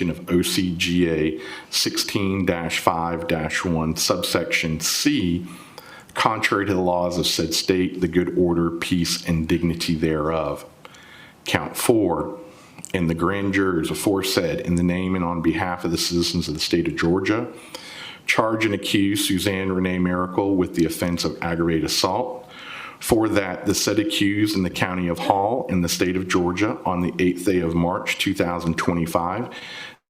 of OCGA 16-5-1 subsection C, contrary to the laws of said state, the good order, peace, and dignity thereof. Count 4, in the grand jurors aforesaid, in the name and on behalf of the citizens of the state of Georgia, charge and accuse Suzanne Mericle with the offense of aggravated assault. For that, the said accused in the county of Hall in the state of Georgia on the 8th day of March 2025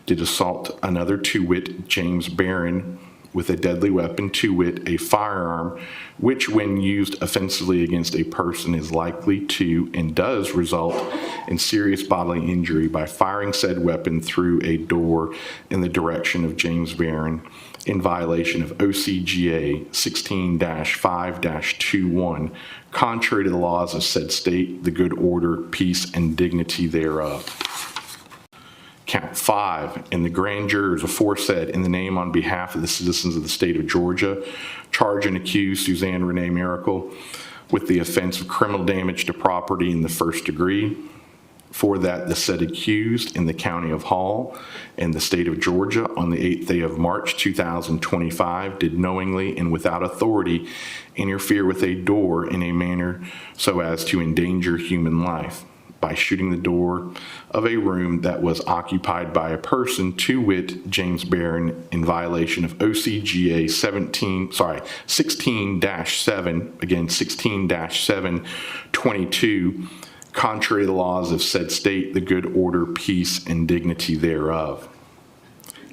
did assault another, to wit, James Barron, with a deadly weapon, to wit, a firearm, which when used offensively against a person is likely to and does result in serious bodily injury by firing said weapon through a door in the direction of James Barron in violation of OCGA 16-5-21, contrary to the laws of said state, the good order, peace, and dignity thereof. Count 5, in the grand jurors aforesaid, in the name on behalf of the citizens of the state of Georgia, charge and accuse Suzanne Mericle with the offense of criminal damage to property in the first degree. For that, the said accused in the county of Hall in the state of Georgia on the 8th day of March 2025 did knowingly and without authority interfere with a door in a manner so as to endanger human life by shooting the door of a room that was occupied by a person, to wit, James Barron, in violation of OCGA 16-7, again 16-7-22, contrary to the laws of said state, the good order, peace, and dignity thereof.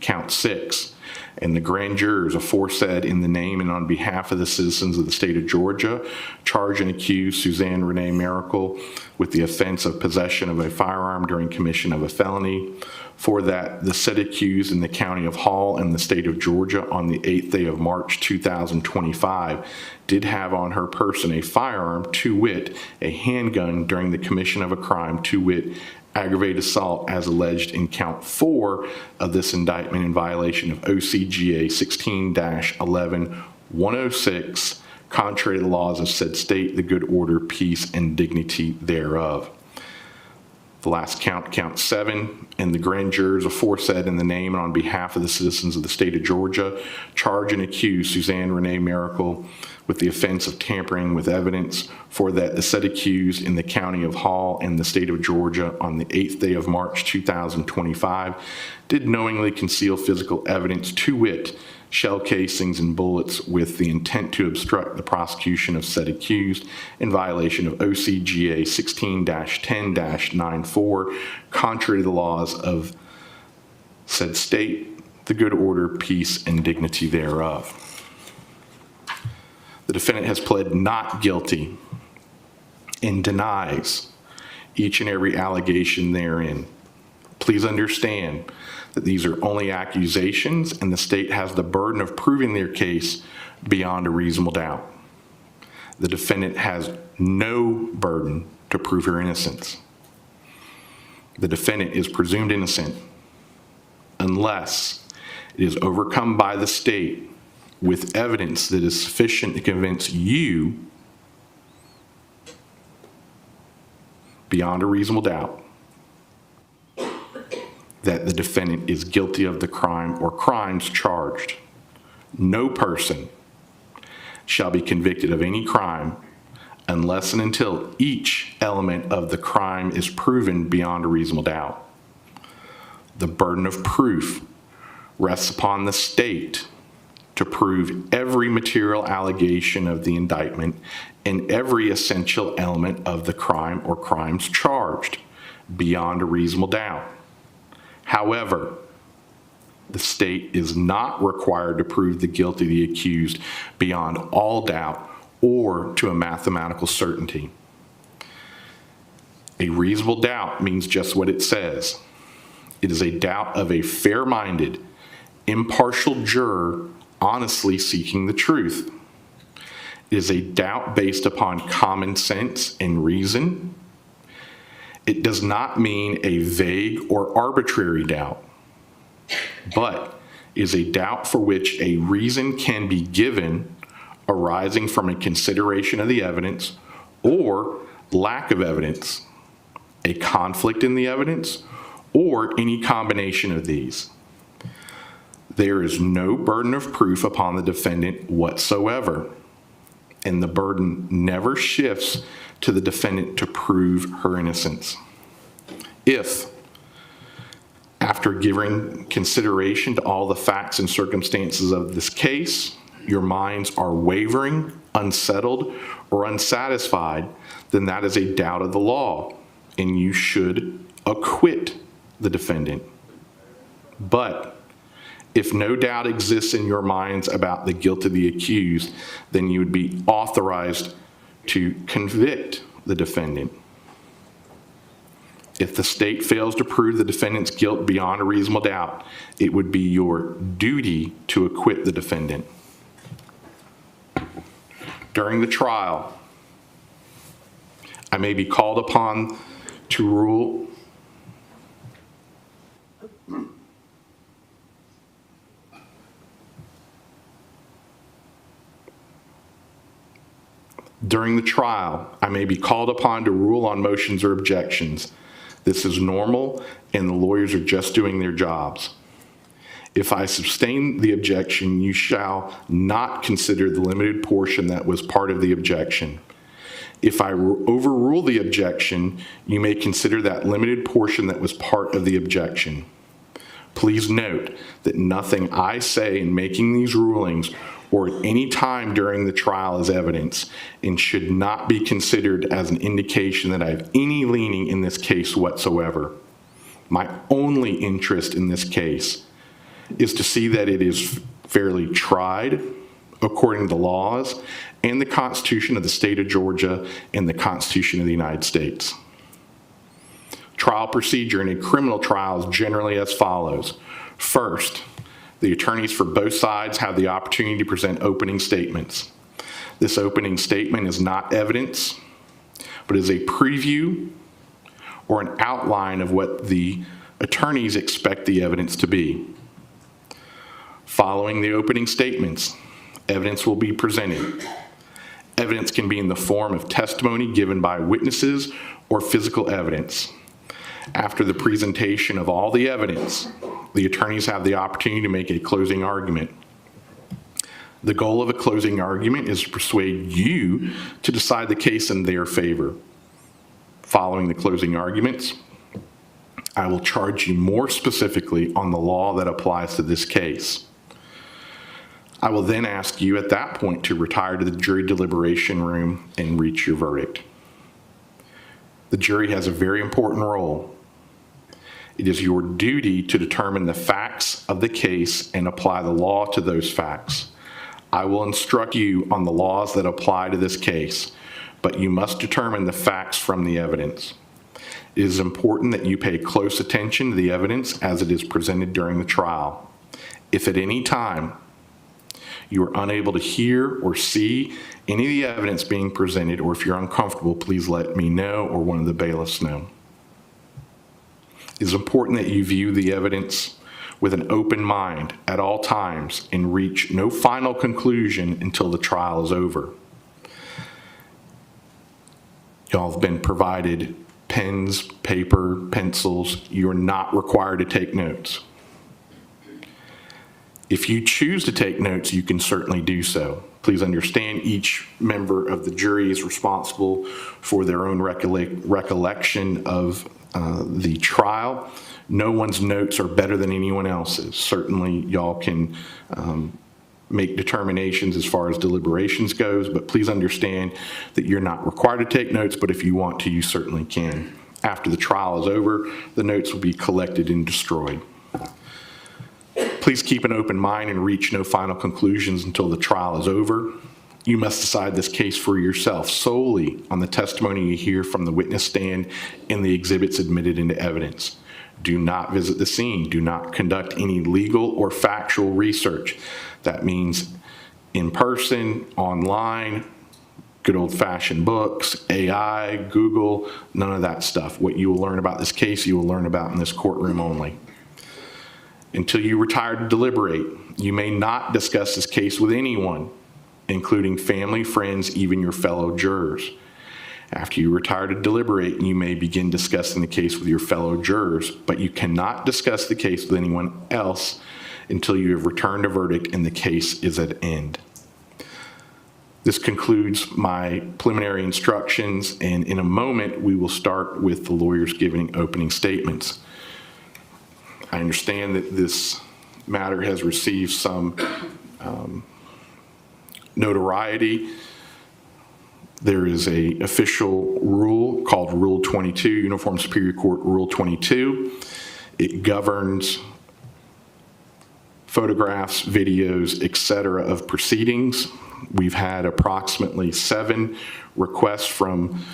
Count 6, and the grand jurors aforesaid, in the name and on behalf of the citizens of the state of Georgia, charge and accuse Suzanne Mericle with the offense of possession of a firearm during commission of a felony. For that, the said accused in the county of Hall in the state of Georgia on the 8th day of March 2025 did have on her person a firearm, to wit, a handgun, during the commission of a crime, to wit, aggravated assault as alleged in count 4 of this indictment in violation of OCGA 16-11-106, contrary to the laws of said state, the good order, peace, and dignity thereof. The last count, count 7, and the grand jurors aforesaid, in the name and on behalf of the citizens of the state of Georgia, charge and accuse Suzanne Mericle with the offense of tampering with evidence. For that, the said accused in the county of Hall in the state of Georgia on the 8th day of March 2025 did knowingly conceal physical evidence, to wit, shell casings and bullets, with the intent to obstruct the prosecution of said accused in violation of OCGA 16-10-94, contrary to the laws of said state, the good order, peace, and dignity thereof. The defendant has pled not guilty and denies each and every allegation therein. Please understand that these are only accusations, and the state has the burden of proving their case beyond a reasonable doubt. The defendant has no burden to prove her innocence. The defendant is presumed innocent unless it is overcome by the state with evidence that is sufficient to convince you beyond a reasonable doubt that the defendant is guilty of the crime or crimes charged. No person shall be convicted of any crime unless and until each element of the crime is proven beyond a reasonable doubt. The burden of proof rests upon the state to prove every material allegation of the indictment and every essential element of the crime or crimes charged beyond a reasonable doubt. However, the state is not required to prove the guilt of the accused beyond all doubt or to a mathematical certainty. A reasonable doubt means just what it says. It is a doubt of a fair-minded, impartial juror honestly seeking the truth. It is a doubt based upon common sense and reason. It does not mean a vague or arbitrary doubt, but is a doubt for which a reason can be given arising from a consideration of the evidence or lack of evidence, a conflict in the evidence, or any combination of these. There is no burden of proof upon the defendant whatsoever, and the burden never shifts to the defendant to prove her innocence. If, after giving consideration to all the facts and circumstances of this case, your minds are wavering, unsettled, or unsatisfied, then that is a doubt of the law, and you should acquit the defendant. But if no doubt exists in your minds about the guilt of the accused, then you would be authorized to convict the defendant. If the state fails to prove the defendant's guilt beyond a reasonable doubt, it would be your duty to acquit the defendant. During the trial, I may be called upon to rule on motions or objections. This is normal, and the lawyers are just doing their jobs. If I sustain the objection, you shall not consider the limited portion that was part of the objection. If I overrule the objection, you may consider that limited portion that was part of the objection. Please note that nothing I say in making these rulings or at any time during the trial is evidence and should not be considered as an indication that I have any leaning in this case whatsoever. My only interest in this case is to see that it is fairly tried according to the laws and the Constitution of the state of Georgia and the Constitution of the United States. Trial procedure in a criminal trial is generally as follows. First, the attorneys for both sides have the opportunity to present opening statements. This opening statement is not evidence, but is a preview or an outline of what the attorneys expect the evidence to be. Following the opening statements, evidence will be presented. Evidence can be in the form of testimony given by witnesses or physical evidence. After the presentation of all the evidence, the attorneys have the opportunity to make a closing argument. The goal of a closing argument is to persuade you to decide the case in their favor. Following the closing arguments, I will charge you more specifically on the law that applies to this case. I will then ask you at that point to retire to the jury deliberation room and reach your verdict. The jury has a very important role. It is your duty to determine the facts of the case and apply the law to those facts. I will instruct you on the laws that apply to this case, but you must determine the facts from the evidence. It is important that you pay close attention to the evidence as it is presented during the trial. If at any time you are unable to hear or see any of the evidence being presented, or if you're uncomfortable, please let me know or one of the bailiffs know. It is important that you view the evidence with an open mind at all times and reach no final conclusion until the trial is over. Y'all have been provided pens, paper, pencils. You are not required to take notes. If you choose to take notes, you can certainly do so. Please understand each member of the jury is responsible for their own recollection of the trial. No one's notes are better than anyone else's. Certainly, y'all can make determinations as far as deliberations goes, but please understand that you're not required to take notes, but if you want to, you certainly can. After the trial is over, the notes will be collected and destroyed. Please keep an open mind and reach no final conclusions until the trial is over. You must decide this case for yourself solely on the testimony you hear from the witness stand and the exhibits admitted into evidence. Do not visit the scene. Do not conduct any legal or factual research. That means in person, online, good old-fashioned books, AI, Google, none of that stuff. What you will learn about this case, you will learn about in this courtroom only. Until you retire to deliberate, you may not discuss this case with anyone, including family, friends, even your fellow jurors. After you retire to deliberate, you may begin discussing the case with your fellow jurors, but you cannot discuss the case with anyone else until you have returned a verdict and the case is at end. This concludes my preliminary instructions, and in a moment, we will start with the lawyers giving opening statements. I understand that this matter has received some notoriety. There is an official rule called Rule 22, Uniform Superior Court Rule 22. It governs photographs, videos, etc. of proceedings. We've had approximately 7 requests from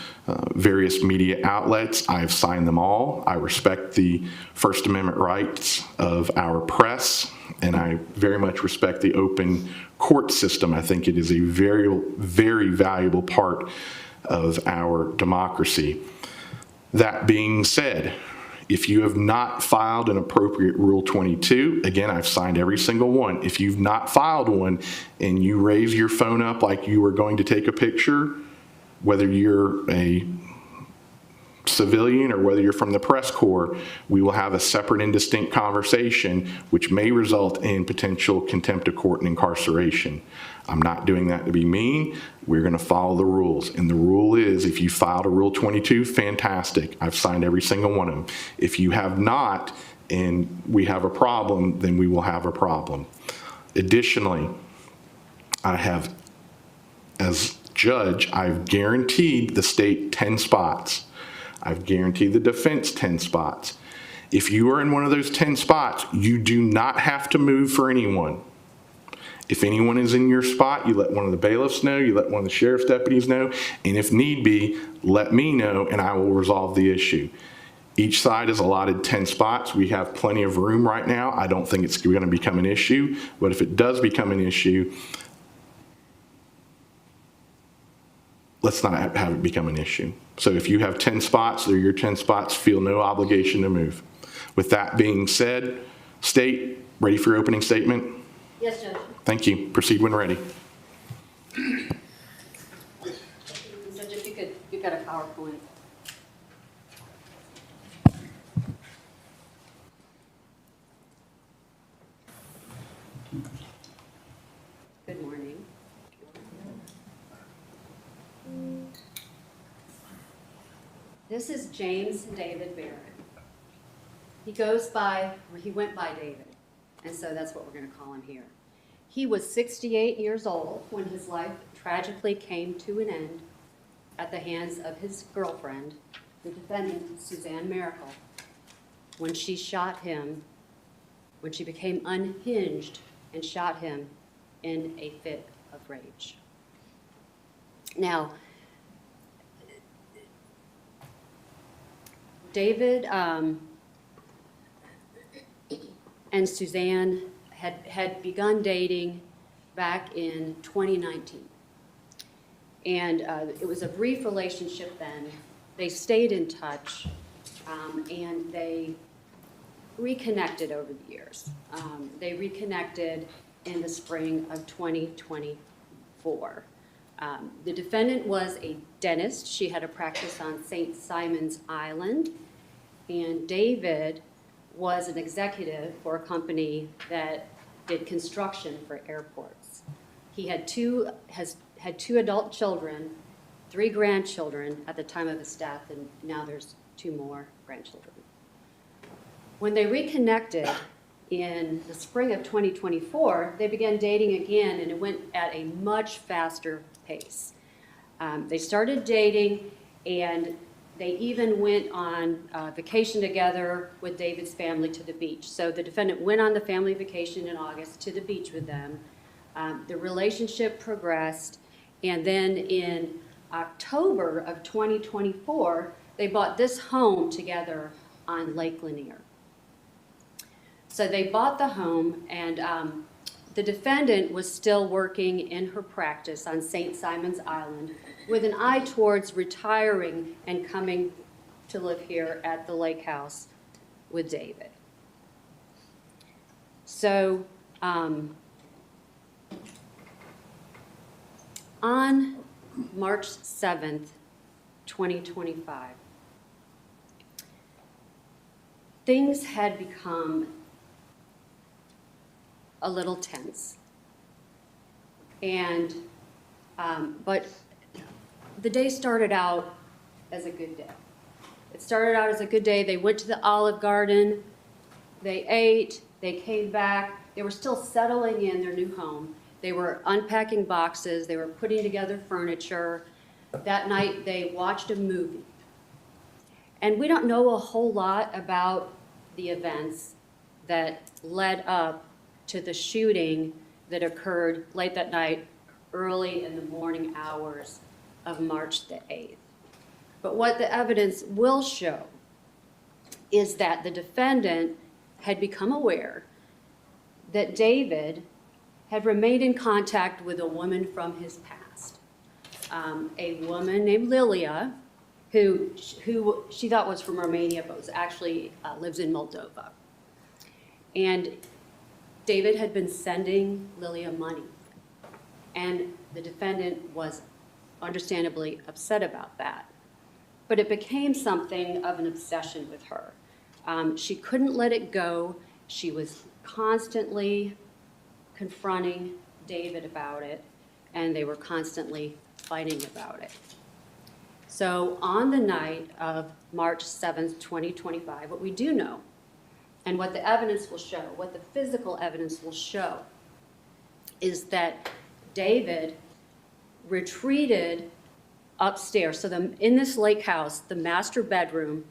various media outlets. I've signed them all. I respect the First Amendment rights of our press, and I very much respect the open court system. I think it is a very, very valuable part of our democracy. That being said, if you have not filed an appropriate Rule 22, again, I've signed every single one. If you've not filed one and you raise your phone up like you were going to take a picture, whether you're a civilian or whether you're from the press corps, we will have a separate and distinct conversation which may result in potential contempt of court and incarceration. I'm not doing that to be mean. We're going to follow the rules. And the rule is, if you filed a Rule 22, fantastic. I've signed every single one of them. If you have not and we have a problem, then we will have a problem. Additionally, I have, as judge, I've guaranteed the state 10 spots. I've guaranteed the defense 10 spots. If you are in one of those 10 spots, you do not have to move for anyone. If anyone is in your spot, you let one of the bailiffs know, you let one of the sheriff's deputies know, and if need be, let me know and I will resolve the issue. Each side is allotted 10 spots. We have plenty of room right now. I don't think it's going to become an issue, but if it does become an issue, let's not have it become an issue. So if you have 10 spots, they're your 10 spots, feel no obligation to move. With that being said, State, ready for your opening statement? Yes, Judge. Thank you. Proceed when ready. Judge, if you could, you've got a PowerPoint. Good morning. This is James David Barron. He went by David, and so that's what we're going to call him here. He was 68 years old when his life tragically came to an end at the hands of his girlfriend, the defendant, Suzanne Mericle, when she shot him, when she became unhinged and shot him in a fit of rage. Now, David and Suzanne had begun dating back in 2019. And it was a brief relationship then. They stayed in touch, and they reconnected over the years. They reconnected in the spring of 2024. The defendant was a dentist. She had a practice on St. Simon's Island. And David was an executive for a company that did construction for airports. He had two adult children, 3 grandchildren at the time of his death, and now there's 2 more grandchildren. When they reconnected in the spring of 2024, they began dating again, and it went at a much faster pace. They started dating, and they even went on vacation together with David's family to the beach. So the defendant went on the family vacation in August to the beach with them. The relationship progressed, and then in October of 2024, they bought this home together on Lake Lanier. So they bought the home, and the defendant was still working in her practice on St. Simon's Island with an eye towards retiring and coming to live here at the lake house with David. So on March 7th, 2025. Things had become a little tense. And, but the day started out as a good day. It started out as a good day. They went to the Olive Garden, they ate, they came back. They were still settling in their new home. They were unpacking boxes, they were putting together furniture. That night, they watched a movie. And we don't know a whole lot about the events that led up to the shooting that occurred late that night, early in the morning hours of March the 8th. But what the evidence will show is that the defendant had become aware that David had remained in contact with a woman from his past, a woman named Lilia, who she thought was from Romania, but was actually lives in Moldova. And David had been sending Lilia money, and the defendant was understandably upset about that. But it became something of an obsession with her. She couldn't let it go. She was constantly confronting David about it, and they were constantly fighting about it. So on the night of March 7th, 2025, what we do know, and what the evidence will show, what the physical evidence will show, is that David retreated upstairs. So in this lake house, the master bedroom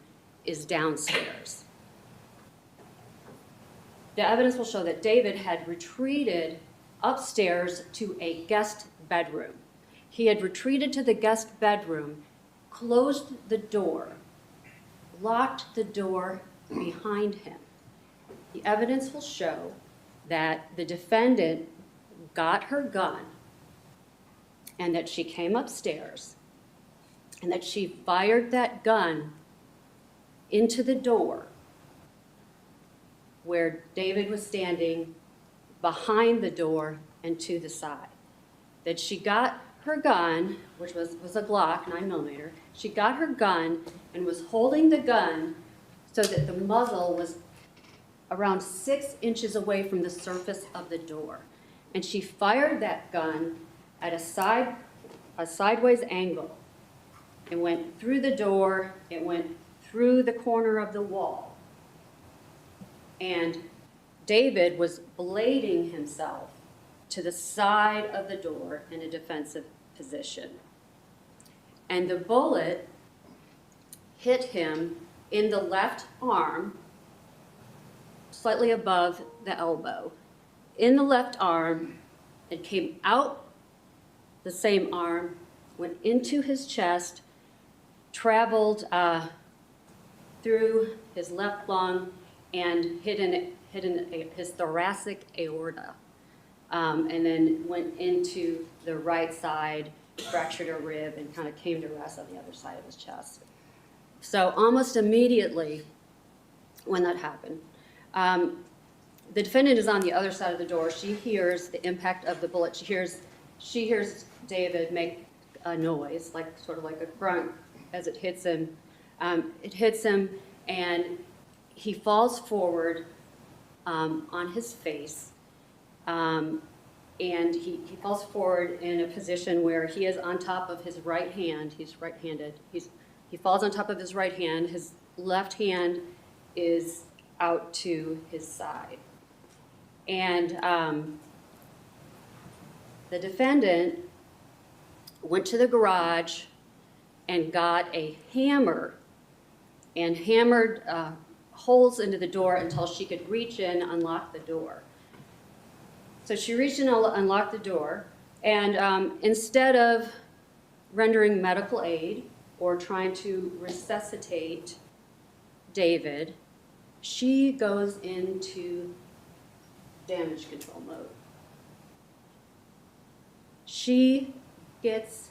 is downstairs. The evidence will show that David had retreated upstairs to a guest bedroom. He had retreated to the guest bedroom, closed the door, locked the door behind him. The evidence will show that the defendant got her gun and that she came upstairs and that she fired that gun into the door where David was standing behind the door and to the side. That she got her gun, which was a Glock 9mm, she got her gun and was holding the gun so that the muzzle was around 6 inches away from the surface of the door. And she fired that gun at a sideways angle. It went through the door, it went through the corner of the wall. And David was blading himself to the side of the door in a defensive position. And the bullet hit him in the left arm, slightly above the elbow. In the left arm, it came out the same arm, went into his chest, traveled through his left lung, and hit in his thoracic aorta, and then went into the right side, fractured a rib, and kind of came to rest on the other side of his chest. So almost immediately when that happened, the defendant is on the other side of the door. She hears the impact of the bullet. She hears David make a noise, sort of like a grunt as it hits him. It hits him, and he falls forward on his face, and he falls forward in a position where he is on top of his right hand. He's right-handed. He falls on top of his right hand. His left hand is out to his side. And the defendant went to the garage and got a hammer and hammered holes into the door until she could reach in, unlock the door. So she reached in and unlocked the door, and instead of rendering medical aid or trying to resuscitate David, she goes into damage control mode. She gets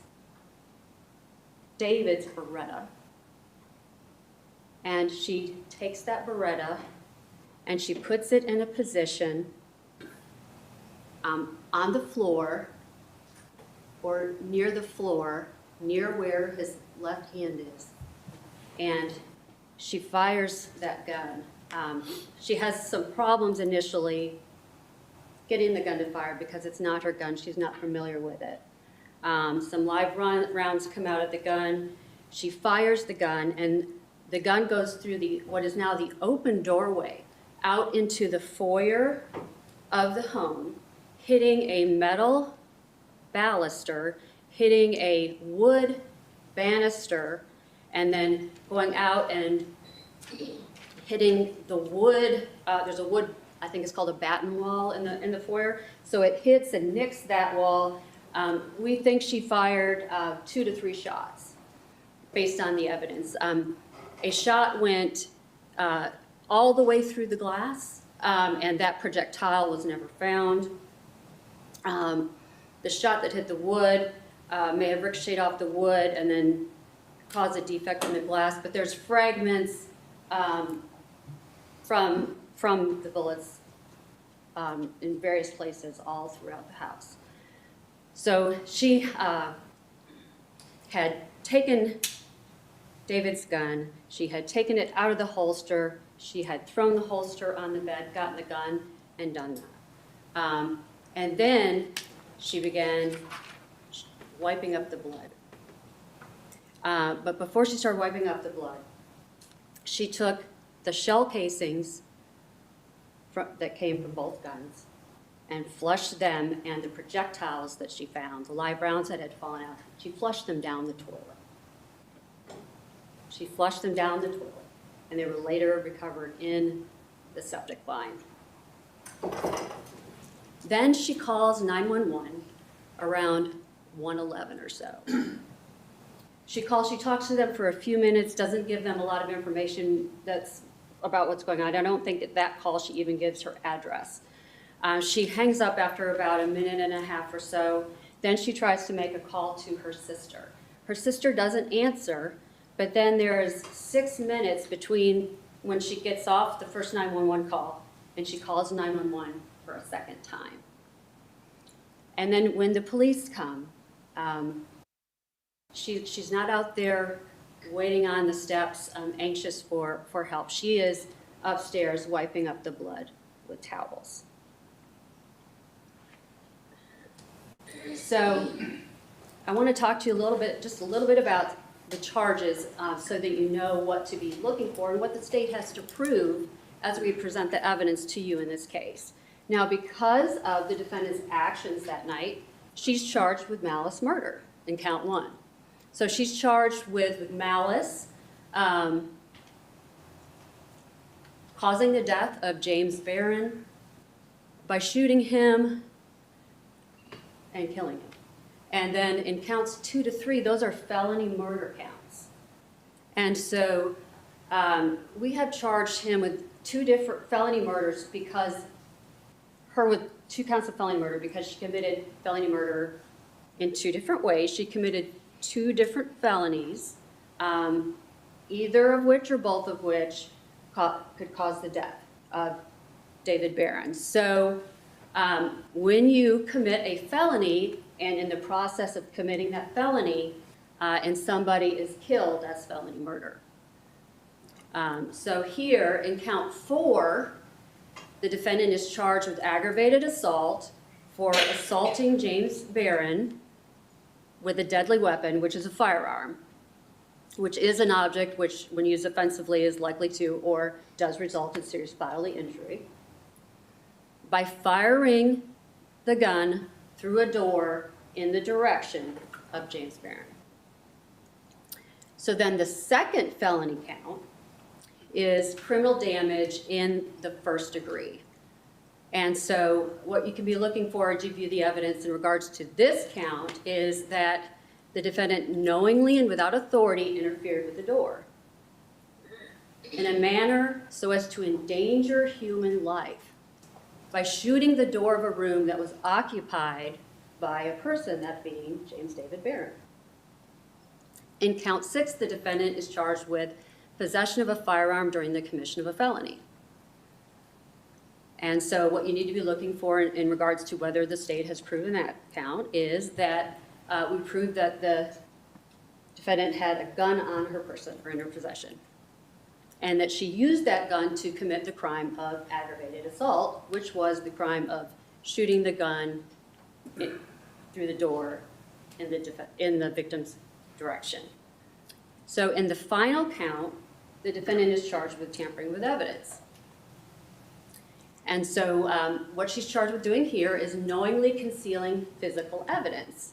David's Beretta, and she takes that Beretta and she puts it in a position on the floor or near the floor near where his left hand is, and she fires that gun. She has some problems initially getting the gun to fire because it's not her gun. She's not familiar with it. Some live rounds come out of the gun. She fires the gun, and the gun goes through what is now the open doorway out into the foyer of the home, hitting a metal baluster, hitting a wood banister, and then going out and hitting the wood. There's a wood, I think it's called a batten wall in the foyer. So it hits and nicks that wall. We think she fired 2 to 3 shots based on the evidence. A shot went all the way through the glass, and that projectile was never found. The shot that hit the wood may have ricocheted off the wood and then caused a defect in the glass, but there's fragments from the bullets in various places all throughout the house. So she had taken David's gun, she had taken it out of the holster, she had thrown the holster on the bed, gotten the gun, and done that. And then she began wiping up the blood. But before she started wiping up the blood, she took the shell casings that came from both guns and flushed them, and the projectiles that she found, the live rounds that had fallen out, she flushed them down the toilet. She flushed them down the toilet, and they were later recovered in the septic line. Then she calls 911 around 1:11 or so. She talks to them for a few minutes, doesn't give them a lot of information that's about what's going on. I don't think at that call she even gives her address. She hangs up after about a minute and a half or so. Then she tries to make a call to her sister. Her sister doesn't answer, but then there's 6 minutes between when she gets off the first 911 call and she calls 911 for a second time. And then when the police come, she's not out there waiting on the steps, anxious for help. She is upstairs wiping up the blood with towels. So I want to talk to you just a little bit about the charges so that you know what to be looking for and what the state has to prove as we present the evidence to you in this case. Now, because of the defendant's actions that night, she's charged with malice murder in count 1. So she's charged with malice, causing the death of James Barron by shooting him and killing him. And then in counts 2 to 3, those are felony murder counts. And so we have charged him with 2 different felony murders with 2 counts of felony murder because she committed felony murder in 2 different ways. She committed 2 different felonies, either of which or both of which could cause the death of David Barron. So when you commit a felony, and in the process of committing that felony, and somebody is killed, that's felony murder. So here in count 4, the defendant is charged with aggravated assault for assaulting James Barron with a deadly weapon, which is a firearm, which is an object which, when used offensively, is likely to or does result in serious bodily injury, by firing the gun through a door in the direction of James Barron. So then the second felony count is criminal damage in the first degree. And so what you can be looking for as you view the evidence in regards to this count is that the defendant knowingly and without authority interfered with the door in a manner so as to endanger human life by shooting the door of a room that was occupied by a person, that being James David Barron. In count 6, the defendant is charged with possession of a firearm during the commission of a felony. And so what you need to be looking for in regards to whether the state has proven that count is that we prove that the defendant had a gun on her person or in her possession, and that she used that gun to commit the crime of aggravated assault, which was the crime of shooting the gun through the door in the victim's direction. So in the final count, the defendant is charged with tampering with evidence. And so what she's charged with doing here is knowingly concealing physical evidence,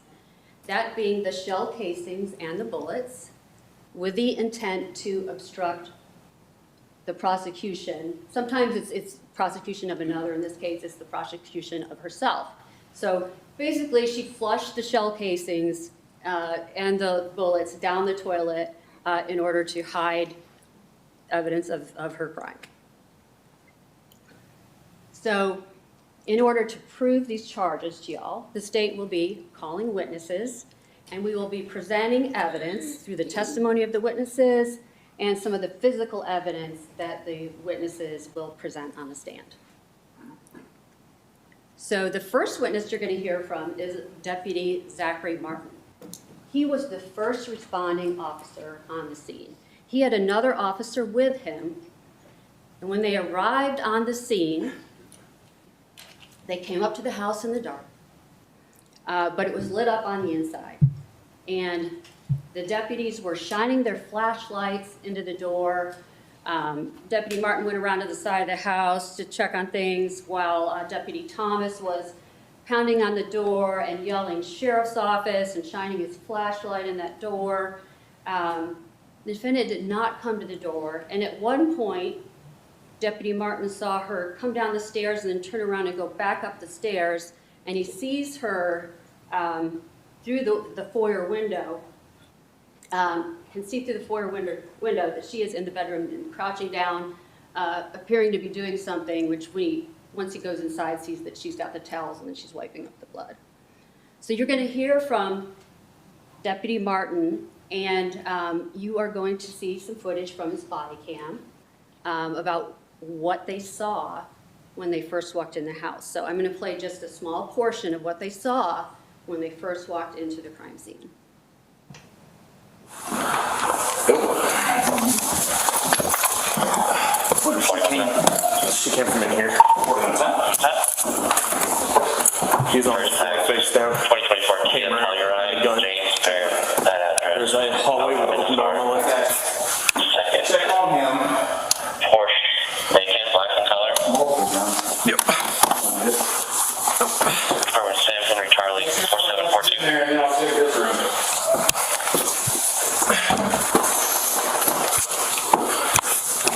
that being the shell casings and the bullets, with the intent to obstruct the prosecution. Sometimes it's prosecution of another. In this case, it's the prosecution of herself. So basically, she flushed the shell casings and the bullets down the toilet in order to hide evidence of her crime. So in order to prove these charges to y'all, the state will be calling witnesses, and we will be presenting evidence through the testimony of the witnesses and some of the physical evidence that the witnesses will present on the stand. So the first witness you're going to hear from is Deputy Zachary Martin. He was the first responding officer on the scene. He had another officer with him, and when they arrived on the scene, they came up to the house in the dark, but it was lit up on the inside. And the deputies were shining their flashlights into the door. Deputy Martin went around to the side of the house to check on things, while Deputy Thomas was pounding on the door and yelling sheriff's office and shining his flashlight in that door. The defendant did not come to the door, and at one point, Deputy Martin saw her come down the stairs and then turn around and go back up the stairs, and he sees her through the foyer window, can see through the foyer window that she is in the bedroom and crouching down, appearing to be doing something, which once he goes inside, sees that she's got the towels and then she's wiping up the blood. So you're going to hear from Deputy Martin, and you are going to see some footage from his body cam about what they saw when they first walked in the house. So I'm going to play just a small portion of what they saw when they first walked into the crime scene. She came from in here. He's on face down. 2024 Telluride, James Barron, that address. There's a hallway with open door on the left. Check on him. Porsche, Lincoln, black in color. Yep. Department Sam Henry Charlie, 4742. There, and then I'll take this room.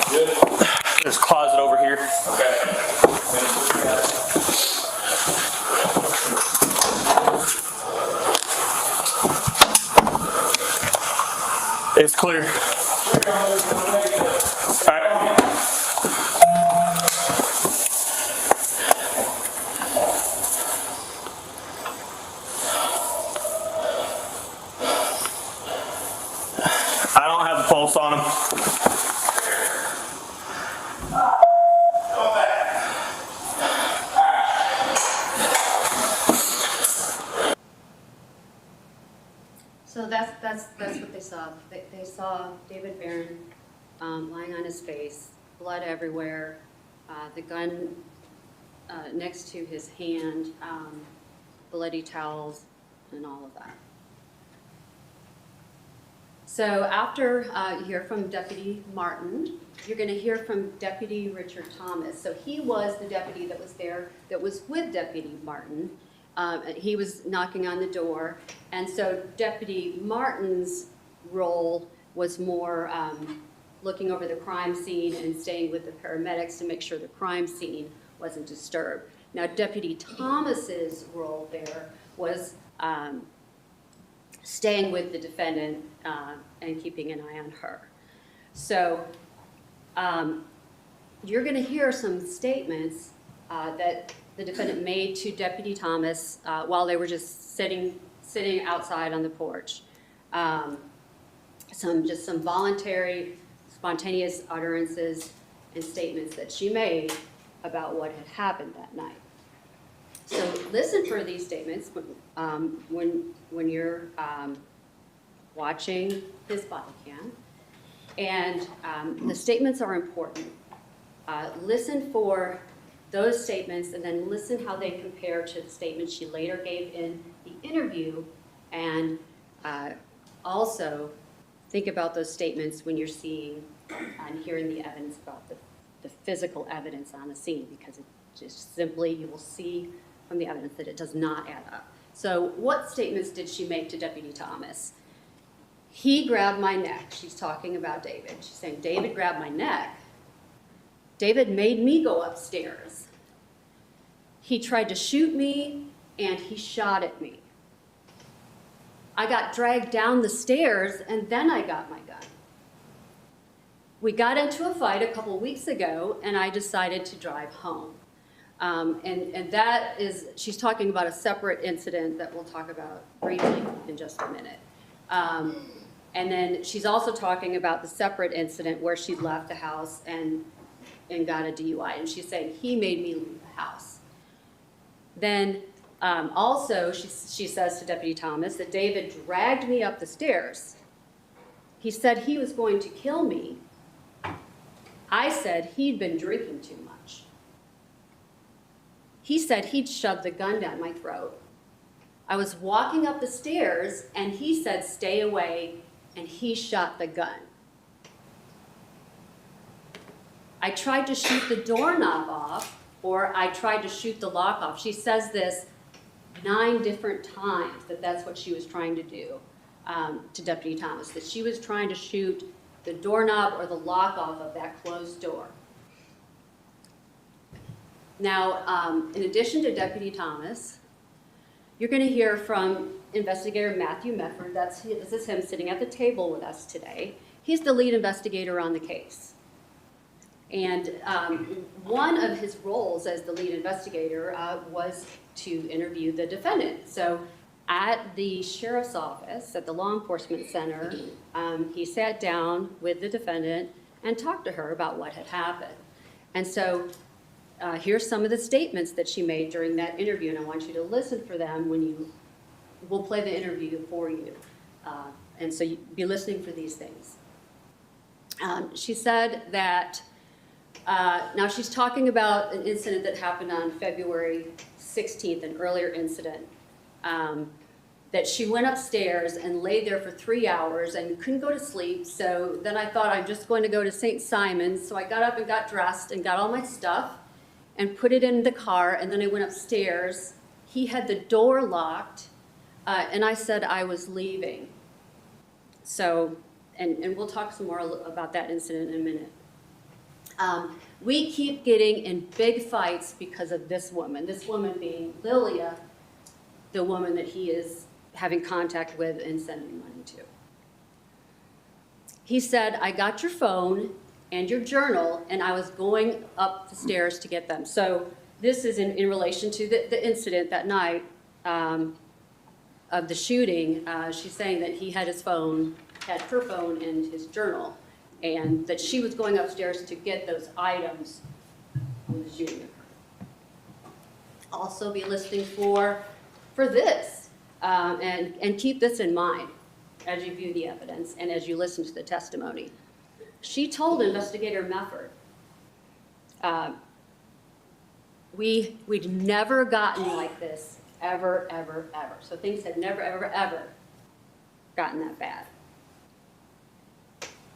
Good. There's a closet over here. Okay. It's clear. All right. I don't have the pulse on him. So that's what they saw. They saw David Barron lying on his face, blood everywhere, the gun next to his hand, bloody towels, and all of that. So after you hear from Deputy Martin, you're going to hear from Deputy Richard Thomas. So he was the deputy that was there, that was with Deputy Martin. He was knocking on the door, and so Deputy Martin's role was more looking over the crime scene and staying with the paramedics to make sure the crime scene wasn't disturbed. Now, Deputy Thomas's role there was staying with the defendant and keeping an eye on her. So you're going to hear some statements that the defendant made to Deputy Thomas while they were just sitting outside on the porch. Some voluntary, spontaneous utterances and statements that she made about what had happened that night. So listen for these statements when you're watching his body cam. And the statements are important. Listen for those statements and then listen how they compare to the statements she later gave in the interview. And also think about those statements when you're seeing and hearing the evidence about the physical evidence on the scene, because it just simply, you will see from the evidence that it does not add up. So what statements did she make to Deputy Thomas? He grabbed my neck. She's talking about David. She's saying, David grabbed my neck. David made me go upstairs. He tried to shoot me and he shot at me. I got dragged down the stairs and then I got my gun. We got into a fight a couple weeks ago and I decided to drive home. And that is, she's talking about a separate incident that we'll talk about briefly in just a minute. And then she's also talking about the separate incident where she left the house and got a DUI. And she's saying, he made me leave the house. Then also, she says to Deputy Thomas that David dragged me up the stairs. He said he was going to kill me. I said he'd been drinking too much. He said he'd shoved the gun down my throat. I was walking up the stairs and he said, stay away, and he shot the gun. I tried to shoot the doorknob off, or I tried to shoot the lock off. She says this 9 different times, that's what she was trying to do to Deputy Thomas, that she was trying to shoot the doorknob or the lock off of that closed door. Now, in addition to Deputy Thomas, you're going to hear from Investigator Matthew Mefford. This is him sitting at the table with us today. He's the lead investigator on the case. And one of his roles as the lead investigator was to interview the defendant. So at the sheriff's office, at the law enforcement center, he sat down with the defendant and talked to her about what had happened. And so here's some of the statements that she made during that interview, and I want you to listen for them we'll play the interview for you. And so you be listening for these things. She said that, now she's talking about an incident that happened on February 16th, an earlier incident, that she went upstairs and lay there for 3 hours and couldn't go to sleep. So then I thought, I'm just going to go to St. Simon's. So I got up and got dressed and got all my stuff and put it in the car, and then I went upstairs. He had the door locked, and I said I was leaving. So, and we'll talk some more about that incident in a minute. We keep getting in big fights because of this woman being Lilia, the woman that he is having contact with and sending money to. He said, I got your phone and your journal, and I was going up the stairs to get them. So this is in relation to the incident that night of the shooting. She's saying that he had had her phone and his journal, and that she was going upstairs to get those items from the shooting. Also be listening for this, and keep this in mind as you view the evidence and as you listen to the testimony. She told Investigator Mefford, we'd never gotten like this, ever, ever, ever. So things had never, ever, ever gotten that bad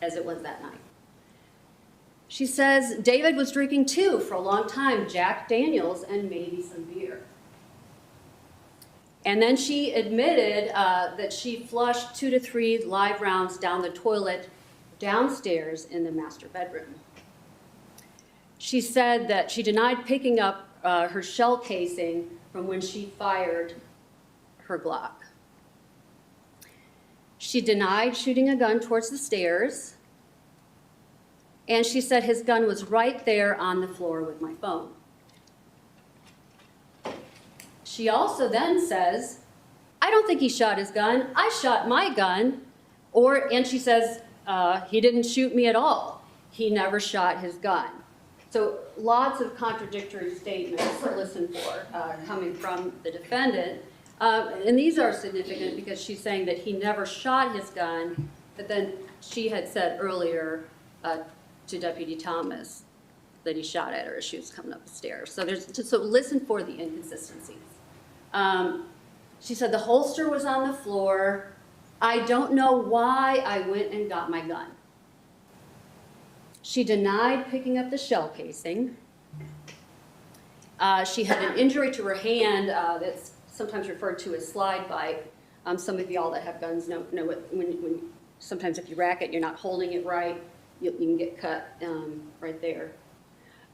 as it was that night. She says David was drinking too for a long time, Jack Daniels and maybe some beer. And then she admitted that she flushed 2 to 3 live rounds down the toilet downstairs in the master bedroom. She said that she denied picking up her shell casing from when she fired her Glock. She denied shooting a gun towards the stairs, and she said his gun was right there on the floor with my phone. She also then says, I don't think he shot his gun, I shot my gun. And she says, he didn't shoot me at all. He never shot his gun. So lots of contradictory statements to listen for coming from the defendant. And these are significant because she's saying that he never shot his gun, but then she had said earlier to Deputy Thomas that he shot at her as she was coming up the stairs. So listen for the inconsistencies. She said the holster was on the floor. I don't know why I went and got my gun. She denied picking up the shell casing. She had an injury to her hand that's sometimes referred to as slide bite. Some of y'all that have guns know when sometimes if you rack it, you're not holding it right, you can get cut right there.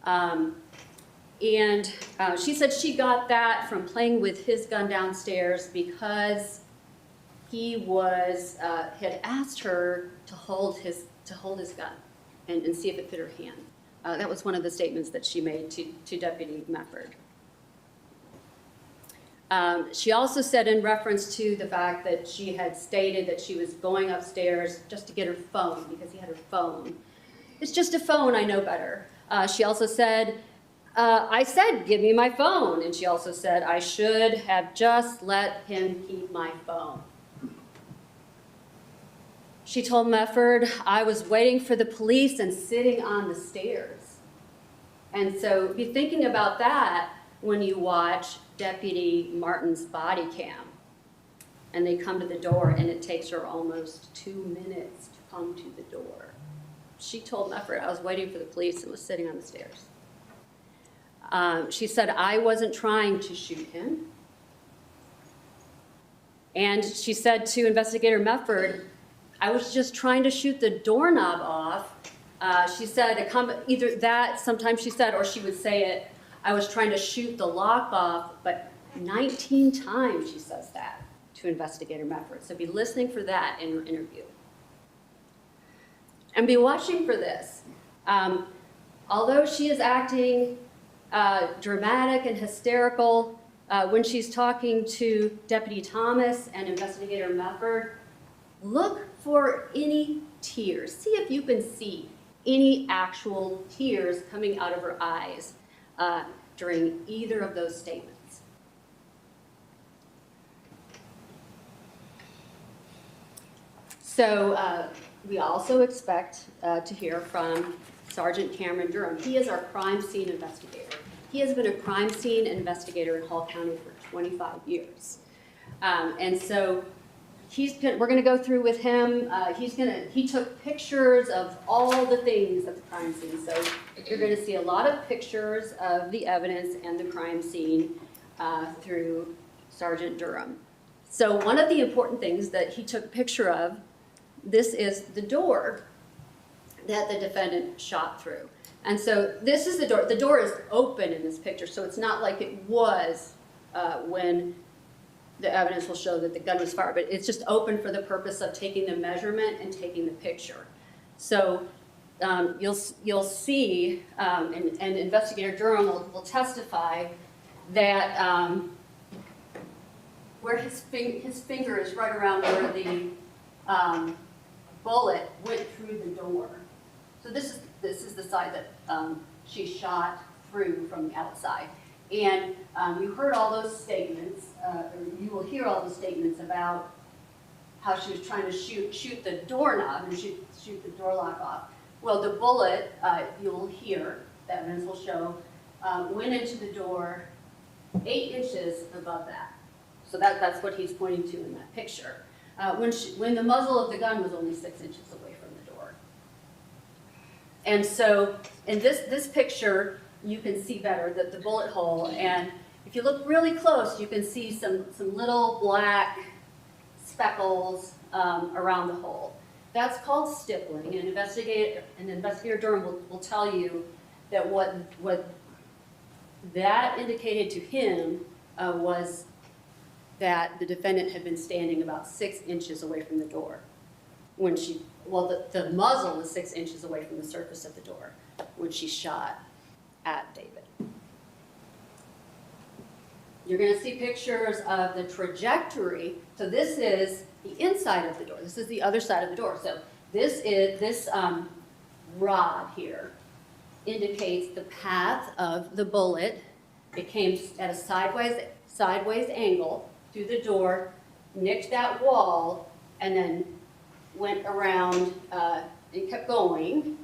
And she said she got that from playing with his gun downstairs because he had asked her to hold his gun and see if it fit her hand. That was one of the statements that she made to Deputy Mefford. She also said in reference to the fact that she had stated that she was going upstairs just to get her phone because he had her phone. It's just a phone, I know better. She also said, I said, give me my phone. And she also said, I should have just let him keep my phone. She told Mefford, I was waiting for the police and sitting on the stairs. And so be thinking about that when you watch Deputy Martin's body cam. And they come to the door and it takes her almost 2 minutes to come to the door. She told Mefford, I was waiting for the police and was sitting on the stairs. She said, I wasn't trying to shoot him. And she said to Investigator Mefford, I was just trying to shoot the doorknob off. She said, either that, sometimes she said, or she would say it, I was trying to shoot the lock off, but 19 times she says that to Investigator Mefford. So be listening for that in your interview. And be watching for this. Although she is acting dramatic and hysterical, when she's talking to Deputy Thomas and Investigator Mefford, look for any tears. See if you can see any actual tears coming out of her eyes during either of those statements. So we also expect to hear from Sergeant Cameron Durham. He is our crime scene investigator. He has been a crime scene investigator in Hall County for 25 years. And so we're going to go through with him. He took pictures of all the things at the crime scene. So you're going to see a lot of pictures of the evidence and the crime scene through Sergeant Durham. So one of the important things that he took a picture of, this is the door that the defendant shot through. And so this is the door. The door is open in this picture, so it's not like it was when the evidence will show that the gun was fired, but it's just open for the purpose of taking the measurement and taking the picture. So you'll see, and Investigator Durham will testify that where his finger is right around where the bullet went through the door. So this is the side that she shot through from the outside. And you heard all those statements, or you will hear all those statements about how she was trying to shoot the doorknob and shoot the door lock off. Well, the bullet, you'll hear, the evidence will show, went into the door 8 inches above that. So that's what he's pointing to in that picture. When the muzzle of the gun was only 6 inches away from the door. And so in this picture, you can see better the bullet hole. And if you look really close, you can see some little black speckles around the hole. That's called stippling. And Investigator Durham will tell you that what that indicated to him was that the defendant had been standing about 6 inches away from the door when the muzzle was 6 inches away from the surface of the door when she shot at David. You're going to see pictures of the trajectory. So this is the inside of the door. This is the other side of the door. So this rod here indicates the path of the bullet. It came at a sideways angle through the door, nicked that wall, and then went around and kept going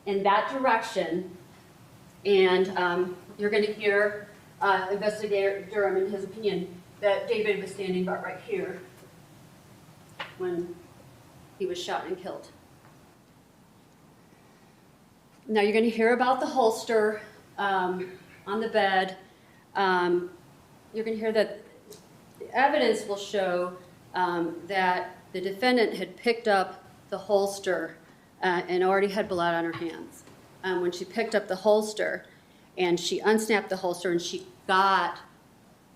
in that direction. And you're going to hear Investigator Durham, in his opinion, that David was standing about right here when he was shot and killed. Now you're going to hear about the holster on the bed. You're going to hear that the evidence will show that the defendant had picked up the holster and already had blood on her hands. When she picked up the holster and she unsnapped the holster and she got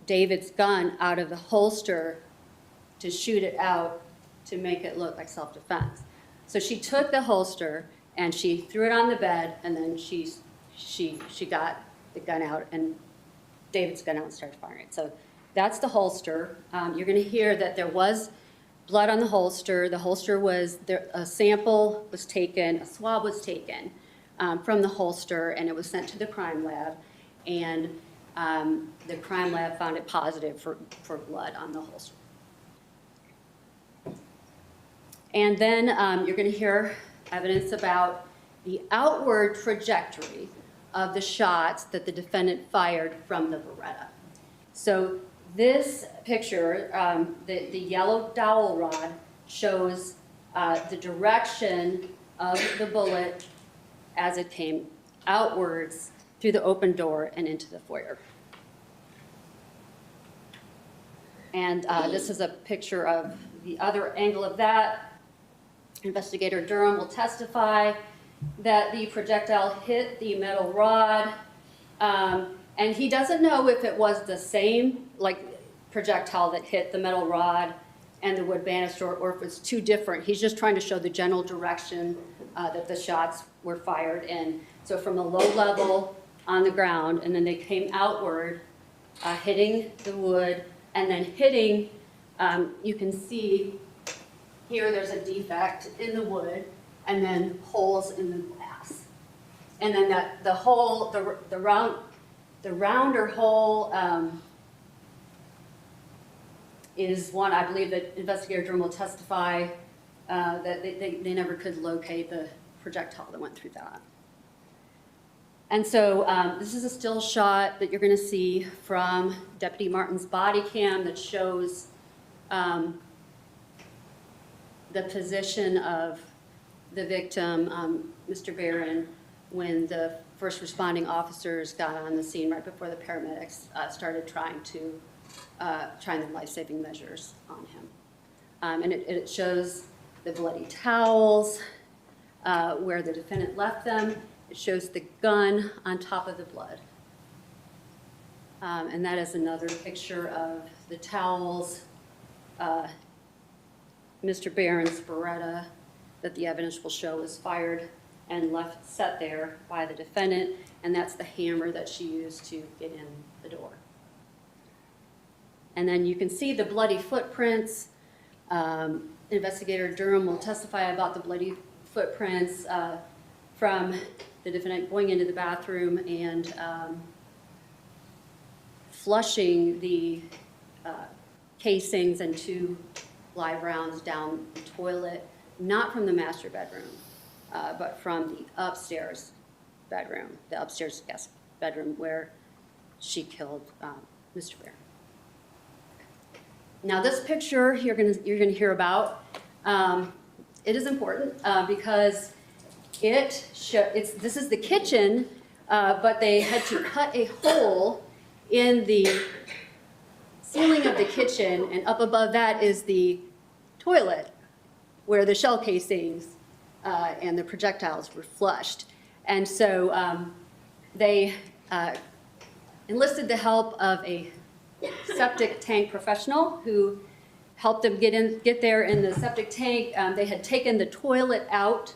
David's gun out of the holster to shoot it out to make it look like self-defense. So she took the holster and she threw it on the bed, and then she got the gun out and David's gun out and started firing it. So that's the holster. You're going to hear that there was blood on the holster. The holster was there. A sample was taken, a swab was taken from the holster, and it was sent to the crime lab. And the crime lab found it positive for blood on the holster. And then you're going to hear evidence about the outward trajectory of the shots that the defendant fired from the Beretta. So this picture, the yellow dowel rod, shows the direction of the bullet as it came outwards through the open door and into the foyer. And this is a picture of the other angle of that. Investigator Durham will testify that the projectile hit the metal rod, and he doesn't know if it was the same projectile that hit the metal rod and the wood banister, or if it's two different. He's just trying to show the general direction that the shots were fired in. So from a low level on the ground, and then they came outward, hitting the wood, and then hitting, you can see here there's a defect in the wood, and then holes in the glass. And then the hole, the rounder hole is one, I believe that Investigator Durham will testify that they never could locate the projectile that went through that. And so this is a still shot that you're going to see from Deputy Martin's body cam that shows the position of the victim, Mr. Barron, when the first responding officers got on the scene right before the paramedics started trying the life-saving measures on him. And it shows the bloody towels where the defendant left them. It shows the gun on top of the blood. And that is another picture of the towels, Mr. Barron's Beretta that the evidence will show was fired and left set there by the defendant, and that's the hammer that she used to get in the door. And then you can see the bloody footprints. Investigator Durham will testify about the bloody footprints from the defendant going into the bathroom and flushing the casings and 2 live rounds down the toilet, not from the master bedroom, but from the upstairs bedroom, the upstairs guest bedroom where she killed Mr. Barron. Now this picture you're going to hear about, it is important because this is the kitchen, but they had to cut a hole in the ceiling of the kitchen, and up above that is the toilet where the shell casings and the projectiles were flushed. And so they enlisted the help of a septic tank professional who helped them get there in the septic tank. They had taken the toilet out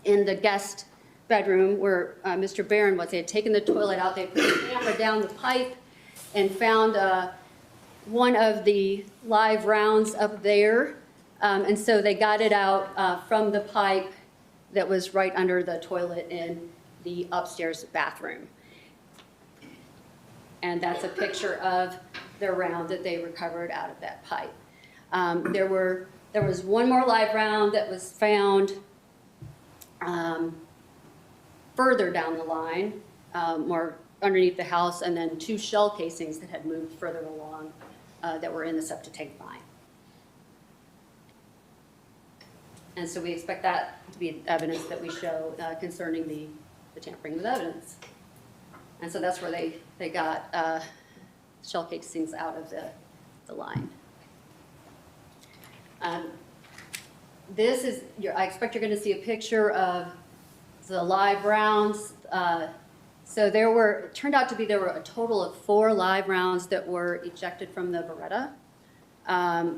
in the guest bedroom where Mr. Barron was. They had taken the toilet out. They put the camera down the pipe and found one of the live rounds up there. And so they got it out from the pipe that was right under the toilet in the upstairs bathroom. And that's a picture of the round that they recovered out of that pipe. There was one more live round that was found further down the line, more underneath the house, and then 2 shell casings that had moved further along that were in the septic tank line. And so we expect that to be evidence that we show concerning the tampering with evidence. And so that's where they got shell casings out of the line. This is, I expect you're going to see a picture of the live rounds. So it turned out to be there were a total of 4 live rounds that were ejected from the Beretta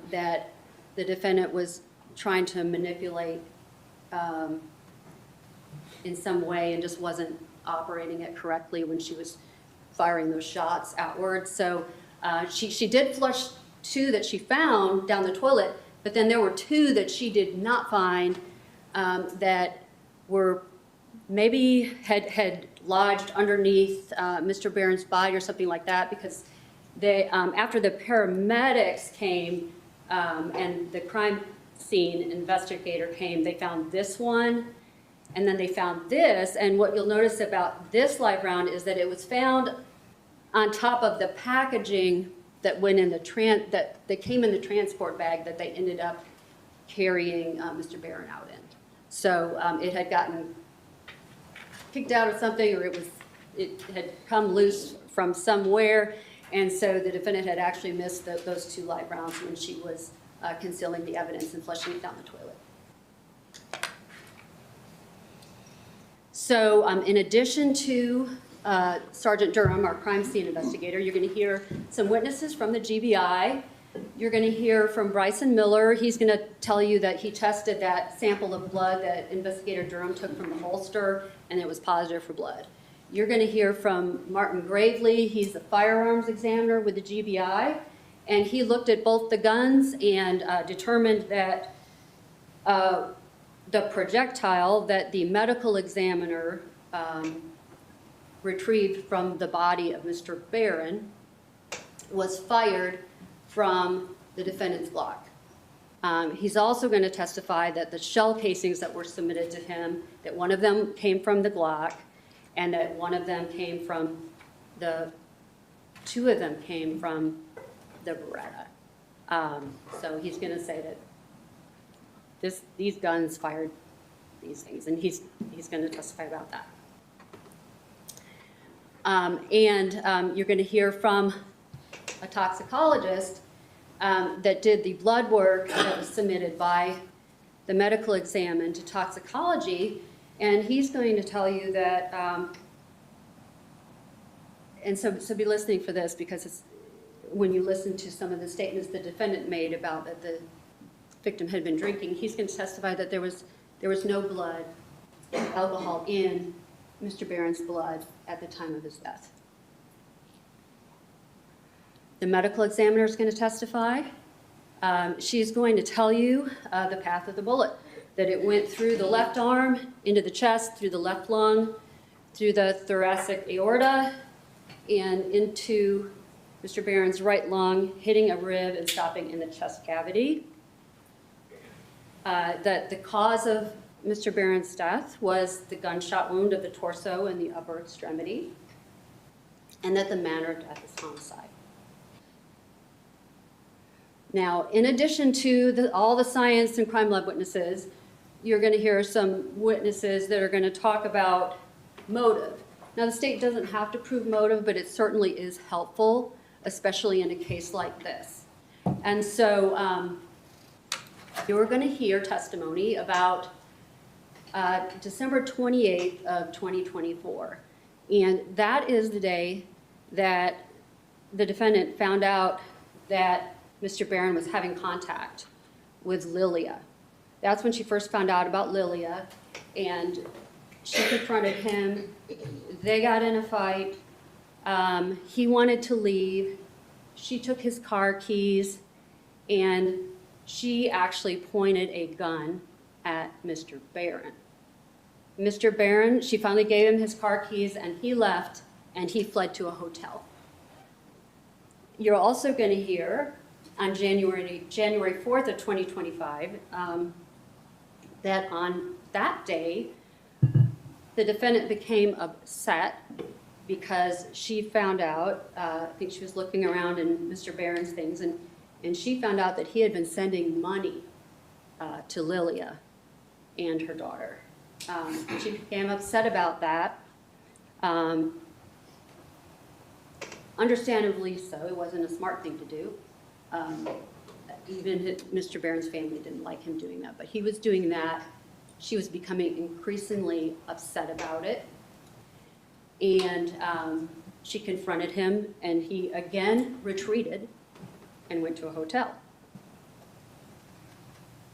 that the defendant was trying to manipulate in some way and just wasn't operating it correctly when she was firing those shots outward. So she did flush 2 that she found down the toilet, but then there were 2 that she did not find that were maybe had lodged underneath Mr. Barron's body or something like that, because they, after the paramedics came and the crime scene investigator came, they found this one, and then they found this. And what you'll notice about this live round is that it was found on top of the packaging that went in that came in the transport bag that they ended up carrying Mr. Barron out in. So it had gotten kicked out of something, or it had come loose from somewhere, and so the defendant had actually missed those 2 live rounds when she was concealing the evidence and flushing it down the toilet. So in addition to Sergeant Durham, our crime scene investigator, you're going to hear some witnesses from the GBI. You're going to hear from Bryson Miller. He's going to tell you that he tested that sample of blood that Investigator Durham took from the holster, and it was positive for blood. You're going to hear from Martin Gravely. He's the firearms examiner with the GBI, and he looked at both the guns and determined that the projectile that the medical examiner retrieved from the body of Mr. Barron was fired from the defendant's Glock. He's also going to testify that the shell casings that were submitted to him, that one of them came from the Glock, and that one of them came from 2 of them came from the Beretta. So he's going to say that these guns fired these things, and he's going to testify about that. You're going to hear from a toxicologist that did the blood work that was submitted by the medical exam into toxicology, and he's going to tell you that, and so be listening for this, because when you listen to some of the statements the defendant made about that the victim had been drinking, he's going to testify that there was no blood, alcohol in Mr. Barron's blood at the time of his death. The medical examiner is going to testify. She's going to tell you the path of the bullet, that it went through the left arm, into the chest, through the left lung, through the thoracic aorta, and into Mr. Barron's right lung, hitting a rib and stopping in the chest cavity. That the cause of Mr. Barron's death was the gunshot wound of the torso and the upper extremity, and that the manner of death is homicide. Now, in addition to all the science and crime lab witnesses, you're going to hear some witnesses that are going to talk about motive. Now, the state doesn't have to prove motive, but it certainly is helpful, especially in a case like this. And so you're going to hear testimony about December 28th of 2024. And that is the day that the defendant found out that Mr. Barron was having contact with Lilia. That's when she first found out about Lilia, and she confronted him. They got in a fight. He wanted to leave. She took his car keys, and she actually pointed a gun at Mr. Barron. Mr. Barron, she finally gave him his car keys, and he left, and he fled to a hotel. You're also going to hear on January 4th of 2025 that on that day, the defendant became upset because she found out, I think she was looking around in Mr. Barron's things, and she found out that he had been sending money to Lilia and her daughter. She became upset about that. Understandably so, it wasn't a smart thing to do. Even Mr. Barron's family didn't like him doing that, but he was doing that. She was becoming increasingly upset about it. And she confronted him, and he again retreated and went to a hotel.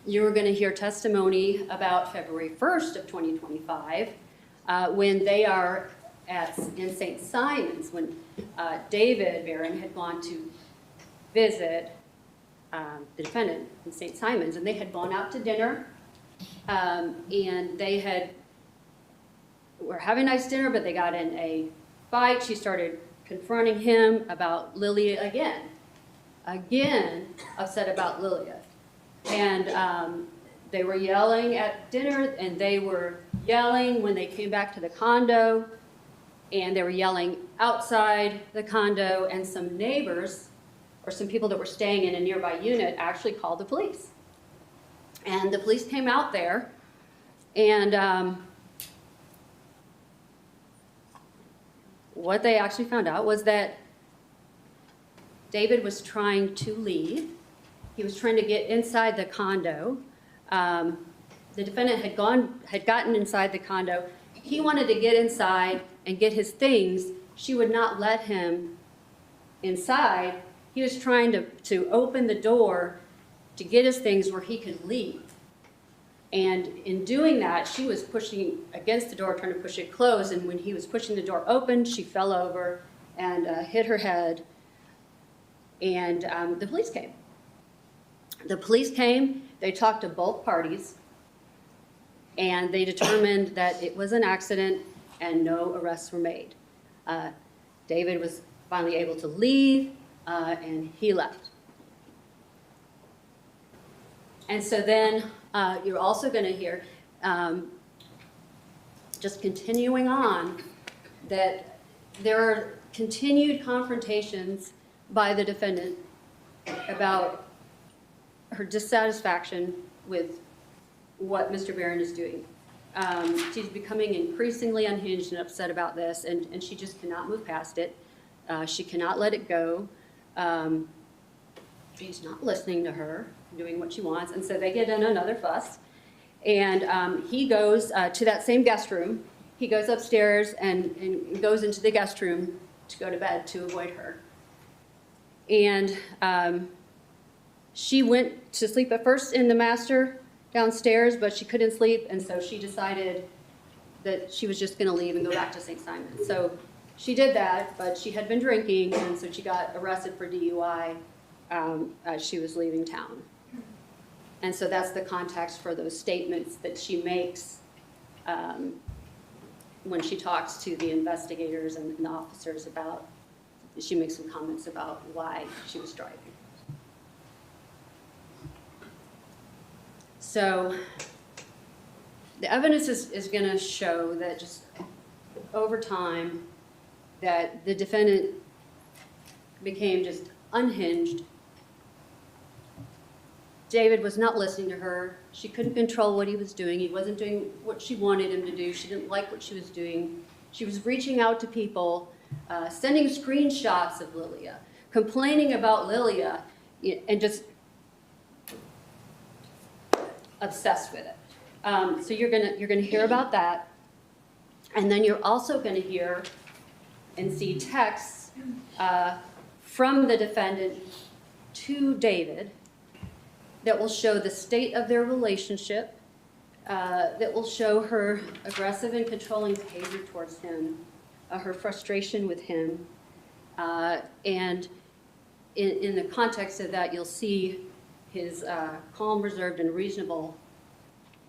You're going to hear testimony about February 1st of 2025 when they are in St. Simon's, when David Barron had gone to visit the defendant in St. Simon's, and they had gone out to dinner, and they were having a nice dinner, but they got in a fight. She started confronting him about Lilia again upset about Lilia. And they were yelling at dinner, and they were yelling when they came back to the condo, and they were yelling outside the condo, and some neighbors or some people that were staying in a nearby unit actually called the police. And the police came out there, and what they actually found out was that David was trying to leave. He was trying to get inside the condo. The defendant had gotten inside the condo. He wanted to get inside and get his things. She would not let him inside. He was trying to open the door to get his things where he could leave. And in doing that, she was pushing against the door, trying to push it closed. And when he was pushing the door open, she fell over and hit her head. And the police came. The police came, they talked to both parties, and they determined that it was an accident and no arrests were made. David was finally able to leave, and he left. And so then you're also going to hear, just continuing on, that there are continued confrontations by the defendant about her dissatisfaction with what Mr. Barron is doing. She's becoming increasingly unhinged and upset about this, and she just cannot move past it. She cannot let it go. He's not listening to her, doing what she wants, and so they get in another fuss. And he goes to that same guest room. He goes upstairs and goes into the guest room to go to bed to avoid her. And she went to sleep at first in the master downstairs, but she couldn't sleep, and so she decided that she was just going to leave and go back to St. Simon's. So she did that, but she had been drinking, and so she got arrested for DUI as she was leaving town. And so that's the context for those statements that she makes when she talks to the investigators and the officers about, she makes some comments about why she was driving. So the evidence is going to show that just over time that the defendant became just unhinged. David was not listening to her. She couldn't control what he was doing. He wasn't doing what she wanted him to do. She didn't like what she was doing. She was reaching out to people, sending screenshots of Lilia, complaining about Lilia, and just obsessed with it. So you're gonna hear about that, and then you're also gonna hear and see texts from the defendant to David that will show the state of their relationship, that will show her aggressive and controlling behavior towards him, her frustration with him, and in the context of that, you'll see his calm, reserved, and reasonable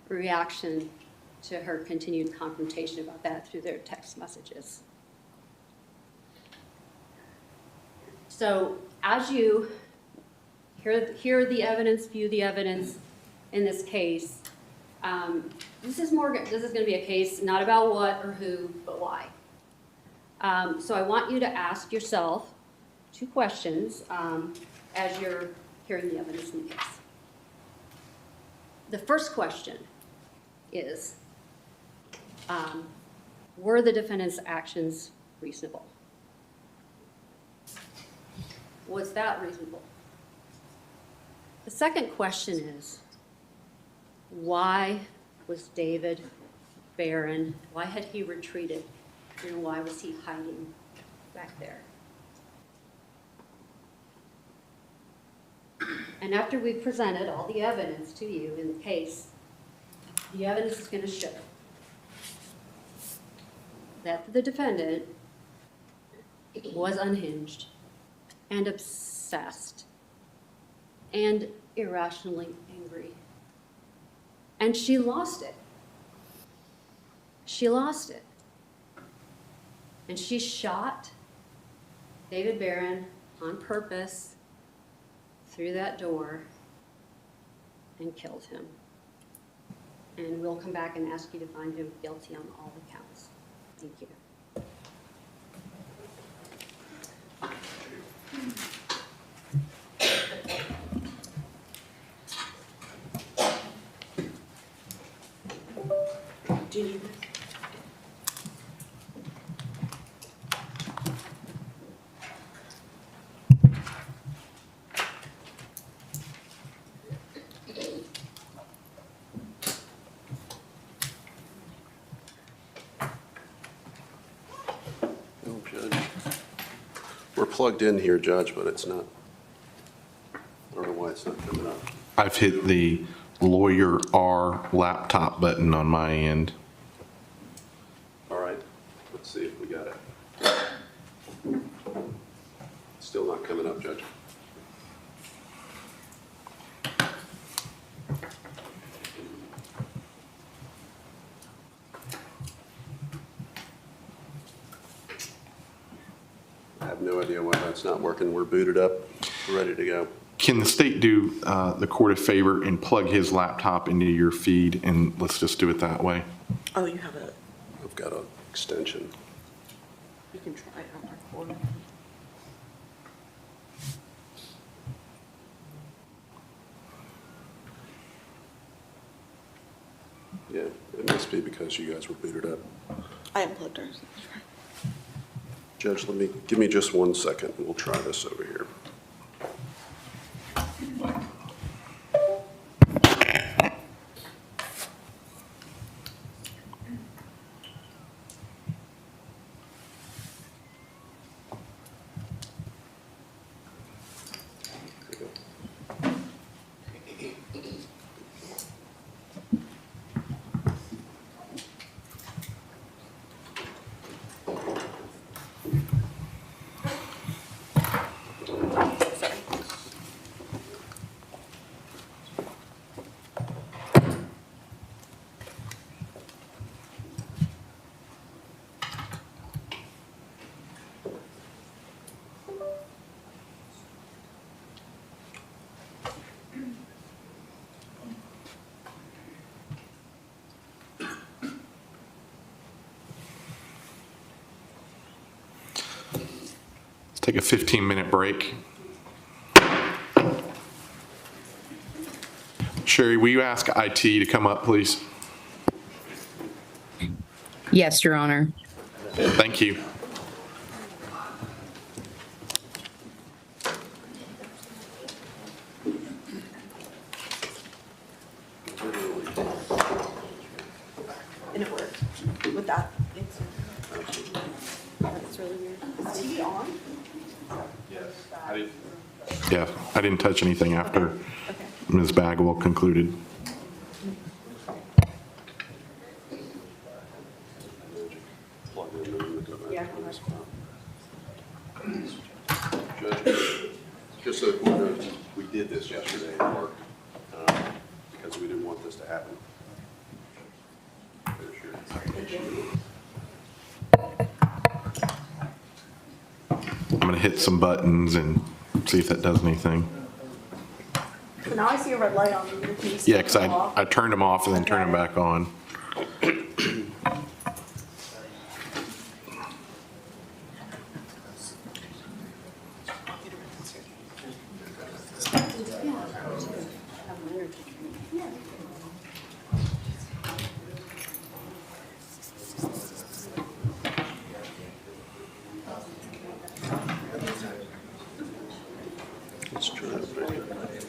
reaction to her continued confrontation about that through their text messages. So as you hear the evidence, view the evidence in this case, this is going to be a case not about what or who, but why. So I want you to ask yourself 2 questions as you're hearing the evidence in the case. The first question is, were the defendant's actions reasonable? Was that reasonable? The second question is, why was David Barron, why had he retreated? And why was he hiding back there? And after we've presented all the evidence to you in the case, the evidence is going to show that the defendant was unhinged and obsessed and irrationally angry. And she lost it. She lost it. And she shot David Barron on purpose through that door and killed him. And we'll come back and ask you to find him guilty on all the counts. Thank you. Do you need this? No, Judge. We're plugged in here, Judge, but it's not. I don't know why it's not coming up. I've hit the lawyer R laptop button on my end. All right, let's see if we got it. Still not coming up, Judge. I have no idea why that's not working. We're booted up, we're ready to go. Can the state do the court a favor and plug his laptop into your feed, and let's just do it that way? Oh, you have a, I've got an extension. you can try it on our phone. Yeah, it must be because you guys were booted up. I unplugged ours. Judge, give me just 1 second, and we'll try this over here. Take a 15-minute break. Sherry, will you ask IT to come up, please? Yes, Your Honor. Thank you. And it worked with that. That's really weird. Is TV on? Yeah, I didn't touch anything after Okay. Ms. Bagwell concluded. Plug in and go back. Yeah, on our phone. Judge, just so you know, we did this yesterday at work because we didn't want this to happen. There's your application. I'm going to hit some buttons and See if that does anything. So now I see a red light on. Can you Yeah, because turn it off? I turned them off and then turned them back on. Let's try it.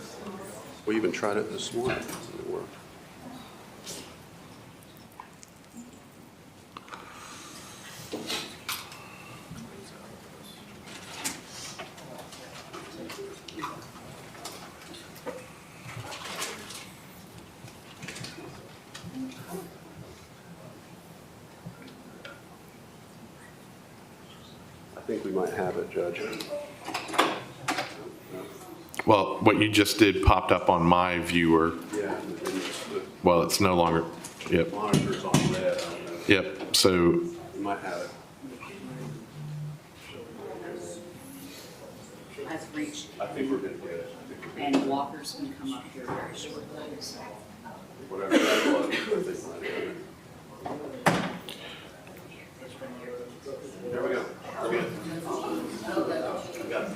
We even tried it this morning. It didn't work. I think we might have it, Judge. Well, what you just did popped up on my viewer. Yeah, and the Well, it's no longer, yep, monitor's on red. I don't know. yep. So, We might have it. I've reached, I think we're gonna get it. I think we're and Walker's gonna come up here very shortly, so. Whatever that was, I think we might have it. There we go. We're good. We got it.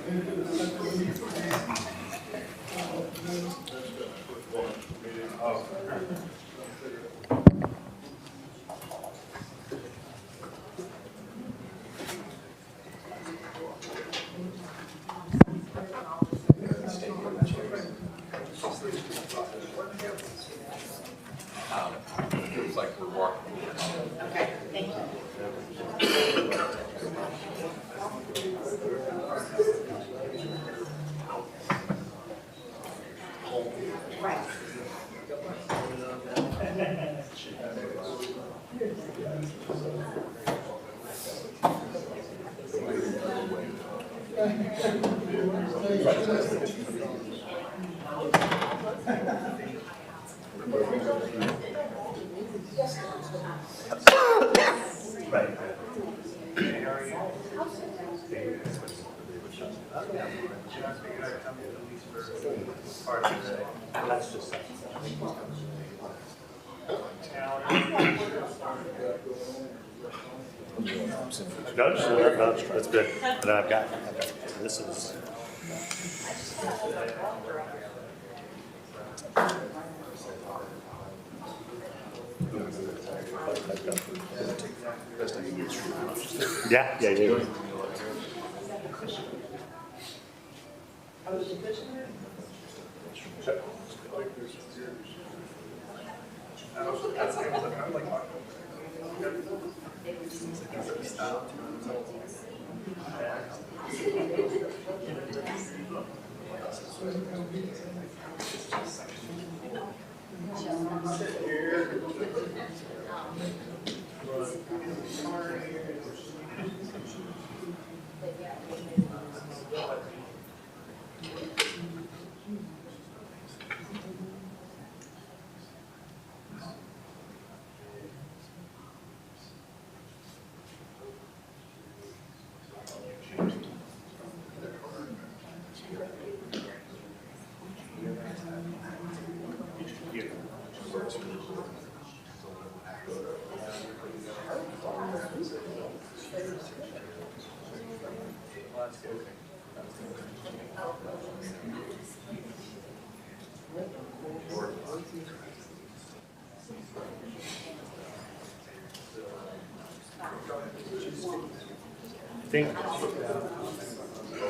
Looks like we're walking. Okay, thank you. No, that's good. And I've got, this is. Yeah.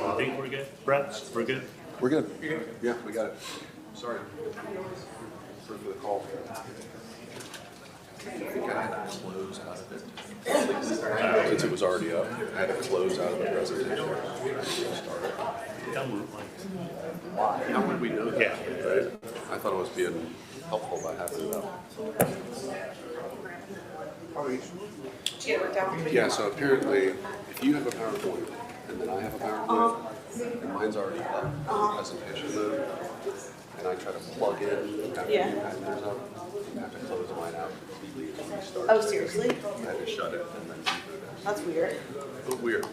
I think we're good. Brett, we're good? We're good. Yeah, we got it. Sorry. Sorry for the call. I think I had to close out of it. Since it was already up, I had to close out of the presentation. How would we know that? Yeah. Right? I thought I was being helpful by having it up. Did you get it worked out? Yeah, so apparently, if you have a PowerPoint and then I have a PowerPoint, and mine's already up in presentation mode, and I try to plug in after you have yours up, you have to close mine out completely and restart. Oh, seriously? I had to shut it and then reboot it. That's weird. A little weird.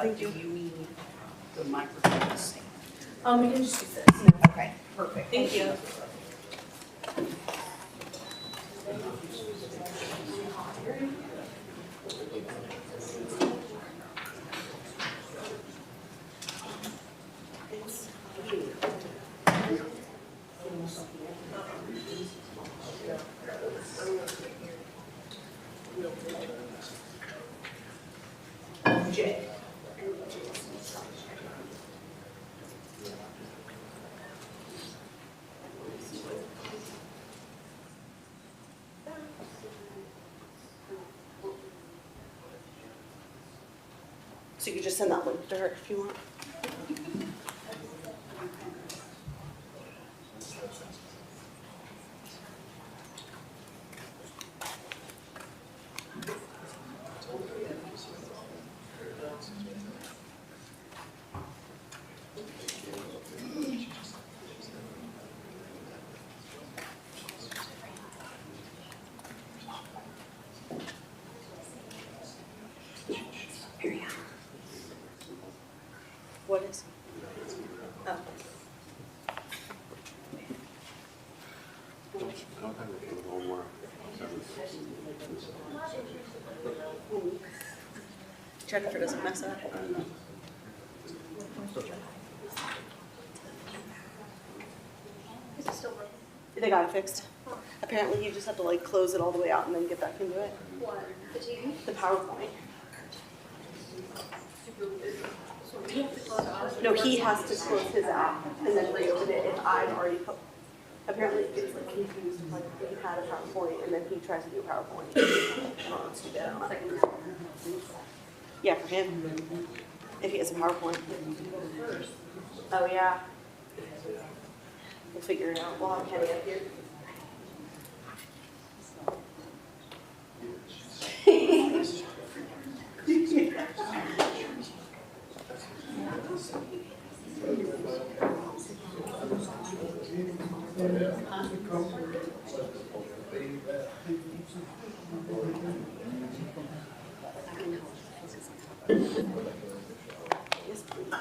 Thank you. Do you need the microphone to stand? We can just do this. Okay, perfect. Thank you. Jay. So you could just send that link to her if you want. Here you go. What is? Oh. Jennifer doesn't mess up. Is it still broken? They got it fixed. Apparently you just have to like close it all the way out and then get back into it. What, the TV? The PowerPoint. So we have to close ours? No, he has to close his app and then reopen it if I've already put. Apparently it gets like confused, like he had a PowerPoint and then he tries to do a PowerPoint. Oh, it's too bad. Yeah, for him. If he has a PowerPoint. Oh, yeah. We'll figure it out. We'll have Kenny up here. Yes, please.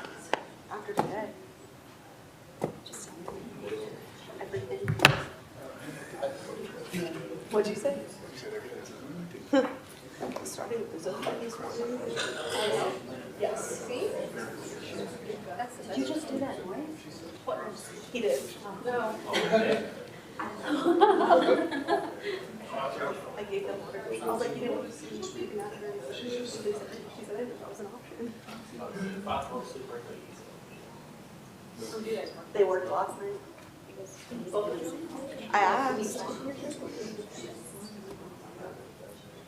After today. Just tell me everything. What'd you say? Starting with the Zodiac one. Yes. See? Did you just do that noise? What? He did. No. I gave them water. I was like, you know, speaking out of her emotions. She said that was an option. They worked last night. I asked.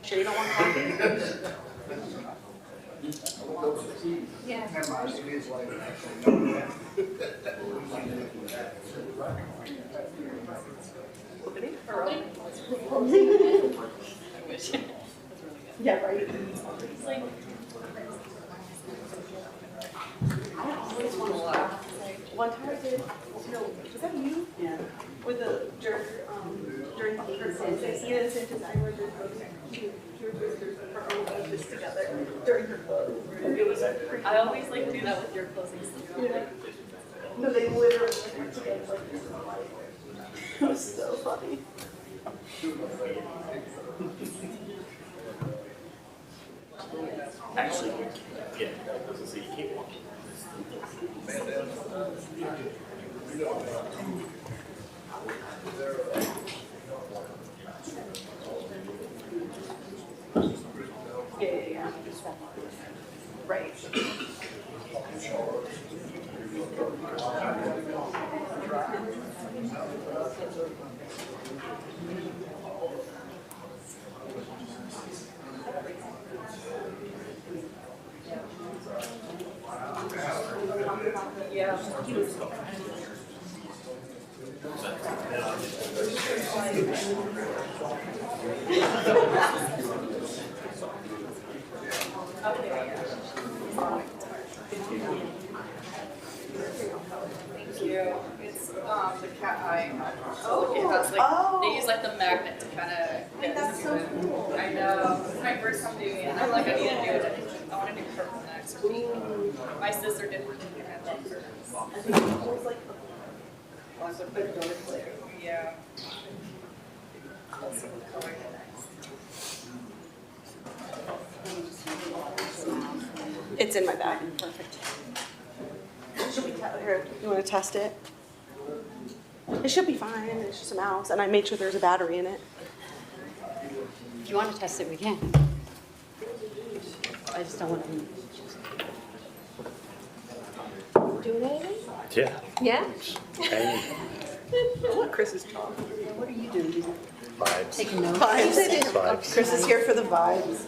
Sure you don't want coffee? Yeah. Yeah, right. I always want to laugh. One time I did, no, was that you? Yeah. With the, during her closing, you know, since I were doing closing, she was her own office together during her closing. It was pretty. I always like do that with your closings. Yeah. No, they literally were together like this. It was so funny. Actually, yeah, so you can't walk. Yeah. Right. Yeah. Thank you. It's the cat eye. Oh, it has like they use like the magnet to kind of get That's to so it. cool. I know. It's my first time doing it. I'm like, I need to do it. want a new curtain next week. My sister did one, and I love curtains. I think it was like, Yeah. Also, the color next. it's in my bag. Perfect. Should we here, you want to test it? It should be fine. It's just a mouse, and I made sure there's a battery in it. If you want to test it, we can. I just don't want to. Doing anything? Yeah. Yeah. And I want Chris's job. What are you doing? vibes. Taking notes? Vibes. Chris is here for the vibes.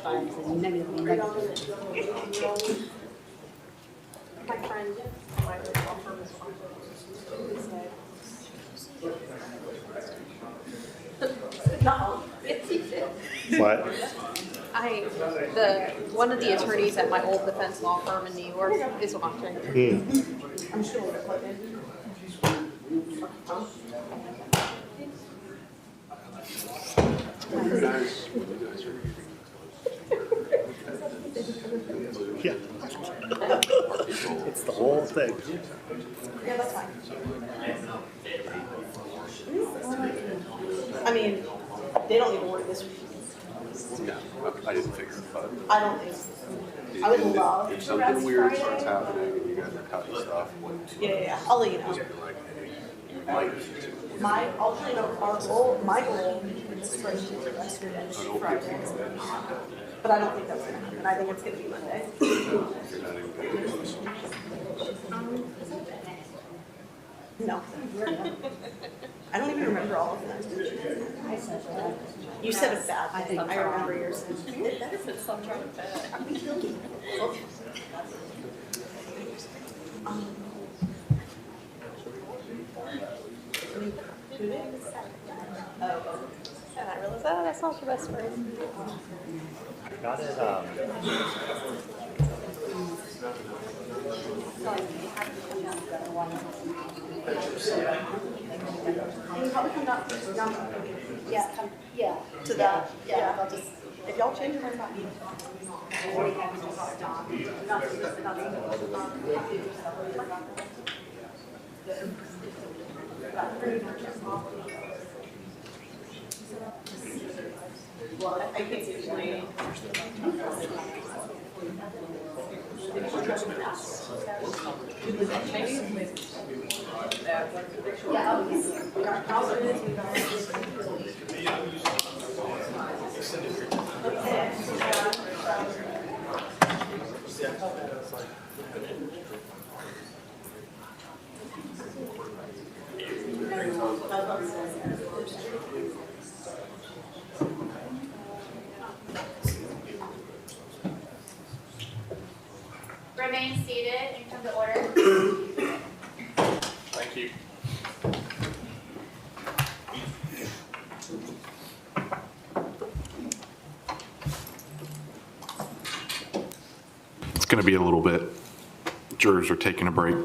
Vibes and negative, negative. My friend, my law firm is no, What? One of the attorneys at my old defense law firm in New York is watching. I'm sure we'll plug in. Yeah. It's the whole thing. Yeah, that's fine. I mean, they don't even work this week. Yeah, I didn't figure it, but I don't think. I would love. if something weird starts happening and you guys are cutting stuff, Yeah. I'll let you know. just be like, hey, you might need to. I'll tell you, our goal, my goal is for us to yesterday, Friday. But I don't think that's gonna happen. I think it's gonna be Monday. You're not even gonna do this. No. I don't even remember all of them. You said a bad thing. I remember yours. It benefits some trying to fit. And I realized, oh, that's not your best friend. Got it. And you probably come down, Yeah, yeah. to that. Yeah, I'll just. If y'all change your mind, fine. Well, I think it's usually. Remain seated and come to order. Thank you. It's going to be a little bit. Jurors are taking a break.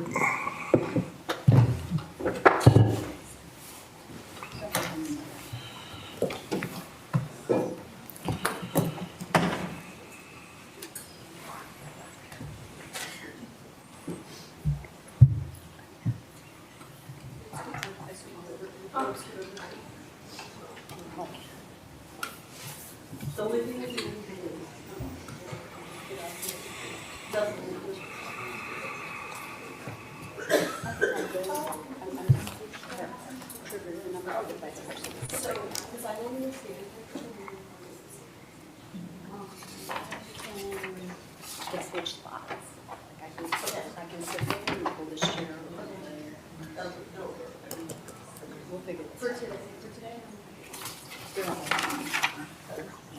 Can switch spots. Like I can sit there and pull this chair over. We'll figure this out.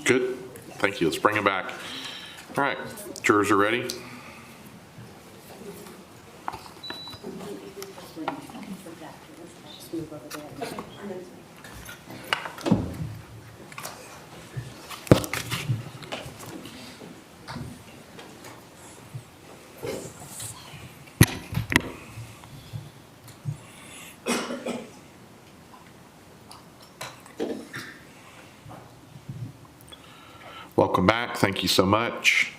Good. Thank you. Let's bring it back. All right. Jurors are ready. Just move over there. Welcome back. Thank you so much.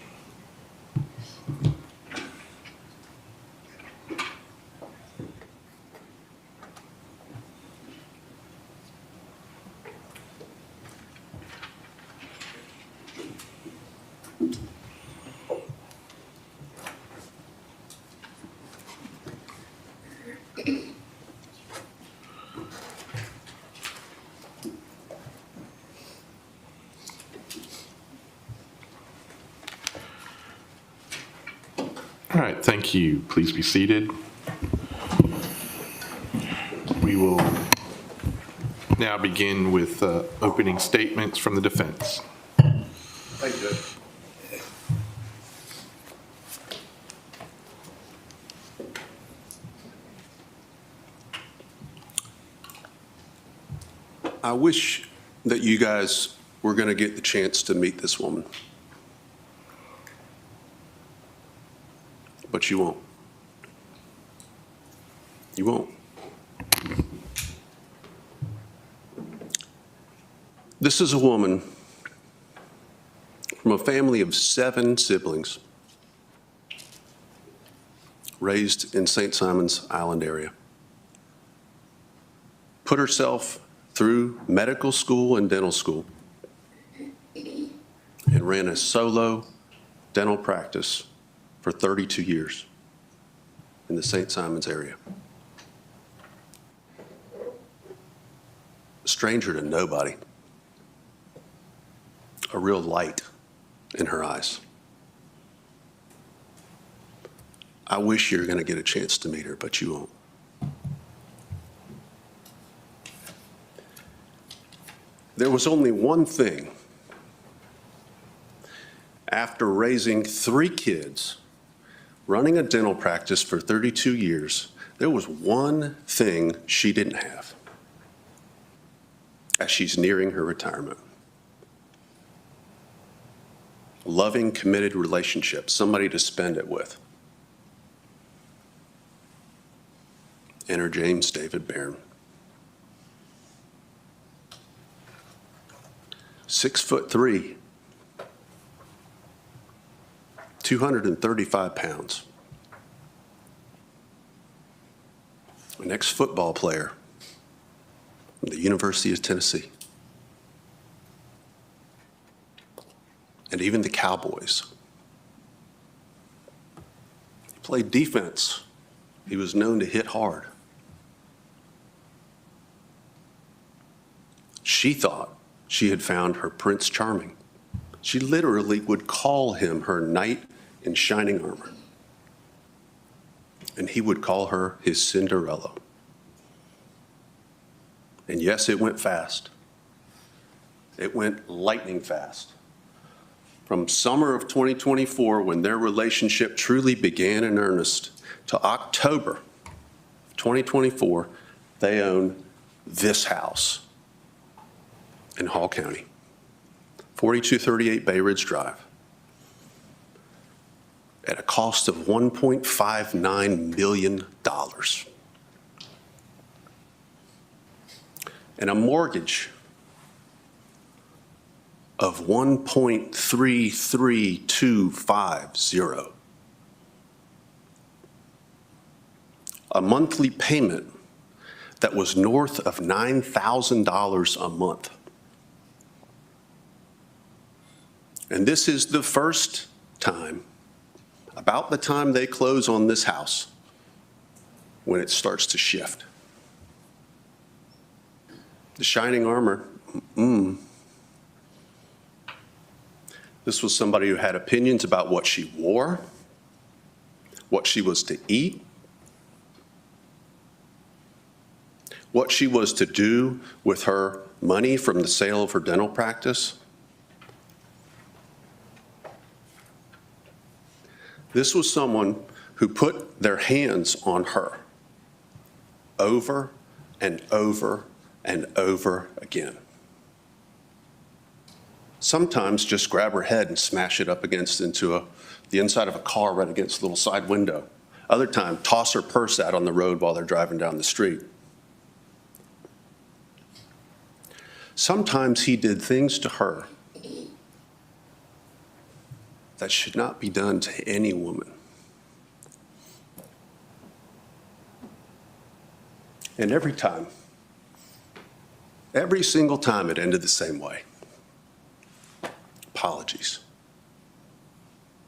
All right, thank you. Please be seated. We will now begin with opening statements from the defense. Thank you, Judge. I wish that you guys were going to get the chance to meet this woman. But you won't. You won't. This is a woman from a family of 7 siblings, raised in St. Simons Island area. Put herself through medical school and dental school and ran a solo dental practice for 32 years in the St. Simons area. A stranger to nobody. A real light in her eyes. I wish you're going to get a chance to meet her, but you won't. There was only one thing after raising 3 kids, running a dental practice for 32 years, there was one thing she didn't have as she's nearing her retirement. A loving, committed relationship, somebody to spend it with. Enter James David Barron. 6'3", 235 pounds. An ex-football player from the University of Tennessee. And even the Cowboys. He played defense. He was known to hit hard. She thought she had found her Prince Charming. She literally would call him her knight in shining armor. And he would call her his Cinderella. And yes, it went fast. It went lightning fast. From summer of 2024, when their relationship truly began in earnest, to October 2024, they own this house in Hall County, 4238 Bay Ridge Drive, at a cost of $1.59 million. And a mortgage of $1.33250. A monthly payment that was north of $9,000 a month. And this is the first time, about the time they close on this house, when it starts to shift. The shining armor, This was somebody who had opinions about what she wore, what she was to eat, what she was to do with her money from the sale of her dental practice. This was someone who put their hands on her over and over and over again. Sometimes just grab her head and smash it up against the inside of a car right against the little side window. Other time, toss her purse out on the road while they're driving down the street. Sometimes he did things to her That should not be done to any woman. And every time, every single time it ended the same way. Apologies.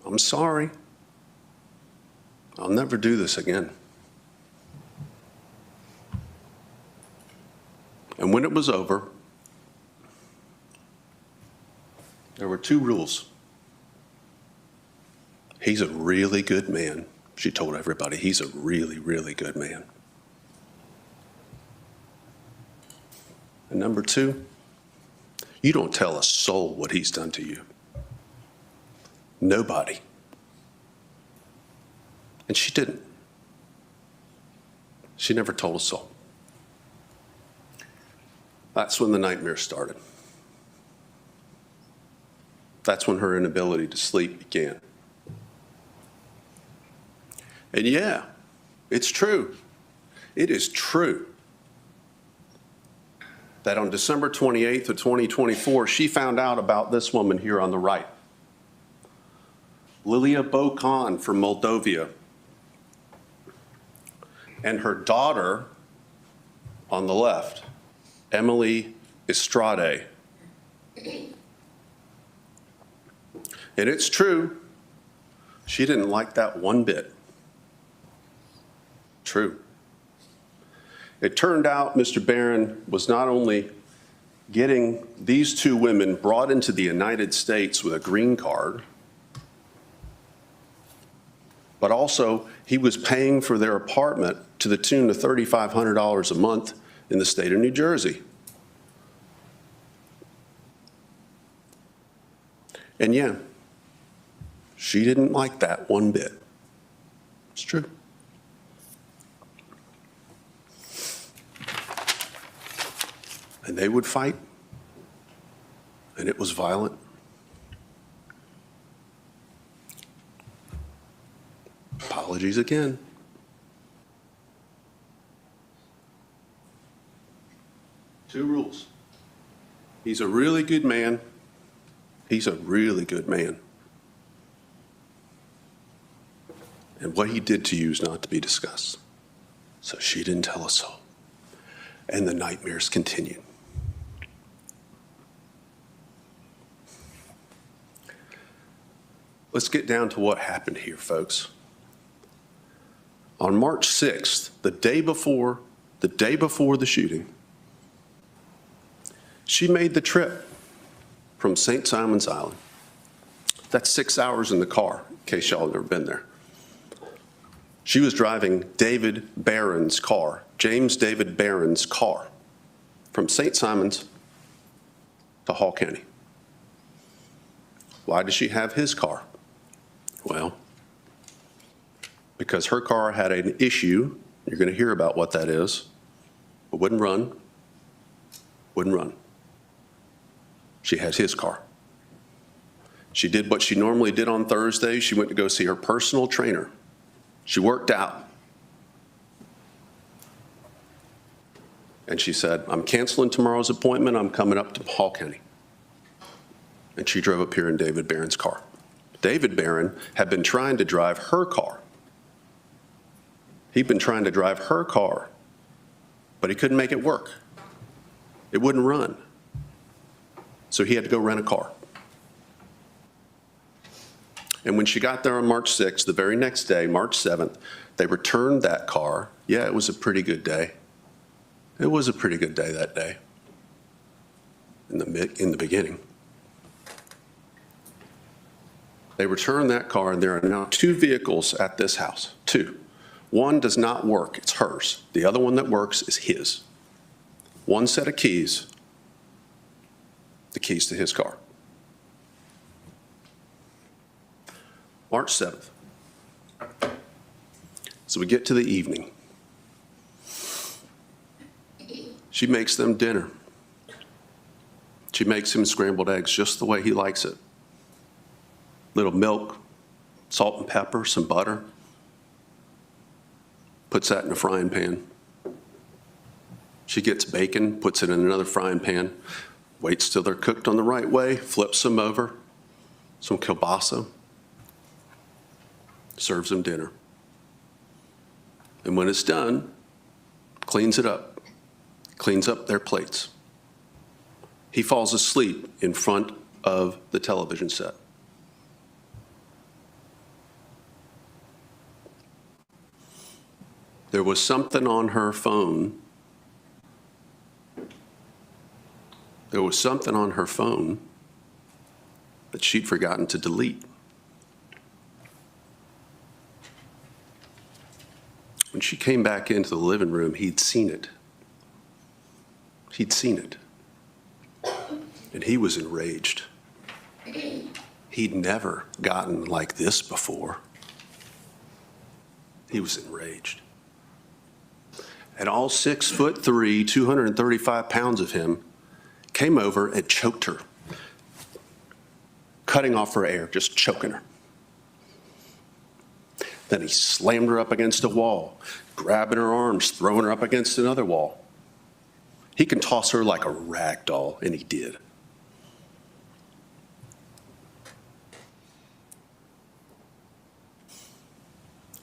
I'm sorry. I'll never do this again. And when it was over, there were 2 rules. He's a really good man. She told everybody, he's a really, really good man. And number 2, you don't tell a soul what he's done to you. Nobody. And she didn't. She never told a soul. That's when the nightmare started. That's when her inability to sleep began. And yeah, it's true. It is true that on December 28th of 2024, she found out about this woman here on the right, Lilia Bokan from Moldova, and her daughter on the left, Emily Estrade. And it's true, she didn't like that one bit. True. It turned out Mr. Barron was not only getting these 2 women brought into the United States with a green card, but also he was paying for their apartment to the tune of $3,500 a month in the state of New Jersey. And yeah, she didn't like that one bit. It's true. And they would fight, and it was violent. Apologies again. Two rules. He's a really good man. He's a really good man. And what he did to you is not to be discussed. So she didn't tell a soul. And the nightmares continued. Let's get down to what happened here, folks. On March 6th, the day before the shooting, she made the trip from St. Simon's Island. That's 6 hours in the car, in case y'all have never been there. She was driving David Barron's car, James David Barron's car, from St. Simon's to Hall County. Why did she have his car? Well, because her car had an issue. You're going to hear about what that is. It wouldn't run. Wouldn't run. She had his car. She did what she normally did on Thursday. She went to go see her personal trainer. She worked out. And she said, I'm canceling tomorrow's appointment. I'm coming up to Hall County. And she drove up here in David Barron's car. David Barron had been trying to drive her car. He'd been trying to drive her car, but he couldn't make it work. It wouldn't run. So he had to go rent a car. And when she got there on March 6th, the very next day, March 7th, they returned that car. Yeah, it was a pretty good day. It was a pretty good day that day, in the beginning. They returned that car, and there are now two vehicles at this house, two. One does not work, it's hers. The other one that works is his. One set of keys, the keys to his car. March 7th. So we get to the evening. She makes them dinner. She makes him scrambled eggs just the way he likes it. Little milk, salt and pepper, some butter. Puts that in a frying pan. She gets bacon, puts it in another frying pan, waits till they're cooked on the right way, flips them over, some kielbasa, serves them dinner. And when it's done, cleans it up, cleans up their plates. He falls asleep in front of the television set. There was something on her phone. There was something on her phone that she'd forgotten to delete. When she came back into the living room, he'd seen it. He'd seen it. And he was enraged. He'd never gotten like this before. He was enraged. And all 6'3", 235 pounds of him came over and choked her, cutting off her air, just choking her. Then he slammed her up against a wall, grabbing her arms, throwing her up against another wall. He can toss her like a rag doll, and he did.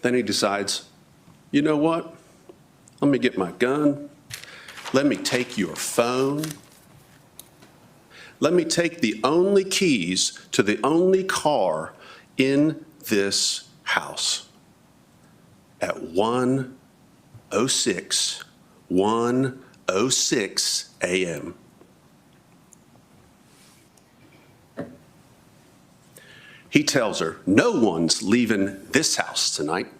Then he decides, you know what? Let me get my gun. Let me take your phone. Let me take the only keys to the only car in this house at 1:06 a.m. He tells her, no one's leaving this house tonight.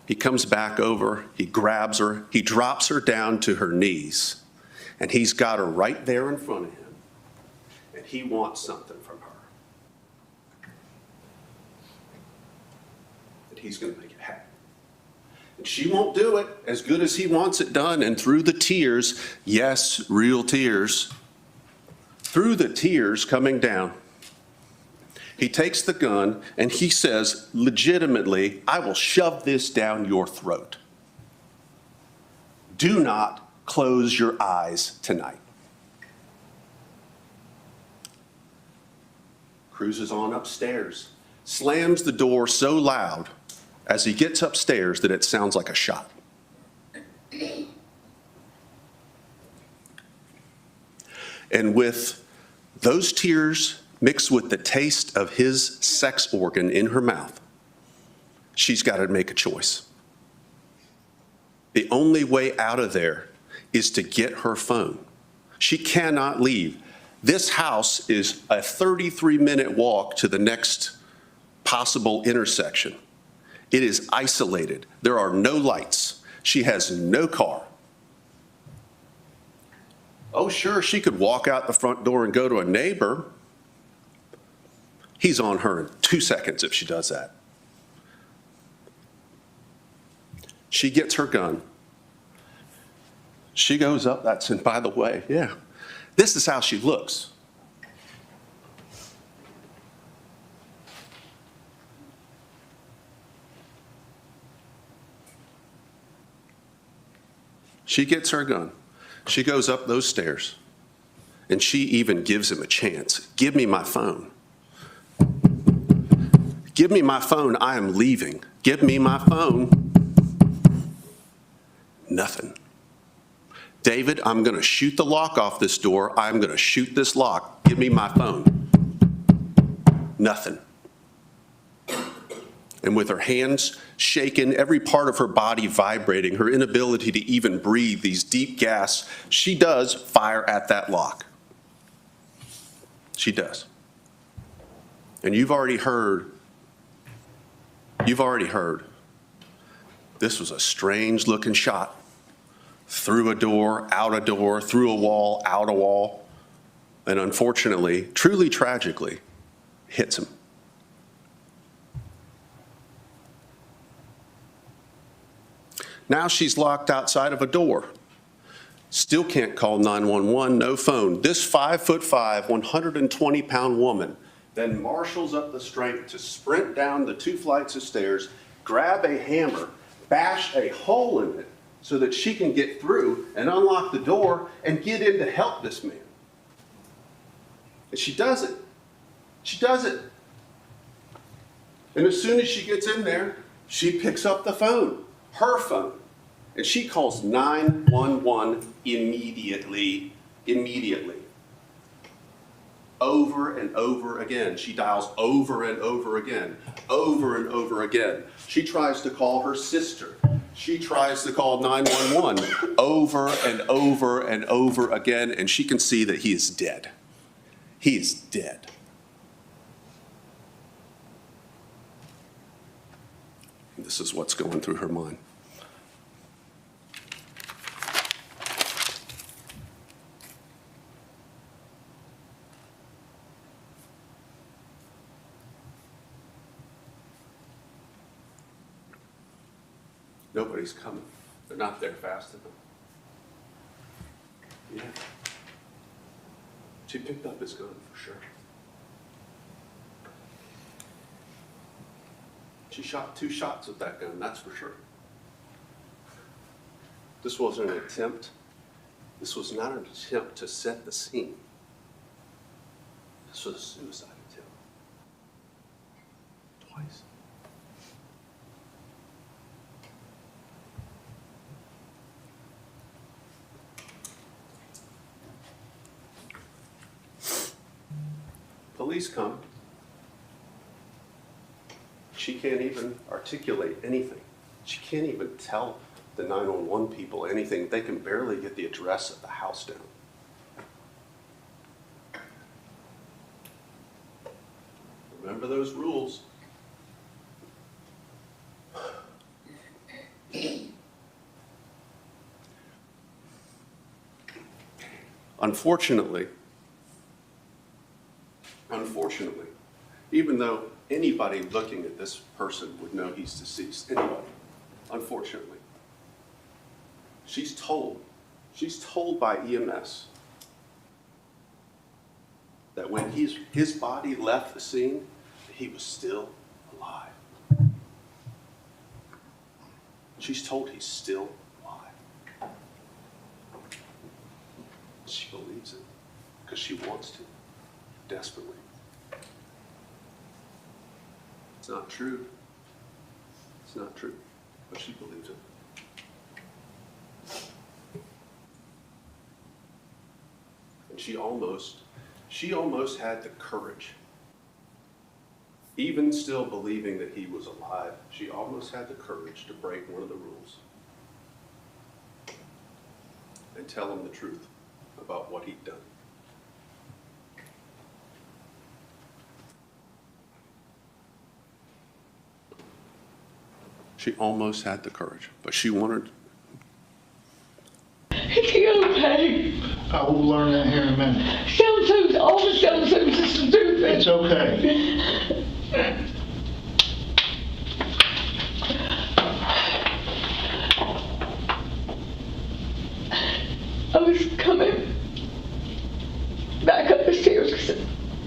He comes back over, he grabs her, he drops her down to her knees, and he's got her right there in front of him, and he wants something from her. And he's going to make it happen. And she won't do it as good as he wants it done, and through the tears, yes, real tears, through the tears coming down, he takes the gun and he says, legitimately, I will shove this down your throat. Do not close your eyes tonight. Cruises on upstairs, slams the door so loud as he gets upstairs that it sounds like a shot. And with those tears mixed with the taste of his sex organ in her mouth, she's got to make a choice. The only way out of there is to get her phone. She cannot leave. This house is a 33-minute walk to the next possible intersection. It is isolated. There are no lights. She has no car. Oh, sure, she could walk out the front door and go to a neighbor. He's on her in 2 seconds if she does that. She gets her gun. She goes up, and by the way, yeah, this is how she looks. She gets her gun. She goes up those stairs, and she even gives him a chance. Give me my phone. Give me my phone. I am leaving. Give me my phone. Nothing. David, I'm going to shoot the lock off this door. I'm going to shoot this lock. Give me my phone. Nothing. And with her hands shaken, every part of her body vibrating, her inability to even breathe, these deep gasps, she does fire at that lock. She does. And you've already heard, this was a strange looking shot. Through a door, out a door, through a wall, out a wall, and unfortunately, truly tragically, hits him. Now she's locked outside of a door. Still can't call 911, no phone. This 5'5", 120-pound woman then marshals up the strength to sprint down the 2 flights of stairs, grab a hammer, bash a hole in it so that she can get through and unlock the door and get in to help this man. And she does it. She does it. And as soon as she gets in there, she picks up the phone, her phone, and she calls 911 immediately. Over and over again. She dials over and over again, over and over again. She tries to call her sister. She tries to call 911 over and over and over again, and she can see that he is dead. He is dead. And this is what's going through her mind. Nobody's coming. They're not there fast enough. Yeah. She picked up his gun for sure. She shot 2 shots with that gun, that's for sure. This wasn't an attempt. This was not an attempt to set the scene. This was a suicide attempt. Twice. Police come. She can't even articulate anything. She can't even tell the 911 people anything. They can barely get the address of the house down. Remember those rules. Unfortunately, even though anybody looking at this person would know he's deceased, anybody, unfortunately, she's told by EMS that when his body left the scene, he was still alive. She's told he's still alive. She believes it because she wants to, desperately. It's not true. It's not true, but she believes it. And she almost had the courage, even still believing that he was alive, she almost had the courage to break one of the rules and tell him the truth about what he'd done. She almost had the courage, but she wanted. Is he okay? I will learn that here in a minute. All the sounds so stupid. It's okay. I was coming back up the stairs because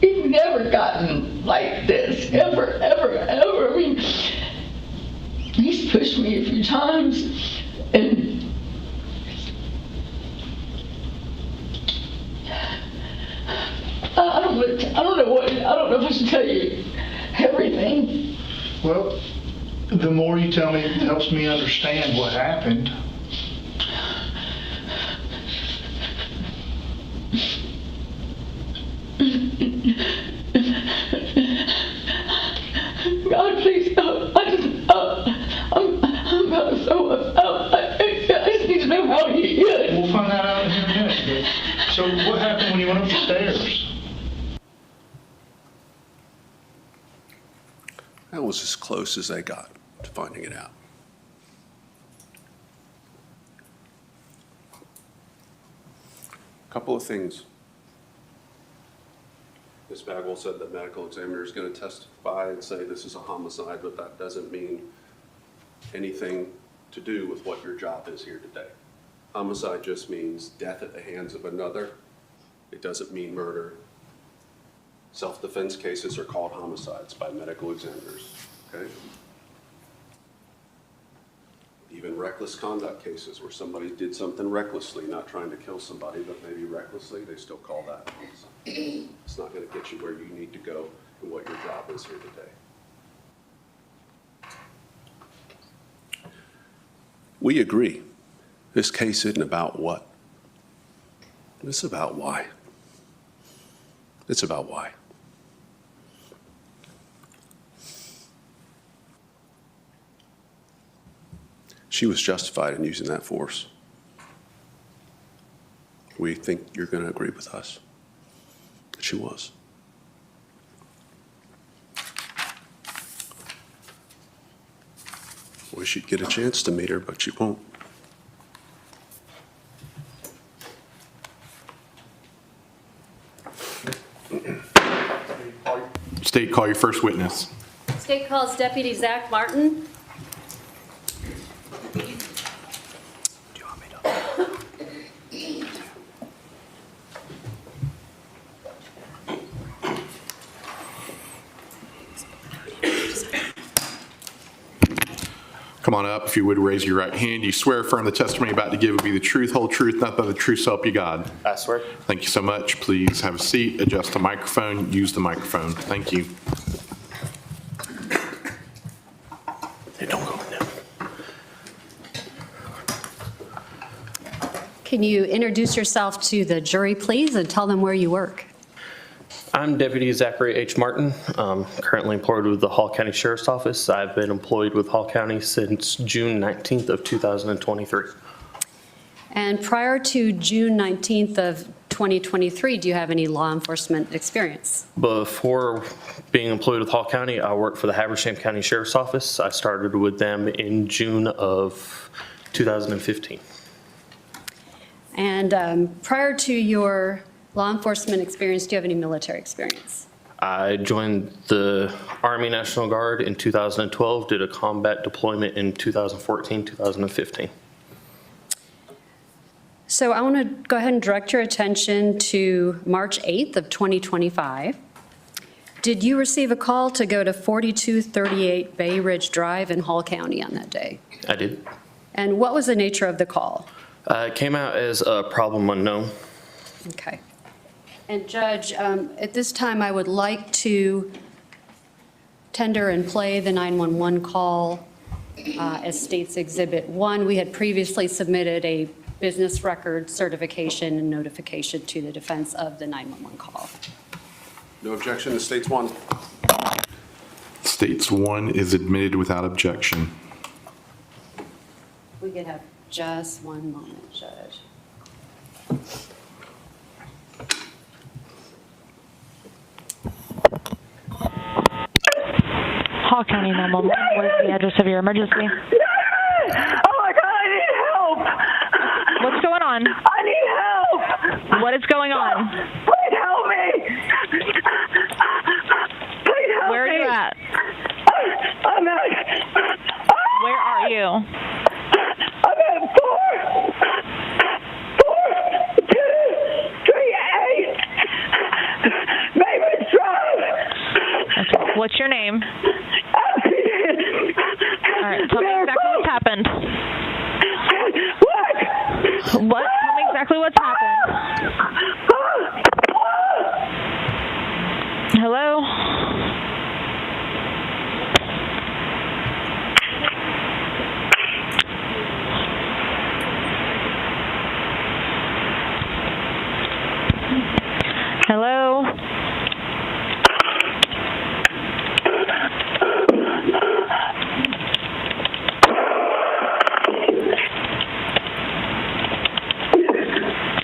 he'd never gotten like this, ever. I mean, he's pushed me a few times, and I don't know if I should tell you everything. Well, the more you tell me, it helps me understand what happened. God, please, I just need to know how he is. We'll find that out in a minute. So what happened when you went up the stairs? That was as close as they got to finding it out. A couple of things. Ms. Bagwell said the medical examiner is going to testify and say this is a homicide, but that doesn't mean anything to do with what your job is here today. Homicide just means death at the hands of another. It doesn't mean murder. Self-defense cases are called homicides by medical examiners, okay? Even reckless conduct cases where somebody did something recklessly, not trying to kill somebody, but maybe recklessly, they still call that homicide. It's not going to get you where you need to go and what your job is here today. We agree. This case isn't about what. It's about why. It's about why. She was justified in using that force. We think you're going to agree with us. She was. Wish you'd get a chance to meet her, but you won't. State, call your first witness. State calls Deputy Zach Martin. Come on up. If you would raise your right hand. You swear affirm the testimony about to give will be the truth, whole truth, nothing but the truth, so help you God. I swear. Thank you so much. Please have a seat, adjust the microphone, use the microphone. Thank you. Hey, don't go in there. Can you introduce yourself to the jury, please, and tell them where you work? I'm Deputy Zachary H. Martin, currently employed with the Hall County Sheriff's Office. I've been employed with Hall County since June 19th of 2023. And prior to June 19th of 2023, do you have any law enforcement experience? Before being employed with Hall County, I worked for the Habersham County Sheriff's Office. I started with them in June of 2015. And prior to your law enforcement experience, do you have any military experience? I joined the Army National Guard in 2012, did a combat deployment in 2014, 2015. So I want to go ahead and direct your attention to March 8th of 2025. Did you receive a call to go to 4238 Bay Ridge Drive in Hall County on that day? I did. And what was the nature of the call? It came out as a problem unknown. Okay. And Judge, at this time, I would like to tender and play the 911 call as State's Exhibit 1. We had previously submitted a business record certification and notification to the defense of the 911 call. No objection to States 1. States 1 is admitted without objection. We could have just one moment, Judge. Hall County 911, what is the address of your emergency? Oh my God, I need help! What's going on? I need help! What is going on? Please help me! Please help me! Where are you at? I'm at... Where are you? I'm at 4238 Mavis Drive. Okay. What's your name? All right, tell me exactly what's happened. What? What? Tell me exactly what's happened. Hello? Hello?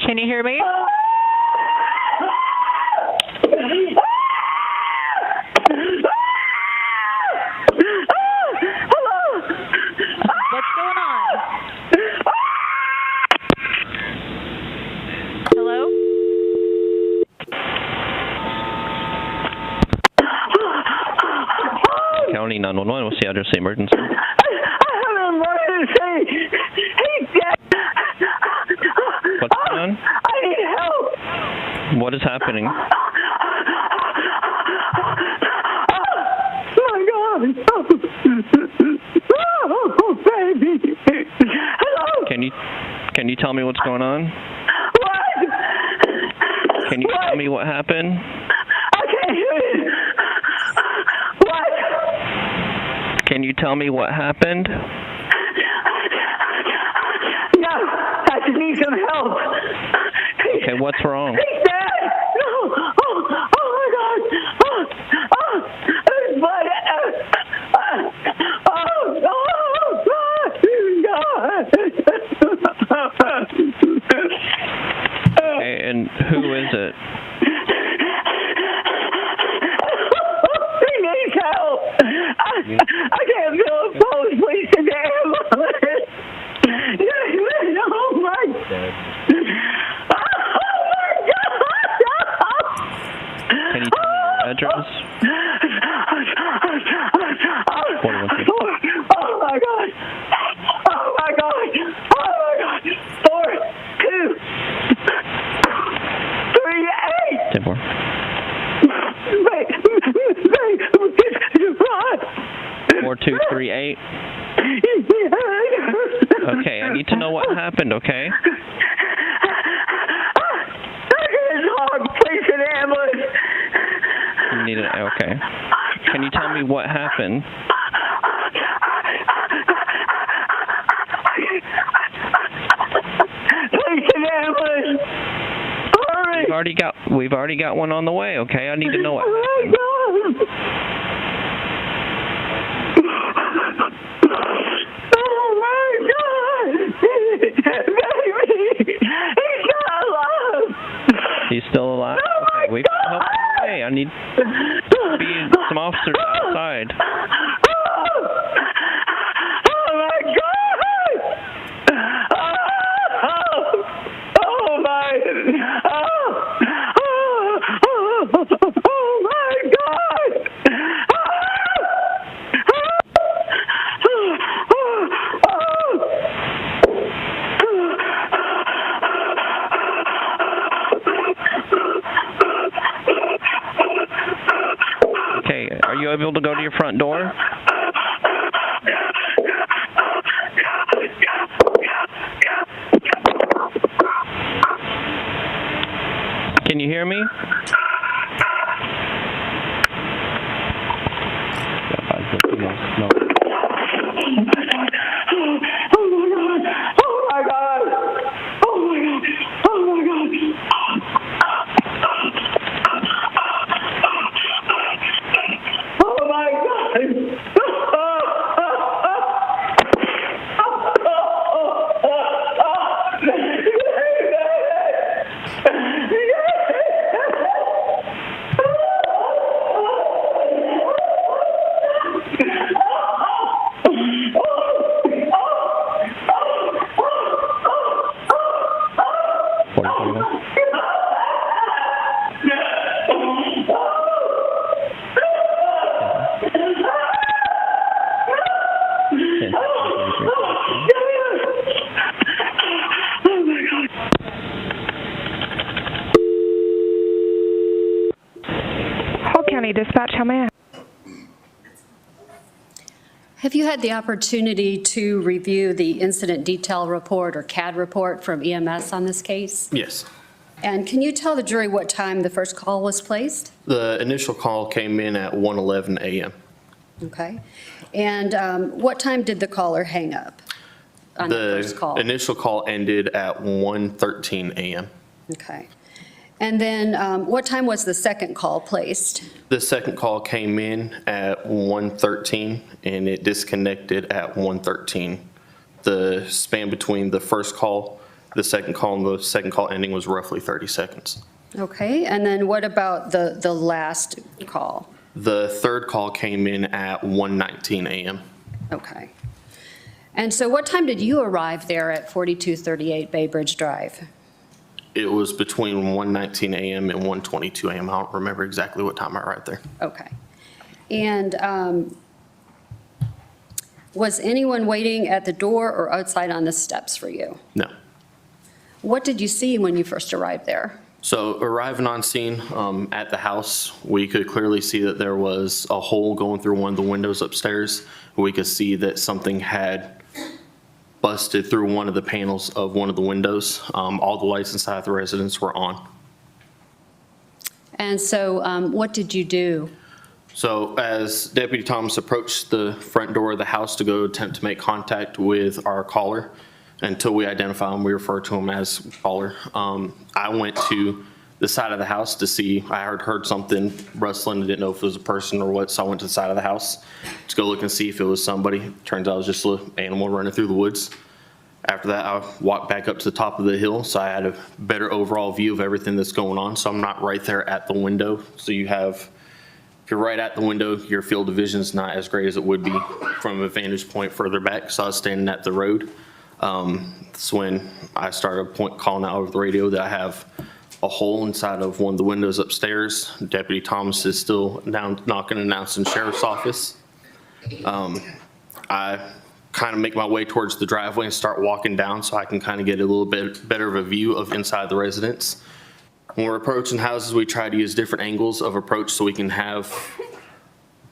Can you hear me? What's going on? Hello? County 911, what's the address of the emergency? I have an emergency. He's dead. What's going on? I need help. What is happening? Oh my God. Oh, baby. Hello. Can you tell me what's going on? What? Can you tell me what happened? I can't hear you. What? Can you tell me what happened? I need some help. Okay, what's wrong? He's dead. No. Oh my God. There's blood. Okay, and who is it? He needs help. I can't feel a pulse. Please send the ambulance. Oh my. Can you tell me your address? Oh my God. Oh my God. Oh my God. 4, 2, 3, 8. 10-4. Wait. 4238. Okay, I need to know what happened, okay? It's hard. Please an ambulance. You need an, okay. Can you tell me what happened? Please an ambulance. Hurry. We've already got one on the way, okay? I need to know what happened. Oh my God! Baby! He's not alive! He's still alive? Oh my Okay, we've got help on the way. I need to be some officers outside. Oh my God! Oh my! Oh my God! Okay, are you able to go to your front door? Can you hear me? No. Dispatch, how may I? Have you had the opportunity to review the incident detail report or CAD report from EMS on this case? Yes. And can you tell the jury what time the first call was placed? The initial call came in at 1:11 a.m. Okay. And what time did the caller hang up on the first call? The initial call ended at 1:13 a.m. Okay. And then what time was the second call placed? The second call came in at 1:13 and it disconnected at 1:13. The span between the first call, the second call, and the second call ending was roughly 30 seconds. Okay. And then what about the last call? The third call came in at 1:19 a.m. Okay. And so what time did you arrive there at 4238 Bay Bridge Drive? It was between 1:19 a.m. and 1:22 a.m. I don't remember exactly what time I arrived there. Okay. And was anyone waiting at the door or outside on the steps for you? No. What did you see when you first arrived there? So arriving on scene at the house, we could clearly see that there was a hole going through one of the windows upstairs. We could see that something had busted through one of the panels of one of the windows. All the lights inside the residence were on. And so what did you do? So as Deputy Thomas approached the front door of the house to go attempt to make contact with our caller, until we identify him, we refer to him as caller. I went to the side of the house to see, I heard something rustling, I didn't know if it was a person or what, so I went to the side of the house to go look and see if it was somebody. Turns out it was just an animal running through the woods. After that, I walked back up to the top of the hill, so I had a better overall view of everything that's going on, so I'm not right there at the window. So if you're right at the window, your field of vision's not as great as it would be from a vantage point further back, so I was standing at the road. That's when I started calling out over the radio that I have a hole inside of one of the windows upstairs. Deputy Thomas is still down knocking and announcing sheriff's office. I kind of make my way towards the driveway and start walking down so I can kind of get a little bit better of a view of inside the residence. When we're approaching houses, we try to use different angles of approach so we can have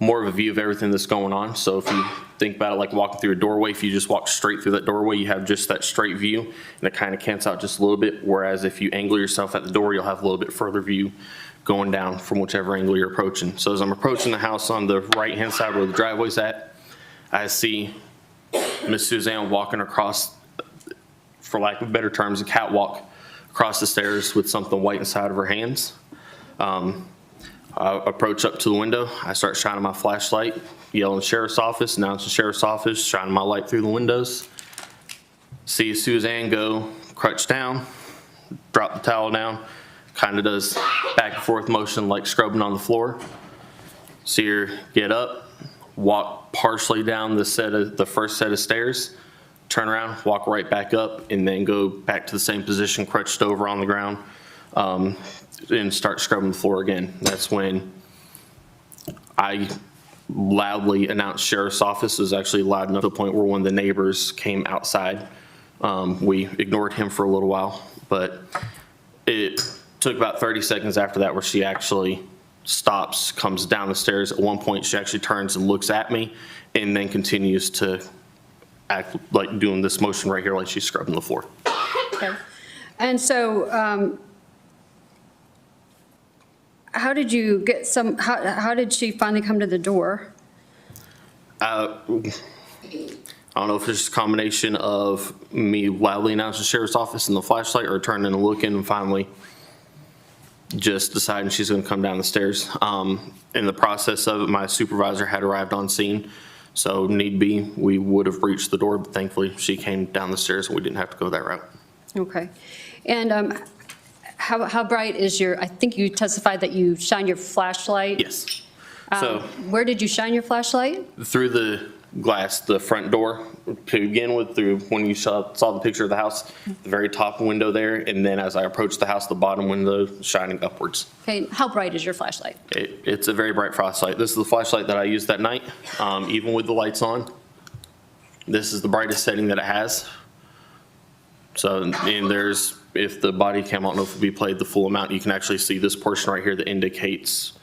more of a view of everything that's going on. So if you think about it like walking through a doorway, if you just walk straight through that doorway, you have just that straight view, and it kind of cants out just a little bit. Whereas if you angle yourself at the door, you'll have a little bit further view going down from whichever angle you're approaching. So as I'm approaching the house on the right-hand side where the driveway's at, I see Miss Suzanne walking across, for lack of better terms, a catwalk across the stairs with something white inside of her hands. I approach up to the window. I start shining my flashlight, yelling sheriff's office, announcing sheriff's office, shining my light through the windows. See Suzanne go crouch down, drop the towel down, kind of does back and forth motion like scrubbing on the floor. See her get up, walk partially down the first set of stairs, turn around, walk right back up, and then go back to the same position, crouched over on the ground, and start scrubbing the floor again. That's when I loudly announced sheriff's office. It was actually loud enough to the point where one of the neighbors came outside. We ignored him for a little while, but it took about 30 seconds after that where she actually stops, comes down the stairs. At one point, she actually turns and looks at me and then continues to act like doing this motion right here like she's scrubbing the floor. Okay. And so how did you get how did she finally come to the door? I don't know if it's just a combination of me loudly announcing the sheriff's office and the flashlight, or turning and looking and finally just deciding she's going to come down the stairs. In the process of it, my supervisor had arrived on scene, so need be, we would have reached the door, but thankfully she came down the stairs and we didn't have to go that route. Okay. And how bright is I think you testified that you shine your flashlight? Yes. So where did you shine your flashlight? through the glass, the front door to begin with, through when you saw the picture of the house, the very top window there, and then as I approached the house, the bottom window shining upwards. Okay, how bright is your flashlight? It's a very bright flashlight. This is the flashlight that I used that night, even with the lights on. This is the brightest setting that it has. So, and if the body cam, I don't know if it'll be played the full amount, you can actually see this portion right here that indicates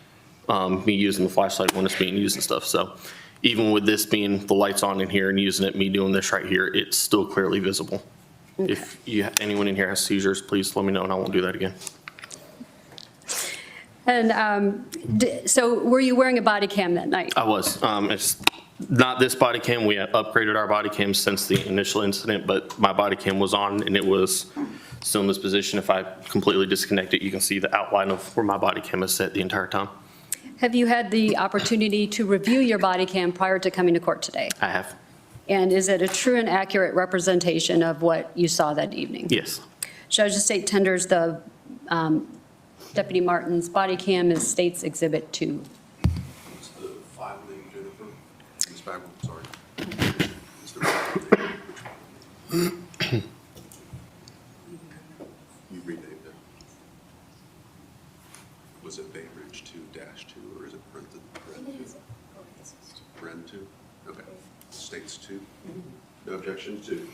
me using the flashlight when it's being used and stuff. So even with this being the lights on in here and using it, me doing this right here, it's still clearly visible. Okay. If anyone in here has seizures, please let me know and I won't do that again. And so were you wearing a body cam that night? I was. It's not this body cam. We have upgraded our body cams since the initial incident, but my body cam was on and it was still in this position. If I completely disconnect it, you can see the outline of where my body cam is set the entire time. Have you had the opportunity to review your body cam prior to coming to court today? I have. And is it a true and accurate representation of what you saw that evening? Yes. Judge of State tenders the Deputy Martin's body cam is State's Exhibit 2. It's the file name, Jennifer. It's back, sorry. It's the file name. You renamed it. Was it Bay Ridge 2-2 or is it Bren 2? Bren 2? Okay. States 2? No objection to?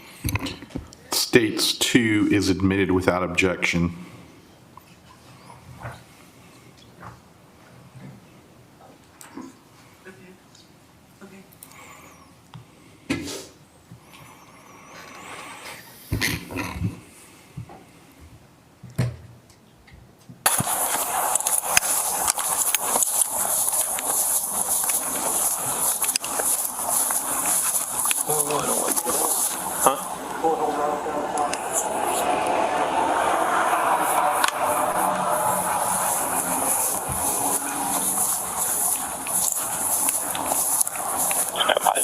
States 2 is admitted without objection.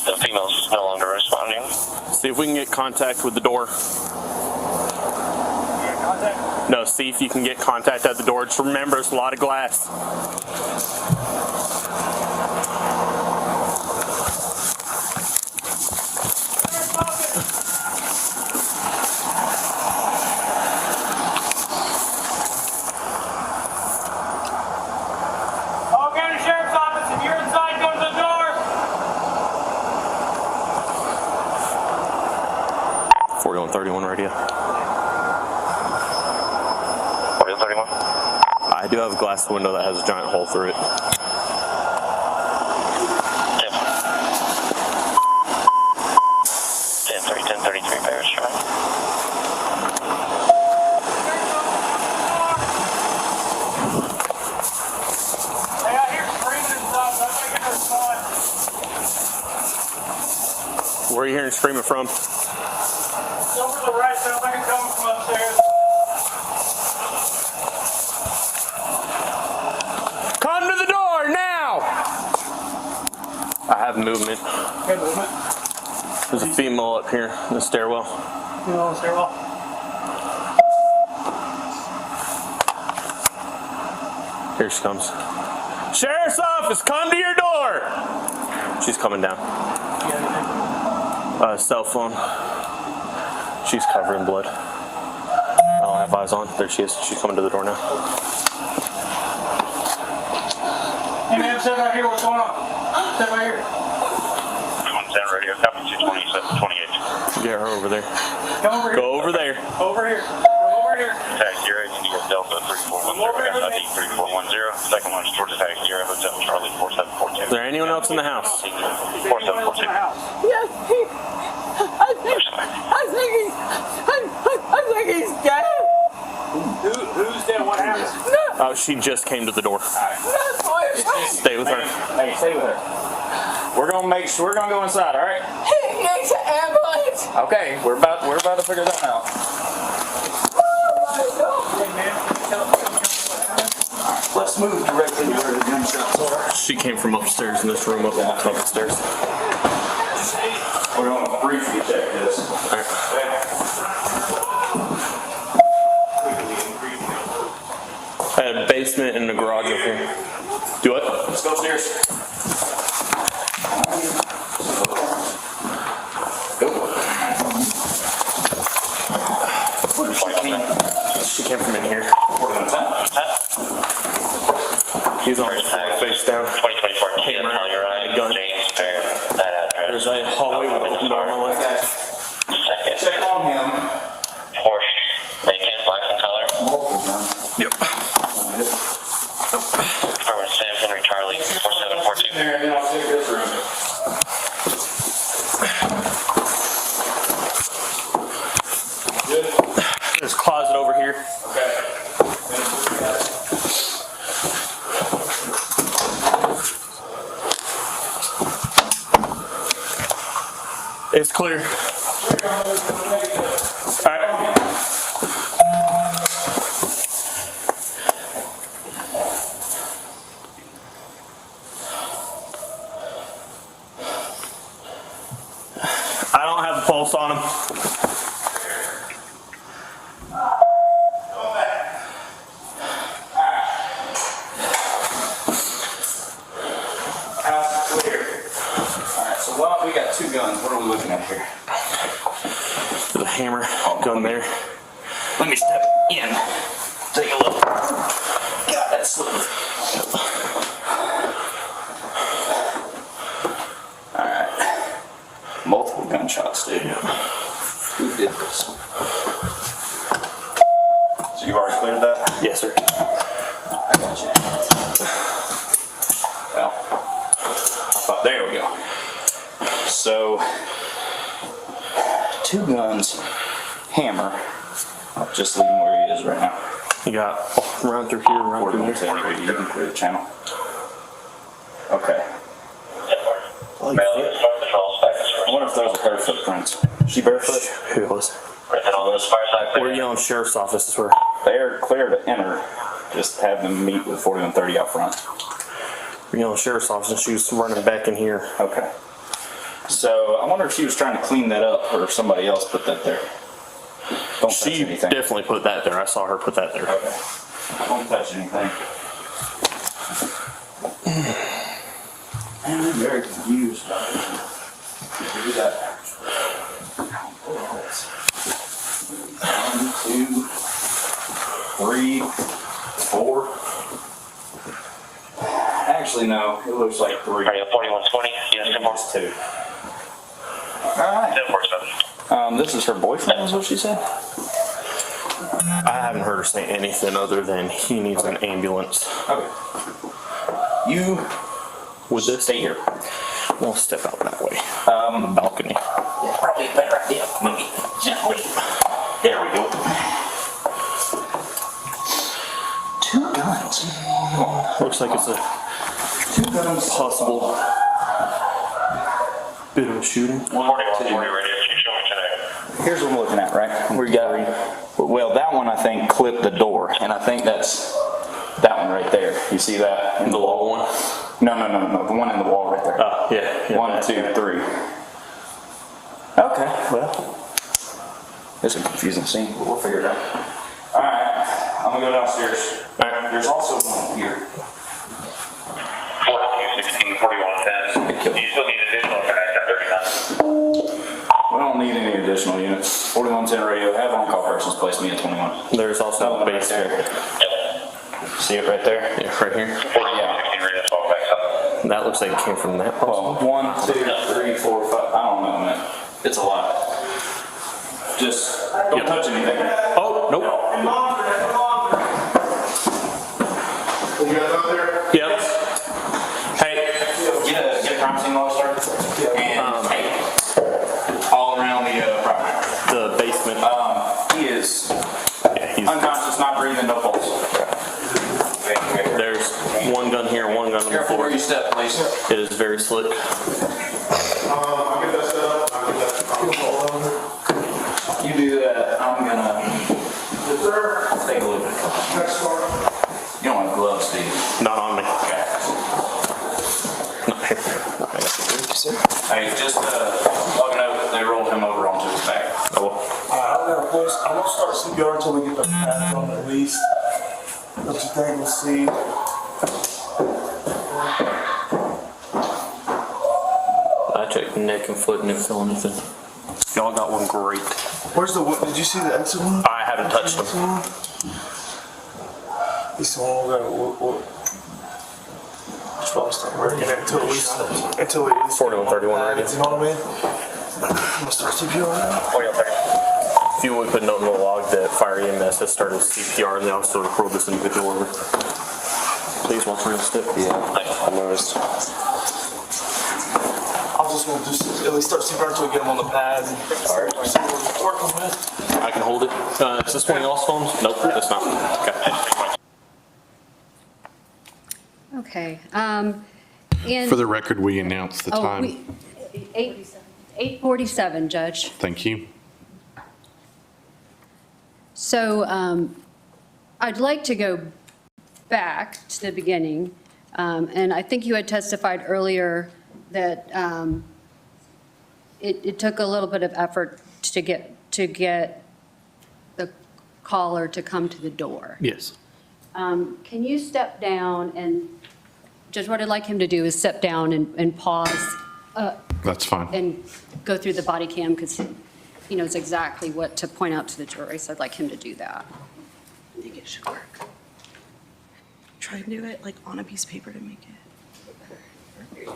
The female's no longer responding. See if we can get contact with the door. No, see if you can get contact at the door. Just remember, it's a lot of glass. All County Sheriff's Office, if you're inside, go to the door. 4131 radio. 4131. I do have a glass window that has a giant hole through it. 1033 Bears Drive. Hey, I hear screaming and stuff. I'm making a response. Where are you hearing screaming from? It's over to the right. Sounds like it's coming from upstairs. Come to the door now! I have movement. Okay, movement. There's a female up here in the stairwell. You know, stairwell. Here she comes. Sheriff's Office, come to your door! She's coming down. Cell phone. She's covered in blood. I don't have eyes on. There she is. She's coming to the door now. Hey man, sit right here. What's going on? Sit right here. 110 radio, copy 22728. Get her over there. Come over here. Go over there. Over here. Go over here. Tag 0, India Delta 3410, 3410. Second one is Georgia Tag 0, Hotel Charlie 4742. Is there anyone else in the house? 4742. Yes, I think he's dead. Who's dead? What happened? Oh, she just came to the door. Stay with her. Hey, stay with her. We're gonna make sure we're gonna go inside, all right? He needs an ambulance. Okay, we're about to figure that out. Let's move directly to where the gunshots are. She came from upstairs in this room up on the top of the stairs. We're gonna briefly check this. I had a basement and a garage up here. Do what? Let's go upstairs. She came from in here. He's on his face down. 2024 camera. Gun. James Barron. That address. There's a hallway with open door on the left. Second. Check on him. Porsche. Lincoln, black in color. Yep. Department Sam Henry Charlie 4742. There, and then I'll take this room. Good. There's a closet over here. Okay. It's clear. Alright. I don't have the pulse on him. We got two guns. What are we looking at here? There's a hammer gun there. Let me step in. Take a look. God, that's slippery. Alright. Multiple gunshots, dude. Who did this? So you've already cleared that? Yes, sir. I got you. Well, there we go. So, two guns, hammer. I'll just leave him where he is right now. You got run through here, run through here. You can clear the channel. Okay. I wonder if those are her footprints. She barefoot? Who was? Right, office. We're yelling sheriff's office is where. They're clear to enter. Just have them meet with 4130 out front. We're yelling sheriff's office and she was running back in here. Okay. So I wonder if she was trying to clean that up or if somebody else put that there. Don't touch She anything. definitely put that there. I saw her put that there. Okay. Don't touch anything. And I'm very confused about it. Do that. 1, 2, 3, 4. Actually, no. It looks like 3. Are you 4120? Yes, It's 2. Alright. This is her boyfriend, is what she said? I haven't heard her say anything other than he needs an ambulance. Okay. You would this stay here. We'll step out that way. Balcony. Yeah, probably a better idea. Maybe gently. There we go. 2 guns. Looks like it's a 2 guns. possible bit of a shooting. 4140 radio. Show me today. Here's what I'm looking at, right? We got, well, that one I think clipped the door, and I think that's that one right there. You see that in the wall one? No, the one in the wall right there. Oh, yeah. 1, 2, 3. Okay, well, it's a confusing scene, but we'll figure it out. All right, I'm gonna go downstairs. All right, there's also one here. 4216, 4110. You still need additional guys at 39. We don't need any additional units. 4110 radio, have on-call persons place me at 21. There's also a base there. See it right there? Yeah, right here. 4116 radio, 12 backs up. That looks like it came from that. Well, 1, 2, 3, 4, 5. I don't know, man. It's a lot. Just don't touch anything. Oh, nope. You guys out there? Yep. Hey, Get a crime scene log started. And all around the property. the basement. He is Yeah, he's, unconscious, not breathing, no pulse. there's one gun here, one gun on the Careful where floor. you step, please. It is very slick. I'll get that set up. I'll get that control over. You do that. I'm gonna Yes, sir. take a look. Next one. You don't have gloves, do you? Not on me. Not here. Hey, just let me know that they rolled him over onto his back. Oh, I'm gonna push. I'm gonna start CPR until we get the pads on at least. What you think? We'll see. I checked neck and foot and didn't feel anything. Y'all got one great. Where's the? Did you see the exit one? I haven't touched them. This one we're gonna. Just probably start working it until we 4131 radio. You know what I mean? I'm gonna start CPR now. 4130. If you would put note in the log that fire EMS has started CPR and they also rolled this individual over. Please watch around step. Yeah, I noticed. I'm just gonna just at least start CPR until we get them on the pads and see what we're working with. I can hold it. Is this one of y'all's phones? Nope, it's not. Okay. Okay. And For the record, we announced the time. 8:47, Judge. Thank you. So I'd like to go back to the beginning. And I think you had testified earlier that it took a little bit of effort to get the caller to come to the door. Yes. Can you step down and, Judge, what I'd like him to do is step down and pause That's fine. and go through the body cam because he knows exactly what to point out to the jury, so I'd like him to do that. I think it should work. Try and do it like on a piece of paper to make it.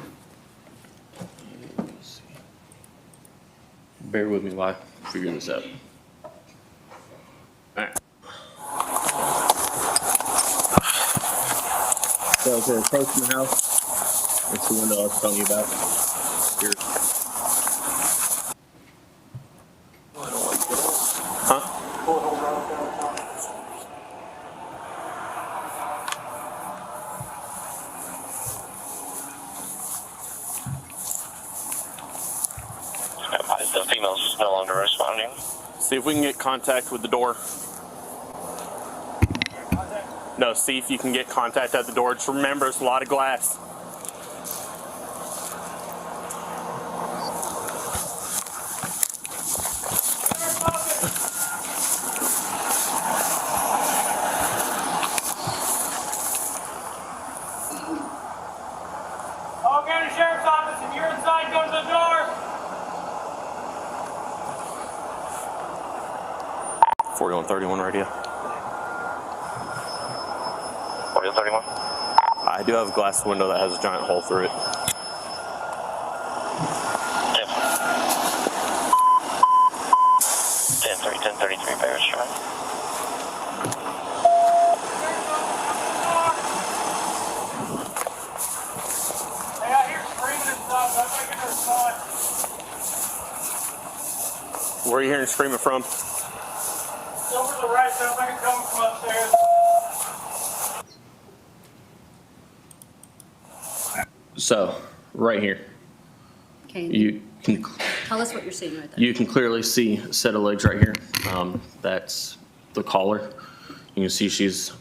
Bear with me while I figure this out. Alright. So I was approaching the house. It's the window I was telling you about. Here. Huh? The female's no longer responding. See if we can get contact with the door. No, see if you can get contact at the door. Just remember, it's a lot of glass. All County Sheriff's Office, if you're inside, go to the door. 4131 radio. 4131. I do have a glass window that has a giant hole through it. Yep. 1033 Paris Drive. Hey, I hear screaming and stuff. I'm making a response. Where are you hearing screaming from? It's over to the right, sounds like it's coming from upstairs. So, right here, Okay, you can tell us what you're seeing right there. you can clearly see a set of legs right here. That's the collar. You can see she's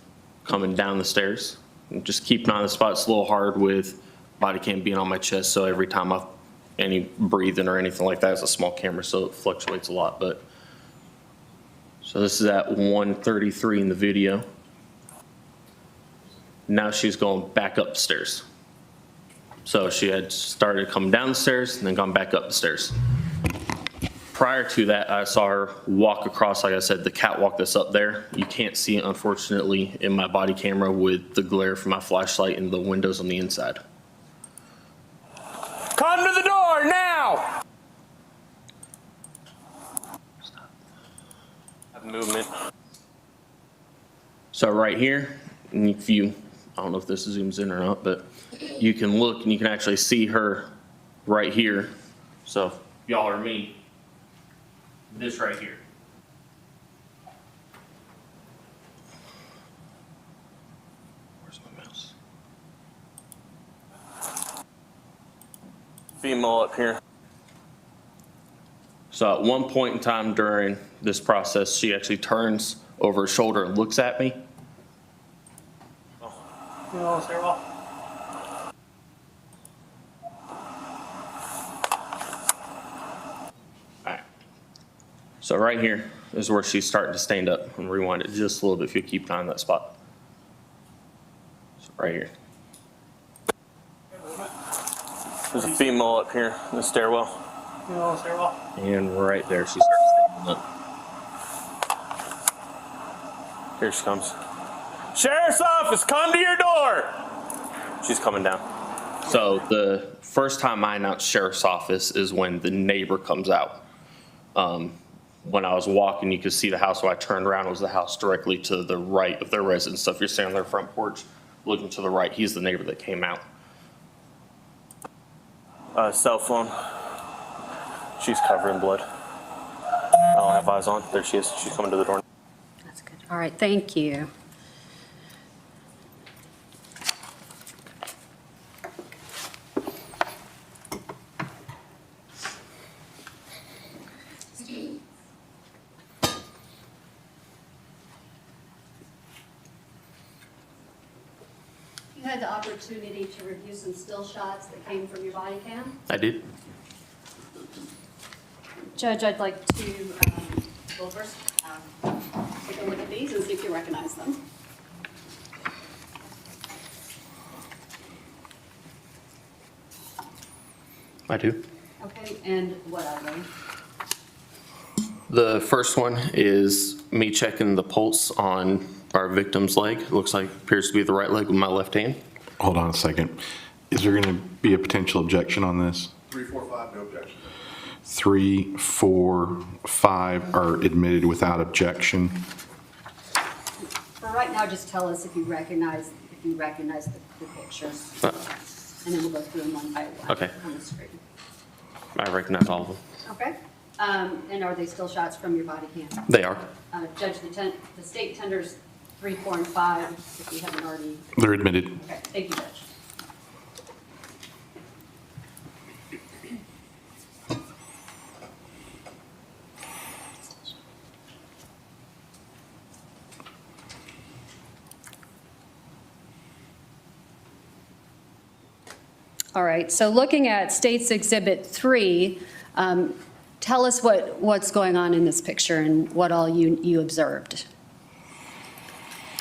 coming down the stairs. And just keep an eye on the spot. It's a little hard with body cam being on my chest, so every time I any breathing or anything like that, it's a small camera, so it fluctuates a lot. But so this is at 1:33 in the video. Now she's going back up the stairs. So she had started coming down the stairs and then gone back up the stairs. Prior to that, I saw her walk across, like I said, the catwalk that's up there. You can't see it, unfortunately, in my body camera with the glare from my flashlight and the windows on the inside. Come to the door now! Movement. So right here, and if you, I don't know if this zooms in or not, but you can look and you can actually see her right here. So if y'all are me, this right here. Where's my mouse? Female up here. So at one point in time during this process, she actually turns over her shoulder and looks at me. No, Sarah. Alright. So right here is where she's starting to stand up. And rewind it just a little bit if you keep an eye on that spot. So right here. There's a female up here in the stairwell. No, Sarah. And right there, she starts standing up. Here she comes. Sheriff's Office, come to your door! She's coming down. So the first time I announced Sheriff's Office is when the neighbor comes out. When I was walking, you could see the house. When I turned around, it was the house directly to the right of their residence. So if you're standing on their front porch, looking to the right, he's the neighbor that came out. Cell phone. She's covered in blood. I don't have eyes on. There she is. She's coming to the door. That's good. All right, thank you. You had the opportunity to review some still shots that came from your body cam. I did. Judge, I'd like to go first. Take a look at these and see if you recognize them. I do. Okay, and what are they? The first one is me checking the pulse on our victim's leg. It looks like appears to be the right leg with my left hand. Hold on a second. Is there going to be a potential objection on this? 3, 4, 5, no objection. 3, 4, 5 are admitted without objection. For right now, just tell us if you recognize the pictures. And then we'll go through them one by one. Okay. On the screen. I recognize all of them. Okay. And are they still shots from your body cam? They are. Judge, the state tenders 3, 4, and 5, if you haven't already. They're admitted. Okay, thank you, Judge. All right, so looking at State's Exhibit 3, tell us what's going on in this picture and what all you observed.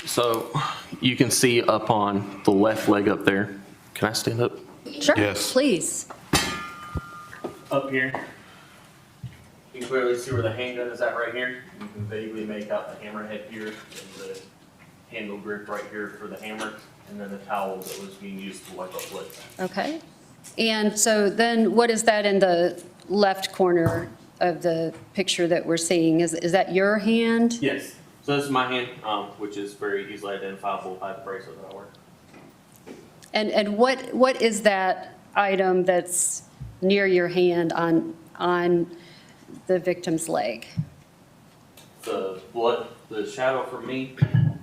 So you can see up on the left leg up there. Can I stand up? Sure, Yes. please. Up here, you can clearly see where the handgun is at right here. You can vaguely make out the hammerhead here and the handle grip right here for the hammer, and then the towel that was being used to wipe up blood. Okay. And so then what is that in the left corner of the picture that we're seeing? Is that your hand? Yes. So this is my hand, which is very easily identifiable by the bracelet that I wear. And what is that item that's near your hand on the victim's leg? The blood, the shadow for me,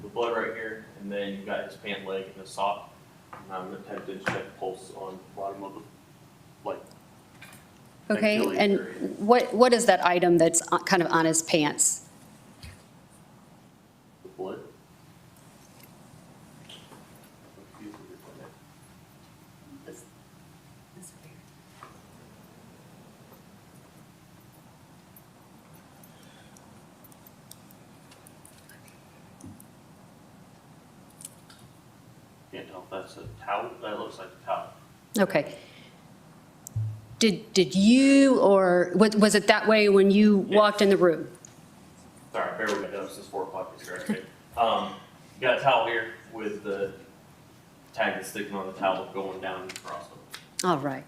the blood right here, and then you've got his pant leg and his sock. And I'm attempting to check pulse on the bottom of the leg. Okay, Achilles and area. what is that item that's kind of on his pants? The blood. Can't tell if that's a towel. That looks like a towel. Okay. Did you, or was it that way when you walked in the room? Sorry, bear with me. That was since 4 o'clock. It's correct. You got a towel here with the tag that's sticking on the towel going down across them. All right.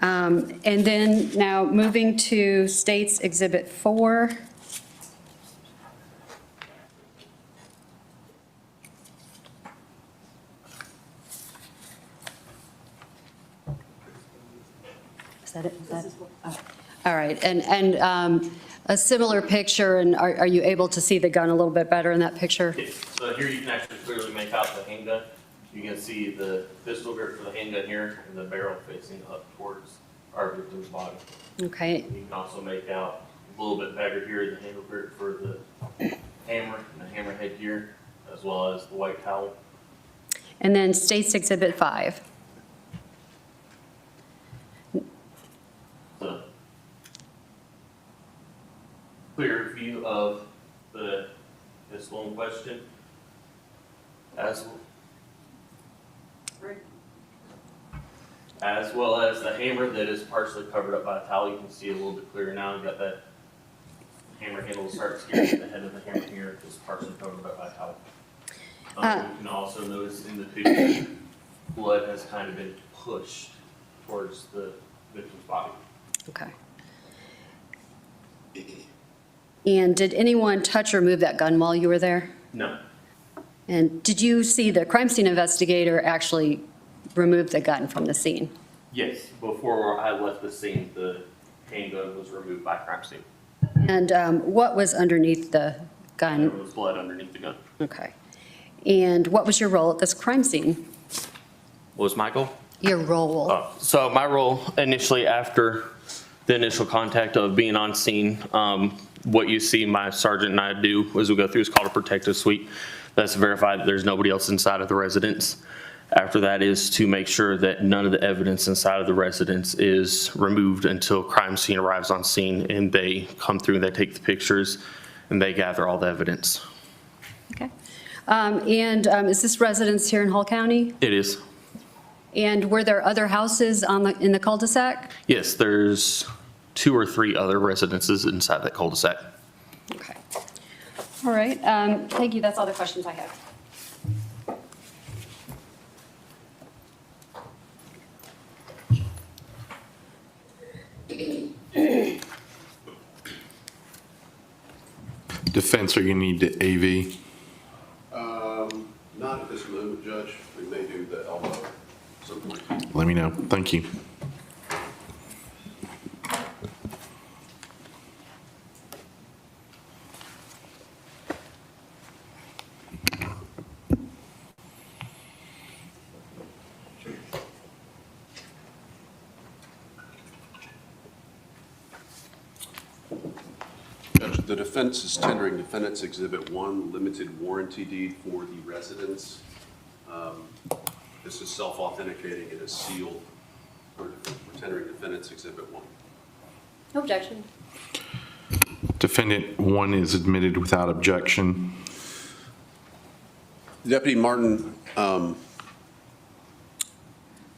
And then now moving to State's Exhibit 4. Is that it? Is that- oh. All right, and a similar picture, and are you able to see the gun a little bit better in that picture? So here you can actually clearly make out the handgun. You can see the pistol grip for the handgun here and the barrel facing up towards our victim's body. Okay, You can also make out a little bit better here the handle grip for the hammer and the hammerhead here, as well as the white towel. and then State's Exhibit 5. So clear view of the pistol in question, as well as the hammer that is partially covered up by a towel. You can see a little bit clearer now. You got that hammer handle starts here, the head of the hammer here is partially covered up by a towel. You can also notice in the picture, blood has kind of been pushed towards the victim's body. Okay. And did anyone touch or move that gun while you were there? No. And did you see the crime scene investigator actually remove the gun from the scene? Yes, before I left the scene, the handgun was removed by crime scene. And what was underneath the There gun? was blood underneath the gun. Okay. And what was your role at this crime scene? What was my goal? Your role? So my role initially after the initial contact of being on scene, what you see my sergeant and I do as we go through is called a protective sweep. That's to verify that there's nobody else inside of the residence. After that is to make sure that none of the evidence inside of the residence is removed until crime scene arrives on scene and they come through and they take the pictures and they gather all the evidence. Okay. And is this residence here in Hull County? It is. And were there other houses in the cul-de-sac? Yes, there's 2 or 3 other residences inside that cul-de-sac. Okay. All right. Thank you. That's all the questions I have. Defense, are you need the AV? Not at this moment, Judge. We may do the elbow at some point. Let me know. Thank you. Judge, the defense is tendering Defendant's Exhibit 1, limited warranty deed for the residence. This is self-authenticating. It is sealed. We're tendering Defendant's Exhibit 1. No objection. Defendant 1 is admitted without objection. Deputy Martin, am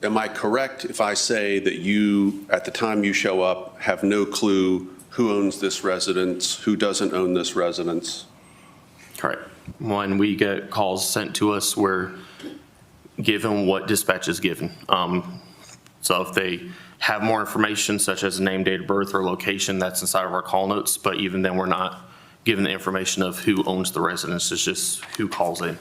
I correct if I say that you, at the time you show up, have no clue who owns this residence, who doesn't own this residence? Correct. When we get calls sent to us, we're given what dispatch is given. So if they have more information, such as name, date of birth, or location, that's inside of our call notes. But even then, we're not given the information of who owns the residence. It's just who calls in.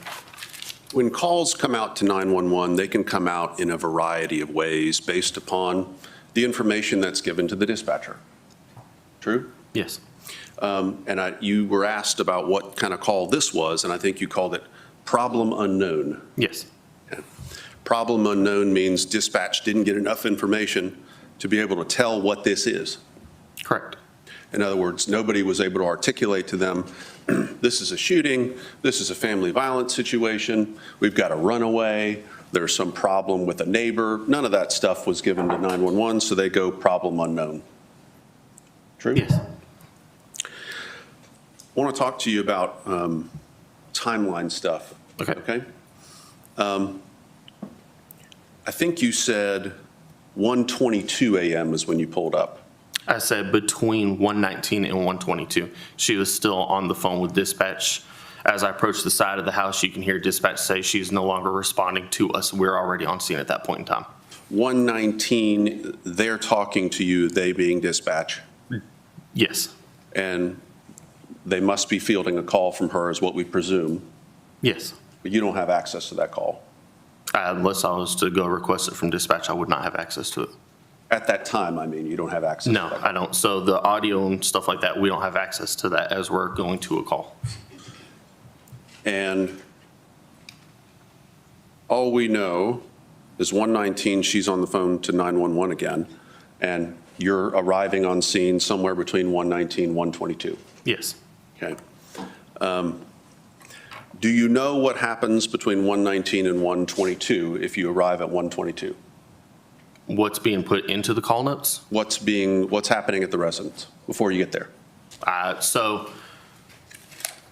When calls come out to 911, they can come out in a variety of ways based upon the information that's given to the dispatcher. True? Yes. And you were asked about what kind of call this was, and I think you called it problem unknown. Yes. Yeah. Problem unknown means dispatch didn't get enough information to be able to tell what this is. Correct. In other words, nobody was able to articulate to them, this is a shooting, this is a family violence situation, we've got a runaway, there's some problem with a neighbor. None of that stuff was given to 911, so they go problem unknown. True? Yes. I want to talk to you about timeline stuff. Okay. Okay? I think you said 1:22 a.m. is when you pulled up. I said between 119 and 122. She was still on the phone with dispatch. As I approached the side of the house, you can hear dispatch say she's no longer responding to us. We're already on scene at that point in time. 119, they're talking to you, they being dispatch. Yes. And they must be fielding a call from her, is what we presume. Yes. But you don't have access to that call. Unless I was to go request it from dispatch, I would not have access to it. At that time, I mean, you don't have access No, to that. I don't. So the audio and stuff like that, we don't have access to that as we're going to a call. And all we know is 119, she's on the phone to 911 again, and you're arriving on scene somewhere between 119 and 122. Yes. Okay. Do you know what happens between 119 and 122 if you arrive at 122? What's being put into the call notes? What's happening at the residence before you get there? So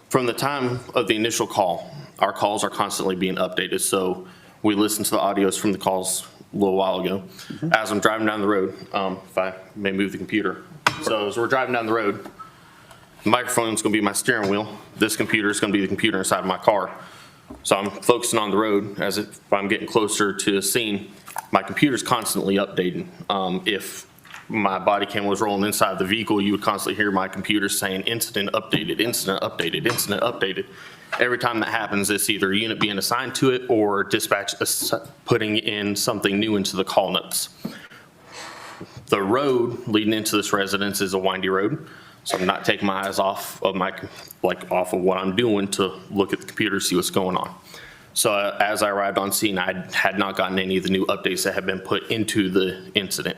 from the time of the initial call, our calls are constantly being updated. So we listened to the audios from the calls a little while ago. As I'm driving down the road, if I may move the computer. So as we're driving down the road, the microphone's going to be my steering wheel. This computer is going to be the computer inside of my car. So I'm focusing on the road. As if I'm getting closer to the scene, my computer's constantly updating. If my body cam was rolling inside the vehicle, you would constantly hear my computer saying incident updated, incident updated, incident updated. Every time that happens, it's either a unit being assigned to it or dispatch putting in something new into the call notes. The road leading into this residence is a windy road, so I'm not taking my eyes off of off of what I'm doing to look at the computer, see what's going on. So as I arrived on scene, I had not gotten any of the new updates that had been put into the incident.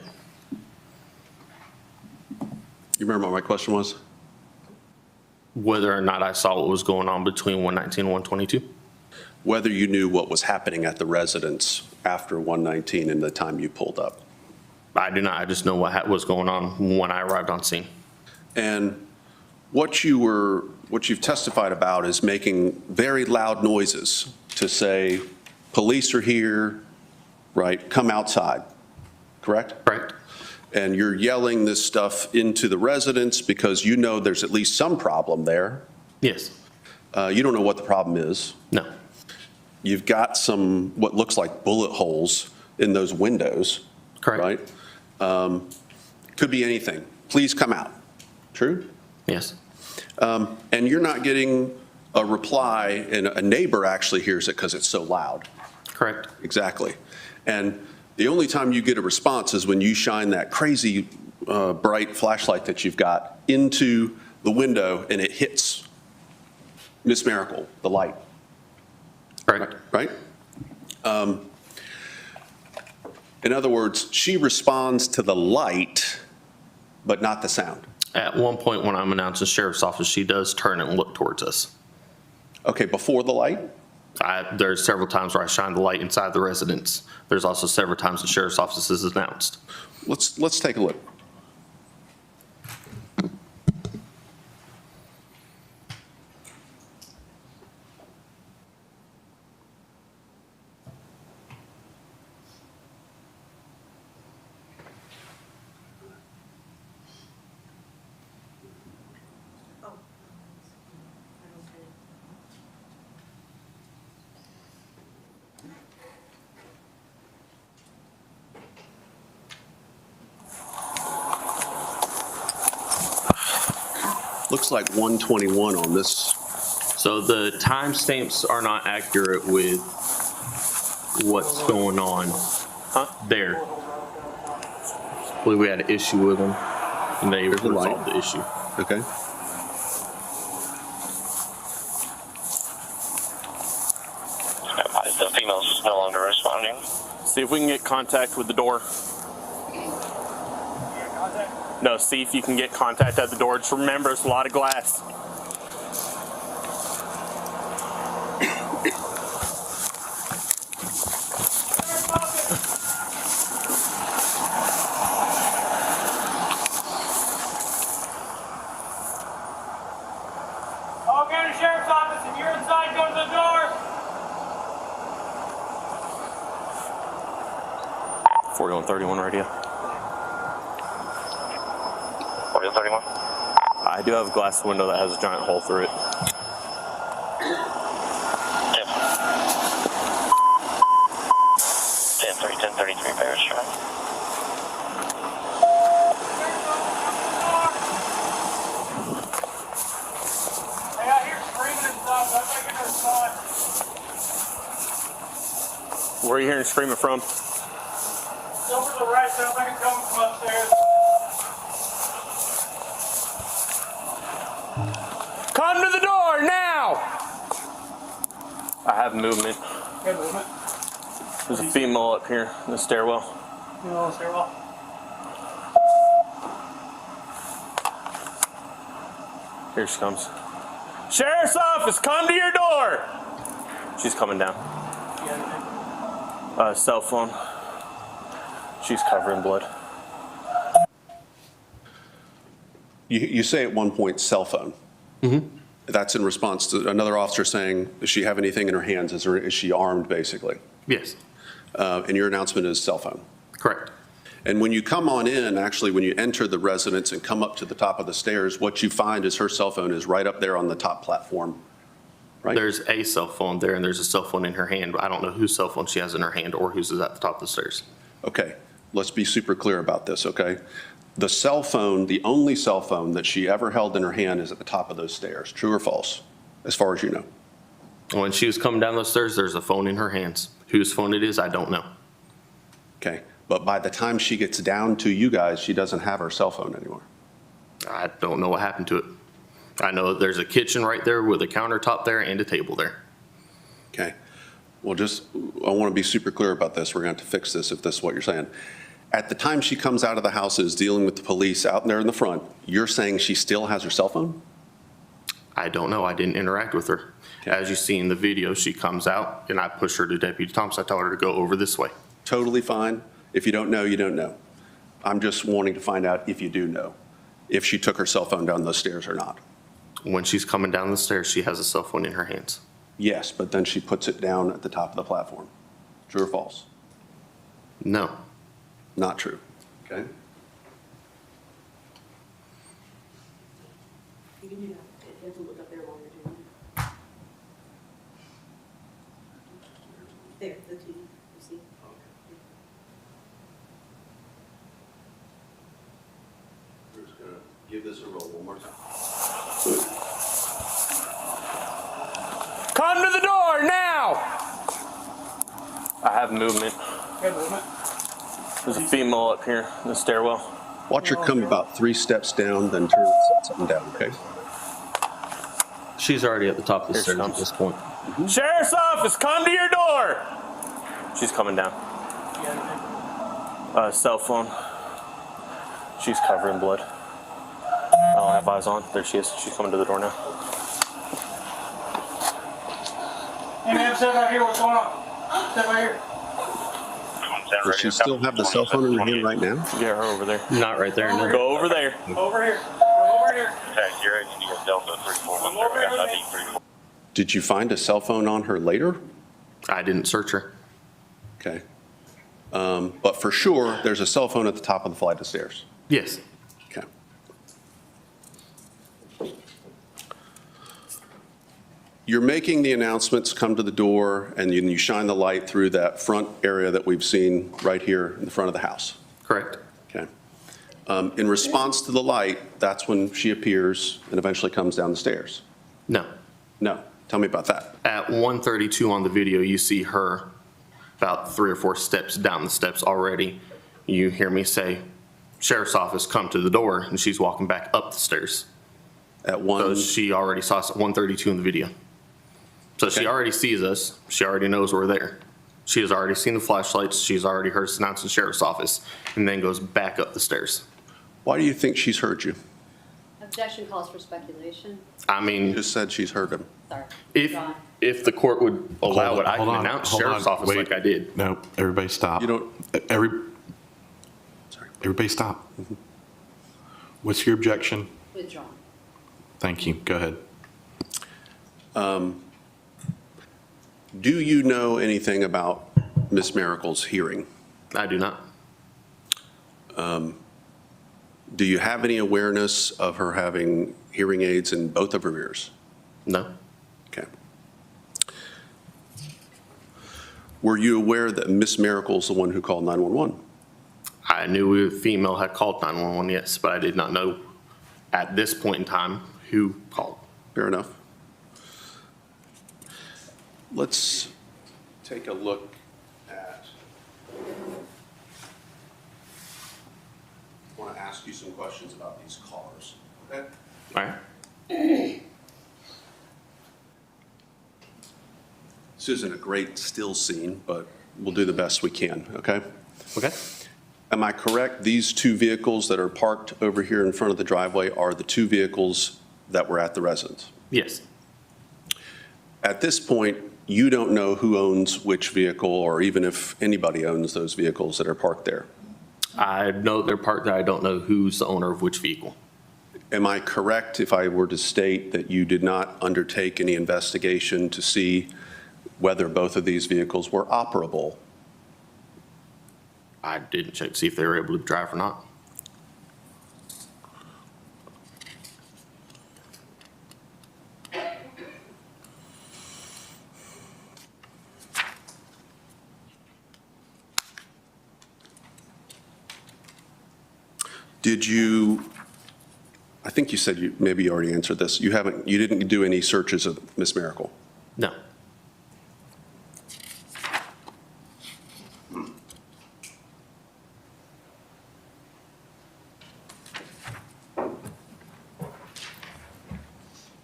You remember what my question was? Whether or not I saw what was going on between 119 and 122. Whether you knew what was happening at the residence after 119 and the time you pulled up. I do not. I just know what was going on when I arrived on scene. And what you've testified about is making very loud noises to say, police are here, right? Come outside, correct? Correct. And you're yelling this stuff into the residence because you know there's at least some problem there. Yes. You don't know what the problem is. No. You've got some, what looks like bullet holes in those windows. Correct. Right? Could be anything. Please come out. True? Yes. And you're not getting a reply, and a neighbor actually hears it because it's so loud. Correct. Exactly. And the only time you get a response is when you shine that crazy bright flashlight that you've got into the window and it hits Miss Mericle, the light. Correct. Right? In other words, she responds to the light, but not the sound. At one point when I'm announcing sheriff's office, she does turn and look towards us. Okay, before the light? There's several times where I shine the light inside the residence. There's also several times the sheriff's office has announced. Let's take a look. Looks like 121 on this. So the timestamps are not accurate with what's going on there. I believe we had an issue with them, and they resolved the issue. Okay. The female's no longer responding. See if we can get contact with the door. No, see if you can get contact at the door. Just remember, it's a lot of glass. All County Sheriff's Office, if you're inside, go to the door. 4131 radio. 4131. I do have a glass window that has a giant hole through it. Yep. 1033 Paris Drive. Hey, I hear screaming and stuff. That's like a response. Where are you hearing screaming from? It's over to the right, sounds like it's coming from upstairs. Come to the door now! I have movement. Good movement. There's a female up here in the stairwell. Female in the stairwell. Here she comes. Sheriff's office, come to your door! She's coming down. Cell phone. She's covered in blood. You say at one point cell phone. Mm-hmm. That's in response to another officer saying, does she have anything in her hands? Is she armed, basically? Yes. And your announcement is cell phone. Correct. And when you come on in, actually, when you enter the residence and come up to the top of the stairs, what you find is her cell phone is right up there on the top platform, right? There's a cell phone there, and there's a cell phone in her hand. I don't know whose cell phone she has in her hand or whose is at the top of the stairs. Okay, let's be super clear about this, okay? The cell phone, the only cell phone that she ever held in her hand is at the top of those stairs. True or false, as far as you know? When she was coming down those stairs, there's a phone in her hands. Whose phone it is, I don't know. Okay, but by the time she gets down to you guys, she doesn't have her cell phone anymore. I don't know what happened to it. I know there's a kitchen right there with a countertop there and a table there. Okay, well, I want to be super clear about this. We're going to have to fix this if this is what you're saying. At the time she comes out of the house, is dealing with the police out there in the front, you're saying she still has her cell phone? I don't know. I didn't interact with her. Okay. As you see in the video, she comes out and I push her to Deputy Thompson. I tell her to go over this way. Totally fine. If you don't know, you don't know. I'm just wanting to find out if you do know, if she took her cell phone down those stairs or not. When she's coming down the stairs, she has a cell phone in her hands. Yes, but then she puts it down at the top of the platform. True or false? No. Not true. Okay. You can do that. You have to look up there while you're doing it. There, the T, you see? We're just going to give this a roll one more time. Come to the door now! I have movement. Good movement. There's a female up here in the stairwell. Watch her come about 3 steps down, then turn and set something down, okay? She's already at the top of the stairs at this point. Sheriff's office, come to your door! She's coming down. Cell phone. She's covered in blood. I don't have eyes on. There she is. She's coming to the door now. Hey man, step out here, what's going on? Step out here. Does she still have the cell phone in her hand right now? Yeah, her over there. Not right there. No. Go over there. Over here. Go over here. Did you find a cell phone on her later? I didn't search her. Okay. But for sure, there's a cell phone at the top of the flight of stairs. Yes. Okay. You're making the announcements, come to the door, and you shine the light through that front area that we've seen right here in the front of the house. Correct. Okay. In response to the light, that's when she appears and eventually comes down the stairs. No. No. Tell me about that. At 1:32 on the video, you see her about 3 or 4 steps down the steps already. You hear me say, "Sheriff's office, come to the door," and she's walking back up the stairs. At one. So she already saw us at 1:32 in the video. So she already sees us. She already knows we're there. She has already seen the flashlights. She's already heard us announce the sheriff's office, and then goes back up the stairs. Why do you think she's heard you? Objection calls for speculation. I mean, You just said she's heard him. Sorry. if the court would allow it, I can announce sheriff's office like I did. No, everybody stop. You don't. Everybody stop. What's your objection? Withdrawn. Thank you. Go ahead. Do you know anything about Ms. Mericle's hearing? I do not. Do you have any awareness of her having hearing aids in both of her ears? No. Okay. Were you aware that Ms. Mericle's the one who called 911? I knew a female had called 911, yes, but I did not know at this point in time who called. Fair enough. Let's take a look at, I want to ask you some questions about these cars, okay? All right. This isn't a great still scene, but we'll do the best we can, okay? Okay. Am I correct, these 2 vehicles that are parked over here in front of the driveway are the 2 vehicles that were at the residence? Yes. At this point, you don't know who owns which vehicle, or even if anybody owns those vehicles that are parked there? I know they're parked there. I don't know who's the owner of which vehicle. Am I correct if I were to state that you did not undertake any investigation to see whether both of these vehicles were operable? I didn't check to see if they were able to drive or not. Did you, I think you said maybe you already answered this. You didn't do any searches of Ms. Mericle? No.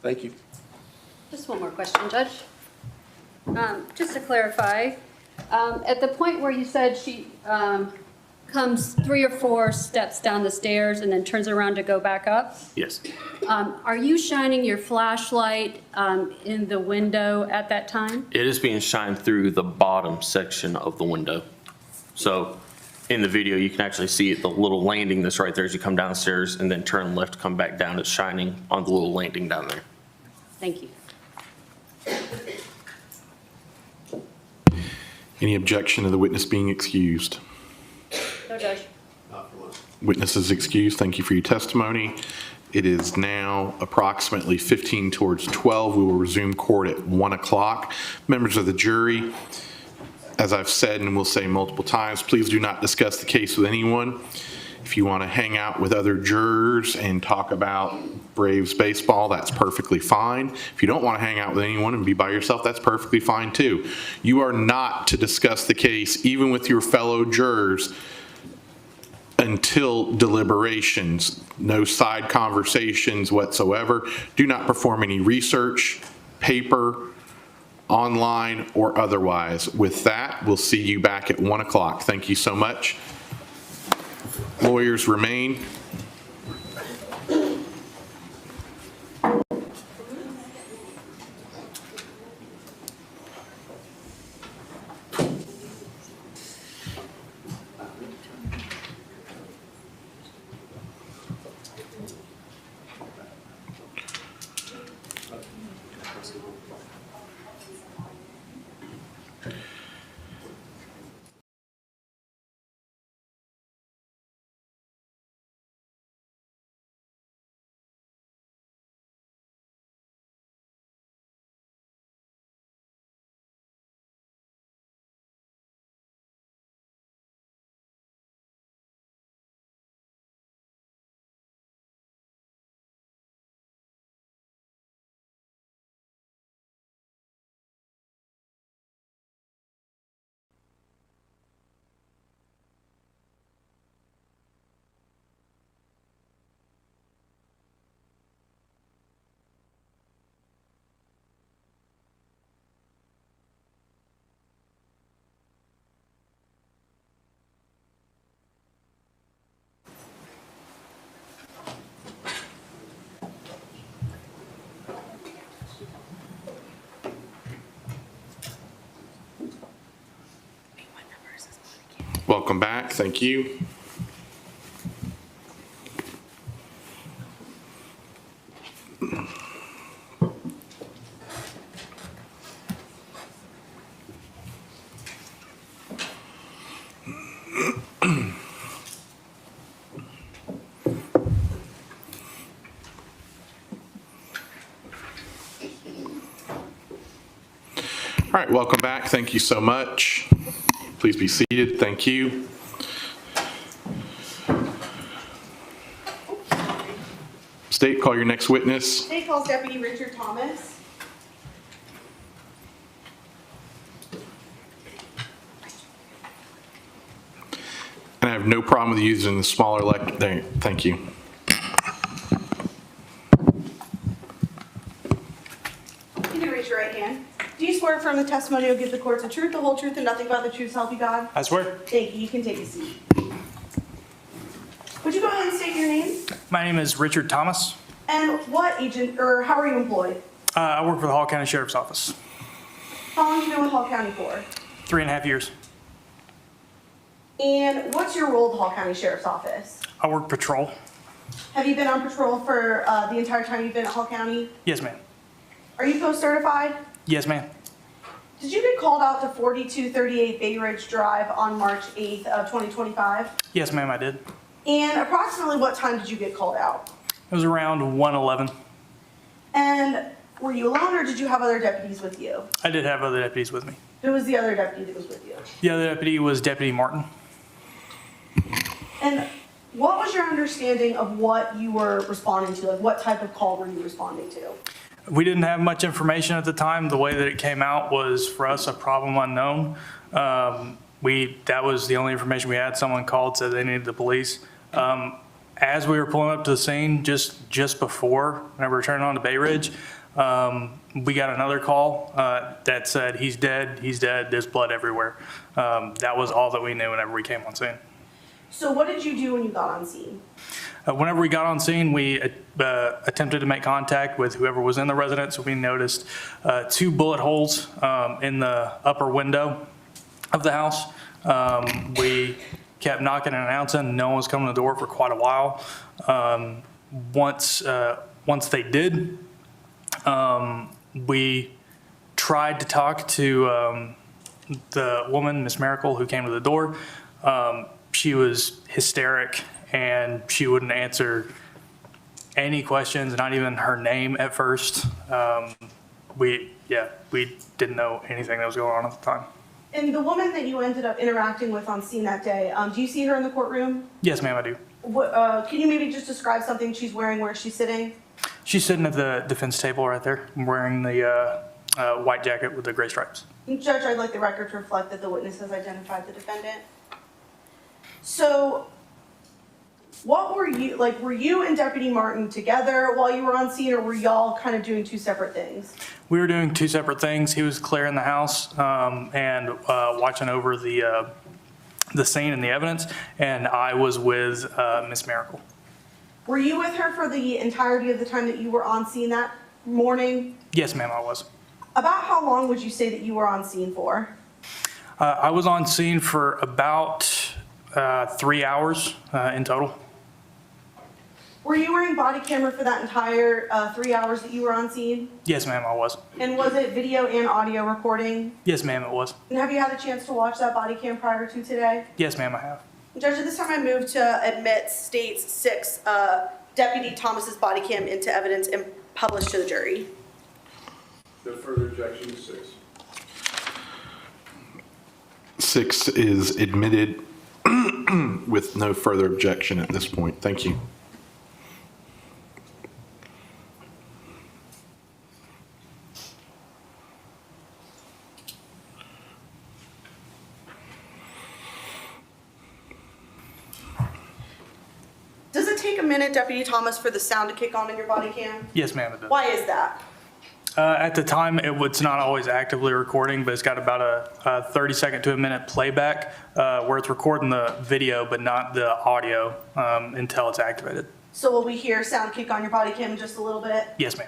Thank you. Just one more question, Judge. Just to clarify, at the point where you said she comes 3 or 4 steps down the stairs and then turns around to go back up, Yes. are you shining your flashlight in the window at that time? It is being shined through the bottom section of the window. So in the video, you can actually see it, the little landing that's right there as you come downstairs and then turn left, come back down. It's shining on the little landing down there. Thank you. Any objection to the witness being excused? No, Judge. Witness is excused. Thank you for your testimony. It is now approximately 15 towards 12. We will resume court at 1 o'clock. Members of the jury, as I've said and will say multiple times, please do not discuss the case with anyone. If you want to hang out with other jurors and talk about Braves baseball, that's perfectly fine. If you don't want to hang out with anyone and be by yourself, that's perfectly fine too. You are not to discuss the case, even with your fellow jurors, until deliberations. No side conversations whatsoever. Do not perform any research, paper, online, or otherwise. With that, we'll see you back at 1 o'clock. Thank you so much. Lawyers remain. Welcome back. Thank you. All right, welcome back. Thank you so much. Please be seated. Thank you. State, call your next witness. State calls Deputy Richard Thomas. And I have no problem with using the smaller there. Thank you. You can raise your right hand. Do you swear affirm the testimony you'll give the court the truth, the whole truth, and nothing but the truth, so help you God? I swear. Thank you. You can take a seat. Would you go ahead and state your name? My name is Richard Thomas. And what agent, or how are you employed? I work for the Hall County Sheriff's Office. How long have you been with Hall County for? 3.5 years. And what's your role at the Hall County Sheriff's Office? I work patrol. Have you been on patrol for the entire time you've been at Hall County? Yes, ma'am. Are you post-certified? Yes, ma'am. Did you get called out to 4238 Bay Ridge Drive on March 8th of 2025? Yes, ma'am, I did. And approximately what time did you get called out? It was around 1:11. And were you alone or did you have other deputies with you? I did have other deputies with me. Who was the other deputy that was with you? The other deputy was Deputy Martin. And what was your understanding of what you were responding to? Like what type of call were you responding to? We didn't have much information at the time. The way that it came out was, for us, a problem unknown. That was the only information we had. Someone called, said they needed the police. As we were pulling up to the scene, just before, whenever we were turning on to Bay Ridge, we got another call that said, he's dead, there's blood everywhere. That was all that we knew whenever we came on scene. So what did you do when you got on scene? Whenever we got on scene, we attempted to make contact with whoever was in the residence. We noticed 2 bullet holes in the upper window of the house. We kept knocking and announcing. No one was coming to the door for quite a while. Once they did, we tried to talk to the woman, Miss Mericle, who came to the door. She was hysteric and she wouldn't answer any questions, not even her name at first. We didn't know anything that was going on at the time. And the woman that you ended up interacting with on scene that day, do you see her in the courtroom? Yes, ma'am, I do. Can you maybe just describe something she's wearing, where she's sitting? She's sitting at the defense table right there, wearing the white jacket with the gray stripes. Judge, I'd like the record to reflect that the witness has identified the defendant. So, what were you, like, were you and Deputy Martin together while you were on scene, or were y'all kind of doing 2 separate things? We were doing 2 separate things. He was clearing the house and watching over the scene and the evidence, and I was with Miss Mericle. Were you with her for the entirety of the time that you were on scene that morning? Yes, ma'am, I was. About how long would you say that you were on scene for? I was on scene for about 3 hours in total. Were you wearing body camera for that entire 3 hours that you were on scene? Yes, ma'am, I was. And was it video and audio recording? Yes, ma'am, it was. And have you had a chance to watch that body cam prior to today? Yes, ma'am, I have. Judge, at this time I move to admit State's 6 Deputy Thomas's body cam into evidence and publish to the jury. No further objection to 6. 6 is admitted with no further objection at this point. Thank you. Does it take a minute, Deputy Thomas, for the sound to kick on in your body cam? Yes, ma'am, it does. Why is that? At the time, it's not always actively recording, but it's got about a 30-second to a minute playback where it's recording the video, but not the audio until it's activated. So will we hear sound kick on your body cam in just a little bit? Yes, ma'am.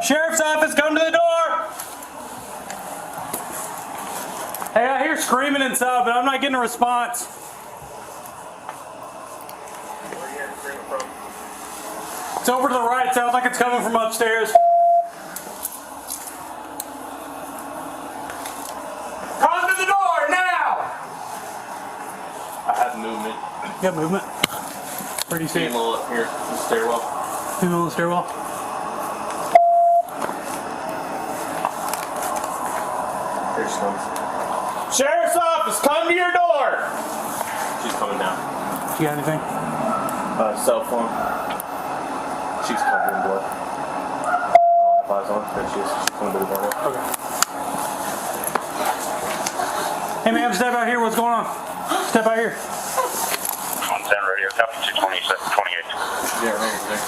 Sheriff's office, come to the door! Hey, I hear screaming inside, but I'm not getting a response. Where are you hearing screaming from? It's over to the right. It sounds like it's coming from upstairs. Come to the door now! I have movement. You got movement? Where do you see it? A little up here, the stairwell. In the middle of the stairwell? There she comes. Sheriff's office, come to your door! She's coming down. You got anything? Cell phone. She's covered in blood. I don't have eyes on. There she is. She's coming to the door now. Okay. Hey, ma'am, step out here. What's going on? Step out here. On sound radio, copy 227, 28. Yeah, right over there.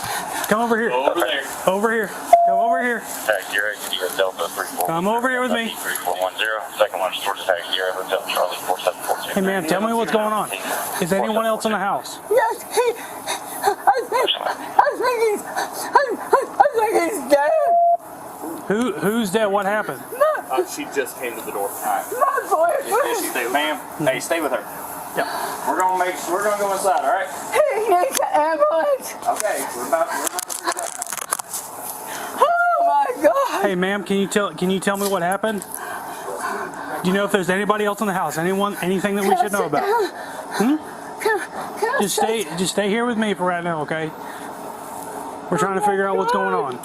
Come over here. Over there. Over here. Come over here. Tag 0, Delta 34. Come over here with me. 3410. Second one, source tag 0, Hotel Charlie 4742. Hey, ma'am, tell me what's going on. Is anyone else in the house? Yes, I think he's dead. Who's dead? What happened? She just came to the door. My boyfriend. Stay with ma'am. Hey, stay with her. Yeah. We're gonna go inside, all right? He needs an ambulance. Okay, we're about to do that. Oh my God. Hey, ma'am, can you tell me what happened? Do you know if there's anybody else in the house? Anything that we should know about? Just stay here with me for right now, okay? We're trying to figure out what's going on.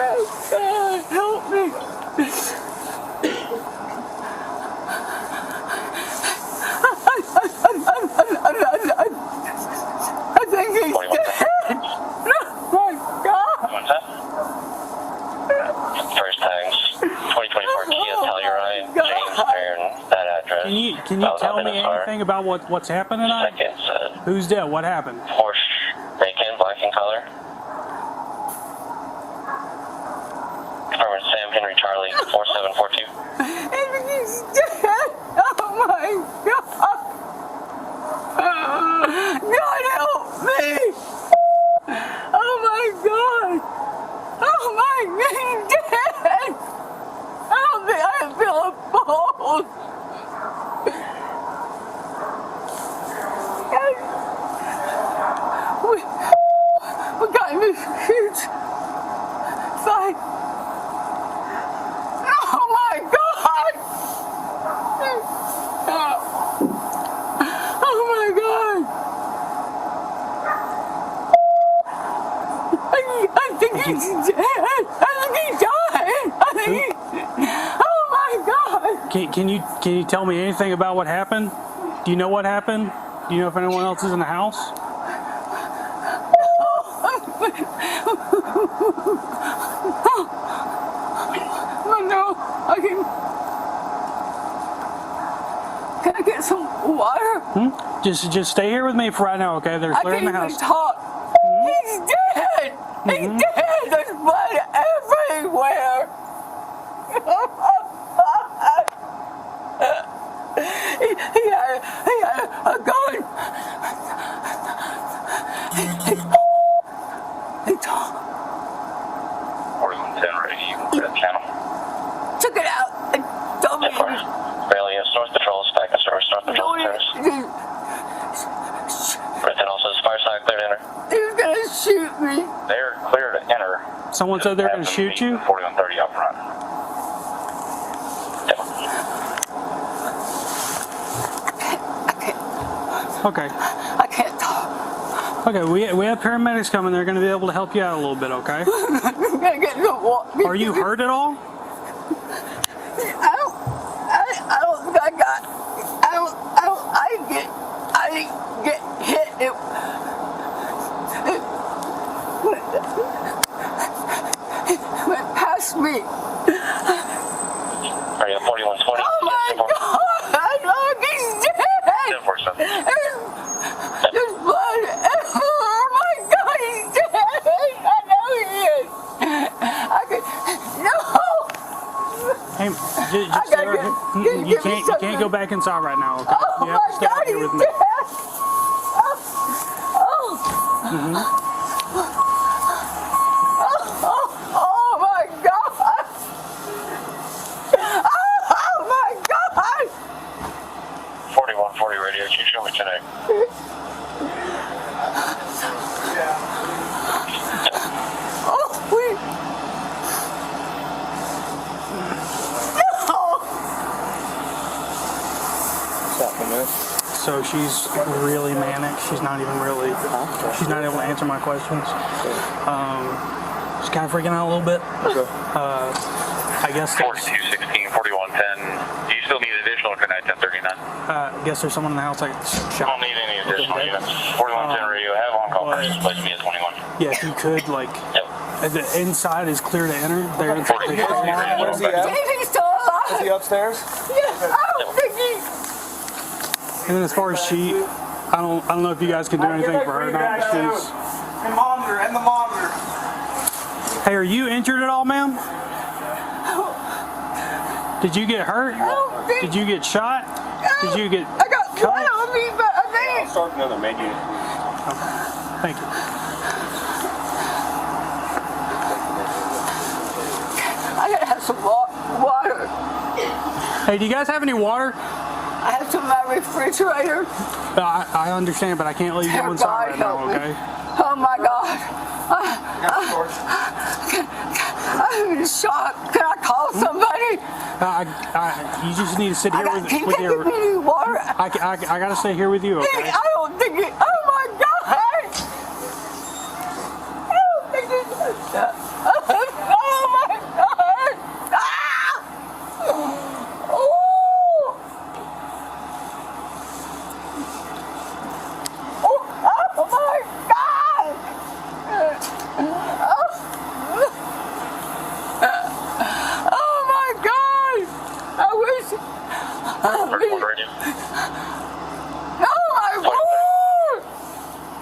Oh God, help me. I think he's dead. Oh my God. What's that? First tags 2024 Kia Telluride, James Barron, that address. Can you tell me anything about what's happened tonight? Second, Who's dead? What happened? Porsche Bacon, black in color. Confirming Sam Henry Charlie 4742. He's dead. Oh my God. God help me. Oh my God. Oh my God, he's dead. I don't think I feel a pulse. We got him this huge fight. Oh my God! Oh my God! I think he's dead. I think he died. Oh my God! Can you tell me anything about what happened? Do you know what happened? Do you know if anyone else is in the house? No, can I get some water? Just stay here with me for right now, okay? They're clearing the house. I can't even talk. He's dead. He's dead. There's blood everywhere. He had a gun. He took 4110 ready. You can clear the channel. it out and told me. Bailey, North Patrol is back in service. North Patrol is Everything else is fire side clear to enter. He was gonna shoot me. They're clear to enter. Someone said they're going to shoot you? 4130 up front. Okay. I can't talk. Okay, we have paramedics coming. They're going to be able to help you out a little bit, okay? I'm gonna get the water. Are you hurt at all? I don't think I got. I didn't get hit. It went past me. Are you 4120? Oh my God! Look, he's dead. There's blood. Oh my God, he's dead. I know he is. I could. No. Hey, just stay right here. You can't go back inside right now, okay? Oh You have to my stay God, right here he's with me. dead. Oh my God. Oh my God. 4140 radio. Can you show me tonight? Oh, wait. No. So she's really manic. She's not even really. She's not able to answer my questions. She's kind of freaking out a little bit. I guess. 4216, 4110. Do you still need additional tonight? 1039. I guess there's someone in the house I shot. Don't need any additional units. 4110 radio. Have on call first. Place me at 21. Yeah, if you could, like, the inside is clear to enter. They're inside. Is he still alive? Is he upstairs? Yes, I don't think he. And then as far as she, I don't know if you guys can do anything for her. Not she's. And monitor, and the monitor. Hey, are you injured at all, ma'am? Did you get hurt? Did you get shot? Did you get? I got blood on me, but I think. I'll start another med unit. Thank you. I gotta have some water. Hey, do you guys have any water? I have some in my refrigerator. I understand, but I can't let you go inside right now, okay? Oh my God. I'm in shock. Can I call somebody? You just need to sit here with Can your. you give me water? I gotta stay here with you, okay? I don't think it. Oh my God. I don't think it. Oh my God. Ah! Oh. Oh my God. Oh my God. I wish. Oh my Lord.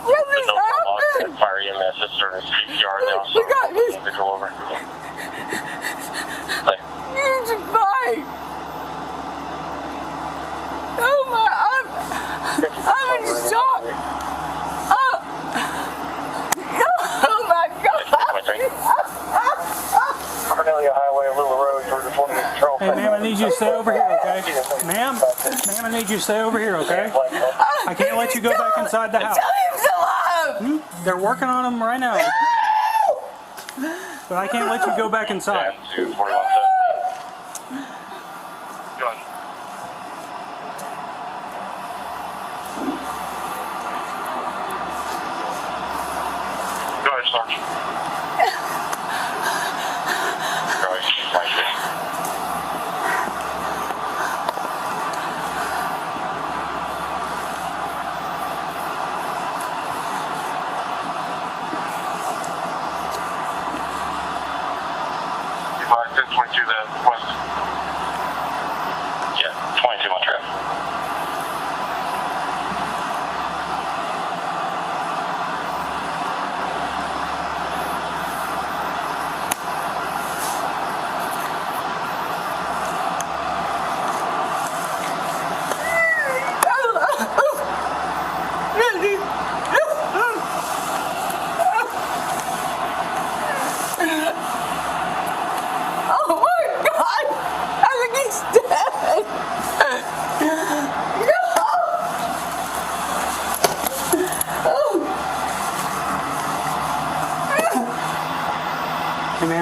What There's is no happening? fire EMS is service CPR now, so You got this. individual over. You just fight. Oh my, I'm in shock. Oh my God. Cornelia Highway, Little Road, Georgia 20 Control. Hey, ma'am, I need you to stay over here, okay? Ma'am, I need you to stay over here, okay? I can't let you go back inside the house. Tell him to alive. They're working on him right now. But I can't let you go back inside. Go ahead, Sergeant. Go ahead,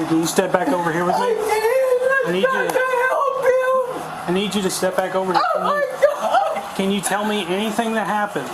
can you step back over here with me? I need you to step back over here. Can you tell me anything that happened?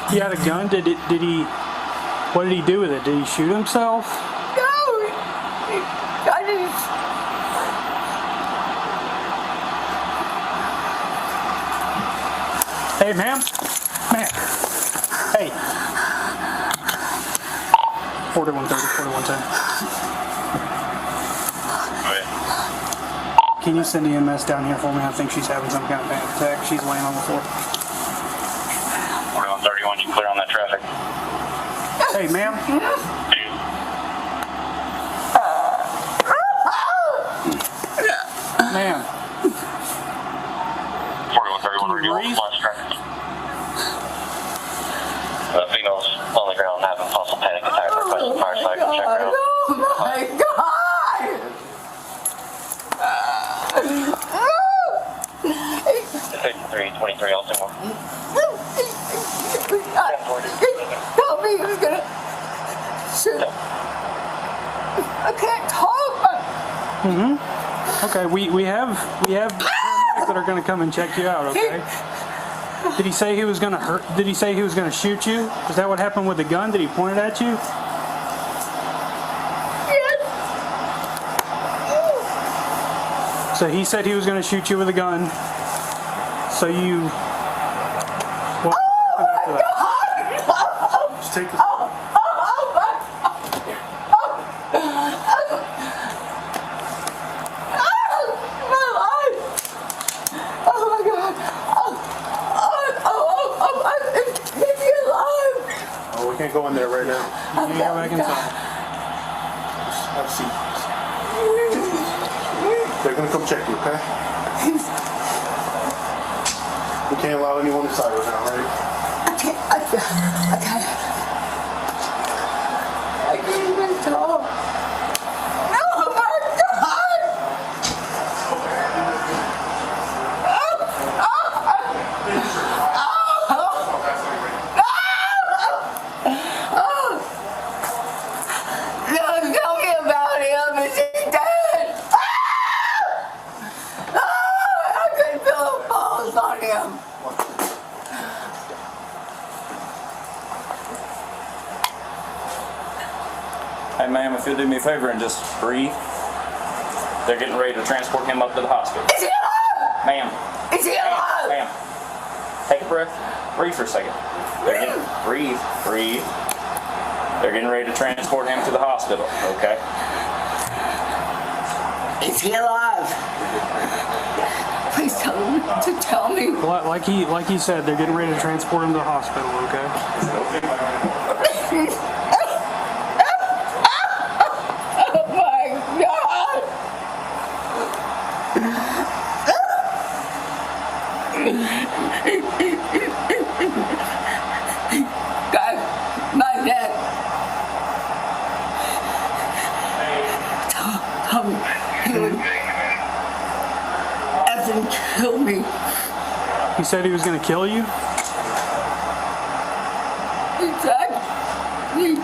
He had a gun? Did he, what did he do with it? Did he shoot himself? Hey, ma'am. Ma'am. Hey. 4130, 4110. Can you send EMS down here for me? I think she's having some kind of panic attack. She's laying on the floor. 4131, you clear on that traffic? Hey, ma'am. Ma'am. 4131, radio flash traffic. Females on the ground having possible panic attack. Requesting fire side check ground. Oh my God! 5323, I'll send more. Tell me he was gonna shoot. I can't talk. Okay, we have paramedics that are gonna come and check you out, okay? Did he say he was gonna hurt? Did he say he was gonna shoot you? Is that what happened with the gun? Did he point it at you? So he said he was gonna shoot you with a gun. So you. What happened after that? Just take the. Oh, we can't go in there right now. You can go back inside. Have a seat. They're gonna come check you, okay? We can't allow anyone inside right now, right? I can't even talk. Oh my God! Tell me about him. Is he dead? I can feel the balls on him. Hey ma'am, if you'll do me a favor and just breathe. They're getting ready to transport him up to the hospital. Is he alive? Ma'am. Is he alive? Ma'am. Take a breath. Breathe for a second. Breathe. They're getting ready to transport him to the hospital, okay? Is he alive? Please tell him to tell me. Like he said, they're getting ready to transport him to the hospital, okay? Oh my God! God, my neck. Tell me he would effing kill me. He said he was gonna kill you? Exactly.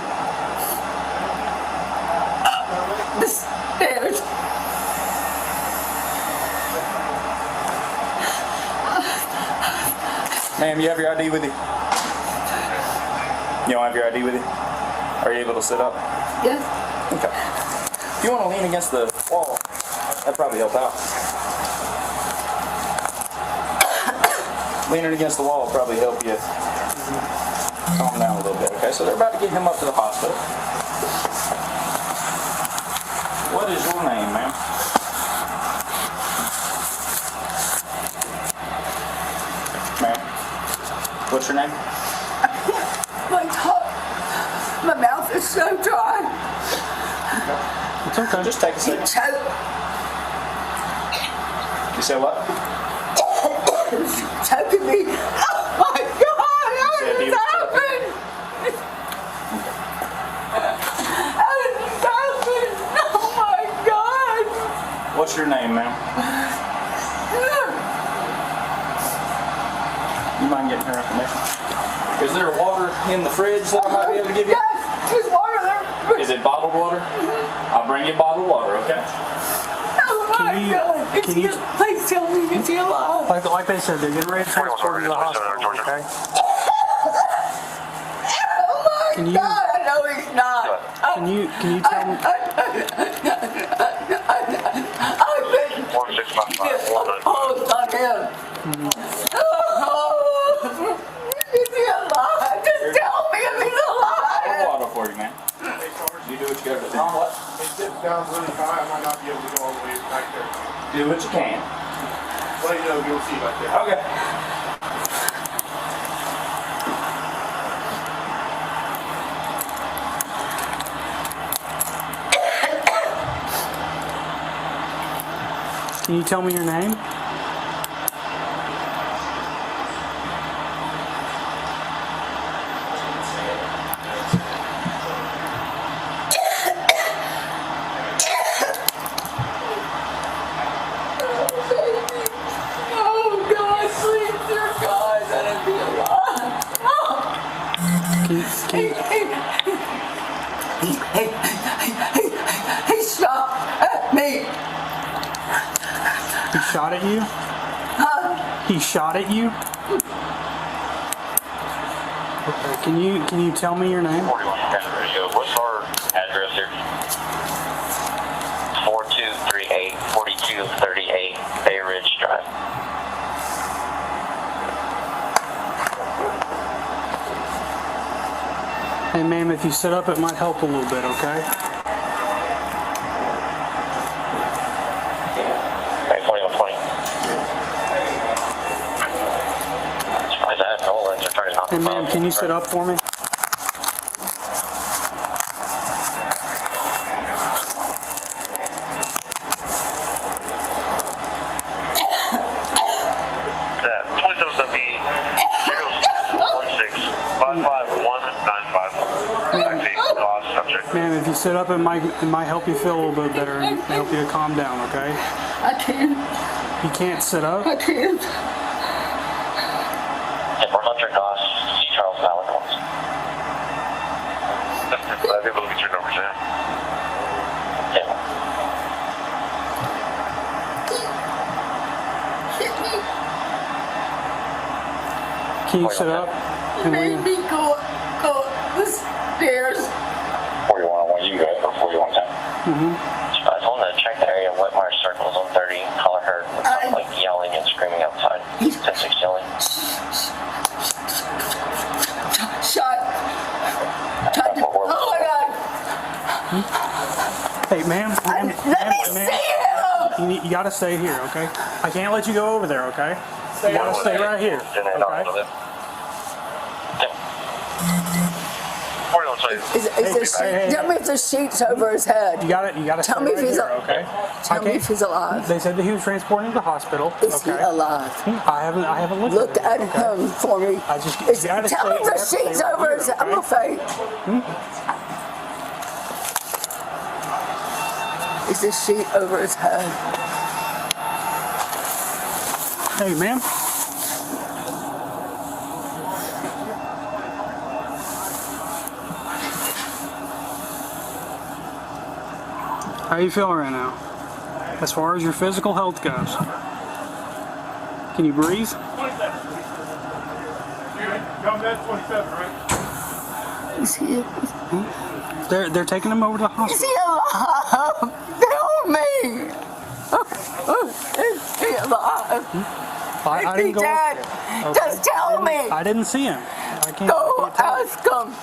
The stairs. Ma'am, you have your ID with you? You don't have your ID with you? Are you able to sit up? Yes. Okay. If you want to lean against the wall, that'd probably help out. Leaning against the wall will probably help you calm down a little bit. Okay, so they're about to get him up to the hospital. What is your name, ma'am? Ma'am, what's your name? My tongue, my mouth It's so dry. It's okay. Just take a second. You say what? Choking me. Oh my God, how did this happen? How did this happen? Oh my God. What's your name, ma'am? You mind getting her information? Is there water in the fridge that I might be able to give you? Yes, there's water there. Is it bottled water? I'll bring you bottled water, okay? Oh my God. Please tell me it's alive. Like they said, they're getting ready to transport her to the hospital, okay? Oh my God, I know he's not. Can you tell me? I've been opposed on him. Oh, is he alive? Just tell me if he's alive. I'll water for you, man. You do what you gotta do. Tom, what? It dips down really high, I might not be able to go all the way back there. Do what you can. Let you know, you'll see back there. Okay. Can you tell me your name? Oh God, please, dear God, let him be alive. He shot at me. He shot at you? Huh? He shot at you? Okay, can you tell me your name? 41 radio. What's our address here? 4238 4238 Bay Ridge Drive. Hey ma'am, if you sit up it might help a little bit, okay? Okay, 4120. Surprised I had no lens. They're trying to knock Hey the ma'am, can you sit up for me? Ma'am, if you sit up, it might help you feel a little bit better and help you to calm down, okay? I can't. You can't sit up? I can't. If we're not your boss, see Charles Malice. I'll be able to get your numbers in. Yeah. Can you sit up? He made me go the stairs. 4101, you can go ahead for 4110. Mm-hmm. I told him to check the area of Whitmire Circles on 30. Call her with something like yelling and screaming outside. 10-6 yelling. Shut. Oh my God. Hey, ma'am. Let me see him. You gotta stay here, okay? I can't let you go over there, okay? You gotta stay right here, okay? Tell me if the sheet's over his head. You gotta tell stay me if right he's here, okay? Tell me if he's alive. They said that he was transported to the hospital. Is he alive? I haven't looked Look at at him for me. I just Tell me if the sheet's over his head. I'm gonna faint. Is the sheet over his head? Hey, ma'am. How you feeling right now? As far as your physical health goes. Can you breathe? 27. Y'all met 27, right? Is he? They're taking him over to the hospital. Is he alive? Tell me. Is he alive? I didn't Is he go dead? up there. Okay. Just tell me. I didn't see him. I can't. Go ask him.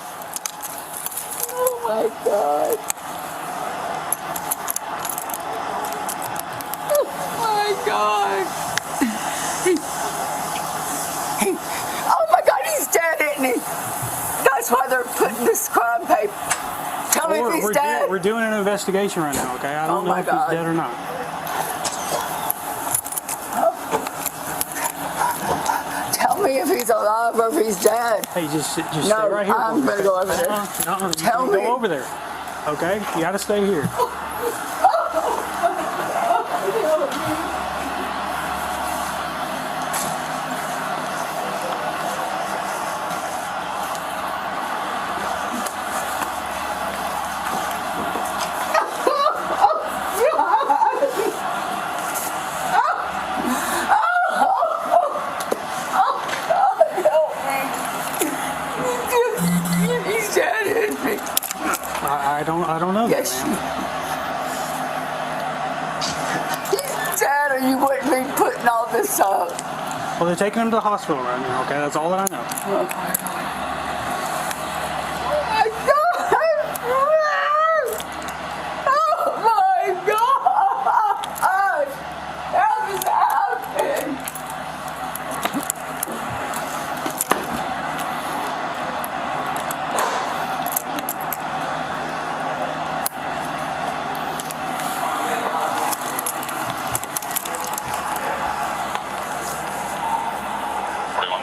Oh my God. Oh my God. Oh my God, he's dead, isn't he? That's why they're putting this crime paper. Tell me if he's dead. We're doing an investigation right now, okay? I don't know if he's dead or not. Tell me if he's alive or if he's dead. Hey, just stay No, right here. I'm gonna go over there. No, Tell me. go over there. Okay? You gotta stay here. He's dead, isn't he? I don't know. Yes, that, man. He's dead, or you wouldn't be putting all this up. Well, they're taking him to the hospital right now, okay? That's all that I know. Oh my God! Oh my God! How did that happen?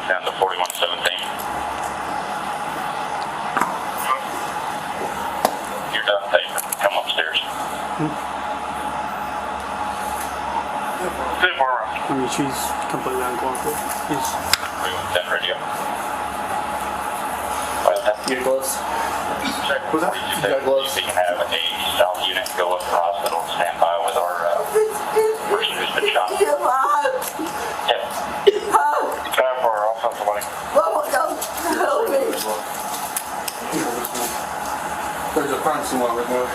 Down to 4117. You're done paper. Come upstairs. I mean, she's completely uncooperative. 317 radio. Your gloves? What's that? You got gloves? You can have a South unit go up to the hospital and stand by with our person who's been shot. Yep. Time for our offensive line. Help me. There's a crime scene while we're there.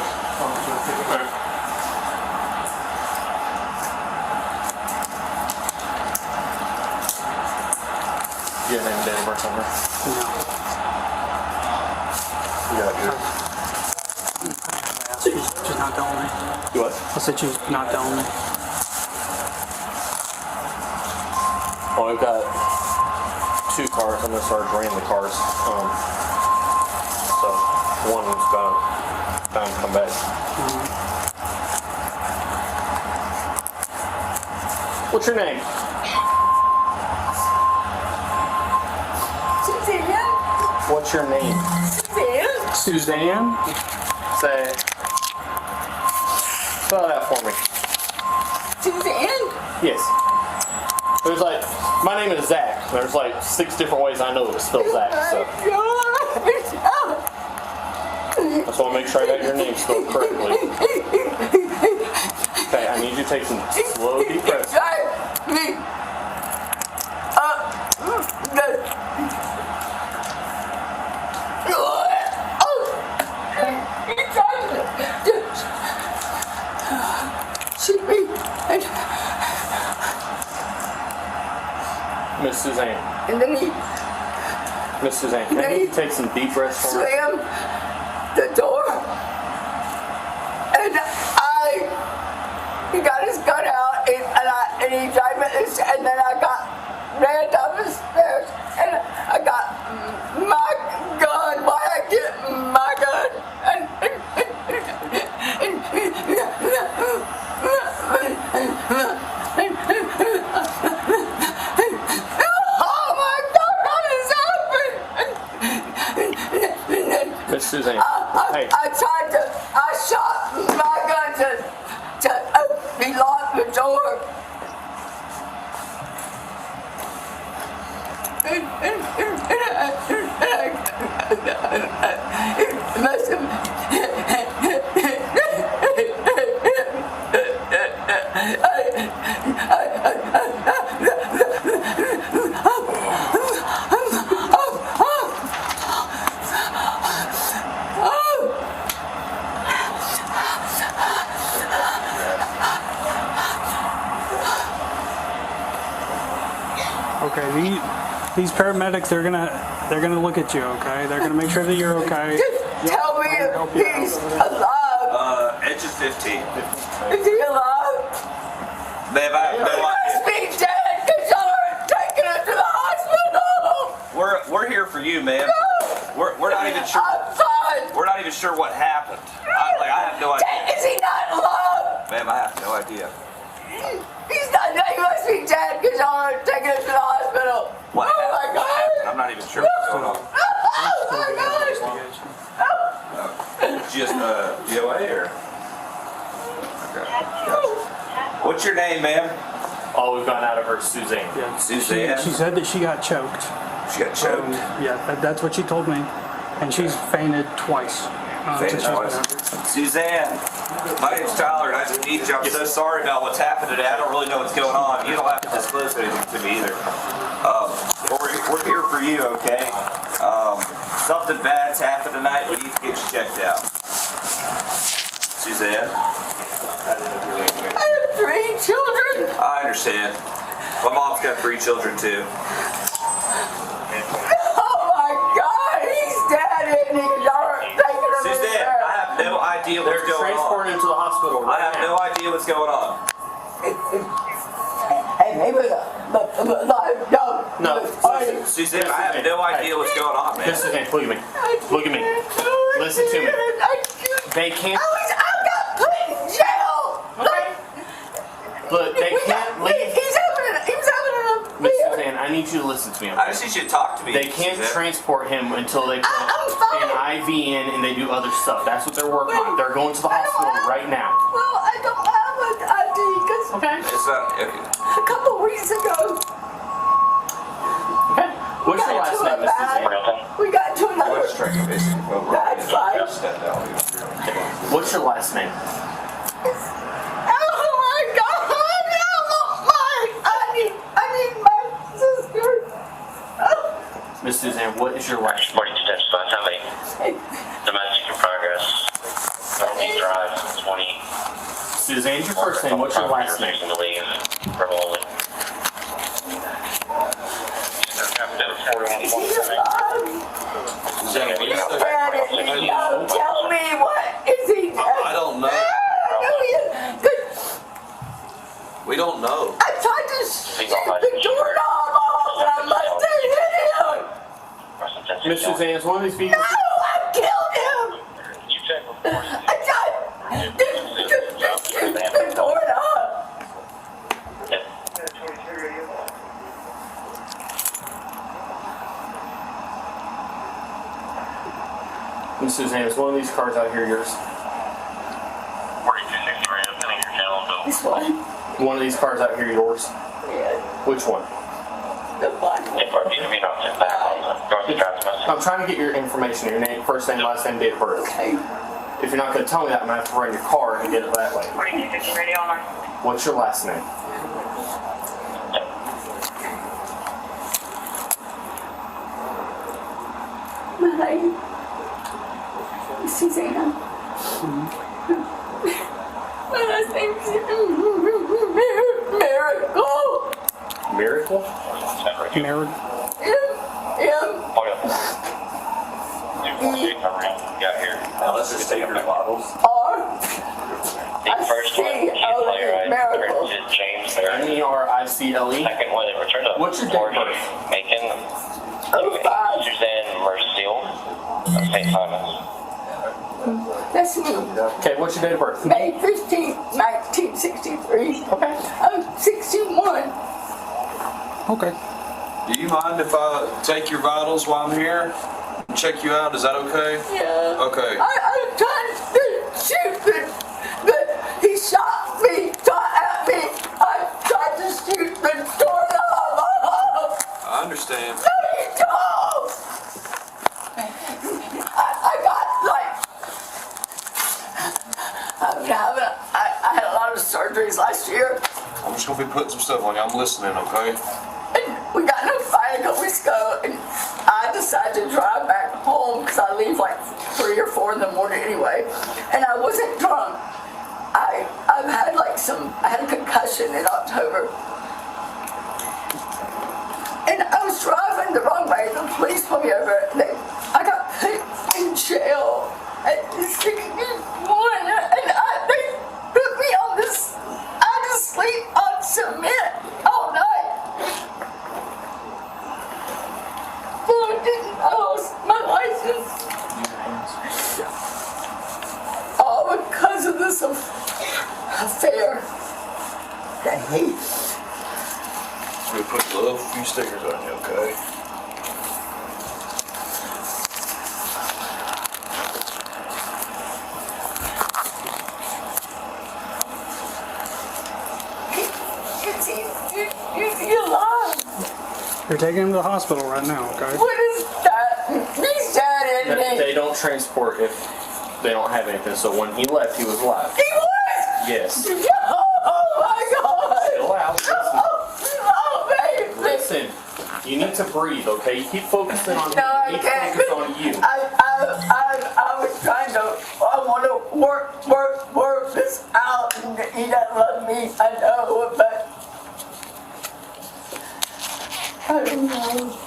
Your name, date of birth, somewhere? She's not telling me. You what? I said she's not telling me. Well, we've got 2 cars. I'm gonna start bringing the cars. So one was gonna come back. What's your name? Suzanne? What's your name? Suzanne? Suzanne? Say, spell that for me. Suzanne? Yes. There's like, my name is Zach. There's like 6 different ways I know to spell Zach. So that's why I make sure I got your name spelled correctly. Okay, I need you to take some slow deep breaths. Miss Suzanne. And then he Miss Suzanne, can you take some deep breaths for me? slammed the door, and he got his gun out, and he tried this, and then I ran down the stairs, and I got my gun. Why I get my gun? Miss Suzanne, hey. I shot my gun to he locked the door. Okay, these paramedics, they're gonna look at you, okay? They're gonna make sure that you're okay. Just tell me if he's alive. Edge is 15. Is he alive? He must be dead because y'all are taking him to the hospital. We're here for you, man. No. We're not even sure. I'm even sure what happened. I have no idea. Is he not alive? Ma'am, I have no idea. He's not. He must be dead because y'all are taking him to the hospital. What Oh my God! I'm not even sure what's going on. Oh my God! Just DOA or? Okay. What's your name, ma'am? All we've gotten out of her is Suzanne. Suzanne? She said that she got choked. She got choked? Yeah, that's what she told me. And she's fainted twice. Fainted twice. Suzanne, my name's Tyler, and I just need you. I'm so sorry about what's happened today. I don't really know what's going on. You don't have to disclose anything to me either. We're here for you, okay? Something bad's happened tonight. We need to get you checked out. Suzanne? I have 3 children. I understand. My mom's got 3 children, too. Oh my God! He's dead, isn't he? Y'all are taking him in Suzanne, there. I have no idea what's going on. They're transporting him to the hospital I have no idea what's going on. Hey, maybe no. Suzanne, I have no idea what's going on, man. Suzanne, look at me. Look at me. Listen to me. They can't. I got put in jail. Look, they can't leave. He was having a Miss Suzanne, I need you to listen to me. I just need you to talk to me. They can't Suzanne. transport him until they put an IV in and they do other stuff. That's what they're working on. They're going to the hospital right now. Well, I don't have an ID because It's not, okay. a couple weeks ago. Okay. What's your last name, Miss Suzanne? We got to another. Let's try to basically go over. That's fine. Step down. What's your last name? Oh my God! I need my sister. Miss Suzanne, what is your last name? 42 steps by the time domestic in progress. Felony drive 20. Suzanne's your first name. What's your last name? To leave remotely. Tell me what is he? I don't know. We don't know. I tried to shoot the doorknob off and I must have hit him. Miss Suzanne, is one of these people? No, I killed him. I tried to shoot the doorknob. Miss Suzanne, is one of these cars out here yours? 4263, I'm getting your channel bill. This one? One of these cars out here yours? Yeah. Which one? The one. I'm trying to get your information, your name, first name, last name, date of birth. Okay. If you're not going to tell me that, I'm going to have to run your car and get it that way. 4260 radio online. What's your last name? My name is Suzanne. My last name is Mericle. Miracle? Got here. Now let's just take your bottles. The first one, Mericle. is James Barron. Mericle. Second one, they returned to What's your date of birth? Macon. 05. Suzanne Mericle of St. Simons. That's me. Okay, what's your date of birth? May 15th, 1963. Okay. I'm 61. Okay. Do you mind if I take your vitals while I'm here and check you out? Is that okay? Yeah. Okay. I'm trying to shoot, but he shot me, shot at me. I tried to shoot the doorknob off. I understand. No, you don't. I got I had a lot of surgeries last year. I'm just gonna be putting some stuff on you. I'm listening, okay? And we got in a fight a couple weeks ago, and I decided to drive back home because I leave like 3 or 4 in the morning anyway. And I wasn't drunk. I've had like I had a concussion in October. And I was driving the wrong way. The police pulled me over. I got put in jail at 61, and they put me on this. I had to sleep on cement all night. Well, I didn't lose my license. so fair. I hate. We'll put a little few stickers on you, okay? You're alive. You're taking him to the hospital right now, okay? What is that? He's dead, isn't he? They don't transport if they don't have anything. So when he left, he was alive. He was? Yes. Oh my God. Still out. Oh, baby. Listen, you need to breathe, okay? You keep focusing on No, I you. Keep can't. focusing on you. I was trying to, I want to work this out, and he doesn't love me, I know, but I don't know.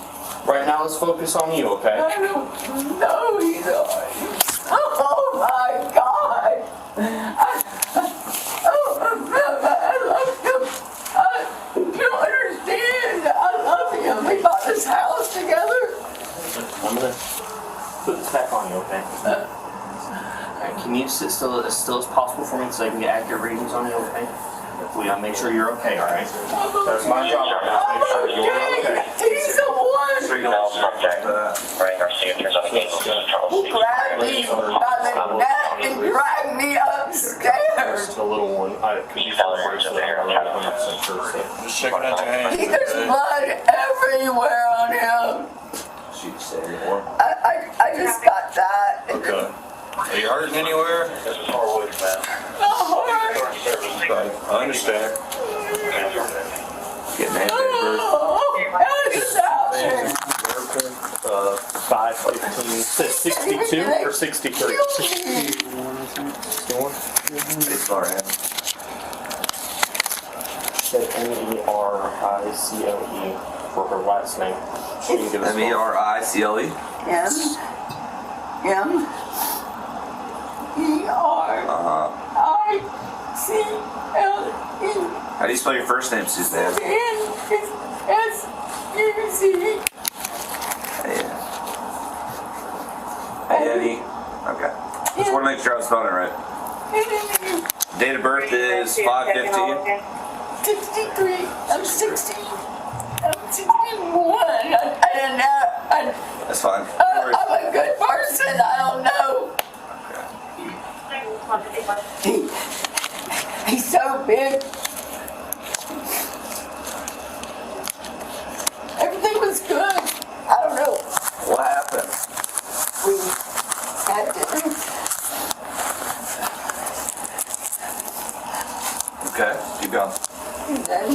Right now, let's focus on you, okay? I don't know, he's alright. Oh my God. I love him. You don't understand. I love him. We bought this house together. I'm gonna put this back on you, okay? Can you sit still as possible for me so I can get accurate readings on you, okay? We gotta make sure you're okay, alright? That's my job right now, to make sure you're okay. He's the one. Writing our signatures on the case. He grabbed me by the neck and dragged me upstairs. The little one, I could be far so I'm not 100% sure. Just checking out your hands. There's blood everywhere on him. I just got that. Okay. Are you hurting anywhere? This is Harwood, man. Okay, I understand. Getting that Oh, 5:15, 62 or 63? 61? Sorry. Said Mericle for her last name. She can give us Mericle. M-E-R-I-C-L-E. How do you spell your first name, Suzanne? S-U-Z. Eddie. Okay. Just want to make sure I was spelling it right. Date of birth is 5/15. 63. I'm 60. I'm 61. I don't know. That's fine. I'm a good person. I don't know. He's so big. Everything was good. I don't know. What happened? We had dinner. Okay, keep going. And then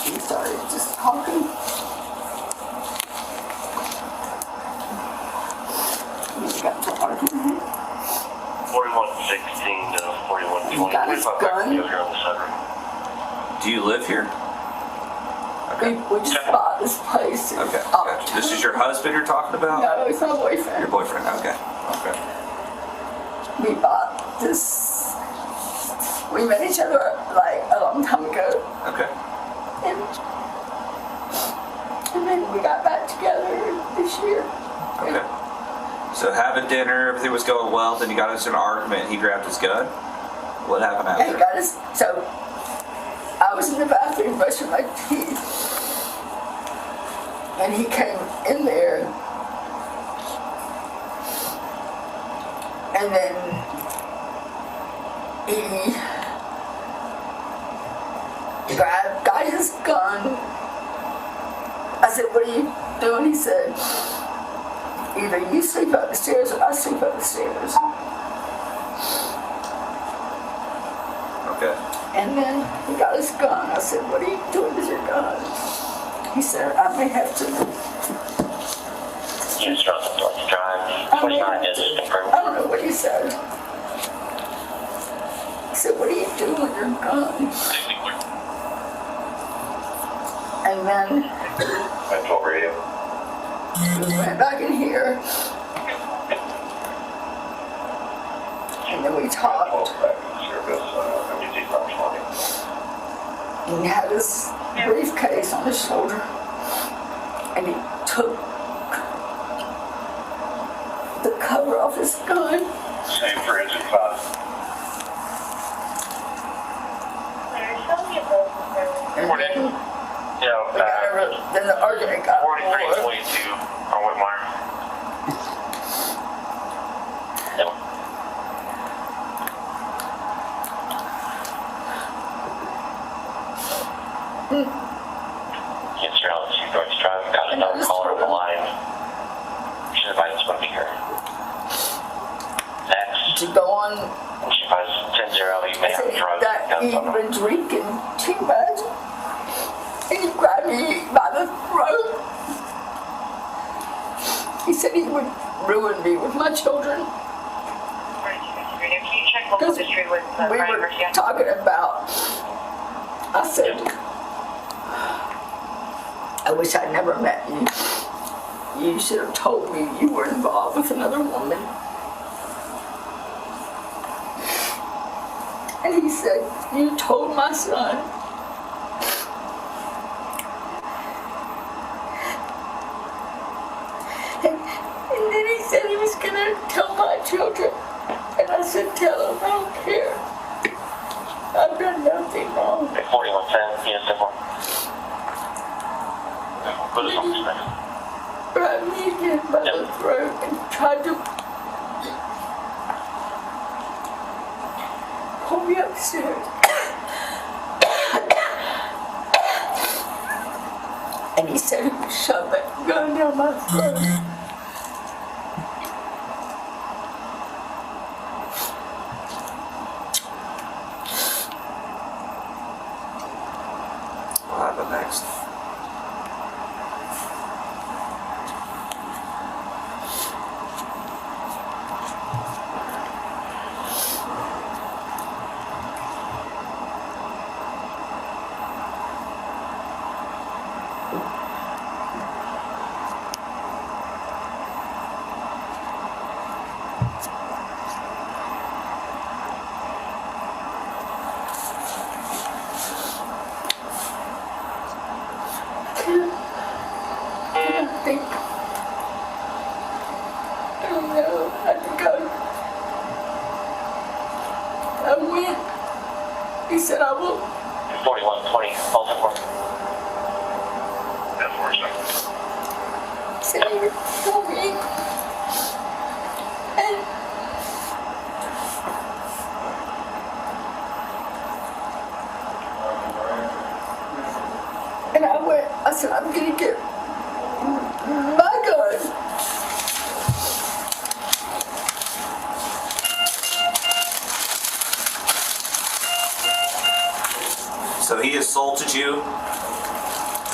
we started just talking. We got to arguing. 4116 to 4120. Got his gun. Here on the sunroom. Do you live here? We just bought this place. Okay, gotcha. This is your husband you're talking about? No, it's my boyfriend. Your boyfriend, okay. Okay. We bought this. We met each other like a long time ago. Okay. And then we got back together this year. Okay. So having dinner, everything was going well, then you got into an argument, he grabbed his gun. What happened And he after? got us, so I was in the bathroom brushing my teeth. And he came in there. And then he got his gun. I said, what are you doing? He said, either you sleep upstairs or I sleep upstairs. Okay. And then he got his gun. I said, what are you doing with your gun? He said, I may have to. You instruct them to drive. I don't know what he said. He said, what are you doing with your gun? And then I told radio. we went back in here. And then we talked. And he had his briefcase on his shoulder. And he took the cover off his gun. Same for engine 5. And Yeah, then the argument got 4322 on Whitmire. Yep. Yes, sir, Alex, you're going to drive. Got another caller on the line. She advised us to be here. Next. to go on. She advised 10-0, you may have to drive. That he'd been drinking too much. And he grabbed me by the throat. He said he would ruin me with my children. Because we were talking about, I said, I wish I'd never met you. You should have told me you were involved with another woman. And he said, you told my son. And then he said he was gonna tell my children. And I said, tell him, I don't care. I've done nothing wrong. 4110, yes, 10-4. Put us on this thing. Grabbed me again by the throat and tried to pull me upstairs. And he said he would shove that gun down my throat. What happened next? He said, I will. 4120, also 4. That's where it's He said he would kill me. And I went, I said, I'm gonna get my gun. So he assaulted you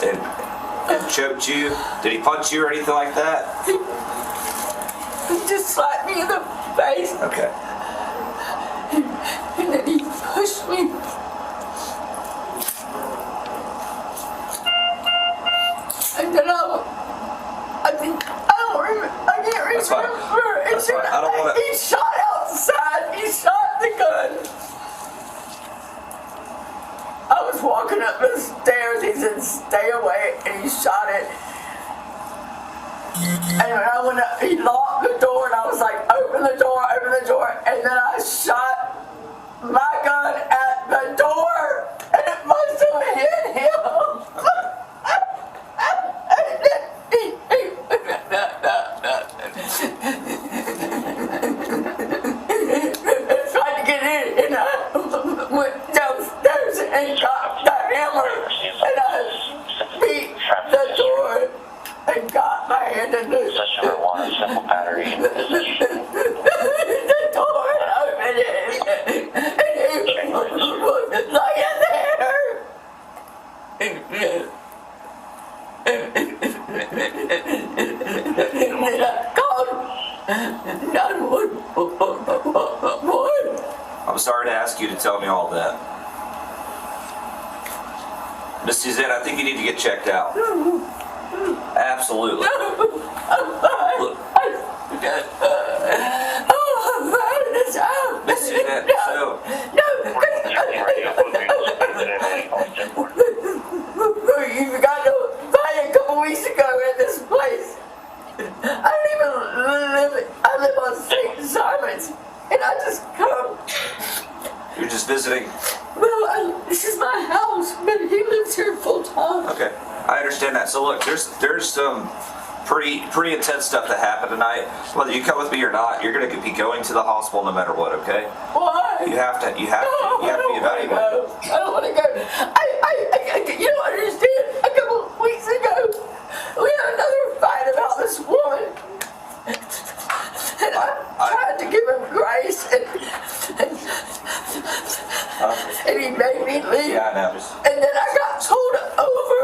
and choked you. Did he punch you or anything like that? He just slapped me in the face. Okay. And then he pushed me. And then I don't remember. I can't remember. That's fine. That's fine. I don't want to. He shot outside. He shot the gun. I was walking up the stairs. He said, stay away. And he shot it. And when I went up, he locked the door. And I was like, open the door, open the door. And then I shot my gun at the door. And it must have hit him. Tried to get in, and I went downstairs and got the hammer, and I beat the door and got my hand in the simple battery. the door and opened it, and he was lying there. And then I called 911. I'm sorry to ask you to tell me all that. Miss Suzanne, I think you need to get checked out. Absolutely. Look. Miss Suzanne, so... You got to buy a couple weeks ago at this place. I don't even live. I live on I just come. You're just visiting? Well, this is my house, but he lives here full time. Okay, I understand that. So look, there's some pretty intense stuff that happened tonight. Whether you come with me or not, you're gonna be going to the hospital no matter what, okay? Why? You have to be evaluated. I don't want to go. You don't understand. A couple of weeks ago, we had another fight about this woman. And I tried to give him grace, and he made me leave. Yeah, I know. And then I got pulled over,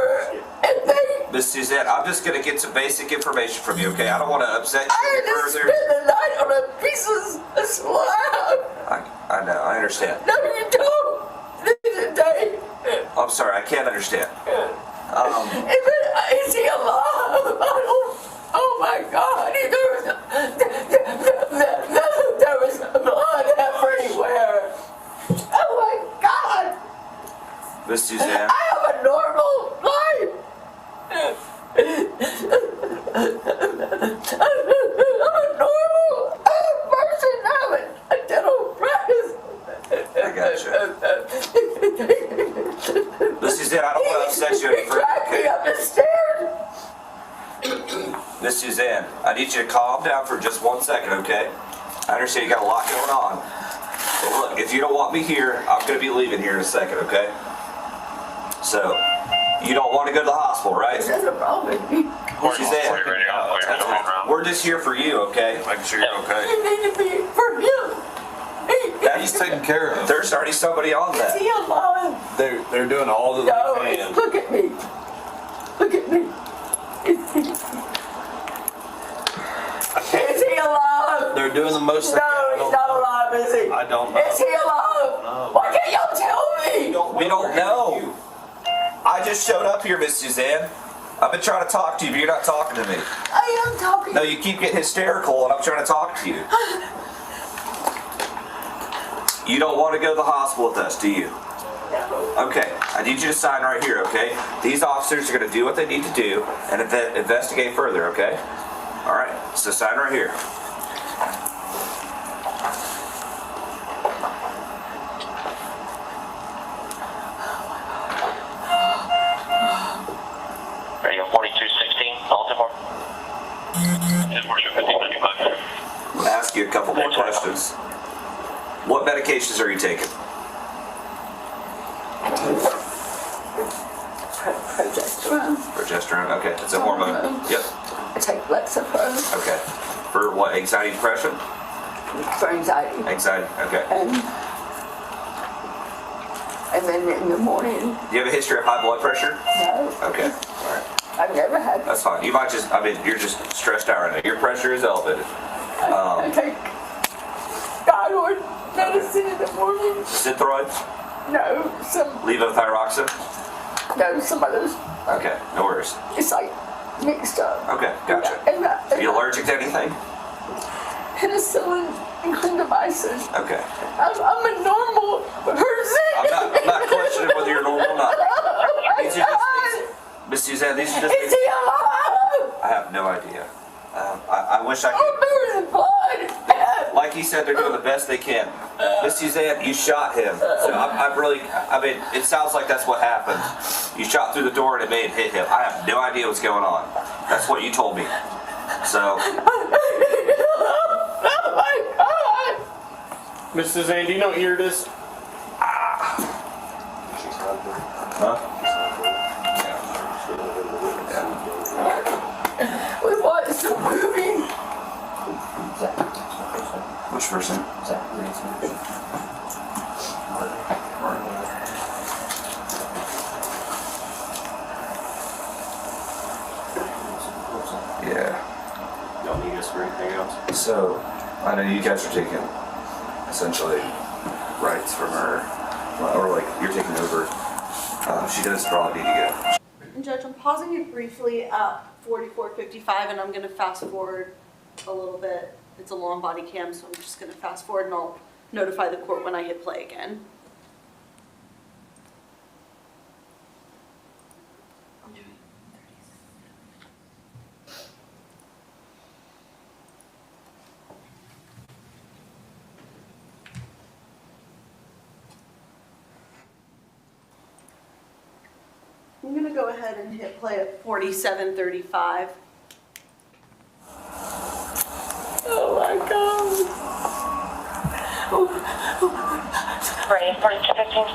and they... Miss Suzanne, I'm just gonna get some basic information from you, okay? I don't want to upset you I had to further. spend the night on a piece of slab. I know, I understand. No, you don't. This is a day. I'm sorry, I can't understand. Is he alive? Oh my God! There was blood everywhere. Oh my God! Miss Suzanne. I have a normal life. I'm a normal person. I have a dental practice. I gotcha. Miss Suzanne, I don't want to upset you any further, Dragged me up the stairs. Miss Suzanne, I need you to calm down for just 1 second, okay? I understand you got a lot going on. But look, if you don't want me here, I'm going to be leaving here in a second, okay? So, you don't want to go to the hospital, right? There's a problem with me. Suzanne, we're just here for you, okay? Making sure you're okay. You need to be for him. He's taken care of. There's already somebody on Is that. he alive? They're doing all that No, they can. look at me. Look at me. Is he alive? They're doing the most they No, can. he's not alive, is he? I don't know. Is he alive? No. Why can't y'all tell me? We don't know. I just showed up here, Miss Suzanne. I've been trying to talk to you, but you're not talking to me. I am talking. No, you keep getting hysterical, and I'm trying to talk to you. You don't want to go to the hospital with us, do you? No. Okay, I need you to sign right here, okay? These officers are going to do what they need to do and investigate further, okay? All right, so sign right here. Radio 4216, Baltimore. I'm going to ask you a couple more questions. What medications are you taking? Progesterone. Progesterone, okay, it's a hormone. Yep, I take Lexapro okay. For what, anxiety, depression? for anxiety. Anxiety, okay. And then in the morning, Do you have a history of high blood pressure? no. Okay, all right. I've never had. That's fine. You might just, you're just stressed out right now. Your pressure is elevated. I take thyroid medicine in the morning. Synthroid? No, some Levothyroxine? some others. Okay, no worries. It's like mixed up. Okay, gotcha. And Are you allergic to anything? penicillin and clindamycin. Okay. I'm a normal person. I'm not questioning whether you're normal or not. These are just things, Miss Suzanne, these are just Is things. he alive? I have no idea. I wish I could. Oh, there is blood. Like he said, they're doing the best they can. Miss Suzanne, you shot him. So it sounds like that's what happened. You shot through the door and it may have hit him. I have no idea what's going on. That's what you told me. So. Oh my God. Miss Suzanne, do you know what year it is? Huh? We watched a movie. Which person? Yeah. Y'all need us for anything else? So, I know you guys are taking, essentially, rights from her, or like, you're taking over. She does probably need to go. Judge, I'm pausing it briefly at 44:55, and I'm going to fast forward a little bit. It's a long body cam, so I'm just going to fast forward, and I'll notify the court when I hit play again. I'm gonna go ahead and hit play at 47:35. Oh my God. Ready, 4215.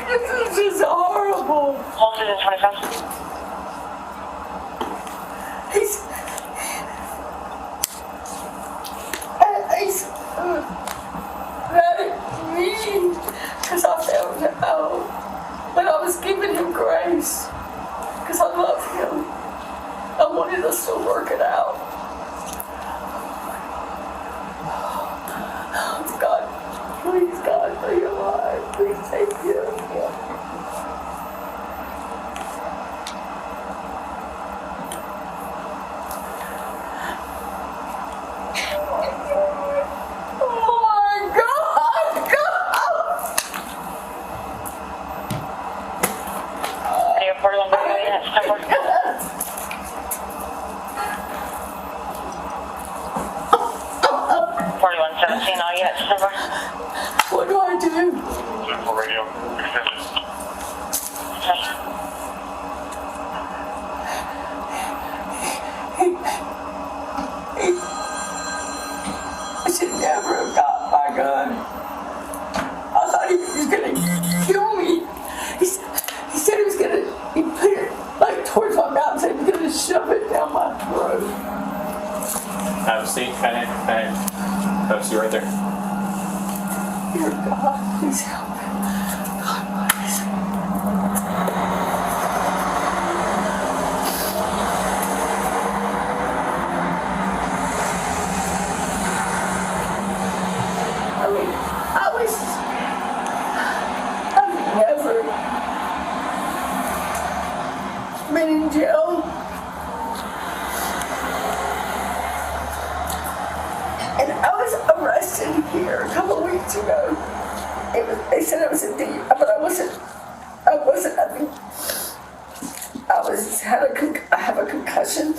This is just horrible. Hold it in 25. He's mad at me because I found out, but I was giving him grace because I love him. I wanted us to work it out. God, please, God, be alive. Please take care of him. What do I do? Radio, extended. I should never have got my gun. I thought he was gonna kill me. He said he was gonna, he put it like towards my mouth and said he was gonna shove it down my throat. Have a seat, have a seat right there. Dear God, please help me. God, please. I mean, I've never been in jail. And I was arrested here a couple of weeks ago. They said I was a thief, but I wasn't. I mean, I have a concussion.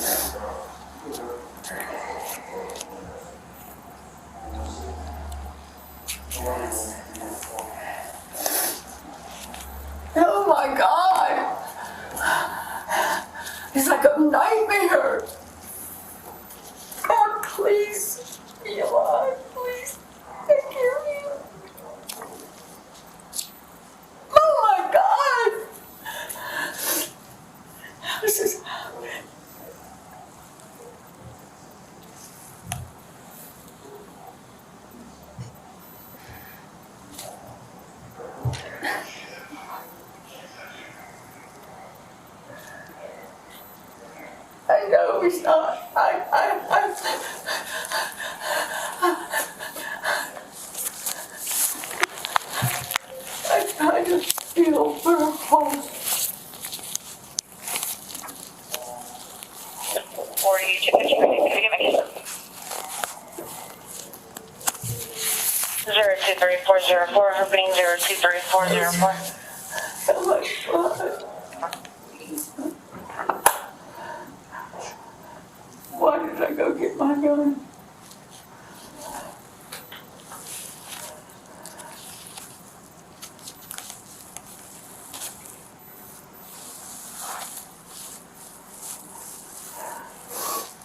Oh my God! It's like a nightmare. God, please be alive. Please take care of me. Oh my God! This is happening. I know he's not. I just feel very home. 023404, opening 023404. Oh my God. Why did I go get my gun?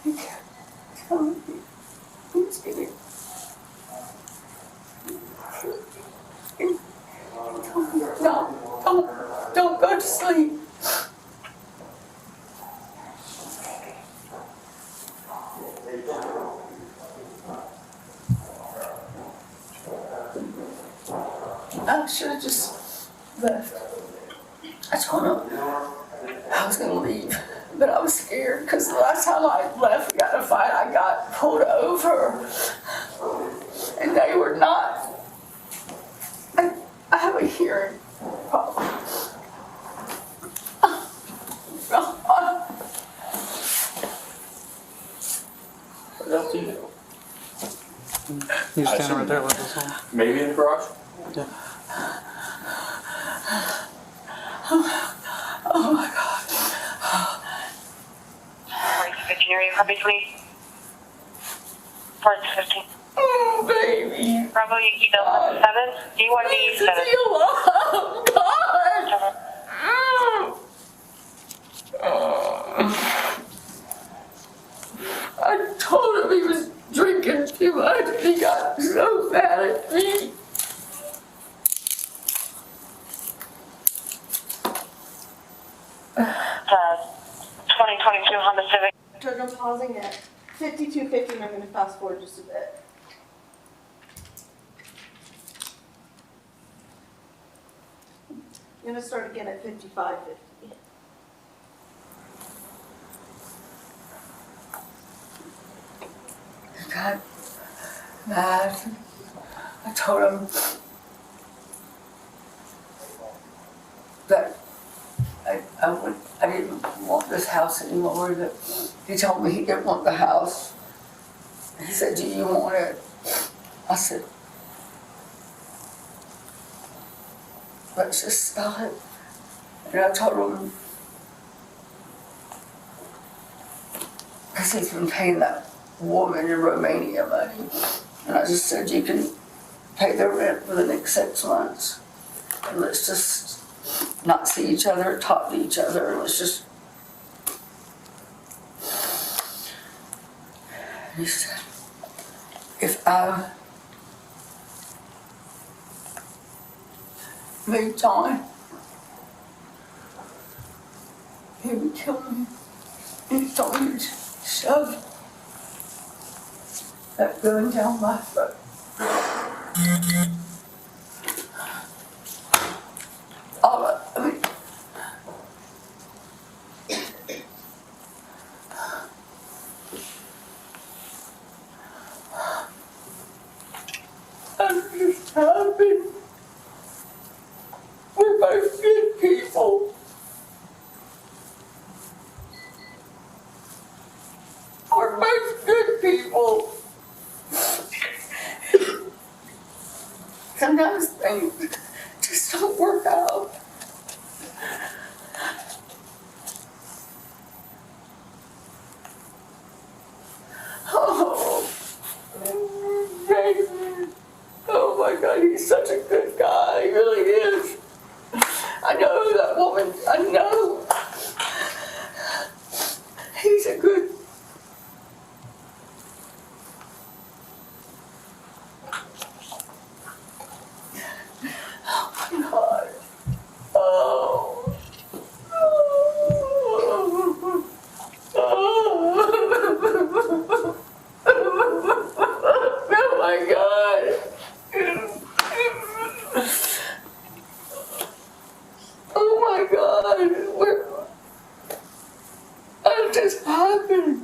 You can't tell me who's getting. No, don't go to sleep. I should have just left. I was gonna leave, but I was scared because the last time I left, we got in a fight, I got pulled over, and they were not. I have a hearing problem. What else do you know? You're standing right there with us on. Maybe in the garage? Yeah. Oh my God. 4215, are you copy 20? 4215. Oh, baby. Bravo, you don't have 7? Do you want to use 7? God. 2022 Honda Civic. Judge, I'm pausing at 52:50 and I'm gonna fast forward just a bit. I'm gonna start again at 55:50. Got mad. I told him that I didn't want this house anymore. That he told me he didn't want the house. He said, "Do you want it?" I said, "Let's just sell it." And I told him, because he's been paying that woman in Romania money. And I just said, "You can pay their rent for the next 6 months. And let's just not see each other, talk to each other, and let's just..." And he said, "If I moved on, he would kill me." And he told me to shove that gun down my throat. I mean, I'm just happy. We're both good people. We're both good people. Sometimes things just don't work out. Oh, David. Oh my God, he's such a good guy. He really is. I know that woman. I know. He's a good... Oh my God. Oh. Oh my God. Oh my God. I'm just happy.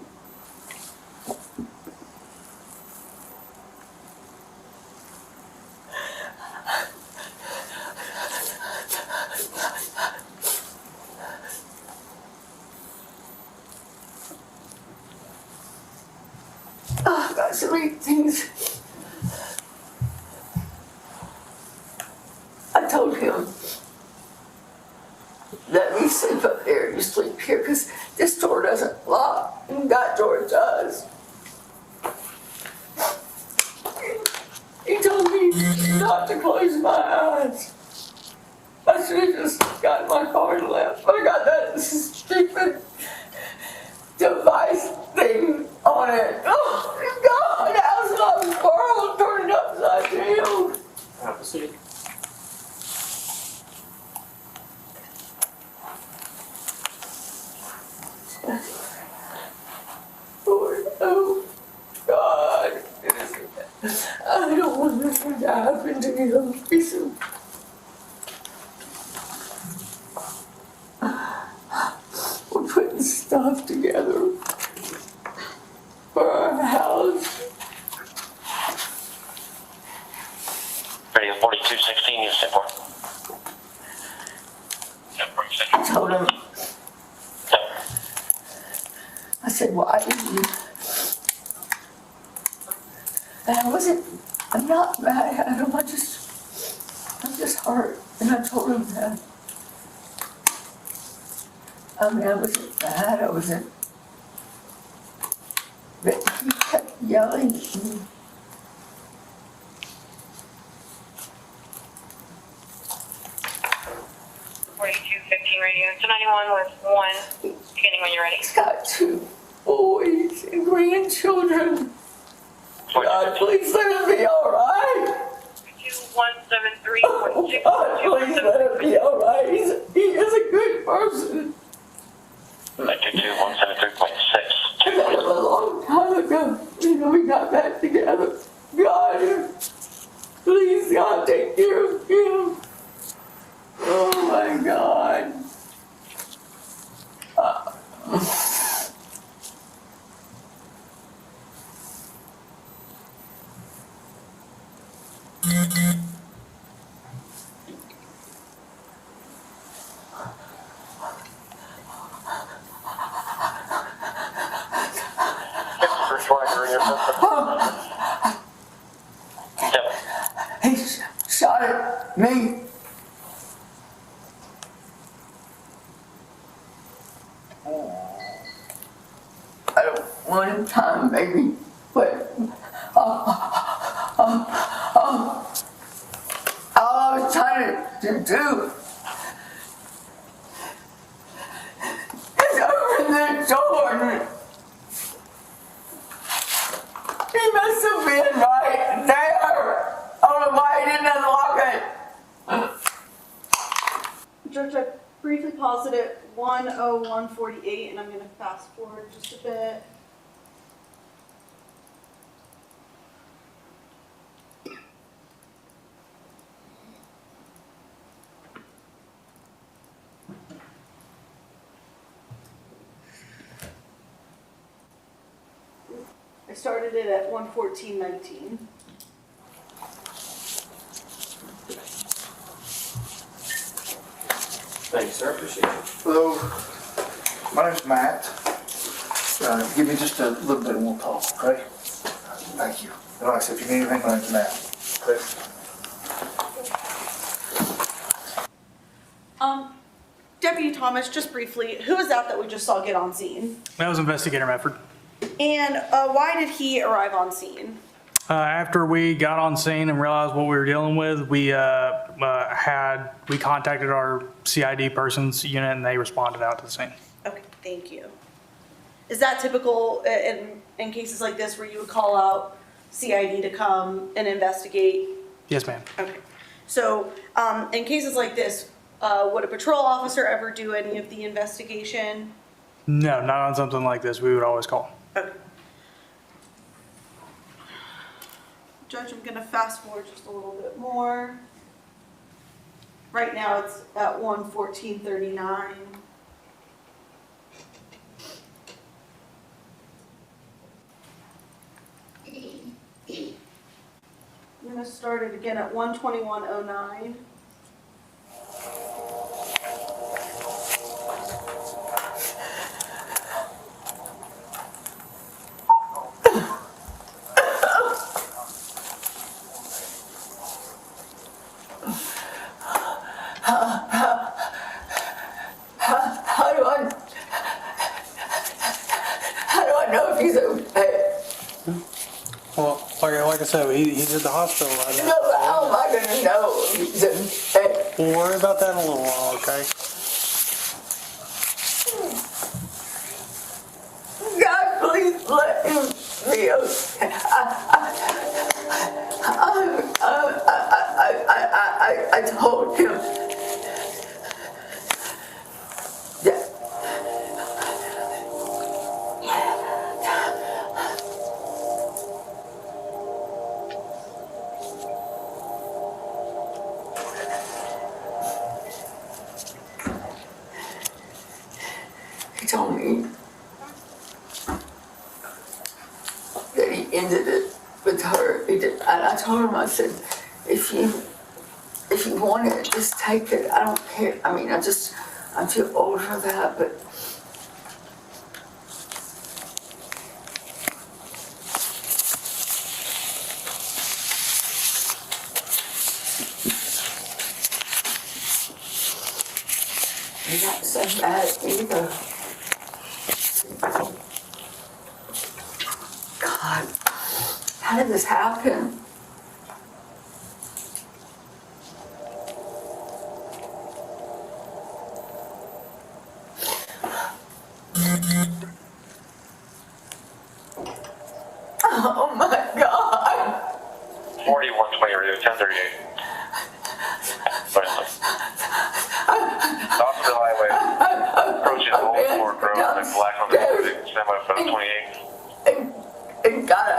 Oh, I've got so many things. I told him, "Let me sleep up there, you sleep here, because this door doesn't lock, and that door does." He told me not to close my eyes. I should have just got in my car and left, but I got that stupid device thing on it. Oh God, how's my world turned upside down? Have a seat. Lord, oh God, I don't want this to happen to him. We're putting stuff together for our house. Radio 4216, you sit for. I told him, I said, "Why did you..." And I'm not mad at him, I'm just hurt. And I told him that. I mean, I wasn't mad, I wasn't... But he kept yelling at me. Radio 291 with 1, beginning when you're ready. He's got 2 boys and grandchildren. God, please let him be all right. 2173 Oh, God, please let him be all right. He is a good person. together. God, please, God, take care of him. Oh my God. He shot at me. One time maybe, but all I was trying to do is open the door. He must have been right there. I don't know why he didn't unlock it. Judge, I briefly paused it at 1:01:48, and I'm going to fast forward just a bit. I started it at 1:14:19. Thank you, sir. Appreciate it. Hello, my name's Matt. Give me just a little bit and we'll talk, okay? Thank you. And like I said, if you need anything, my name's Matt. Okay? Deputy Thomas, just briefly, who was that we just saw get on scene? That was Investigator Medford. And why did he arrive on scene? After we got on scene and realized what we were dealing with, we contacted our CID persons unit and they responded out to the scene. Okay, thank you. Is that typical in cases like this where you would call out CID to come and investigate? Yes, ma'am. Okay. So in cases like this, would a patrol officer ever do any of the investigation? No, not on something like this. We would always call. Okay. Judge, I'm gonna fast forward just a little bit more. Right now it's at 1:14:39. I'm gonna start it again at 1:21:09. How do I know if he's okay? Well, like I said, he's at the hospital right now. No, but how am I gonna know if he's okay? We'll worry about that in a little while, okay? God, please let him be okay. I told him that he told me that he ended it with her. He did, and I told him, I said, if you want it, just take it. I don't care. I mean, I'm too old for that, but he got so mad at me though. God, how did this happen? Oh my God. 4120 radio, 1038. Off the highway, approaching Old Fork Road, and Black on the 28. And God,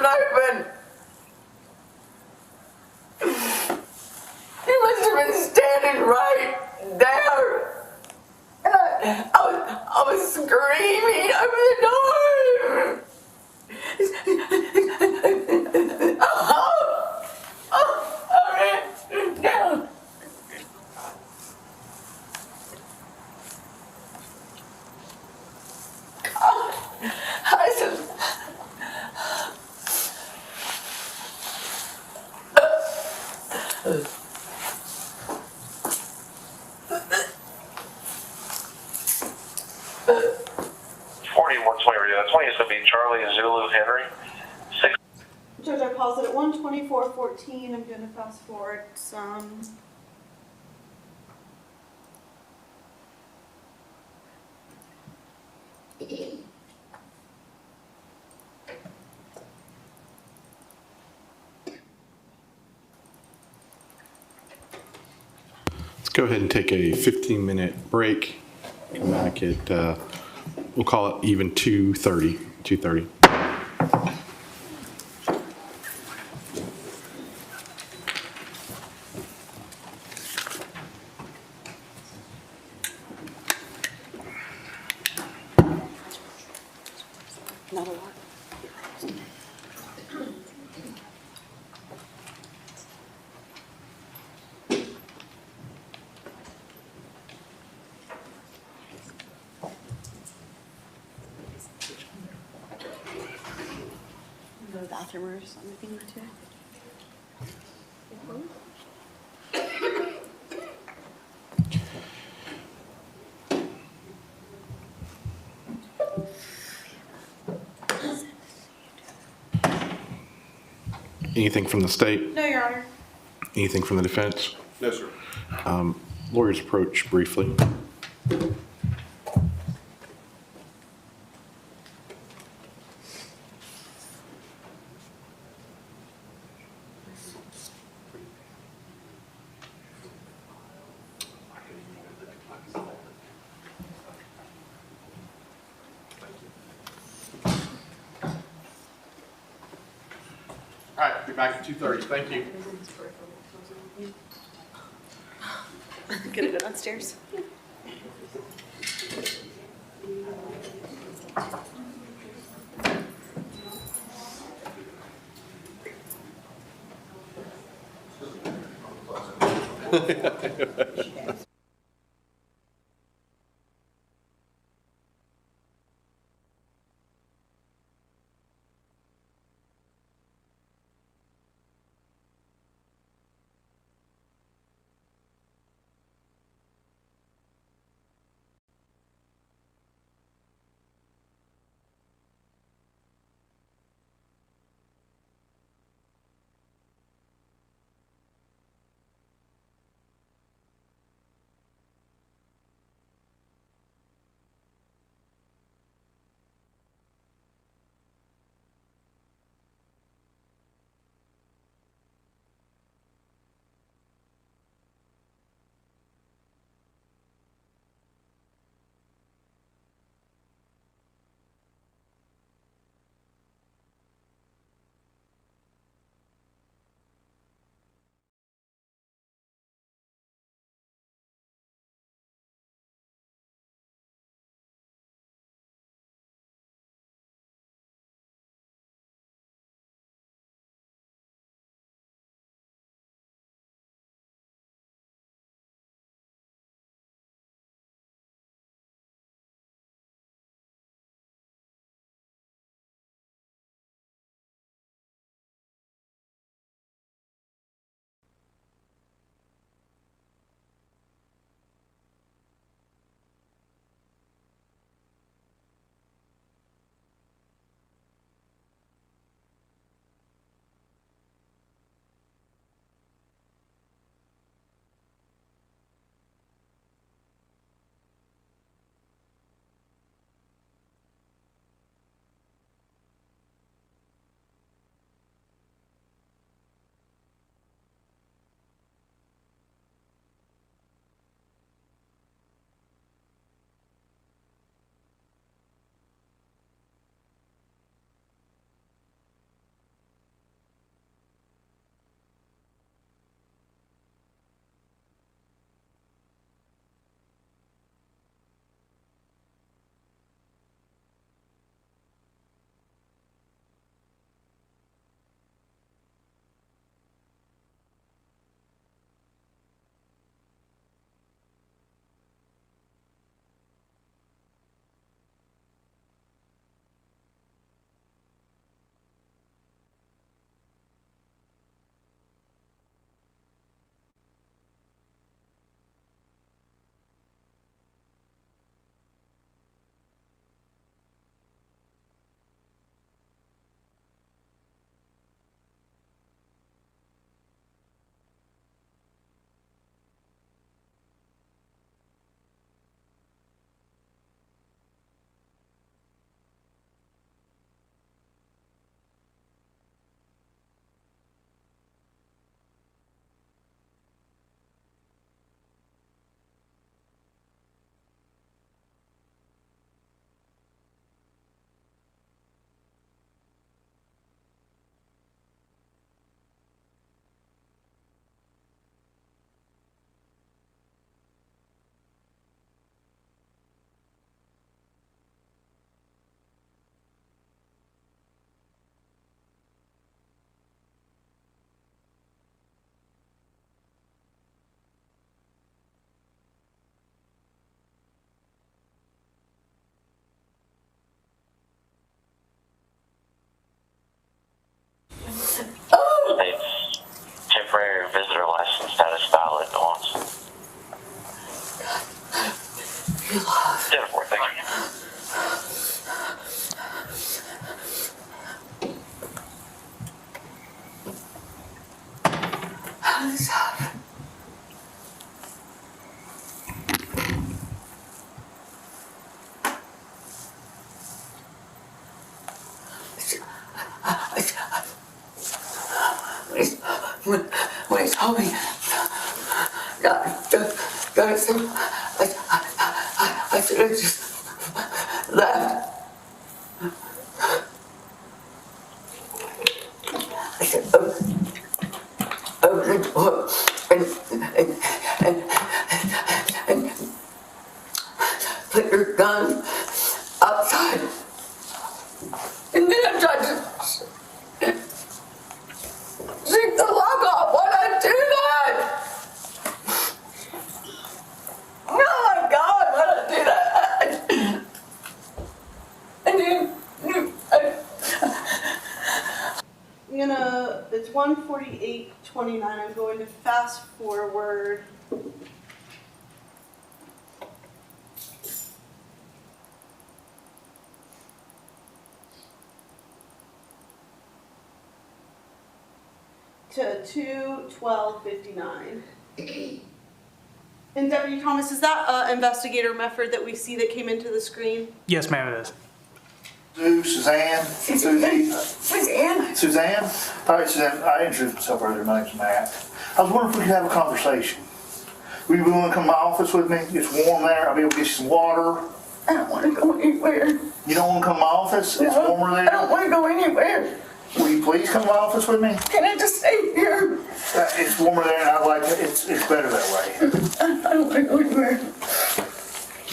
sniping. He must have been standing right there. And I was screaming over the door. I ran down. I said, 20 is going to be Charlie Zulu Henry. Judge, I paused it at 1:24:14. I'm going to fast forward some. Let's go ahead and take a 15-minute break. Come back at, we'll call it even 2:30. 2:30. Not a lot. No bathroom or something too. Anything from the state? No, Your Honor. Anything from the defense? No, sir. Lawyers approach briefly. All right, be back at 2:30. Thank you. Could have been upstairs. told me, God said, I should have just left. I said, open the door and put your gun outside. And then I tried to take the lock off. Why'd I do that? Oh my God, why'd I do that? And then it's 1:48:29. I'm going to fast forward. To 2:12:59. And Deputy Thomas, is that investigator Mefford that we see that came into the screen? Yes, ma'am, it is. Suzanne? Suzanne? All right, Suzanne, I introduced myself earlier. My name's Matt. I was wondering if we could have a conversation. Would you be willing to come to my office with me? It's warm there. I'll be able to get you some water. I don't want to go anywhere. You don't want to come to my office? It's warmer there. I don't want to go anywhere. Will you please come to my office with me? Can I just stay here? It's warmer there, and I like it. It's better that way. I don't want to go anywhere.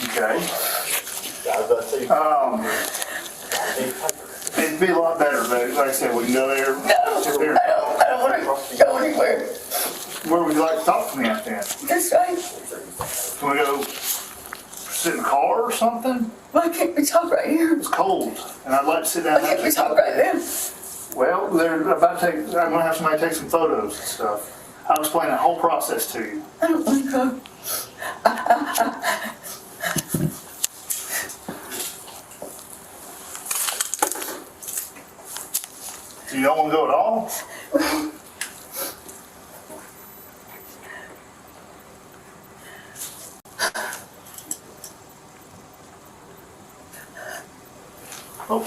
Okay. It'd be a lot better, but like I said, we can go there. No, I don't want to go anywhere. Where would you like to talk to me at then? This way. Can we go sit in a car or something? Why can't we talk right here? It's cold, and I'd like to sit down. Why can't we talk right there? Well, they're about to take, I'm gonna have somebody take some photos and stuff. I'll explain the whole process to you. I don't want to go. You don't want to go at all? Oh.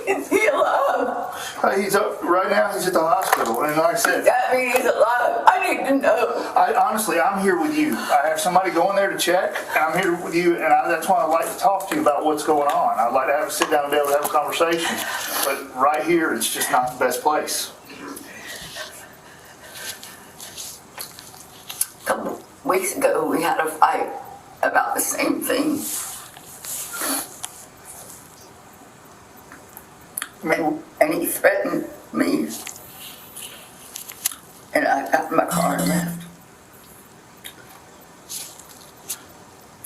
Is he alive? He's up right now. He's at the hospital, and like I said, That means he's alive. I need to know. Honestly, I'm here with you. I have somebody going there to check, and I'm here with you, and that's why I'd like to talk to you about what's going on. I'd like to have a sit down and be able to have a conversation, but right here, it's just not the best place. A couple weeks ago, we had a fight about the same thing. And he threatened me. And I got in my car and left.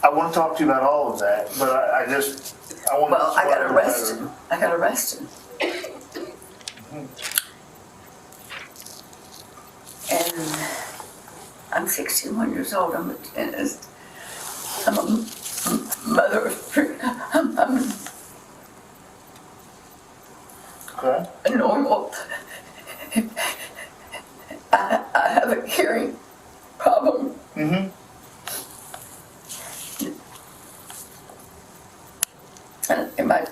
I want to talk to you about all of that, but I want to. Well, I got arrested. I got arrested. And I'm 61 years old. I'm a dentist. I'm a mother of three. I'm Okay. a normal. I have a hearing problem. Mm-hmm. And my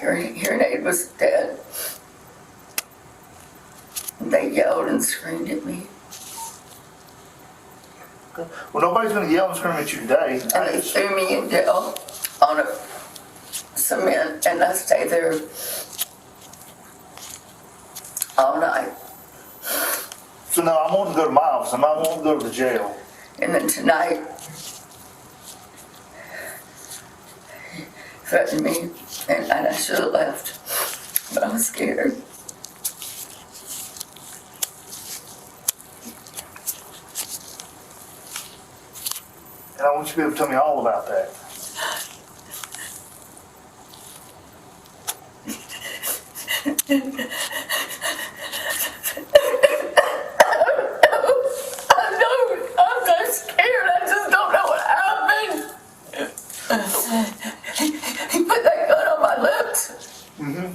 hearing aid was dead. They yelled and screamed at me. Well, nobody's going to yell and scream at you today. And they threw me in jail on a cement, and I stayed there all night. So no, I want to go to my office. I want to go to the jail. And then tonight, he threatened me, and I should have left, but I was scared. And I want you to be able to tell me all about that. I'm not scared. I just don't know what happened. He put that gun on my lips. Mm-hmm.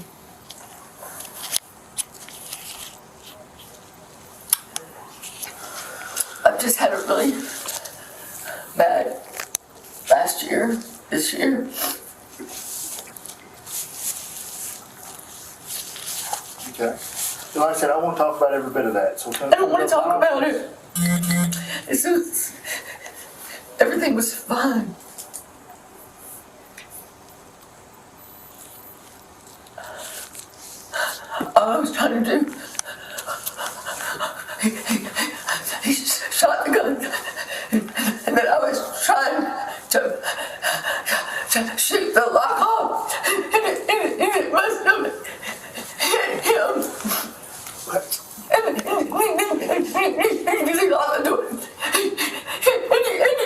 I've just had a really bad last year, this year. Okay. So like I said, I want to talk about every bit of that, so. I don't want to talk about it. It's just, everything was fine. All I was trying to do, he shot the gun, and then I was trying to shoot the lock off, and it must have hit him. And he locked the door, and he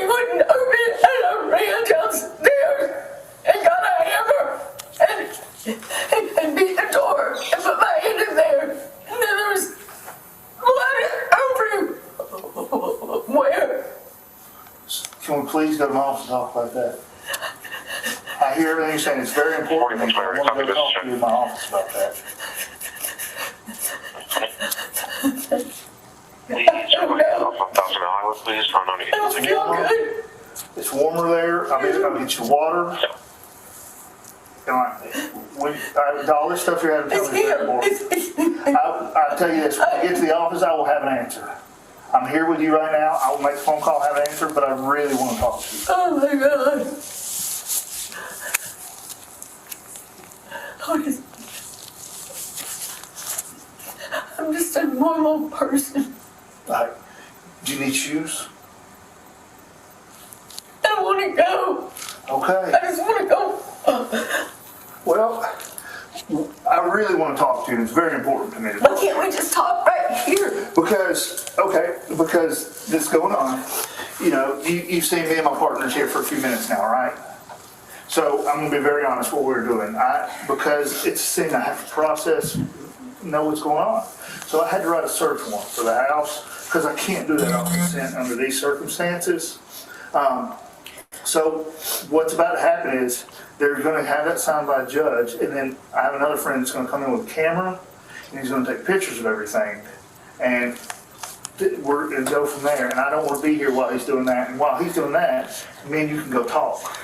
wouldn't open it, and I ran downstairs and got a hammer and beat the door and put my hand in there, and then there was blood everywhere. Can we please go to my office and talk about that? I hear everything you're saying, it's very important, I want to go talk to you in my office about that. It's warmer there, I mean, I'll get you water. All this stuff you're having to tell me is very important. I'll tell you this, when I get to the office, I will have an answer. I'm here with you right now, I will make a phone call, have an answer, but I really want to talk to you. Oh my God. I'm just a normal person. Do you need shoes? I don't want to go. Okay. I just want to go. Well, I really want to talk to you, and it's very important to me. Why can't we just talk right here? Because this is going on. You know, you've seen me and my partners here for a few minutes now, right? So I'm going to be very honest what we're doing. Because it's a thing I have to process, know what's going on. So I had to write a search warrant for the house because I can't do that on consent under these circumstances. So what's about to happen is they're going to have that signed by a judge, and then I have another friend that's going to come in with a camera, and he's going to take pictures of everything, and we're going to go from there. And I don't want to be here while he's doing that. And while he's doing that, me and you can go talk.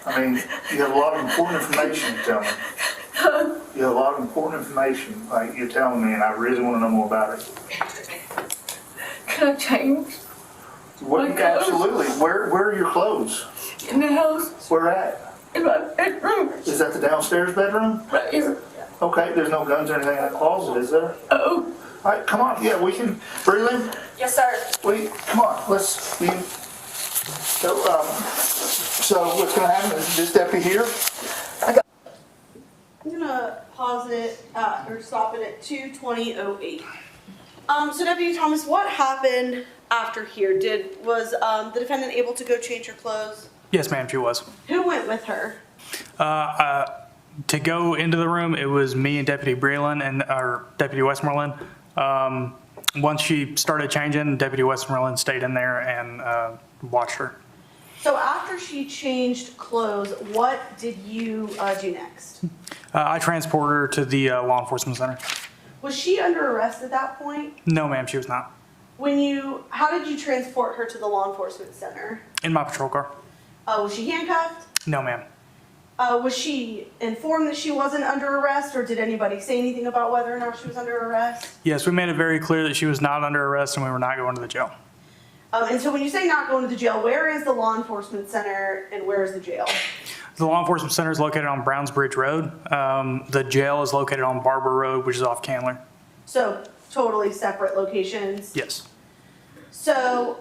I mean, you have a lot of important information to tell me. You have a lot of important information, like you're telling me, and I really want to know more about it. Can I change? Absolutely. Where are your clothes? In the house. Where at? In my bedroom. Is that the downstairs bedroom? Right here. Okay, there's no guns or anything in that closet, is there? Oh. All right, come on. Yeah, we can. Breland? Yes, sir. Come on. So what's going to happen is this deputy here. I'm gonna pause it, or stop it at 2:20:08. So Deputy Thomas, what happened after here? Was the defendant able to go change her clothes? Yes, ma'am, she was. Who went with her? To go into the room, it was me and Deputy Breland and our Deputy Westmoreland. Once she started changing, Deputy Westmoreland stayed in there and watched her. So after she changed clothes, what did you do next? I transported her to the law enforcement center. Was she under arrest at that point? No, ma'am, she was not. How did you transport her to the law enforcement center? In my patrol car. Was she handcuffed? No, ma'am. Was she informed that she wasn't under arrest, or did anybody say anything about whether or not she was under arrest? Yes, we made it very clear that she was not under arrest and we were not going to the jail. And so when you say not going to the jail, where is the law enforcement center and where is the jail? The law enforcement center is located on Browns Bridge Road. The jail is located on Barber Road, which is off Candler. So totally separate locations? Yes. So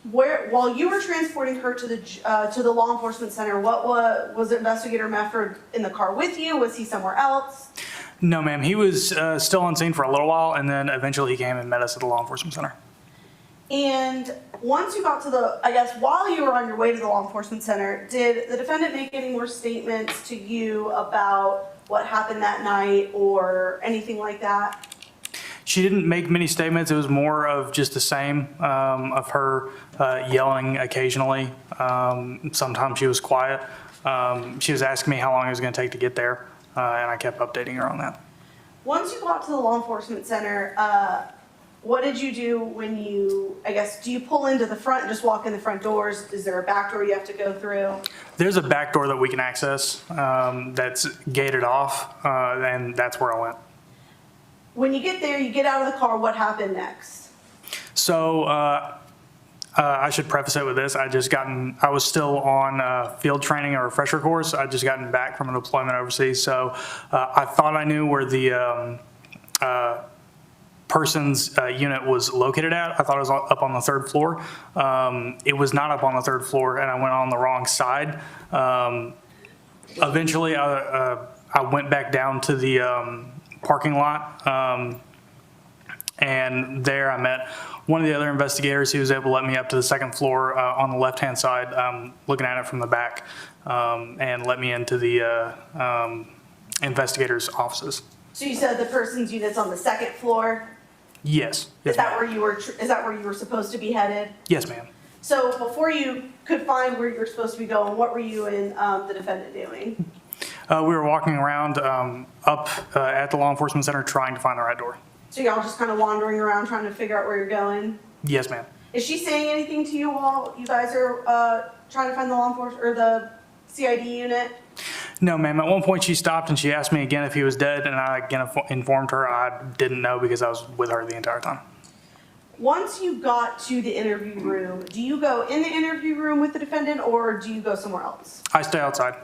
while you were transporting her to the law enforcement center, was Investigator Mefford in the car with you? Was he somewhere else? No, ma'am. He was still on scene for a little while, and then eventually he came and met us at the law enforcement center. And once you got to while you were on your way to the law enforcement center, did the defendant make any more statements to you about what happened that night or anything like that? She didn't make many statements. It was more of just the same, of her yelling occasionally. Sometimes she was quiet. She was asking me how long it was going to take to get there. and I kept updating her on that. Once you got to the law enforcement center, what did you do when you, I guess, do you pull into the front and just walk in the front doors? Is there a back door you have to go through? There's a back door that we can access that's gated off, and that's where I went. When you get there, you get out of the car, what happened next? So I should preface it with this. I was still on field training or refresher course. I just gotten back from a deployment overseas. So I thought I knew where the person's unit was located at. I thought it was up on the 3rd floor. It was not up on the 3rd floor, and I went on the wrong side. Eventually, I went back down to the parking lot, and there I met one of the other investigators. He was able to let me up to the 2nd floor on the left-hand side, looking at it from the back, and let me into the investigators' offices. So you said the person's unit's on the 2nd floor? Yes. Is that where you were supposed to be headed? Yes, ma'am. So before you could find where you were supposed to be going, what were you and the defendant doing? We were walking around up at the law enforcement center trying to find the right door. So y'all just kind of wandering around trying to figure out where you're going? Yes, ma'am. Is she saying anything to you while you guys are trying to find the law enforcement or the CID unit? No, ma'am. At one point she stopped and she asked me again if he was dead, and I again informed her I didn't know because I was with her the entire time. Once you got to the interview room, do you go in the interview room with the defendant or do you go somewhere else? I stay outside.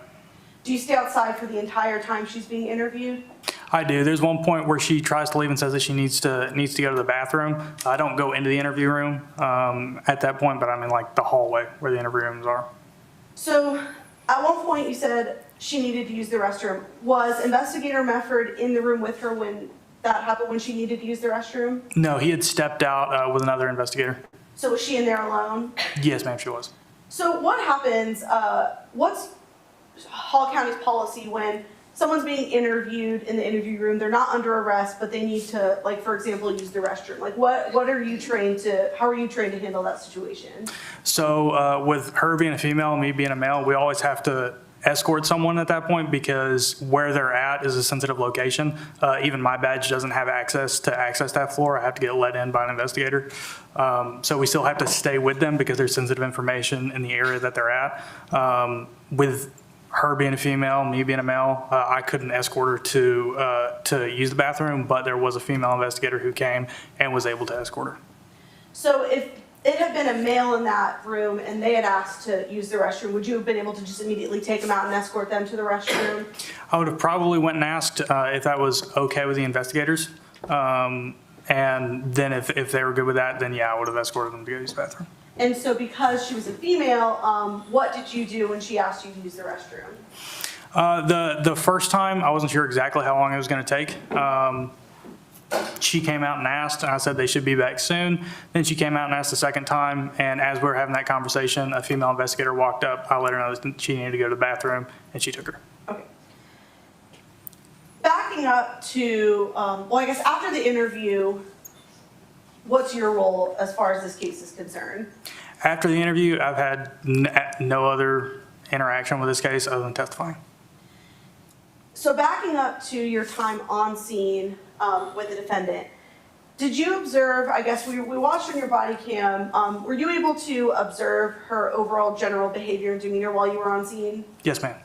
Do you stay outside for the entire time she's being interviewed? I do. There's one point where she tries to leave and says that she needs to go to the bathroom. I don't go into the interview room at that point, but I'm in like the hallway where the interview rooms are. So at one point you said she needed to use the restroom. Was Investigator Mefford in the room with her when that happened, when she needed to use the restroom? No, he had stepped out with another investigator. So was she in there alone? Yes, ma'am, she was. So what happens, what's Hall County's policy when someone's being interviewed in the interview room, they're not under arrest, but they need to, like, for example, use the restroom? Like, what are you trained to, how are you trained to handle that situation? So with her being a female and me being a male, we always have to escort someone at that point because where they're at is a sensitive location. Even my badge doesn't have access to that floor. I have to get let in by an investigator. So we still have to stay with them because there's sensitive information in the area that they're at. With her being a female, me being a male, I couldn't escort her to use the bathroom, but there was a female investigator who came and was able to escort her. So if it had been a male in that room and they had asked to use the restroom, would you have been able to just immediately take them out and escort them to the restroom? I would have probably went and asked if that was okay with the investigators. And then if they were good with that, then yeah, I would have escorted them to go use the bathroom. And so because she was a female, what did you do when she asked you to use the restroom? The first time, I wasn't sure exactly how long it was going to take. She came out and asked, and I said they should be back soon. Then she came out and asked the second time, and as we were having that conversation, a female investigator walked up. I let her know that she needed to go to the bathroom, and she took her. Okay. Backing up to, well, I guess after the interview, what's your role as far as this case is concerned? After the interview, I've had no other interaction with this case other than testifying. So backing up to your time on scene with the defendant, did you observe, I guess we watched on your body cam, were you able to observe her overall general behavior and demeanor while you were on scene? Yes, ma'am.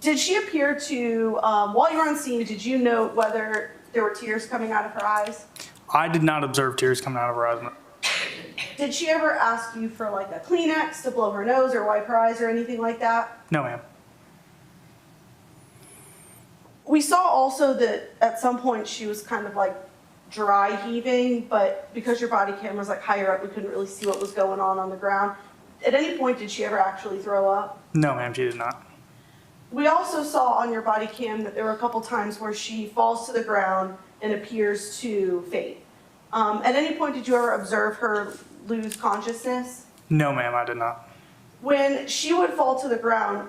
Did she appear to, while you were on scene, did you note whether there were tears coming out of her eyes? I did not observe tears coming out of her eyes. Did she ever ask you for like a Kleenex to blow her nose or wipe her eyes or anything like that? No, ma'am. We saw also that at some point she was kind of like dry heaving, but because your body camera was like higher up, we couldn't really see what was going on the ground. At any point, did she ever actually throw up? No, ma'am, she did not. We also saw on your body cam that there were a couple times where she falls to the ground and appears to faint. At any point, did you ever observe her lose consciousness? No, ma'am, I did not. When she would fall to the ground,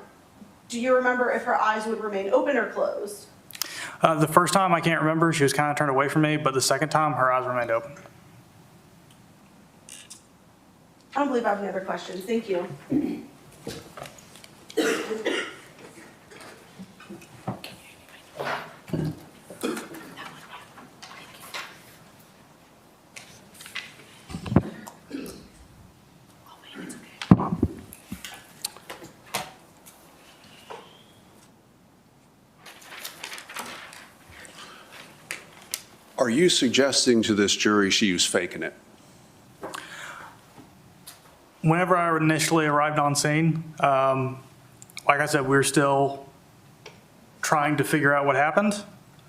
do you remember if her eyes would remain open or closed? The first time, I can't remember. She was kind of turned away from me, but the second time, her eyes remained open. I don't believe I have any other questions. Thank you. Are you suggesting to this jury she was faking it? Whenever I initially arrived on scene, like I said, we were still trying to figure out what happened.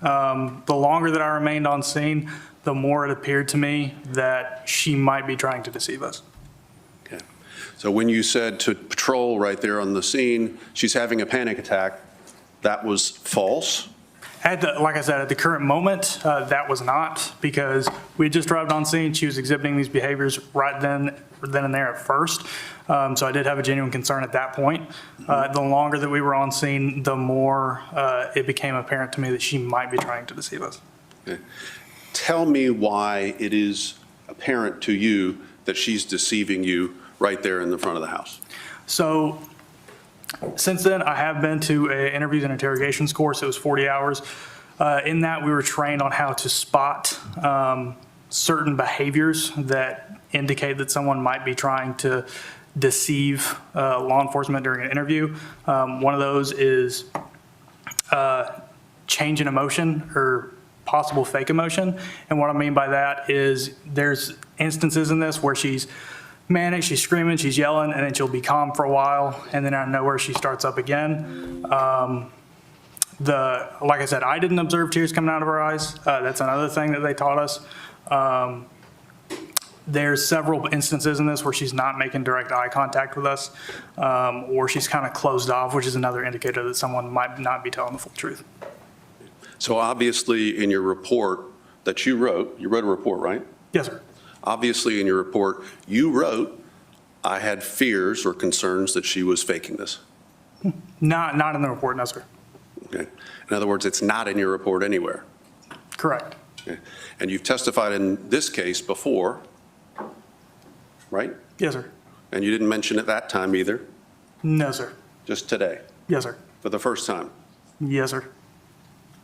The longer that I remained on scene, the more it appeared to me that she might be trying to deceive us. Okay. So when you said to patrol right there on the scene, she's having a panic attack, that was false? Like I said, at the current moment, that was not, because we had just arrived on scene. She was exhibiting these behaviors right then and there at first. So I did have a genuine concern at that point. The longer that we were on scene, the more it became apparent to me that she might be trying to deceive us. Okay. Tell me why it is apparent to you that she's deceiving you right there in the front of the house. So since then, I have been to an interviews and interrogations course. It was 40 hours. In that, we were trained on how to spot certain behaviors that indicate that someone might be trying to deceive law enforcement during an interview. One of those is change in emotion or possible fake emotion. And what I mean by that is there's instances in this where she's manic, she's screaming, she's yelling, and then she'll be calm for a while, and then out of nowhere she starts up again. Like I said, I didn't observe tears coming out of her eyes. That's another thing that they taught us. There's several instances in this where she's not making direct eye contact with us, or she's kind of closed off, which is another indicator that someone might not be telling the full truth. So obviously in your report that you wrote a report, right? Yes, sir. Obviously in your report, you wrote, I had fears or concerns that she was faking this. Not in the report, no, sir. Okay. In other words, it's not in your report anywhere. Correct. Okay. And you've testified in this case before, right? Yes, sir. And you didn't mention it that time either? No, sir. Just today? Yes, sir. For the first time? Yes, sir.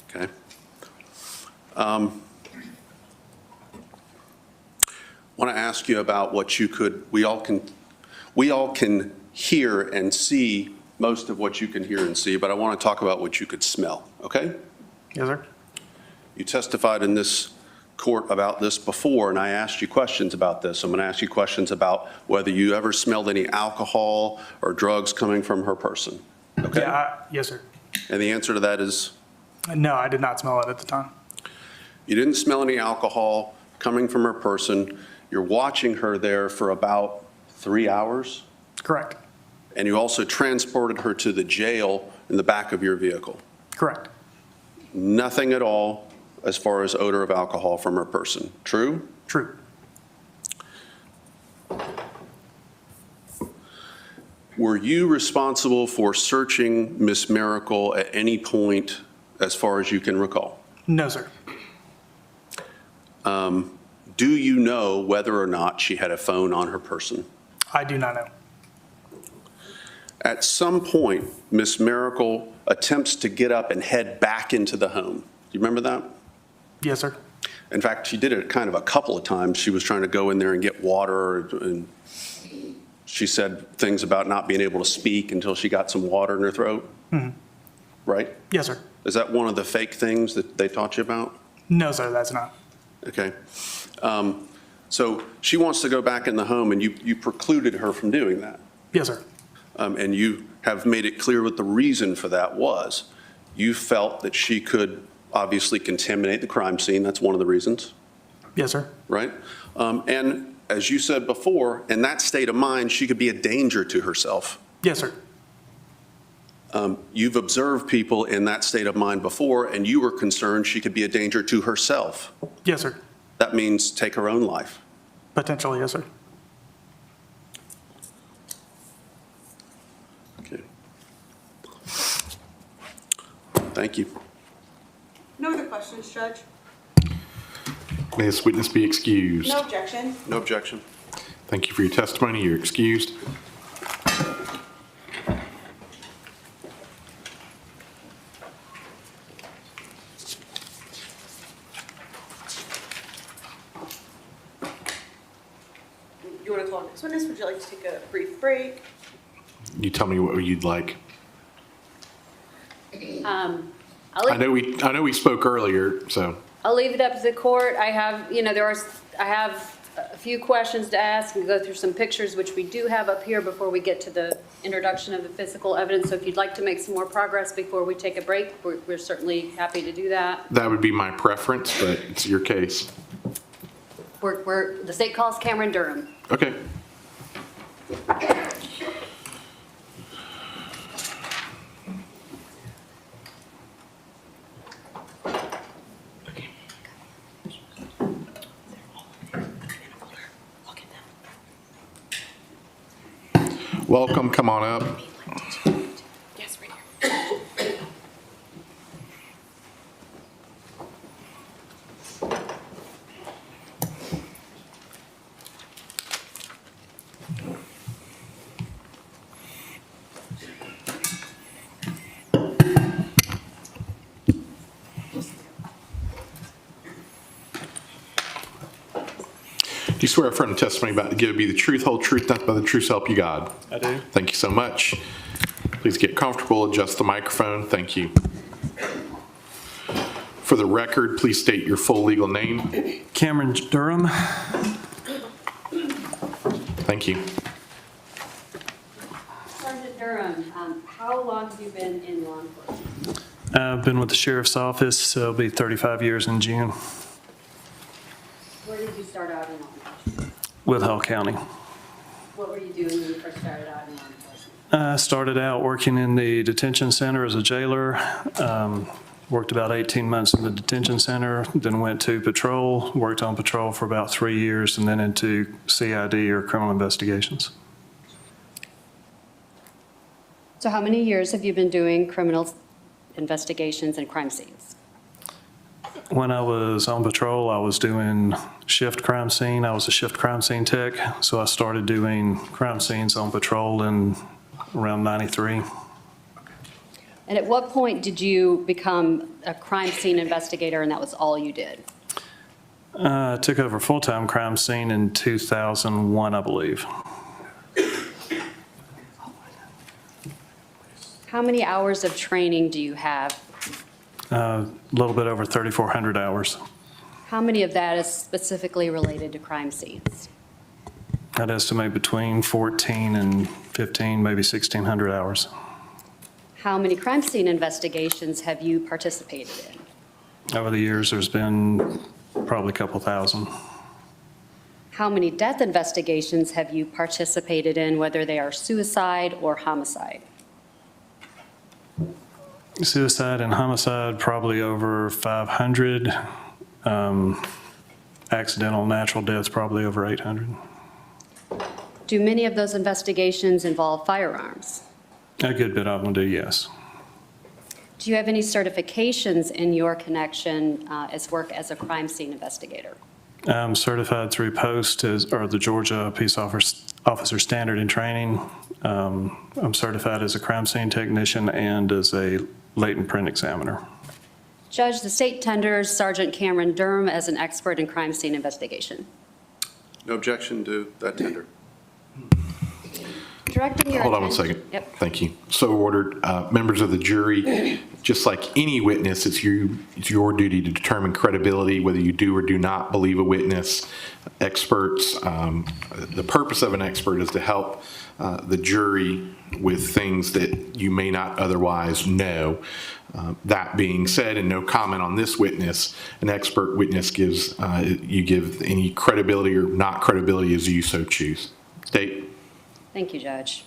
Okay. Want to ask you about what you could, we all can hear and see most of what you can hear and see, but I want to talk about what you could smell, okay? Yes, sir. You testified in this court about this before, and I asked you questions about this. I'm going to ask you questions about whether you ever smelled any alcohol or drugs coming from her person, okay? Yeah, yes, sir. And the answer to that is? No, I did not smell it at the time. You didn't smell any alcohol coming from her person. You're watching her there for about 3 hours? Correct. And you also transported her to the jail in the back of your vehicle? Correct. Nothing at all as far as odor of alcohol from her person, true? True. Were you responsible for searching Ms. Mericle at any point as far as you can recall? No, sir. Do you know whether or not she had a phone on her person? I do not know. At some point, Ms. Mericle attempts to get up and head back into the home. Do you remember that? Yes, sir. In fact, she did it kind of a couple of times. She was trying to go in there and get water, and she said things about not being able to speak until she got some water in her throat. Mm-hmm. Right? Yes, sir. Is that one of the fake things that they taught you about? No, sir, that's not. Okay. So she wants to go back in the home, and you precluded her from doing that. Yes, sir. And you have made it clear what the reason for that was. You felt that she could obviously contaminate the crime scene. That's one of the reasons. Yes, sir. Right? And as you said before, in that state of mind, she could be a danger to herself. Yes, sir. You've observed people in that state of mind before, and you were concerned she could be a danger to herself. Yes, sir. That means take her own life. Potentially, yes, sir. Okay. Thank you. No other questions, Judge? May this witness be excused? No objection. No objection. Thank you for your testimony. You're excused. You want to call next witness? Would you like to take a brief break? You tell me what you'd like. I'll I know we spoke earlier, so. I'll leave it up to the court. I have, I have a few questions to ask and go through some pictures, which we do have up here before we get to the introduction of the physical evidence. So if you'd like to make some more progress before we take a break, we're certainly happy to do that. That would be my preference, but it's your case. The state calls Cameron Durham. Okay. Welcome, come on up. Yes, right here. Do you swear affirm the testimony about to give to be the truth, whole truth, nothing but the truth, so help you God? I do. Thank you so much. Please get comfortable, adjust the microphone. Thank you. For the record, please state your full legal name. Cameron Durham. Thank you. Sergeant Durham, how long have you been in law enforcement? I've been with the sheriff's office, so it'll be 35 years in June, Where did you start out in law enforcement? with Hall County. What were you doing when you first started out in law enforcement? I started out working in the detention center as a jailer. Worked about 18 months in the detention center, then went to patrol, worked on patrol for about 3 years, and then into CID or criminal investigations. So how many years have you been doing criminal investigations and crime scenes? When I was on patrol, I was doing shift crime scene. I was a shift crime scene tech, so I started doing crime scenes on patrol in around 93. And at what point did you become a crime scene investigator and that was all you did? I took over full-time crime scene in 2001, I believe. How many hours of training do you have? A little bit over 3,400 hours. How many of that is specifically related to crime scenes? I'd estimate between 14 and 15, maybe 1,600 hours. How many crime scene investigations have you participated in? Over the years, there's been probably a couple thousand. How many death investigations have you participated in, whether they are suicide or homicide? Suicide and homicide, probably over 500. Accidental natural deaths, probably over 800. Do many of those investigations involve firearms? A good bit of them do, yes. Do you have any certifications in your connection as work as a crime scene investigator? I'm certified through POST, or the Georgia Peace Officer Standard in Training. I'm certified as a crime scene technician and as a latent print examiner. Judge, the state tenders Sergeant Cameron Durham as an expert in crime scene investigation. No objection to that tender. Directing your Hold on one attention- second. Yep. Thank you. So ordered. Members of the jury, just like any witness, it's your duty to determine credibility, whether you do or do not believe a witness. Experts, the purpose of an expert is to help the jury with things that you may not otherwise know. That being said, and no comment on this witness, an expert witness gives, you give any credibility or not credibility as you so choose. State. Thank you, Judge.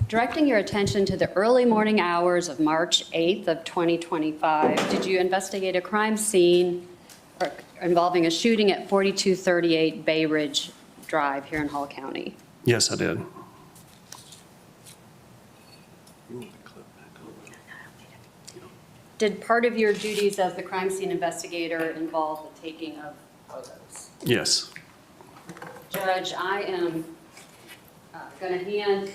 Directing your attention to the early morning hours of March 8th of 2025, did you investigate a crime scene involving a shooting at 4238 Bay Ridge Drive here in Hall County? Yes, I did. Did part of your duties as the crime scene investigator involve the taking of photos? Yes. Judge, I am going to hand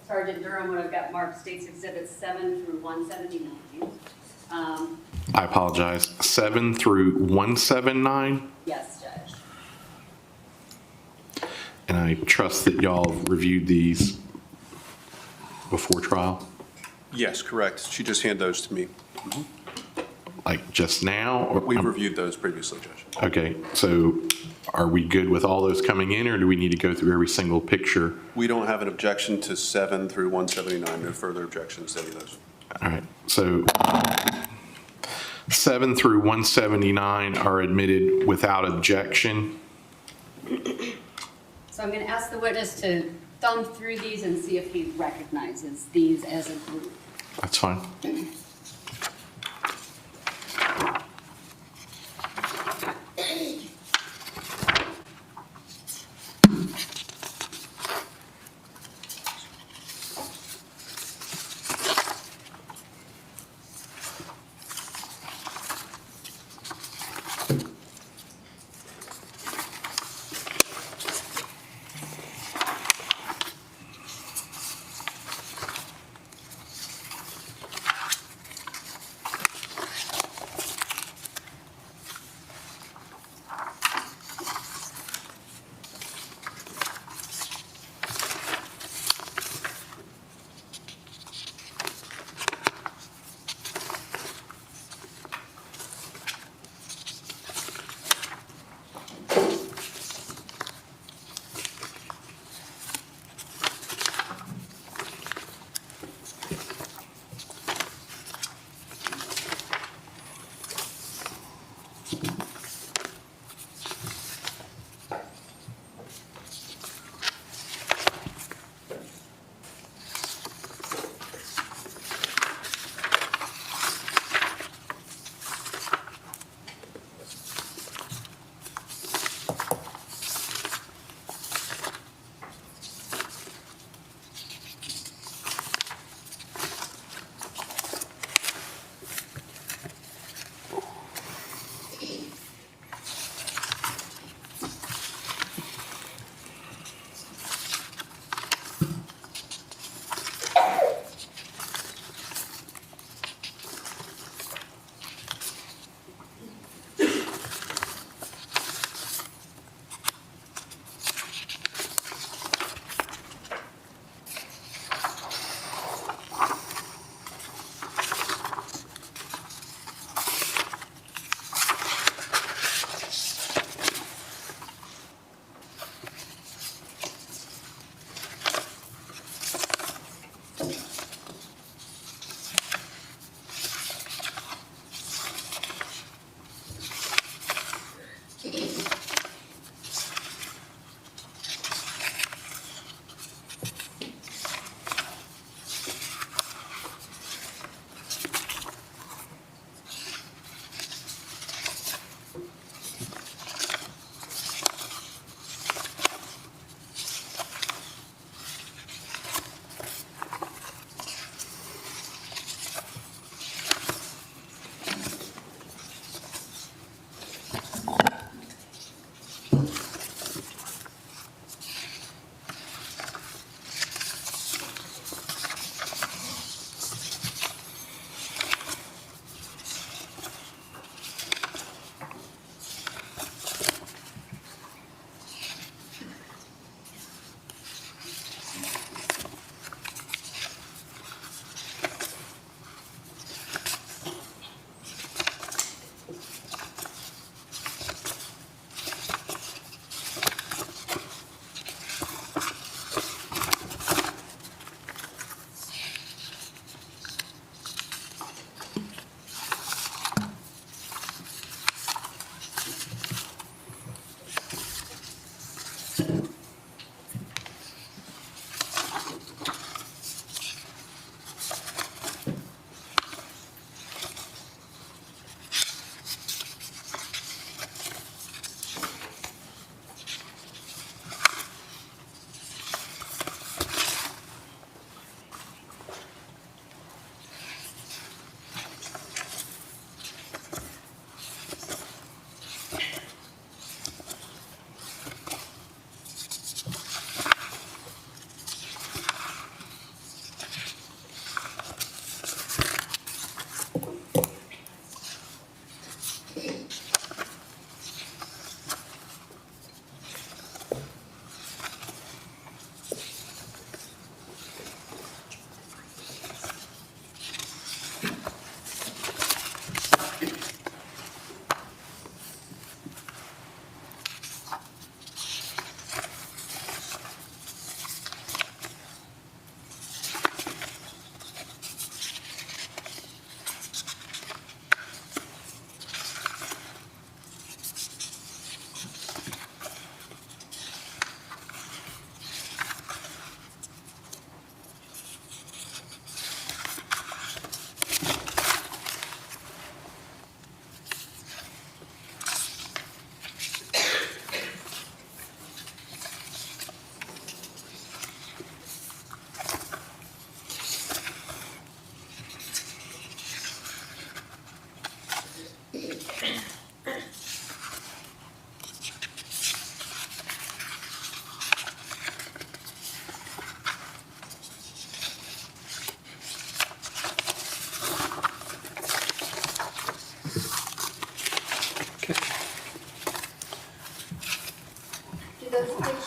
Sergeant Durham what I've got marked States Exhibits 7 through 179. I apologize. 7 through 179. Yes, Judge. And I trust that y'all reviewed these before trial. Yes, correct. She just handed those to me. like just now? Or- We've reviewed those previously, Judge. Okay, so are we good with all those coming in, or do we need to go through every single picture? We don't have an objection to 7 through 179, no further objections to any of those. All right, so 7 through 179 are admitted without objection. So I'm going to ask the witness to thumb through these and see if he recognizes these as a group. That's fine.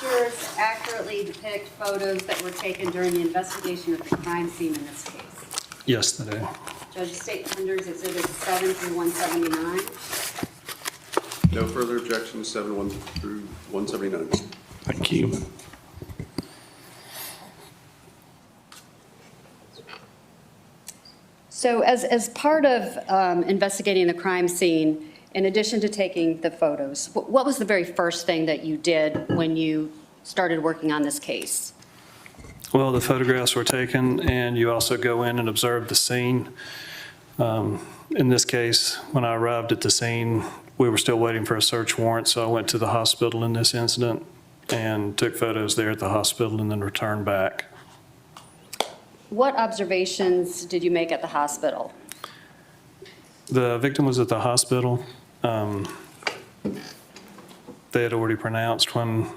pictures accurately depict photos that were taken during the investigation of the crime scene in this case? Yes, they do. Judge State Tenders Exhibit 7 through 179. No further objections, 7-1 through 179. Thank you. So as part of investigating the crime scene, in addition to taking the photos, what was the very first thing that you did when you started working on this case? Well, the photographs were taken, and you also go in and observe the scene. In this case, when I arrived at the scene, we were still waiting for a search warrant, so I went to the hospital in this incident and took photos there at the hospital and then returned back. What observations did you make at the hospital? The victim was at the hospital. They had already pronounced when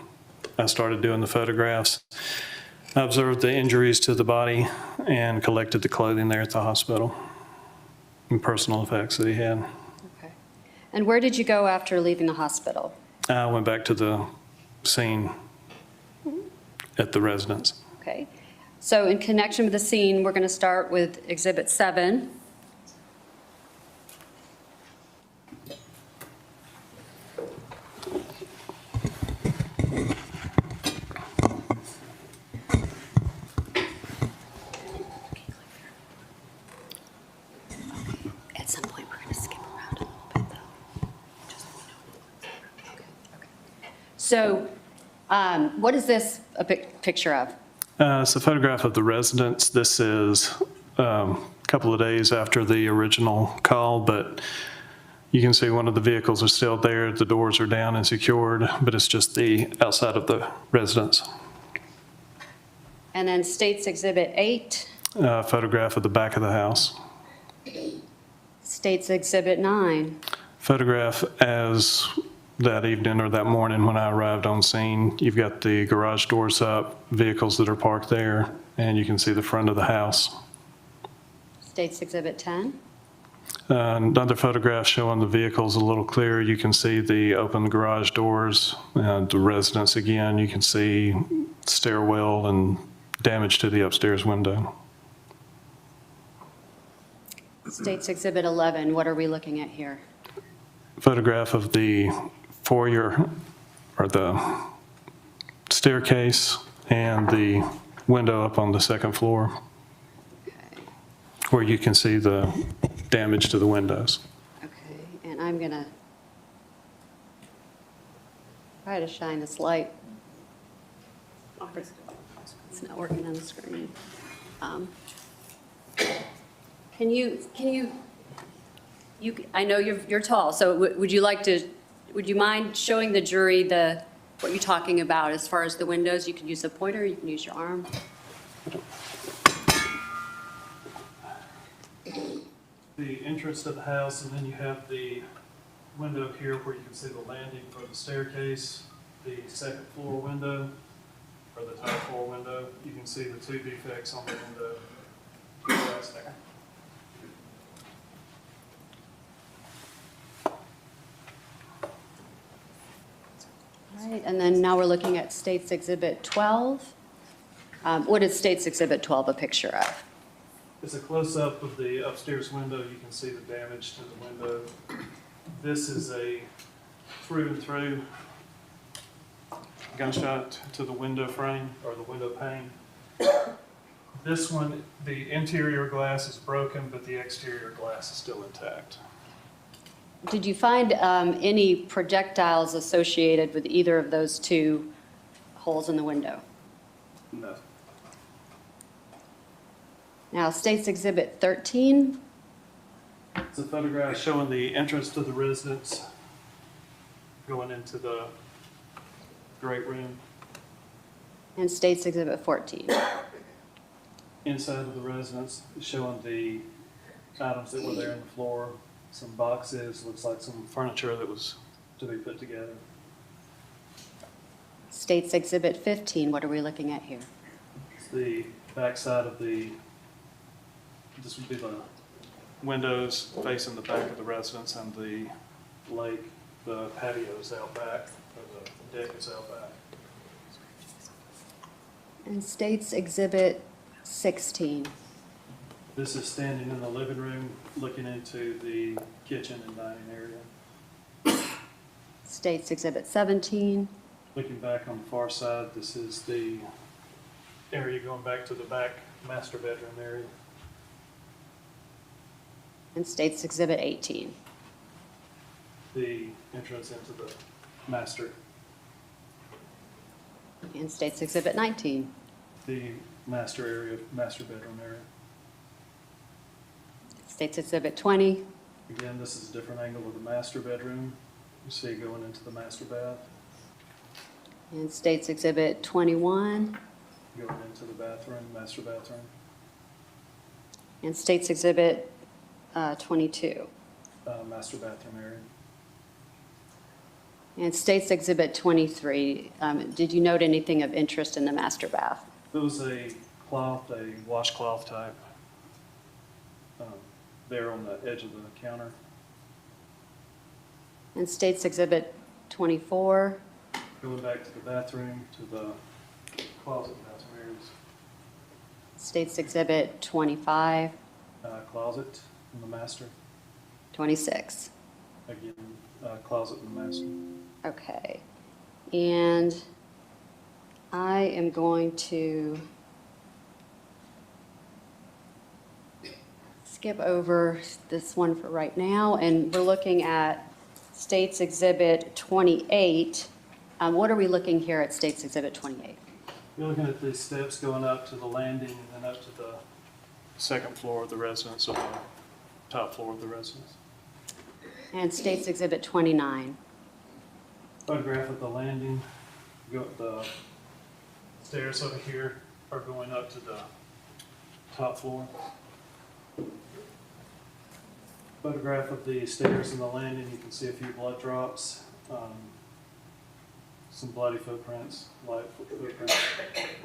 I started doing the photographs. I observed the injuries to the body and collected the clothing there at the hospital and personal effects that he had. Okay. And where did you go after leaving the hospital? I went back to the scene at the residence. Okay. So in connection with the scene, we're going to start with Exhibit 7. At some point, we're going to skip around a little bit, though. Just so we know. Okay. So what is this a picture of? It's a photograph of the residence. This is a couple of days after the original call, but you can see one of the vehicles is still there. The doors are down and secured, but it's just the outside of the residence. And then State's Exhibit 8. Photograph of the back of the house. State's Exhibit 9. Photograph as that evening or that morning when I arrived on scene. You've got the garage doors up, vehicles that are parked there, and you can see the front of the house. State's Exhibit 10. Another photograph showing the vehicles a little clearer. You can see the open garage doors, and the residence again. You can see stairwell and damage to the upstairs window. State's Exhibit 11. What are we looking at here? Photograph of the foyer or the staircase and the window up on the second floor, where you can see the damage to the windows. Okay, and I'm going to try to shine this light. It's not working on the screen. Can you, I know you're tall, so would you mind showing the jury what you're talking about as far as the windows? You can use a pointer, you can use your arm. The entrance to the house, and then you have the window here where you can see the landing for the staircase, the second floor window, or the top floor window. You can see the two defects on the window glass there. All right, and then now we're looking at State's Exhibit 12. What is State's Exhibit 12 a picture of? It's a close-up of the upstairs window. You can see the damage to the window. This is a through and through gunshot to the window frame or the window pane. This one, the interior glass is broken, but the exterior glass is still intact. Did you find any projectiles associated with either of those two holes in the window? No. Now, State's Exhibit 13. It's a photograph showing the entrance to the residence going into the great room. And State's Exhibit 14. Inside of the residence, showing the items that were there on the floor, some boxes, looks like some furniture that was to be put together. State's Exhibit 15, what are we looking at here? It's the back side of this would be the windows facing the back of the residence and the lake. The patio is out back, or the deck is out back. And State's Exhibit 16. This is standing in the living room, looking into the kitchen and dining area. State's Exhibit 17. Looking back on the far side, this is the area going back to the back master bedroom area. And State's Exhibit 18. The entrance into the master, And State's Exhibit 19. the master area, master bedroom area. State's Exhibit 20. Again, this is a different angle of the master bedroom. You see going into the master bath, And State's Exhibit 21. going into the bathroom, master bathroom. And State's Exhibit 22. Master bathroom area. And State's Exhibit 23. Did you note anything of interest in the master bath? There was a cloth, a washcloth type, there on the edge of the counter. And State's Exhibit 24. Going back to the bathroom, to the closet bathroom areas. State's Exhibit 25. Closet in the master. 26. Again, closet in the master. Okay. And I am going to skip over this one for right now, and we're looking at State's Exhibit 28. What are we looking here at State's Exhibit 28? You're looking at these steps going up to the landing and then up to the second floor of the residence, or the top floor of the residence. And State's Exhibit 29. Photograph of the landing. The stairs over here are going up to the top floor. Photograph of the stairs and the landing. You can see a few blood drops, some bloody footprints, light footprints.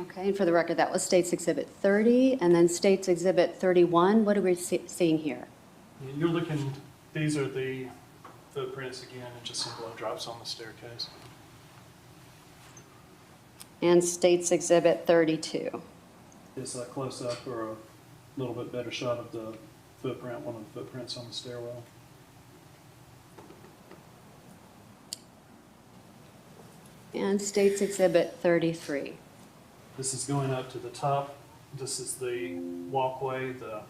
Okay, and for the record, that was State's Exhibit 30, and then State's Exhibit 31. What are we seeing here? You're looking, these are the footprints again, and just some blood drops on the staircase. And State's Exhibit 32. It's a close-up or a little bit better shot of the footprint, one of the footprints on the stairwell. And State's Exhibit 33. This is going up to the top. This is the walkway, the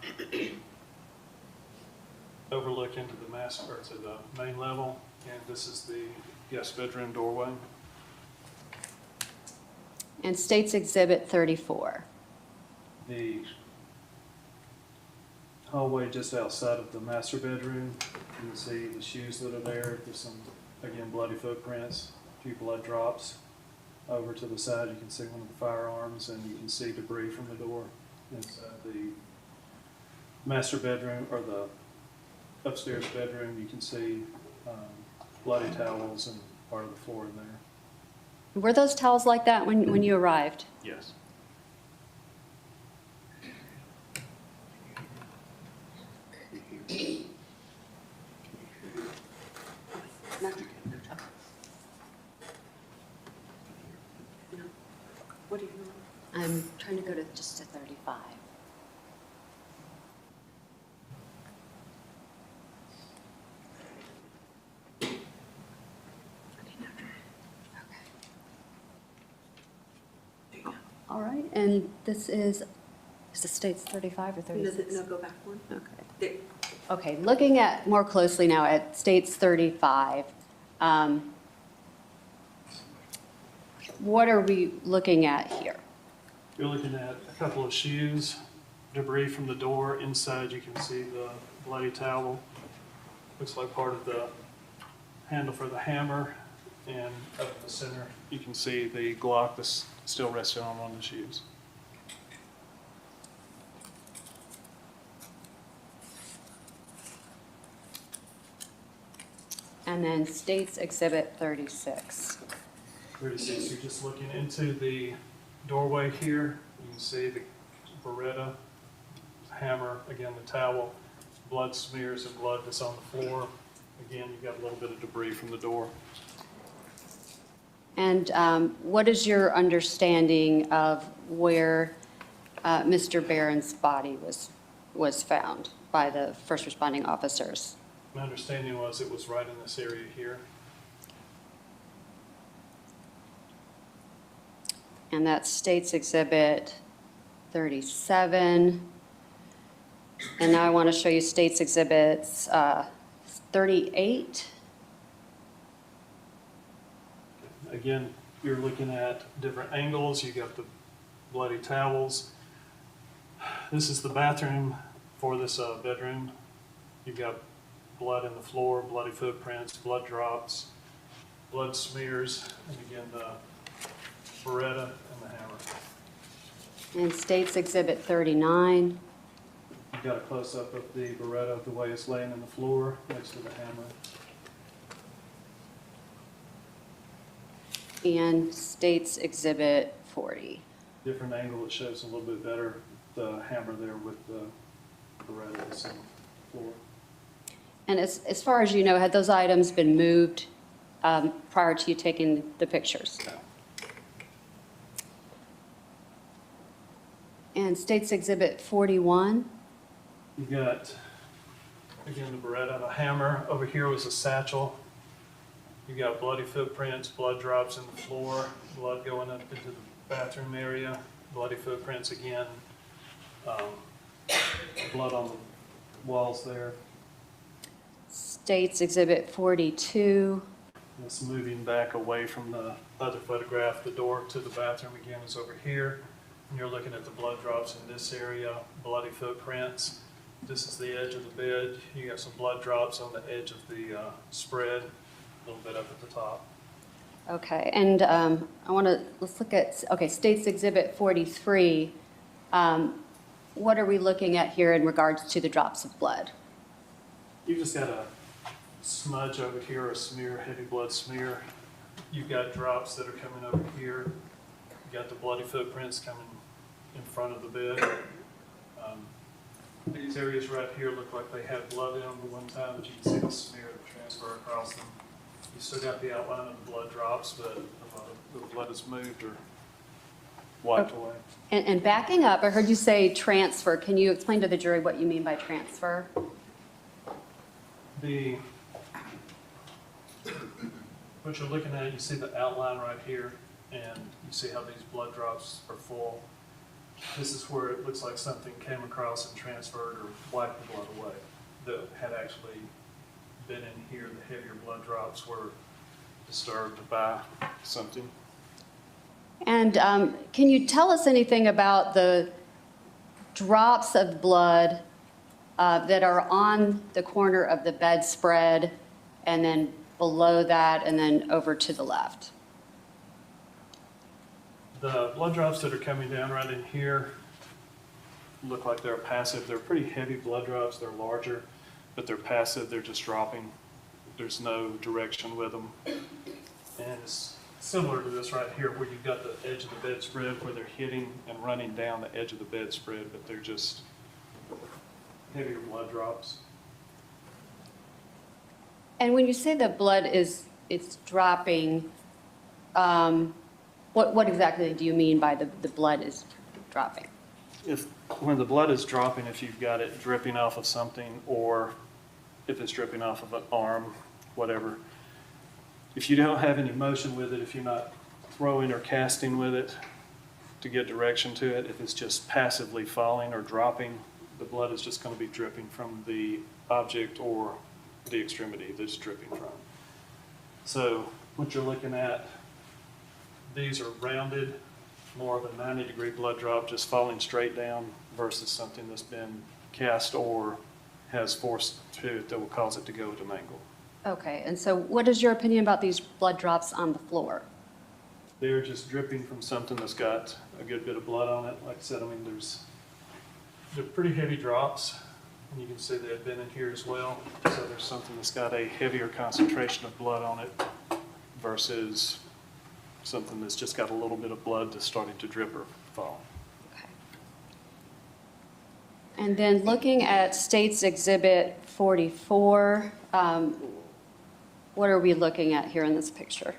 overlook into the master, or to the main level, and this is the guest bedroom doorway. And State's Exhibit 34. The hallway just outside of the master bedroom. You can see the shoes that are there. There's some, again, bloody footprints, a few blood drops. Over to the side, you can see one of the firearms, and you can see debris from the door inside the master bedroom, or the upstairs bedroom. You can see bloody towels and part of the floor in there. Were those towels like that when you arrived? Yes. What do you want? I'm trying to go to just to 35. All right, and this is the State's 35 or 36? No, go back one. Okay. There. Okay, looking at more closely now at State's 35, what are we looking at here? You're looking at a couple of shoes, debris from the door. Inside, you can see the bloody towel. Looks like part of the handle for the hammer. And up in the center, you can see the Glock that's still resting on one of the shoes. And then State's Exhibit 36. 36, you're just looking into the doorway here. You can see the Beretta, hammer, again the towel, blood smears of blood that's on the floor. Again, you've got a little bit of debris from the door. And what is your understanding of where Mr. Barron's body was found by the first responding officers? My understanding was it was right in this area here. And that's State's Exhibit 37. And now I want to show you State's Exhibits 38. Again, you're looking at different angles. You got the bloody towels. This is the bathroom for this bedroom. You've got blood in the floor, bloody footprints, blood drops, blood smears, and again, the Beretta and the hammer. And State's Exhibit 39. You've got a close-up of the Beretta, the way it's laying in the floor next to the hammer. And State's Exhibit 40. Different angle, it shows a little bit better the hammer there with the Beretta that's on the floor. And as far as you know, had those items been moved prior to you taking the pictures? No. And State's Exhibit 41. You've got, again, the Beretta, the hammer. Over here was a satchel. You've got bloody footprints, blood drops in the floor, blood going up into the bathroom area, bloody footprints again, blood on the walls there. State's Exhibit 42. It's moving back away from the other photograph. The door to the bathroom again is over here. And you're looking at the blood drops in this area, bloody footprints. This is the edge of the bed. You got some blood drops on the edge of the spread, a little bit up at the top. Okay, and let's look at, okay, State's Exhibit 43. What are we looking at here in regards to the drops of blood? You just got a smudge over here, a smear, heavy blood smear. You've got drops that are coming over here. You got the bloody footprints coming in front of the bed. These areas right here look like they had blood in them at one time, but you can see the smear that transfer across them. You still got the outline of the blood drops, but the blood is moved or wiped away. And backing up, I heard you say transfer. Can you explain to the jury what you mean by transfer? What you're looking at, you see the outline right here, and you see how these blood drops are full. This is where it looks like something came across and transferred or wiped the blood away that had actually been in here. The heavier blood drops were disturbed by something. And can you tell us anything about the drops of blood that are on the corner of the bedspread and then below that and then over to the left? The blood drops that are coming down right in here look like they're passive. They're pretty heavy blood drops. They're larger, but they're passive. They're just dropping. There's no direction with them. And it's similar to this right here where you've got the edge of the bedspread where they're hitting and running down the edge of the bedspread, but they're just heavier blood drops. And when you say the blood it's dropping, what exactly do you mean by the blood is dropping? When the blood is dropping, if you've got it dripping off of something or if it's dripping off of an arm, whatever, if you don't have any motion with it, if you're not throwing or casting with it to get direction to it, if it's just passively falling or dropping, the blood is just going to be dripping from the object or the extremity that's dripping from. So what you're looking at, these are rounded, more of a 90-degree blood drop just falling straight down versus something that's been cast or has force to it that will cause it to go at an angle. Okay, and so what is your opinion about these blood drops on the floor? They're just dripping from something that's got a good bit of blood on it. Like I said, I mean, they're pretty heavy drops, and you can see they've been in here as well. So there's something that's got a heavier concentration of blood on it versus something that's just got a little bit of blood that's starting to drip or fall. Okay. And then looking at State's Exhibit 44, what are we looking at here in this picture?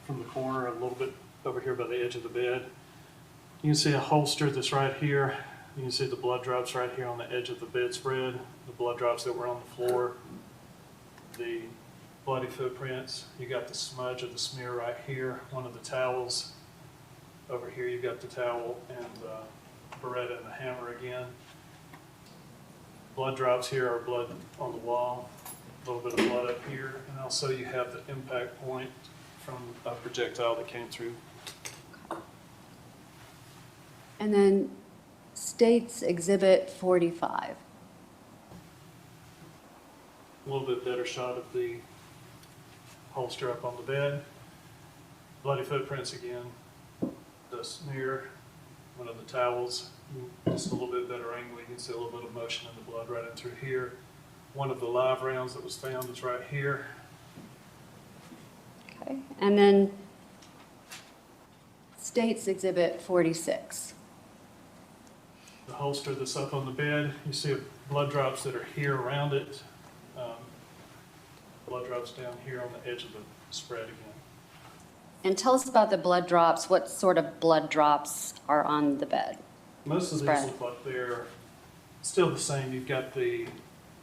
from the corner, a little bit over here by the edge of the bed. You can see a holster that's right here. You can see the blood drops right here on the edge of the bedspread, the blood drops that were on the floor, the bloody footprints. You got the smudge of the smear right here, one of the towels. Over here you got the towel and the Beretta and the hammer again. Blood drops here are blood on the wall, a little bit of blood up here, and also you have the impact point from a projectile that came through. And then State's Exhibit 45. A little bit better shot of the holster up on the bed. Bloody footprints again. The smear, one of the towels, just a little bit better angle. You can see a little bit of motion in the blood right in through here. One of the live rounds that was found is right here. Okay. And then State's Exhibit 46. The holster that's up on the bed, you see blood drops that are here around it. Blood drops down here on the edge of the spread again. And tell us about the blood drops. What sort of blood drops are on the bed? Most of these Spread. look like they're still the same. You've got the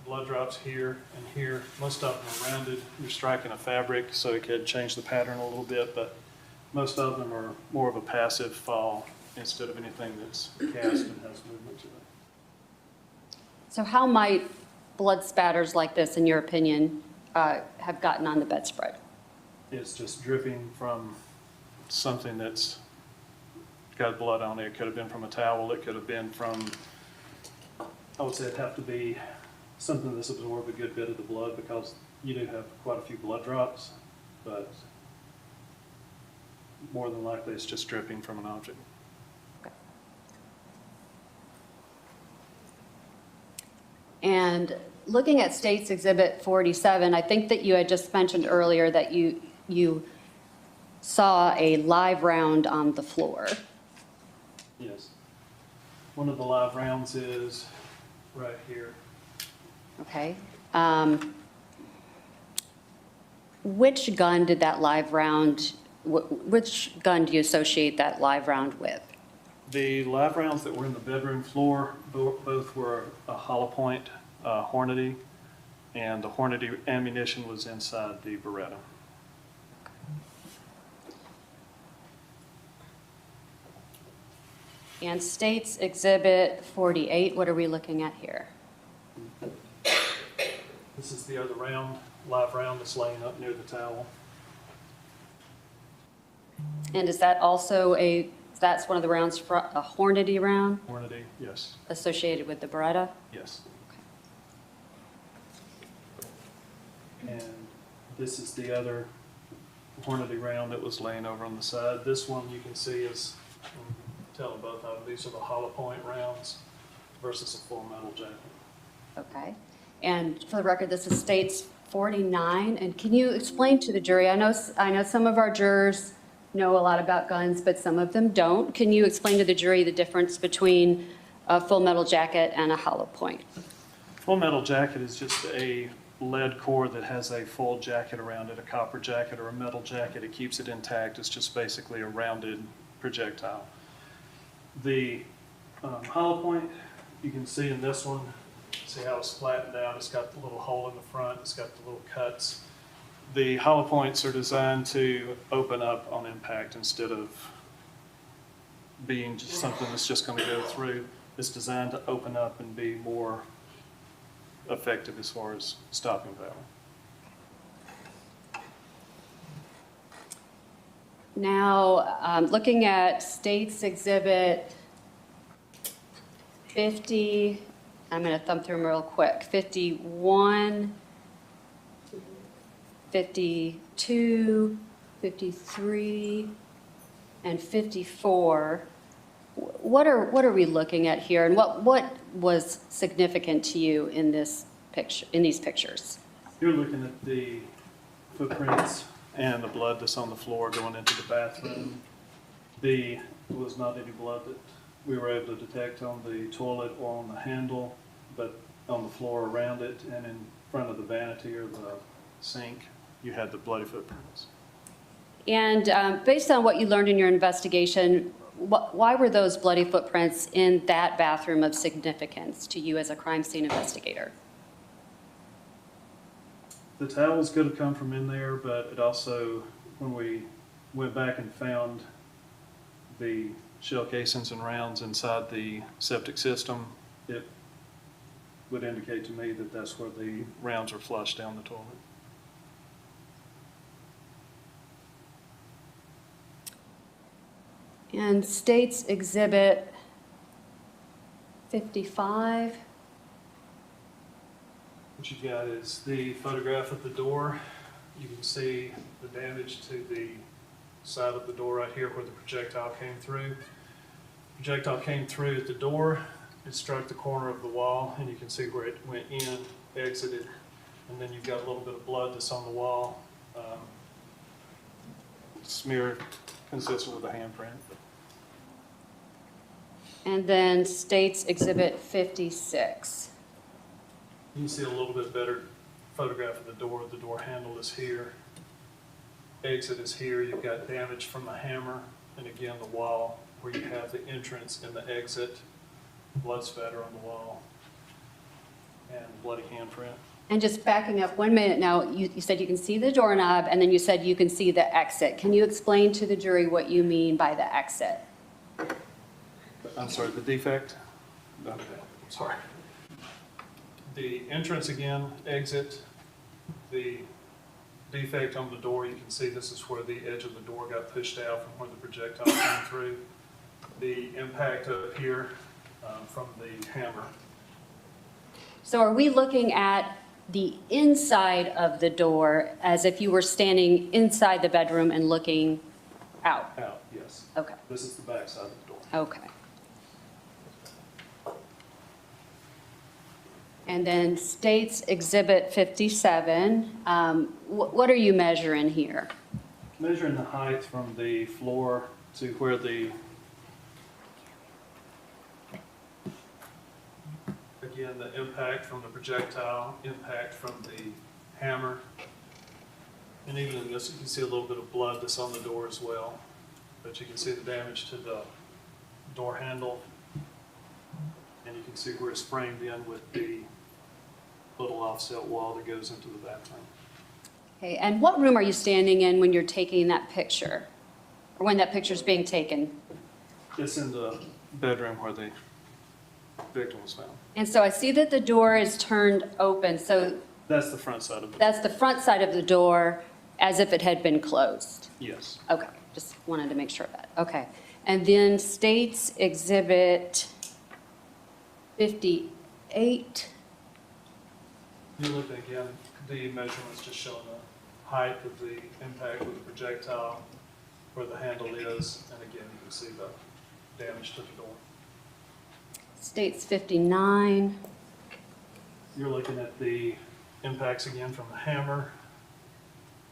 blood drops here and here. Most of them are rounded. You're striking a fabric, so it could change the pattern a little bit, but most of them are more of a passive fall instead of anything that's cast and has movement to it. So how might blood spatters like this, in your opinion, have gotten on the bedspread? It's just dripping from something that's got blood on it. It could have been from a towel. It could have been from, I would say it'd have to be something that's absorbed a good bit of the blood, because you do have quite a few blood drops, but more than likely it's just dripping from an object. And looking at State's Exhibit 47, I think that you had just mentioned earlier that you saw a live round on the floor. Yes. One of the live rounds is right here. Okay. Which gun did that live round, which gun do you associate that live round with? The live rounds that were in the bedroom floor, both were a hollow point Hornady, and the Hornady ammunition was inside the Beretta. And State's Exhibit 48, what are we looking at here? This is the other round, live round that's laying up near the towel. And is that also that's one of the rounds, a Hornady round? Hornady, yes. Associated with the Beretta? Yes. And this is the other Hornady round that was laying over on the side. This one you can see is, I'm telling both of them, these are the hollow point rounds versus a full metal jacket. Okay. And for the record, this is State's 49. And can you explain to the jury, I know some of our jurors know a lot about guns, but some of them don't. Can you explain to the jury the difference between a full metal jacket and a hollow point? Full metal jacket is just a lead core that has a full jacket around it, a copper jacket or a metal jacket. It keeps it intact. It's just basically a rounded projectile. The hollow point, you can see in this one, see how it's flattened out. It's got the little hole in the front. It's got the little cuts. The hollow points are designed to open up on impact instead of being just something that's just going to go through. It's designed to open up and be more effective as far as stopping power. Now, looking at State's Exhibit 50, I'm going to thumb through them real quick. 51, 52, 53, and 54. What are we looking at here, and what was significant to you in this picture, in these pictures? You're looking at the footprints and the blood that's on the floor going into the bathroom. There was not any blood that we were able to detect on the toilet or on the handle, but on the floor around it and in front of the vanity or the sink, you had the bloody footprints. And based on what you learned in your investigation, why were those bloody footprints in that bathroom of significance to you as a crime scene investigator? The towels could have come from in there, but it also, when we went back and found the shell casings and rounds inside the septic system, it would indicate to me that that's where the rounds are flushed down the toilet. And State's Exhibit 55. What you got is the photograph of the door. You can see the damage to the side of the door right here where the projectile came through. Projectile came through at the door, it struck the corner of the wall, and you can see where it went in, exited, and then you've got a little bit of blood that's on the wall. Smear consistent with a handprint. And then State's Exhibit 56. You can see a little bit better photograph of the door. The door handle is here. Exit is here. You've got damage from a hammer, and again, the wall where you have the entrance and the exit, blood spatter on the wall, and bloody handprint. And just backing up 1 minute now, you said you can see the doorknob, and then you said you can see the exit. Can you explain to the jury what you mean by the exit? I'm sorry, the defect? Okay, sorry. The entrance again, exit, the defect on the door, you can see this is where the edge of the door got pushed out from where the projectile came through. The impact up here from the hammer. So are we looking at the inside of the door as if you were standing inside the bedroom and looking out? Out, yes. Okay. This is the back side of the door. Okay. And then State's Exhibit 57, what are you measuring here? Measuring the height from the floor to where the, again, the impact from the projectile, impact from the hammer. And even in this, you can see a little bit of blood that's on the door as well. But you can see the damage to the door handle. And you can see where it's framed in with the little offset wall that goes into the bathroom. Okay, and what room are you standing in when you're taking that picture? Or when that picture's being taken? It's in the bedroom where the victim was found. And so I see that the door is turned open, so That's the front side of the door. that's the front side of the door as if it had been closed. Yes. Okay, just wanted to make sure of that. Okay. And then State's Exhibit 58. You look again, the measurements just showing the height of the impact with the projectile, where the handle is, and again, you can see the damage to the door. State's 59. You're looking at the impacts again from the hammer,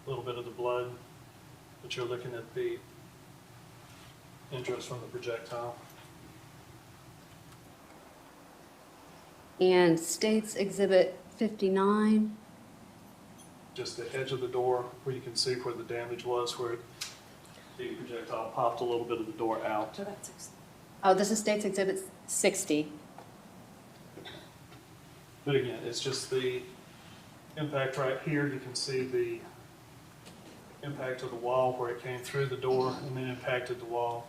a little bit of the blood, but you're looking at the interest from the projectile. And State's Exhibit 59. Just the edge of the door where you can see where the damage was, where the projectile popped a little bit of the door out. Oh, this is State's Exhibit 60. But again, it's just the impact right here. You can see the impact of the wall where it came through the door and then impacted the wall.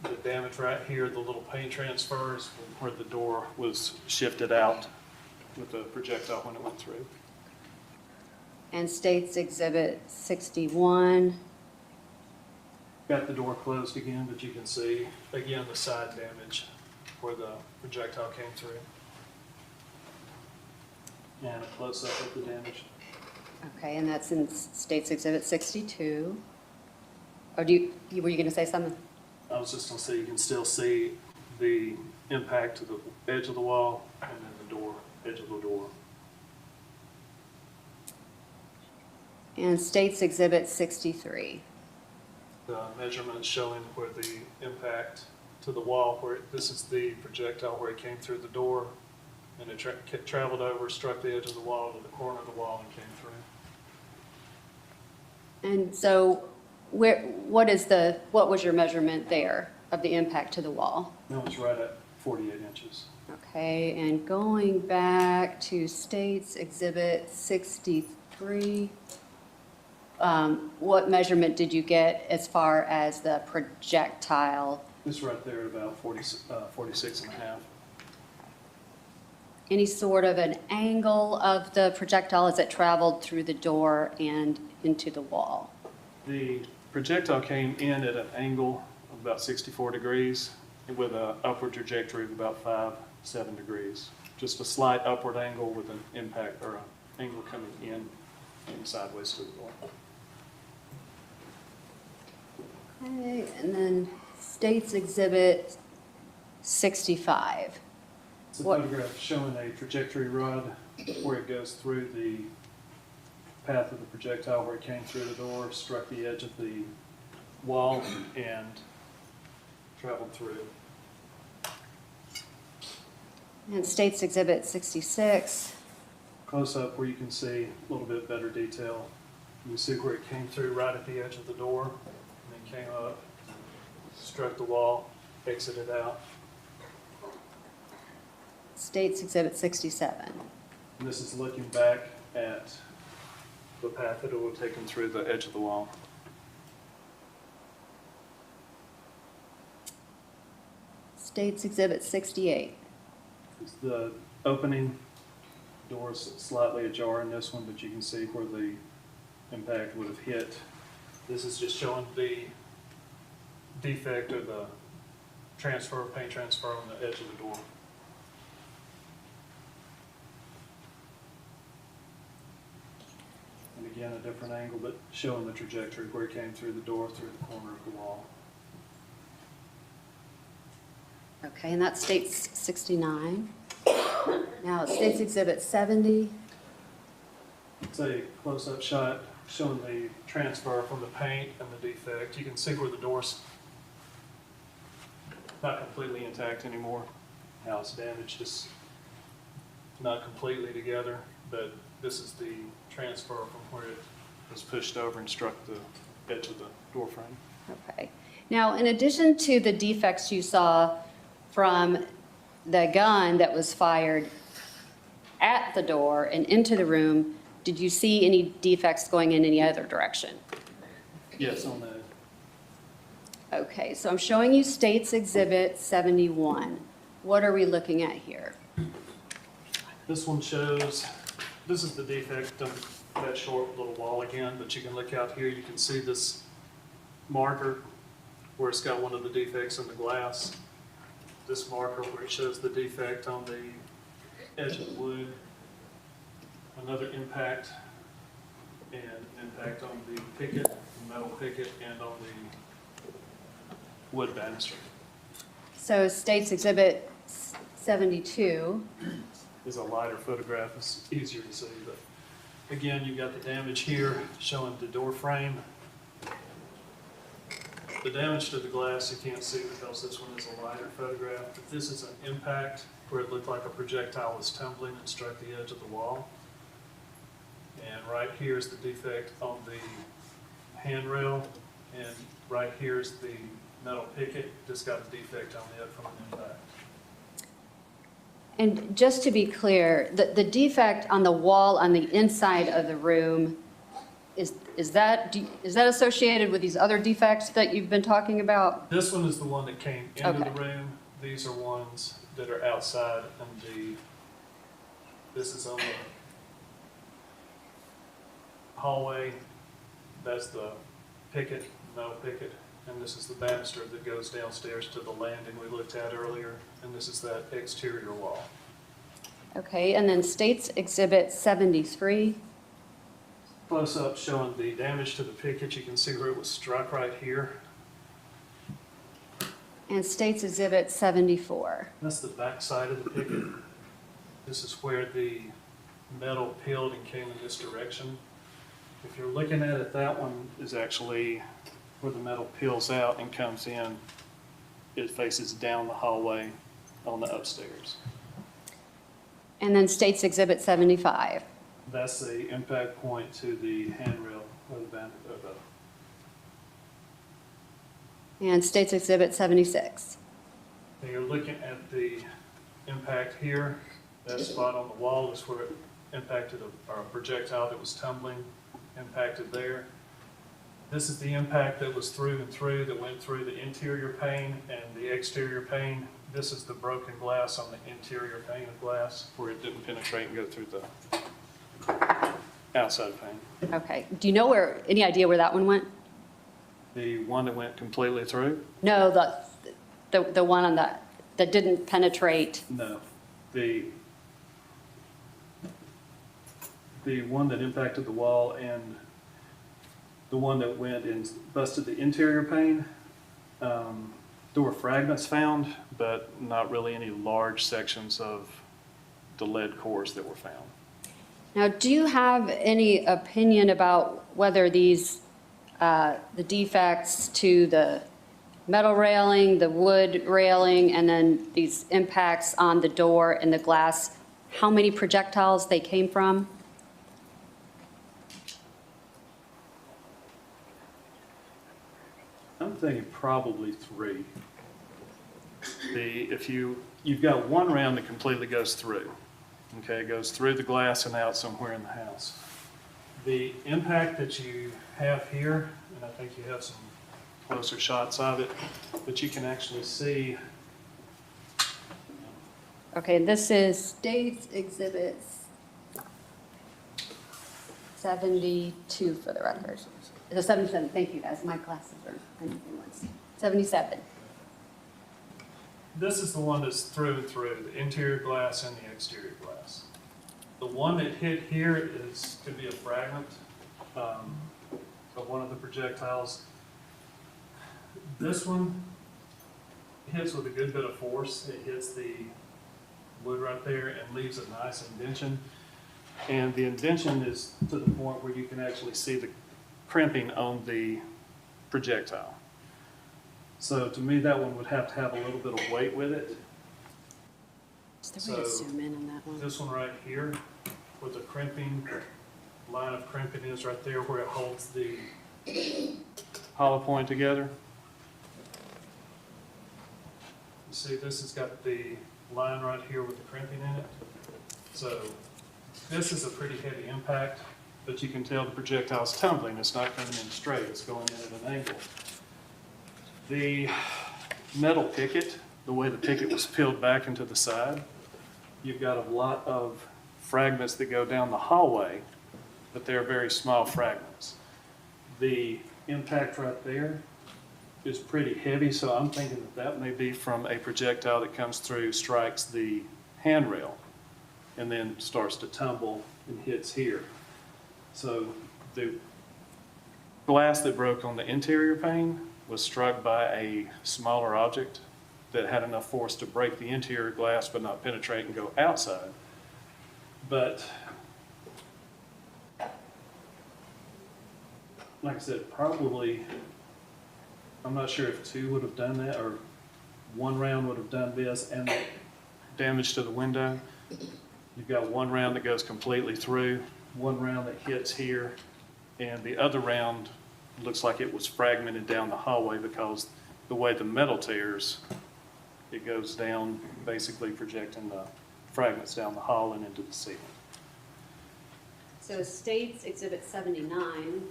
The damage right here, the little paint transfers where the door was shifted out with the projectile when it went through. And State's Exhibit 61. Got the door closed again, but you can see, again, the side damage where the projectile came through. And a close-up of the damage. Okay, and that's in State's Exhibit 62. Or were you going to say something? I was just going to say, you can still see the impact to the edge of the wall and then the door, edge of the door. And State's Exhibit 63. The measurements showing where the impact to the wall, where this is the projectile where it came through the door, and it traveled over, struck the edge of the wall to the corner of the wall and came through. And so what was your measurement there of the impact to the wall? That was right at 48 inches. Okay, and going back to State's Exhibit 63, what measurement did you get as far as the projectile? This right there at about 46 and a half. Any sort of an angle of the projectile as it traveled through the door and into the wall? The projectile came in at an angle of about 64 degrees with an upward trajectory of about 5-7 degrees. Just a slight upward angle with an impact or an angle coming in and sideways to the wall. Okay, and then State's Exhibit 65. It's a What- photograph showing a trajectory rod where it goes through the path of the projectile where it came through the door, struck the edge of the wall, and traveled through. And State's Exhibit 66. Close up where you can see a little bit better detail. You can see where it came through right at the edge of the door, and then came up, struck the wall, exited out. State's Exhibit 67. And this is looking back at the path that it would have taken through the edge of the wall. State's Exhibit 68. The opening door is slightly ajar in this one, but you can see where the impact would have hit. This is just showing the defect or the transfer, paint transfer on the edge of the door. And again, a different angle, but showing the trajectory where it came through the door, through the corner of the wall. Okay, and that's State's 69. Now, State's Exhibit 70. It's a close-up shot showing the transfer from the paint and the defect. You can see where the door's not completely intact anymore. How it's damaged, it's not completely together, but this is the transfer from where it was pushed over and struck the edge of the door frame. Okay. Now, in addition to the defects you saw from the gun that was fired at the door and into the room, did you see any defects going in any other direction? Yes, on the Okay, so I'm showing you State's Exhibit 71. What are we looking at here? This one shows, this is the defect of that short little wall again, but you can look out here, you can see this marker where it's got one of the defects in the glass. This marker where it shows the defect on the edge of the wood. Another impact, and impact on the picket, the metal picket, and on the wood banister. So State's Exhibit 72. Is a lighter photograph, it's easier to see, but again, you've got the damage here showing the door frame. The damage to the glass you can't see because this one is a lighter photograph, but this is an impact where it looked like a projectile was tumbling and struck the edge of the wall. And right here is the defect on the handrail, and right here is the metal picket, just got a defect on it from an impact. And just to be clear, the defect on the wall on the inside of the room, is that associated with these other defects that you've been talking about? This one is the one that came into Okay. the room. These are ones that are outside, and this is on the hallway. That's the picket, metal picket, and this is the banister that goes downstairs to the landing we looked at earlier, and this is that exterior wall. Okay, and then State's Exhibit 73. Close up showing the damage to the picket. You can see where it was struck right here. And State's Exhibit 74. That's the back side of the picket. This is where the metal peeled and came in this direction. If you're looking at it, that one is actually where the metal peels out and comes in. It faces down the hallway on the upstairs. And then State's Exhibit 75. That's the impact point to the handrail of the And State's Exhibit 76. And you're looking at the impact here. That spot on the wall is where it impacted a projectile that was tumbling, impacted there. This is the impact that was through and through, that went through the interior pane and the exterior pane. This is the broken glass on the interior pane of glass where it didn't penetrate and go through the outside pane. Okay. Do you know any idea where that one went? The one that went completely through? No, the one on that didn't penetrate. No. The one that impacted the wall and the one that went and busted the interior pane, there were fragments found, but not really any large sections of the lead cores that were found. Now, do you have any opinion about whether these, the defects to the metal railing, the wood railing, and then these impacts on the door and the glass, how many projectiles they came from? I'm thinking probably 3. You've got one round that completely goes through. Okay, it goes through the glass and out somewhere in the house. The impact that you have here, and I think you have some closer shots of it, but you can actually see. Okay, this is State's Exhibit 72 for the record. It's a 77, thank you guys, my glasses are anything once. 77. This is the one that's through and through, the interior glass and the exterior glass. The one that hit here could be a fragment of one of the projectiles. This one hits with a good bit of force. It hits the wood right there and leaves a nice indention. And the indention is to the point where you can actually see the crimping on the projectile. So to me, that one would have to have a little bit of weight with it. Is there a way to zoom in on that one? This one right here, with the crimping, line of crimping is right there where it holds the hollow point together. You see, this has got the line right here with the crimping in it. So this is a pretty heavy impact, but you can tell the projectile's tumbling. It's not coming in straight, it's going in at an angle. The metal picket, the way the picket was peeled back into the side, you've got a lot of fragments that go down the hallway, but they're very small fragments. The impact right there is pretty heavy, so I'm thinking that may be from a projectile that comes through, strikes the handrail, and then starts to tumble and hits here. So the glass that broke on the interior pane was struck by a smaller object that had enough force to break the interior glass but not penetrate and go outside. But like I said, probably, I'm not sure if 2 would have done that or 1 round would have done this and the damage to the window. You've got 1 round that goes completely through, 1 round that hits here, and the other round looks like it was fragmented down the hallway because the way the metal tears, it goes down, basically projecting the fragments down the hall and into the ceiling. So State's Exhibit 79.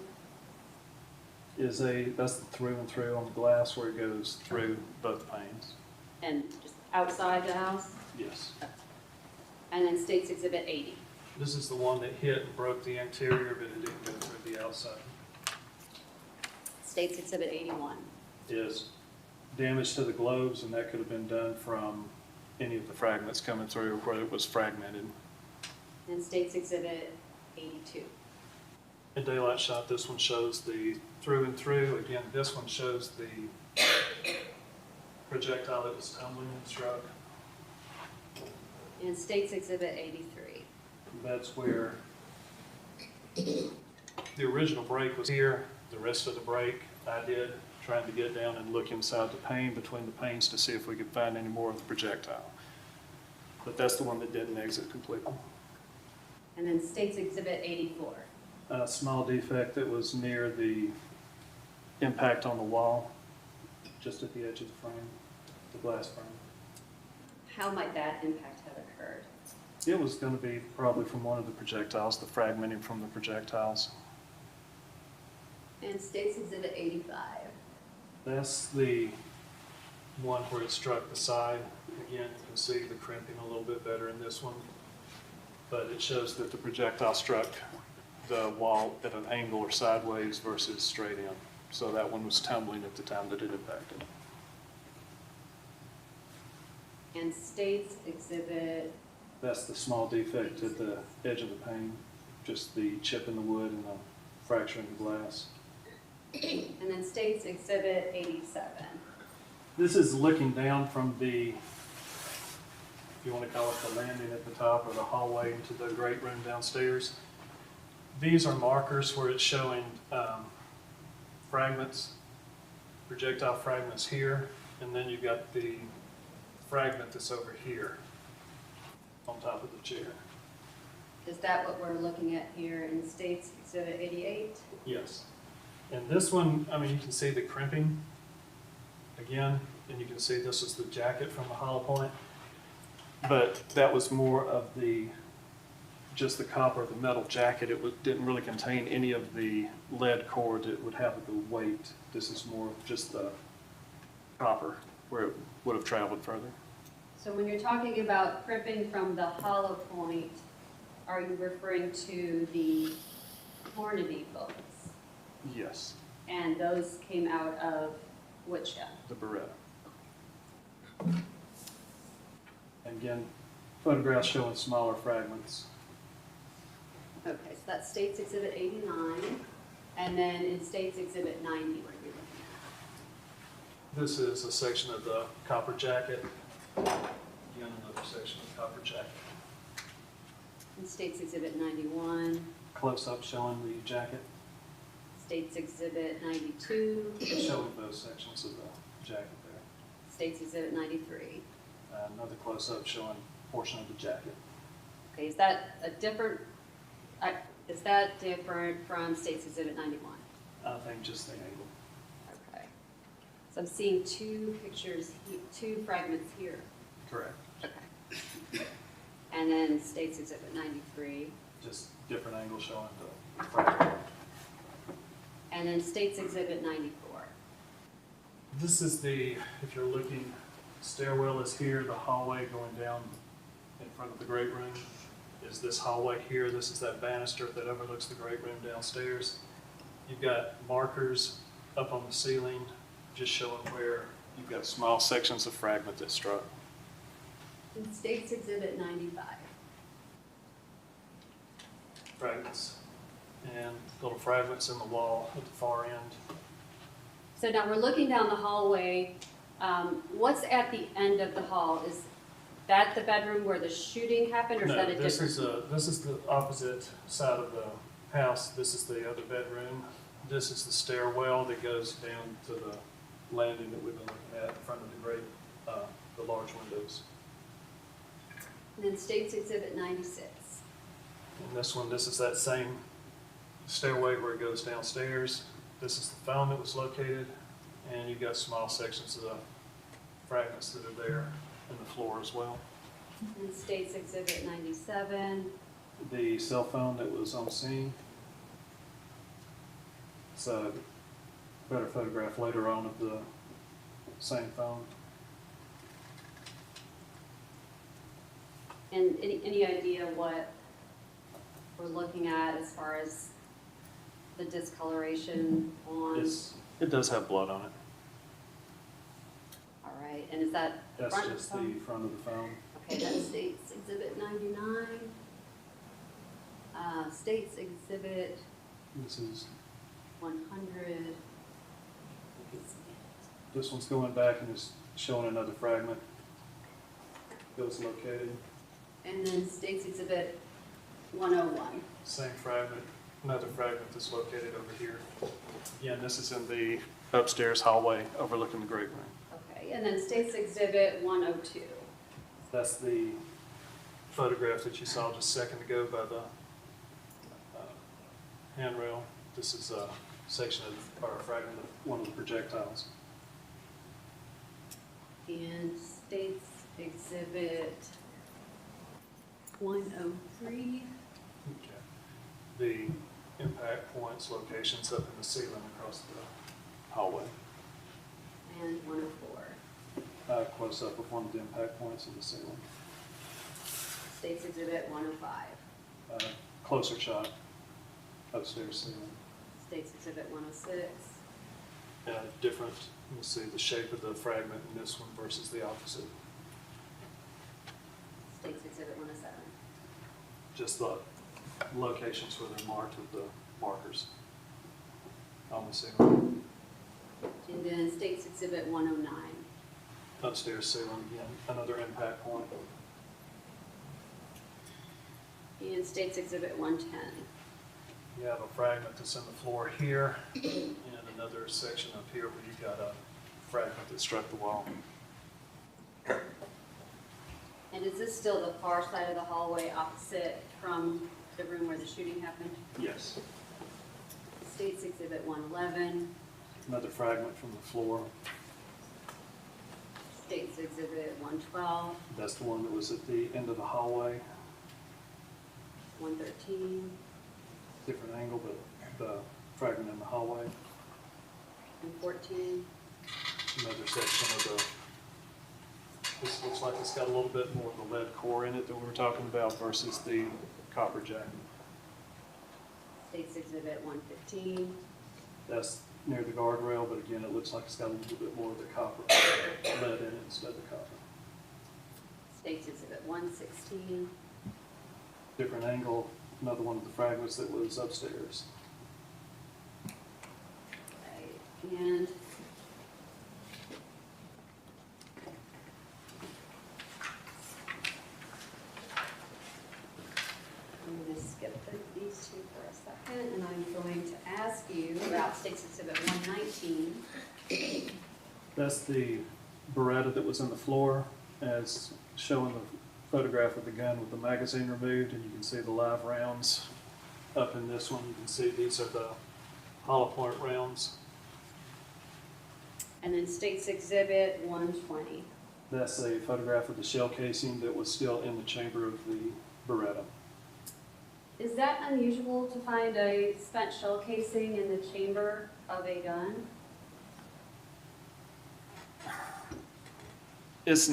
That's the through and through on the glass where it goes through both panes. And just outside the house? Yes. And then State's Exhibit 80. This is the one that hit and broke the interior, but it didn't go through the outside. State's Exhibit 81. Is damage to the globes, and that could have been done from any of the fragments coming through where it was fragmented. And State's Exhibit 82. In daylight shot, this one shows the through and through. Again, this one shows the projectile that was tumbling and struck. And State's Exhibit 83. That's where the original break was here. The rest of the break I did trying to get down and look inside the pane, between the panes, to see if we could find any more of the projectile. But that's the one that didn't exit completely. And then State's Exhibit 84. A small defect that was near the impact on the wall, just at the edge of the frame, the glass frame. How might that impact have occurred? It was going to be probably from one of the projectiles, the fragmenting from the projectiles. And State's Exhibit 85. That's the one where it struck the side. Again, you can see the crimping a little bit better in this one. But it shows that the projectile struck the wall at an angle or sideways versus straight in. So that one was tumbling at the time that it impacted. And State's Exhibit, That's the small defect at the edge of the pane, just the chip in the wood and the fracture in the glass. and then State's Exhibit 87. This is looking down from the, if you want to call it the landing at the top or the hallway into the great room downstairs. These are markers where it's showing fragments, projectile fragments here, and then you've got the fragment that's over here on top of the chair. Is that what we're looking at here in State's Exhibit 88? Yes. And this one, I mean, you can see the crimping again, and you can see this is the jacket from the hollow point. But that was more of the, just the copper, the metal jacket. It didn't really contain any of the lead core that would have the weight. This is more of just the copper where it would have traveled further. So when you're talking about crimping from the hollow point, are you referring to the Hornady bolts? Yes, And those came out of which gun? the Beretta. Again, photographs showing smaller fragments. Okay, so that's State's Exhibit 89, and then in State's Exhibit 90, what are we looking at? This is a section of the copper jacket. Again, another section of the copper jacket. In State's Exhibit 91, Close-up showing the jacket, State's Exhibit 92, showing both sections of the jacket there. State's Exhibit 93. Another close-up showing a portion of the jacket. Okay, is that a different, is that different from State's Exhibit 91? I think just the angle. Okay. So I'm seeing two pictures, two fragments here. Correct. Okay. And then State's Exhibit 93. Just different angle showing the fragment. And then State's Exhibit 94. This is the, if you're looking, stairwell is here, the hallway going down in front of the great room is this hallway here. This is that banister that overlooks the great room downstairs. You've got markers up on the ceiling just showing where you've got small sections of fragment that struck. In State's Exhibit 95. Fragments and little fragments in the wall at the far end. So now we're looking down the hallway. What's at the end of the hall? Is that the bedroom where the shooting happened, or is that a different? No, this is the opposite side of the house. This is the other bedroom. This is the stairwell that goes down to the landing that we've been looking at in front of the great, the large windows. And then State's Exhibit 96. And this one, this is that same stairway where it goes downstairs. This is the phone that was located, and you've got small sections of the fragments that are there in the floor as well. And State's Exhibit 97. The cell phone that was on scene. It's a better photograph later on of the same phone. And any idea what we're looking at as far as the discoloration on? It does have blood on it. All right, and is that the That's front of the just the phone? front of the phone. Okay, that's State's Exhibit 99. State's Exhibit This is, 100. this one's going back and is showing another fragment that was located. And then State's Exhibit 101. Same fragment, another fragment that's located over here. Again, this is in the upstairs hallway overlooking the great room. Okay, and then State's Exhibit 102. That's the photograph that you saw just a second ago by the handrail. This is a section of, or a fragment of one of the projectiles. And State's Exhibit 103. Okay. The impact points, locations up in the ceiling across the hallway. And 104. Close up of one of the impact points in the ceiling. State's Exhibit 105. Closer shot, upstairs ceiling. State's Exhibit 106. Different, you see the shape of the fragment in this one versus the opposite. State's Exhibit 107. Just the locations where they're marked with the markers on the ceiling. And then State's Exhibit 109. Upstairs ceiling again, another impact point. And State's Exhibit 110. You have a fragment that's in the floor here, and another section up here where you've got a fragment that struck the wall. And is this still the far side of the hallway opposite from the room where the shooting happened? Yes. State's Exhibit 111. Another fragment from the floor. State's Exhibit 112. That's the one that was at the end of the hallway. 113. Different angle, but the fragment in the hallway. And 14. Another section of the, this looks like it's got a little bit more of the lead core in it that we were talking about versus the copper jacket. State's Exhibit 115. That's near the guardrail, but again, it looks like it's got a little bit more of the copper lead in it instead of the copper. State's Exhibit 116. Different angle, another one of the fragments that was upstairs. Right. And I'm going to skip these two for a second, and I'm going to ask you about State's Exhibit 119. That's the Beretta that was in the floor, as showing the photograph of the gun with the magazine removed, and you can see the live rounds up in this one. You can see these are the hollow point rounds. And then State's Exhibit 120. That's a photograph of the shell casing that was still in the chamber of the Beretta. Is that unusual to find a spent shell casing in the chamber of a gun? It's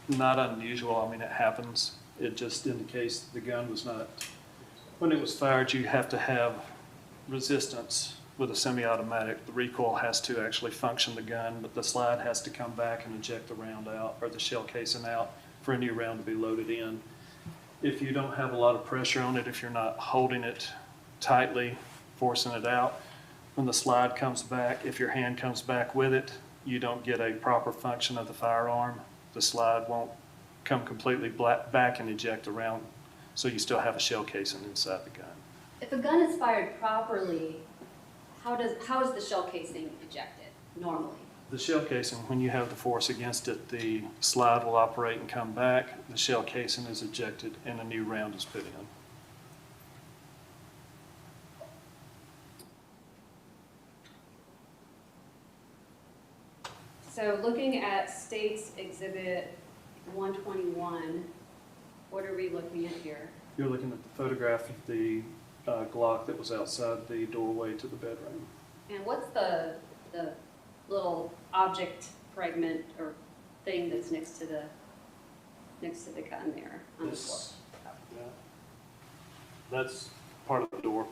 not unusual. I mean, it happens. It just indicates the gun was not, when it was fired, you have to have resistance with a semi-automatic. The recoil has to actually function the gun, but the slide has to come back and eject the round out, or the shell casing out, for a new round to be loaded in. If you don't have a lot of pressure on it, if you're not holding it tightly, forcing it out, when the slide comes back, if your hand comes back with it, you don't get a proper function of the firearm. The slide won't come completely back and eject the round, so you still have a shell casing inside the gun. If a gun is fired properly, how is the shell casing ejected normally? The shell casing, when you have the force against it, the slide will operate and come back. The shell casing is ejected and a new round is put in. So looking at State's Exhibit 121, what are we looking at here? You're looking at the photograph of the Glock that was outside the doorway to the bedroom. And what's the little object fragment or thing that's next to the gun there on the floor? Yeah. That's part of the door.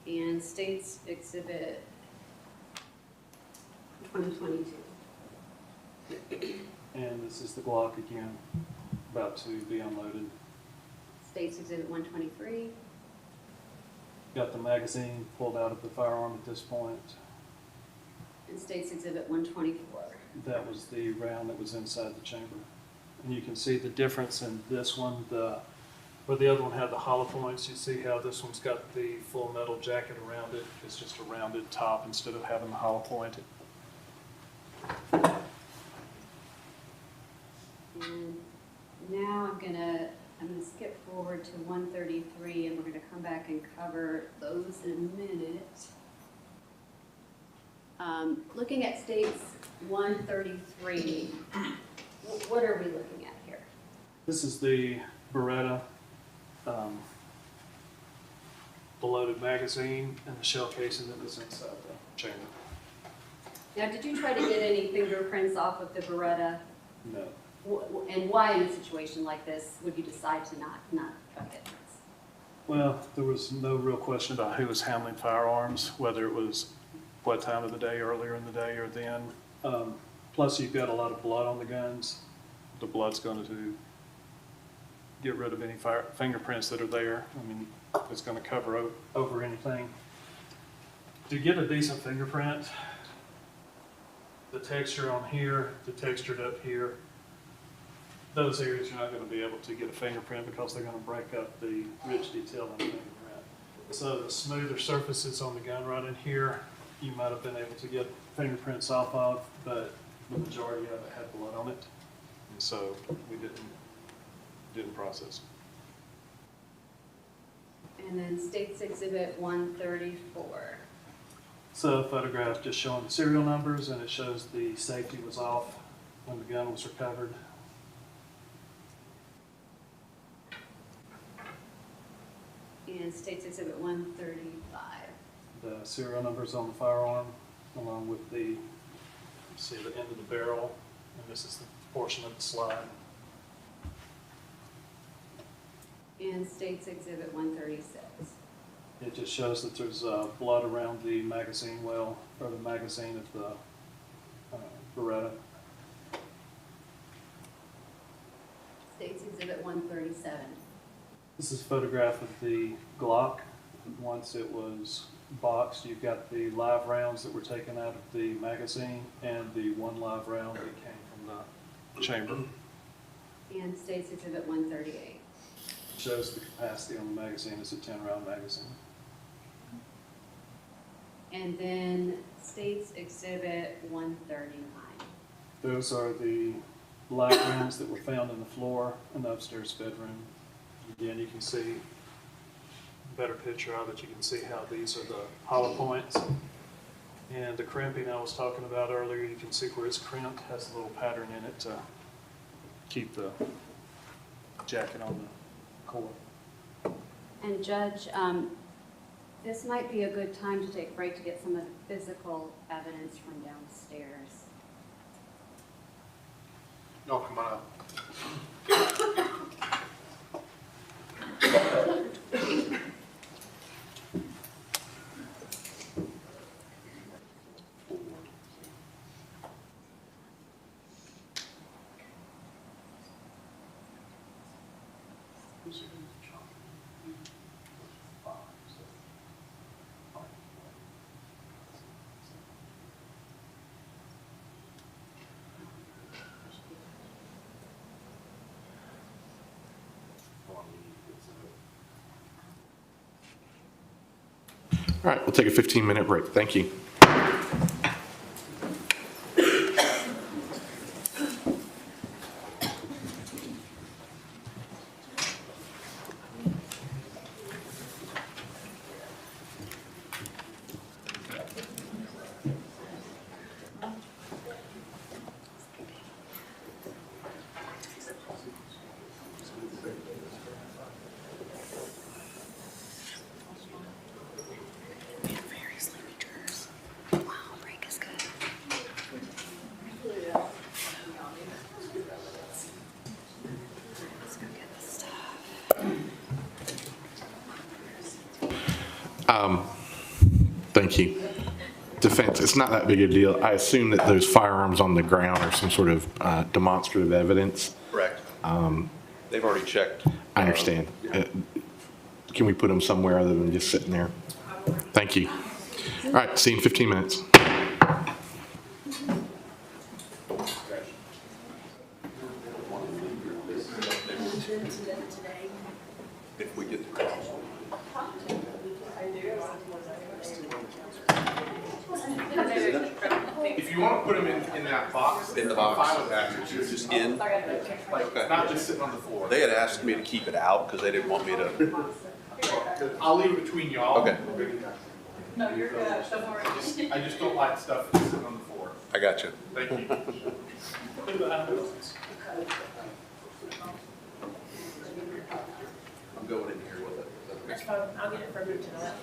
And State's Exhibit 122. And this is the Glock again, about to be unloaded. State's Exhibit 123. Got the magazine pulled out of the firearm at this point. And State's Exhibit 124. That was the round that was inside the chamber. And you can see the difference in this one, where the other one had the hollow points. You see how this one's got the full metal jacket around it. It's just a rounded top instead of having the hollow point. And now I'm gonna skip forward to 133, and we're gonna come back and cover those in a minute. Looking at states 133, what are we looking at here? This is the Beretta, the loaded magazine and the shell casing that was inside the chamber. Now, did you try to get any fingerprints off of the Beretta? No. And why in a situation like this would you decide to not try to get prints? Well, there was no real question about who was handling firearms, whether it was what time of the day, earlier in the day or then. Plus, you've got a lot of blood on the guns. The blood's going to get rid of any fingerprints that are there. I mean, it's going to cover over anything. To get a decent fingerprint, the texture on here, the textured up here, those areas you're not going to be able to get a fingerprint because they're going to break up the rich detail in the fingerprint. So the smoother surfaces on the gun right in here, you might have been able to get fingerprints off of, but the majority of it had blood on it. And so we didn't process it. And then States Exhibit 134. So a photograph just showing the serial numbers, and it shows the safety was off when the gun was recovered. And States Exhibit 135. The serial numbers on the firearm, along with the, see the end of the barrel, and this is the portion of the slide. And States Exhibit 136. It just shows that there's blood around the magazine well, or the magazine of the Beretta. States Exhibit 137. This is a photograph of the Glock. Once it was boxed, you've got the live rounds that were taken out of the magazine and the one live round that came from the chamber. And States Exhibit 138. It shows the capacity on the magazine is a 10-round magazine. And then States Exhibit 139. Those are the live rounds that were found in the floor in the upstairs bedroom. Again, you can see a better picture of it. You can see how these are the hollow points. And the crimping I was talking about earlier, you can see where it's crimped, has a little pattern in it to keep the jacket on the core. And Judge, this might be a good time to take a break to get some of the physical evidence from downstairs. No, come on up. All right, we'll take a 15-minute break. Thank you. Thank you. Defense, it's not that big a deal. I assume that those firearms on the ground are some sort of demonstrative evidence. Correct. They've already checked. I understand. Can we put them somewhere other than just sitting there? Thank you. All right, see you in 15 minutes. If we get If you want to put them in that box, in the box, fine with that. just in. Like, not just sitting on the floor. They had asked me to keep it out because they didn't want me to. I'll leave it between y'all. Okay. No, you're good. Don't worry. I just don't like stuff that's sitting on the floor. I got you. Thank you. I'm going in here with it. That's fine. I'll get it from you tonight.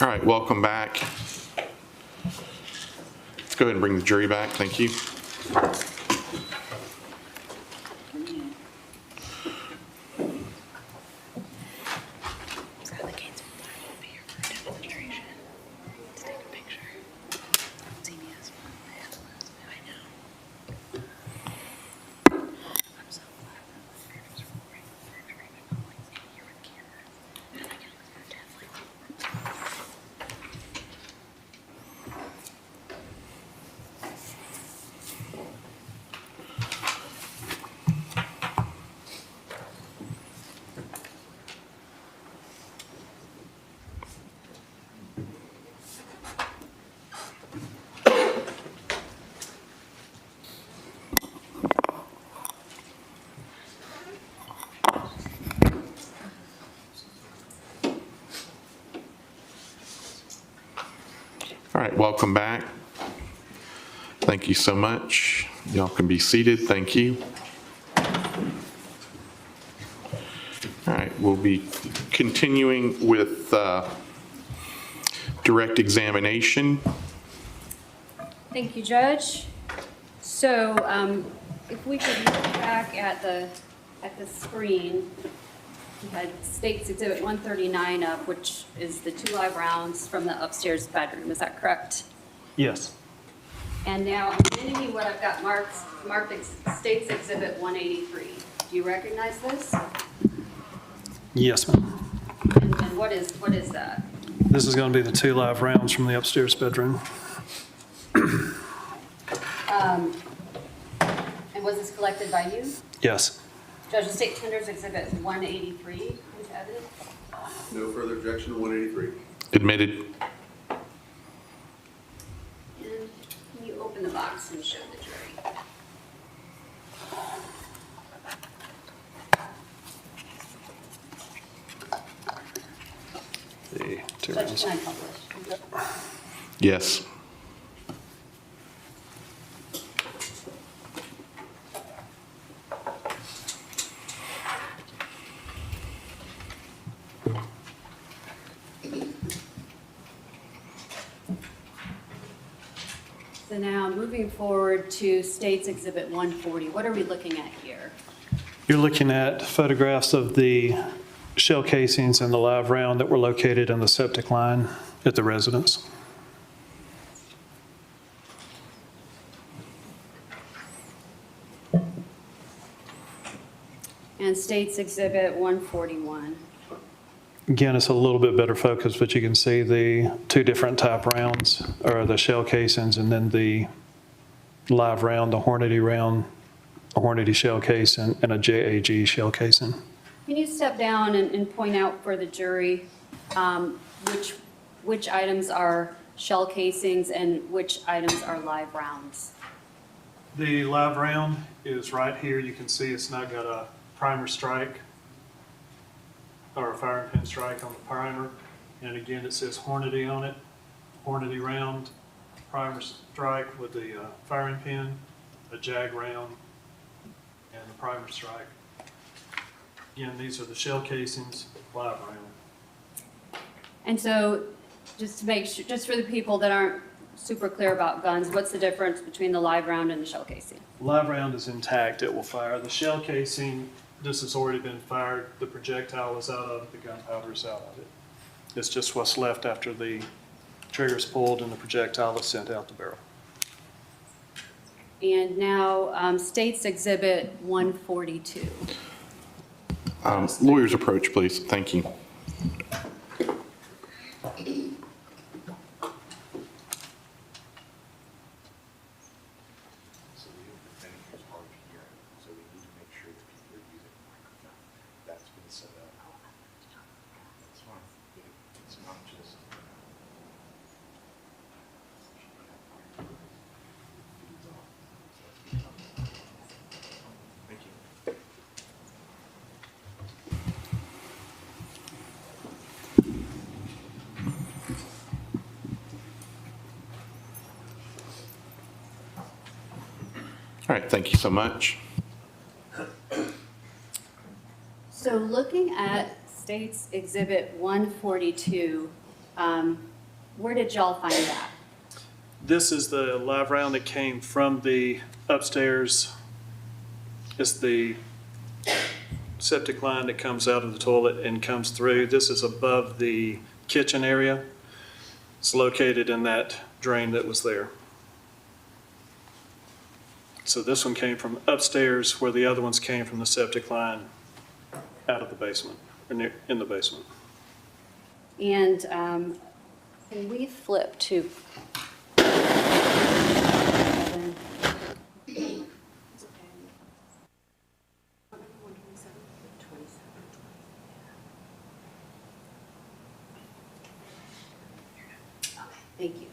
All right, welcome back. Let's go ahead and bring the jury back. Thank you. All right, welcome back. Thank you so much. Y'all can be seated. Thank you. All right, we'll be continuing with direct examination. Thank you, Judge. So if we could look back at the screen, we had State's Exhibit 139 up, which is the 2 live rounds from the upstairs bedroom. Is that correct? Yes. And now I'm handing you what I've got marked as State's Exhibit 183. Do you recognize this? Yes, ma'am. And what is that? This is going to be the 2 live rounds from the upstairs bedroom. And was this collected by you? Yes. Judge, the State Tenders Exhibit 183 into evidence? No further objection to 183. Admitted. And can you open the box and show the jury? The 2 Judge, rounds. can I publish? Yes. So now moving forward to State's Exhibit 140, what are we looking at here? You're looking at photographs of the shell casings and the live round that were located in the septic line at the residence. And State's Exhibit 141. Again, it's a little bit better focus, but you can see the 2 different type rounds, or the shell casings, and then the live round, the Hornady round, a Hornady shell casing, and a JAG shell casing. Can you step down and point out for the jury which items are shell casings and which items are live rounds? The live round is right here. You can see it's not got a primer strike or a firing pin strike on the primer. And again, it says Hornady on it, Hornady round, primer strike with the firing pin, a JAG round, and the primer strike. Again, these are the shell casings, live round. And so just to make sure, just for the people that aren't super clear about guns, what's the difference between the live round and the shell casing? Live round is intact, it will fire. The shell casing, this has already been fired. The projectile is out of it, the gunpowder is out of it. It's just what's left after the trigger's pulled and the projectile is sent out the barrel. And now State's Exhibit 142. Lawyer's approach, please. Thank you. All right, thank you so much. So looking at State's Exhibit 142, Where did y'all find that? This is the live round that came from the upstairs. It's the septic line that comes out of the toilet and comes through. This is above the kitchen area. It's located in that drain that was there. So this one came from upstairs where the other ones came from the septic line out of the basement, or near, in the basement. And can we flip to? Thank you.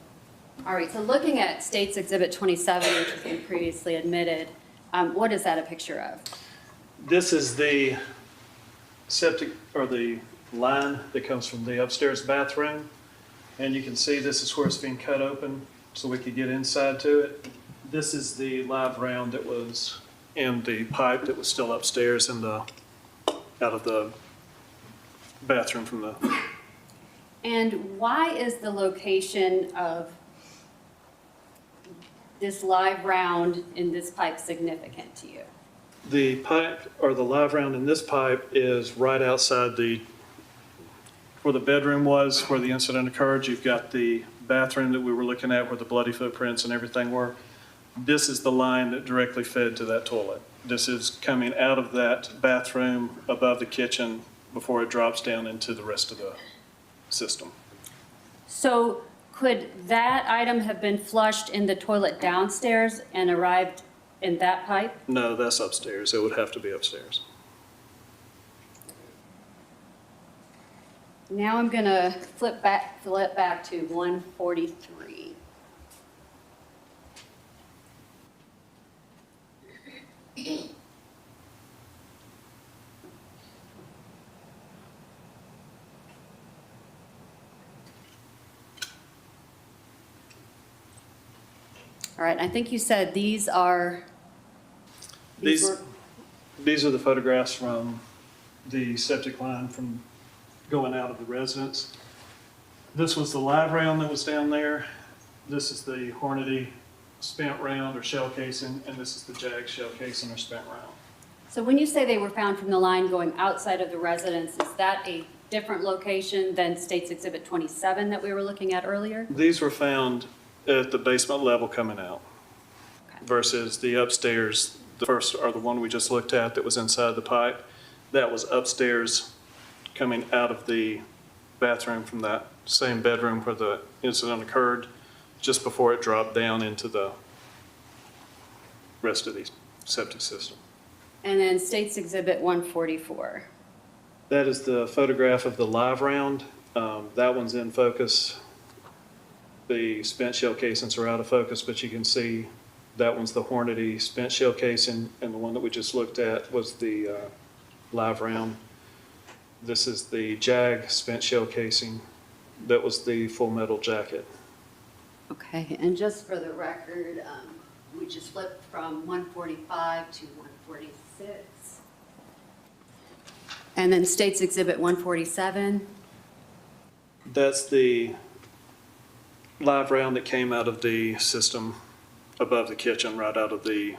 All right, so looking at State's Exhibit 27, which has been previously admitted, what is that a picture of? This is the septic, or the line that comes from the upstairs bathroom. And you can see this is where it's being cut open so we could get inside to it. This is the live round that was in the pipe that was still upstairs in the, out of the bathroom from the. And why is the location of this live round in this pipe significant to you? The pipe, or the live round in this pipe, is right outside the, where the bedroom was, where the incident occurred. You've got the bathroom that we were looking at where the bloody footprints and everything were. This is the line that directly fed to that toilet. This is coming out of that bathroom above the kitchen before it drops down into the rest of the system. So could that item have been flushed in the toilet downstairs and arrived in that pipe? No, that's upstairs. It would have to be upstairs. Now I'm gonna flip back to 143. All right, I think you said these are. These are the photographs from the septic line from going out of the residence. This was the live round that was down there. This is the Hornady spent round or shell casing, and this is the Jag shell casing or spent round. So when you say they were found from the line going outside of the residence, is that a different location than State's Exhibit 27 that we were looking at earlier? These were found at the basement level coming out versus the upstairs. The first, or the one we just looked at that was inside the pipe, that was upstairs coming out of the bathroom from that same bedroom where the incident occurred, just before it dropped down into the rest of the septic system. And then State's Exhibit 144. That is the photograph of the live round. That one's in focus. The spent shell casings are out of focus, but you can see that one's the Hornady spent shell casing, and the one that we just looked at was the live round. This is the Jag spent shell casing. That was the full metal jacket. Okay, and just for the record, we just flipped from 145 to 146. And then State's Exhibit 147. That's the live round that came out of the system above the kitchen, right out of the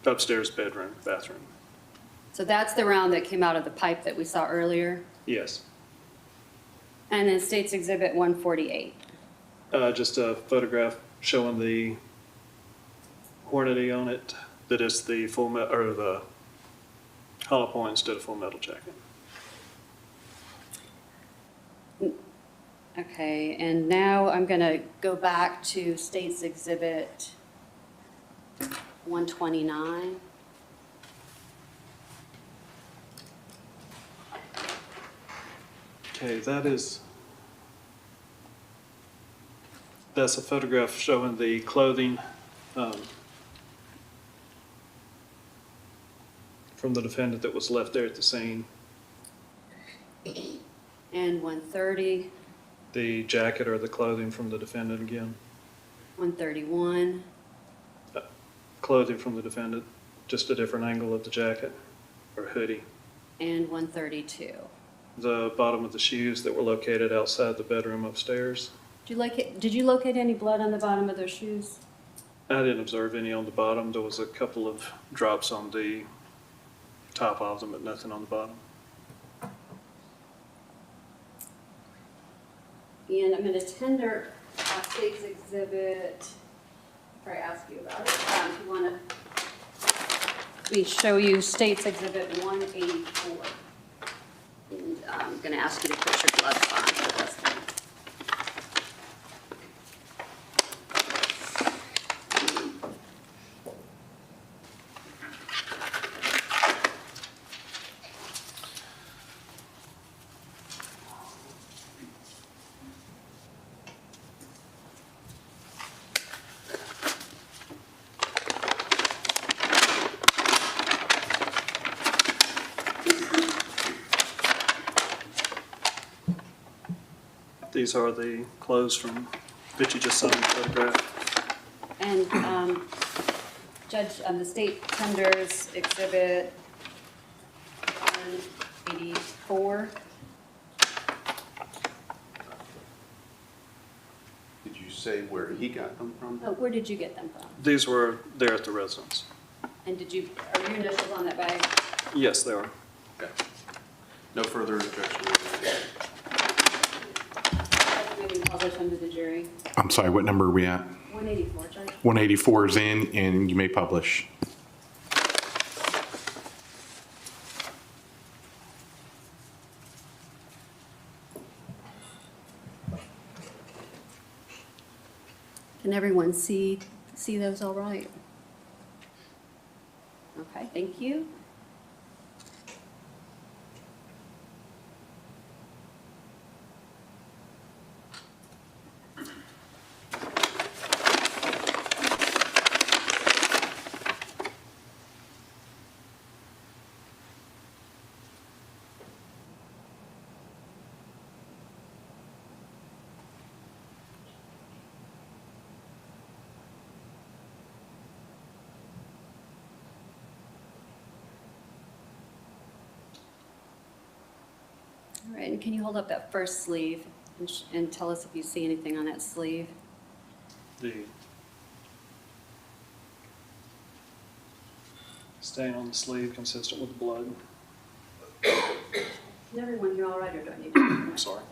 upstairs bathroom. So that's the round that came out of the pipe that we saw earlier. Yes. And then State's Exhibit 148. Just a photograph showing the Hornady on it. That is the full metal, or the hollow point instead of full metal jacket. Okay, and now I'm going to go back to State's Exhibit 129. Okay, that's a photograph showing the clothing from the defendant that was left there at the scene. And 130, The jacket or the clothing from the defendant again. 131, Clothing from the defendant, just a different angle of the jacket or hoodie. and 132. the bottom of the shoes that were located outside the bedroom upstairs. Did you locate any blood on the bottom of their shoes? I didn't observe any on the bottom. There was a couple of drops on the top of them, but nothing on the bottom. And I'm going to tender State's Exhibit, before I ask you about it. If you want to, we show you State's Exhibit 184. And I'm going to ask you to put your gloves on for this one. These are the clothes from that you just saw in the photograph. And Judge, the state tenders Exhibit 184. Did you say where he got them from? Oh, where did you get them from? These were there at the residence. And are your initials on that bag? Yes, they are. Okay. No further objection. Maybe publish them to the jury. I'm sorry, what number are we at? 184, Judge. 184 is in, and you may publish. Can everyone see those all right? Okay, thank you. All right, and can you hold up that first sleeve and tell us if you see anything on that sleeve? The stain on the sleeve consistent with the blood. Is everyone here all right, or do I need to? I'm sorry.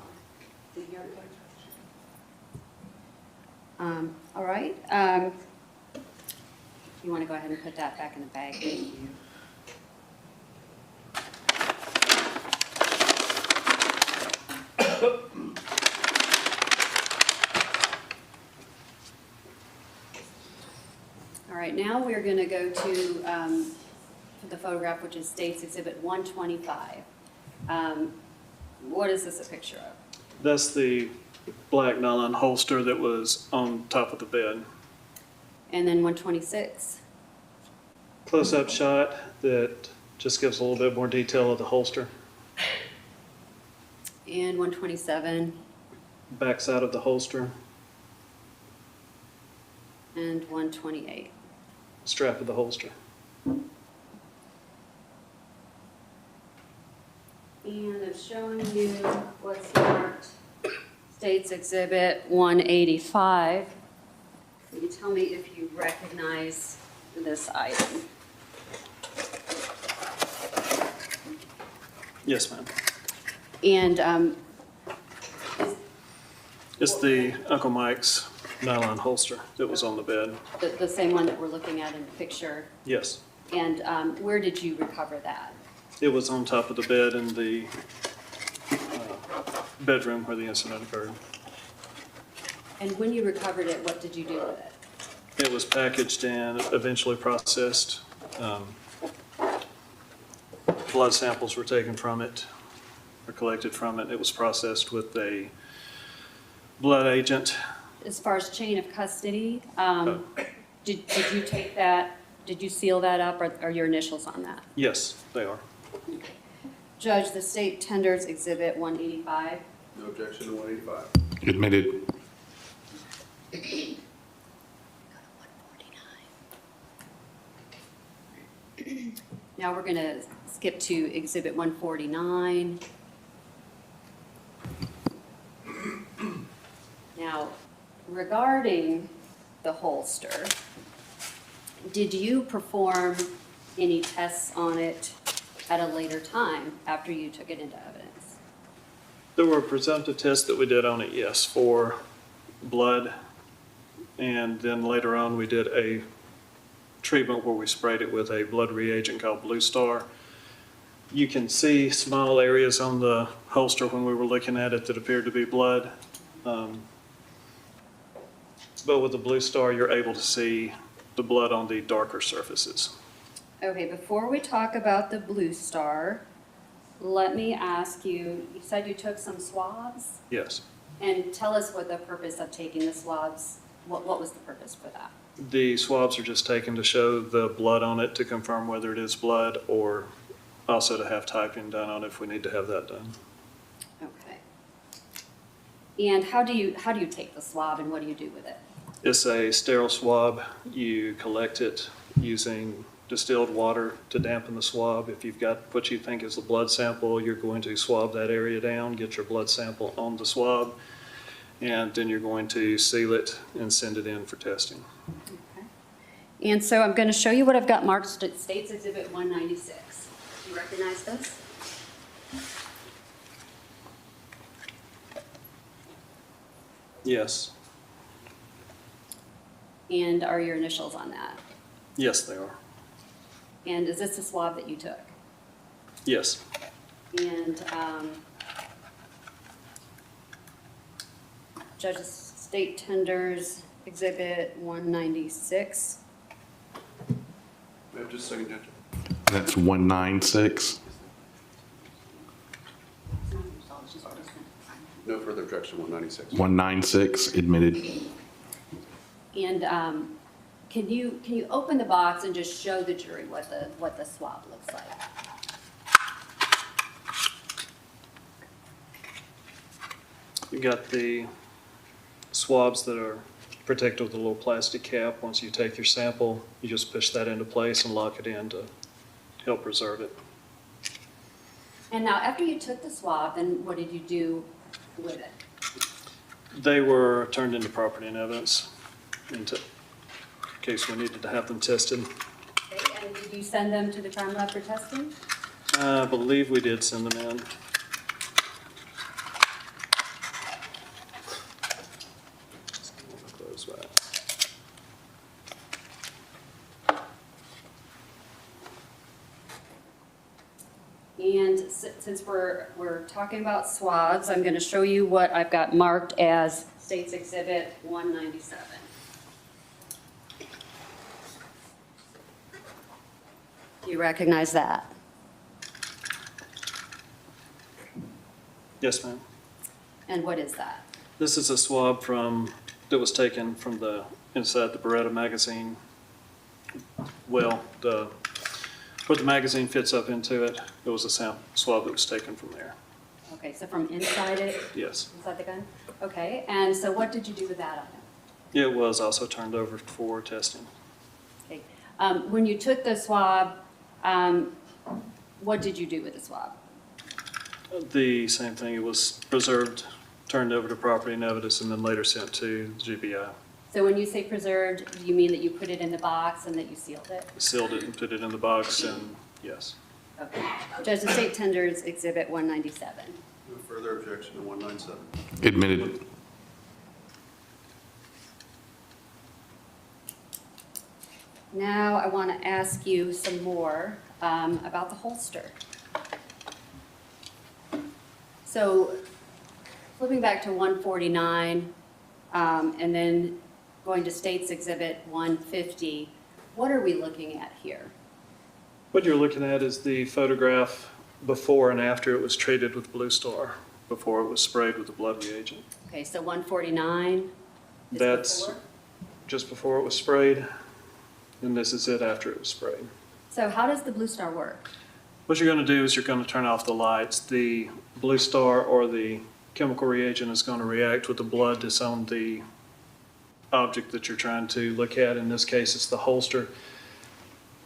Did you hear it? All right. You want to go ahead and put that back in the bag? Thank you. All right, now we're going to go to the photograph, which is State's Exhibit 125. What is this a picture of? That's the black nylon holster that was on top of the bed. And then 126. Close-up shot that just gives a little bit more detail of the holster. And 127. Backside of the holster. And 128. Strap of the holster. And I'm showing you what's marked State's Exhibit 185. Can you tell me if you recognize this item? Yes, ma'am. And It's the Uncle Mike's nylon holster that was on the bed. the same one that we're looking at in the picture. Yes. And where did you recover that? It was on top of the bed in the bedroom where the incident occurred. And when you recovered it, what did you do with it? It was packaged and eventually processed. Blood samples were taken from it, or collected from it. It was processed with a blood agent. As far as chain of custody, did you take that, did you seal that up, or are your initials on that? Yes, they are. Judge, the state tenders Exhibit 185. No objection to 185. Admitted. Now we're going to skip to Exhibit 149. Now, regarding the holster, did you perform any tests on it at a later time after you took it into evidence? There were presumptive tests that we did on it, yes, for blood. And then later on, we did a treatment where we sprayed it with a blood reagent called Blue Star. You can see small areas on the holster when we were looking at it that appeared to be blood. But with the Blue Star, you're able to see the blood on the darker surfaces. Okay, before we talk about the Blue Star, let me ask you, you said you took some swabs? Yes. And tell us what the purpose of taking the swabs, what was the purpose for that? The swabs are just taken to show the blood on it to confirm whether it is blood, or also to have typing done on it if we need to have that done. Okay. And how do you take the swab and what do you do with it? It's a sterile swab. You collect it using distilled water to dampen the swab. If you've got what you think is the blood sample, you're going to swab that area down, get your blood sample on the swab, and then you're going to seal it and send it in for testing. Okay. And so I'm going to show you what I've got marked States Exhibit 196. Do you recognize this? Yes. And are your initials on that? Yes, they are. And is this the swab that you took? Yes. And Judge's State Tenders Exhibit 196. We have just a second, Judge. That's 196. No further objection, 196. 196 admitted. And can you open the box and just show the jury what the swab looks like? You got the swabs that are protected with a little plastic cap. Once you take your sample, you just push that into place and lock it in to help preserve it. And now, after you took the swab, then what did you do with it? They were turned into property and evidence in case we needed to have them tested. Okay, and did you send them to the crime lab for testing? I believe we did send them in. Close that. And since we're talking about swabs, I'm going to show you what I've got marked as States Exhibit 197. Do you recognize that? Yes, ma'am. And what is that? This is a swab that was taken from the inside the Beretta magazine. Well, where the magazine fits up into it, it was a swab that was taken from there. Okay, so from inside it? Yes. Inside the gun? Okay, and so what did you do with that item? It was also turned over for testing. Okay. When you took the swab, what did you do with the swab? The same thing. It was preserved, turned over to property and evidence, and then later sent to GBI. So when you say preserved, do you mean that you put it in the box and that you sealed it? Sealed it and put it in the box, and yes. Okay. Judge, the State Tenders Exhibit 197. No further objection to 197. Admitted. Now I want to ask you some more about the holster. So flipping back to 149 and then going to States Exhibit 150, what are we looking at here? What you're looking at is the photograph before and after it was treated with Blue Star, before it was sprayed with the blood reagent. Okay, so 149 is That's before? just before it was sprayed, and this is it after it was sprayed. So how does the Blue Star work? What you're going to do is you're going to turn off the lights. The Blue Star or the chemical reagent is going to react with the blood that's on the object that you're trying to look at. In this case, it's the holster.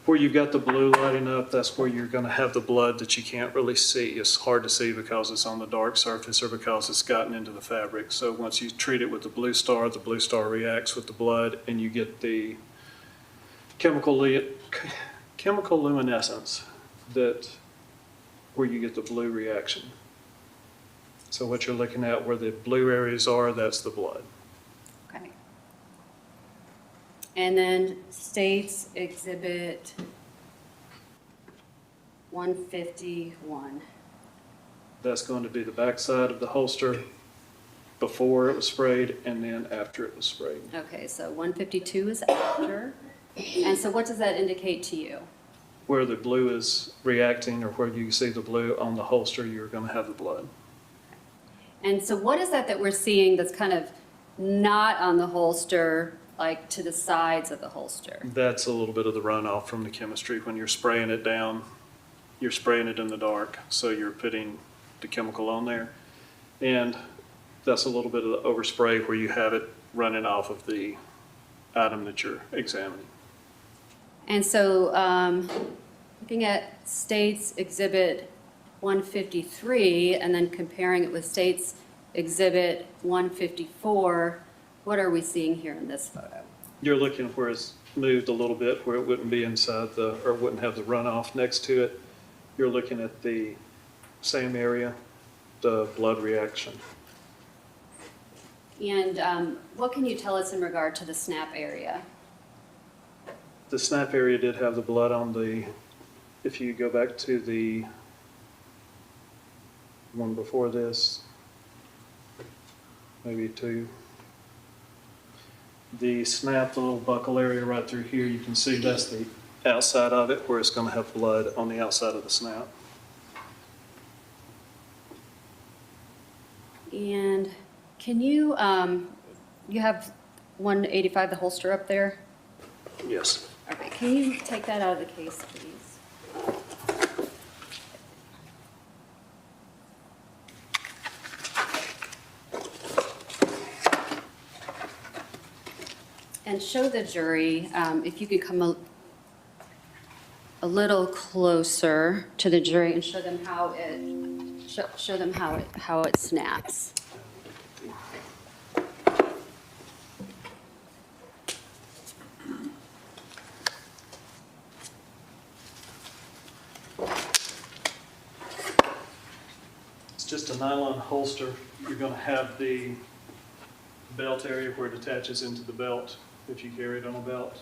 Where you've got the blue lighting up, that's where you're going to have the blood that you can't really see. It's hard to see because it's on the dark surface or because it's gotten into the fabric. So once you treat it with the blue star reacts with the blood and you get the chemical luminescence where you get the blue reaction. So what you're looking at where the blue areas are, that's the blood. Okay. And then State's Exhibit 151. That's going to be the backside of the holster before it was sprayed and then after it was sprayed. Okay, so 152 is after. And so what does that indicate to you? Where the blue is reacting or where you see the blue on the holster, you're going to have the blood. And so what is that we're seeing that's kind of not on the holster, like to the sides of the holster? That's a little bit of the runoff from the chemistry. When you're spraying it down, you're spraying it in the dark, so you're putting the chemical on there. And that's a little bit of the overspray where you have it running off of the item that you're examining. And so looking at State's Exhibit 153 and then comparing it with State's Exhibit 154, what are we seeing here in this photo? You're looking where it's moved a little bit, where it wouldn't be inside or wouldn't have the runoff next to it. You're looking at the same area, the blood reaction. And what can you tell us in regard to the snap area? The snap area did have the blood on the, if you go back to the one before this, maybe two. The snap, the little buckle area right through here, you can see that's the outside of it where it's going to have blood on the outside of the snap. And can you, you have 185, the holster up there? Yes. Okay, can you take that out of the case, please? And show the jury, if you could come a little closer to the jury and show them how it, show them how it snaps. It's just a nylon holster. You're going to have the belt area where it attaches into the belt if you carry it on a belt.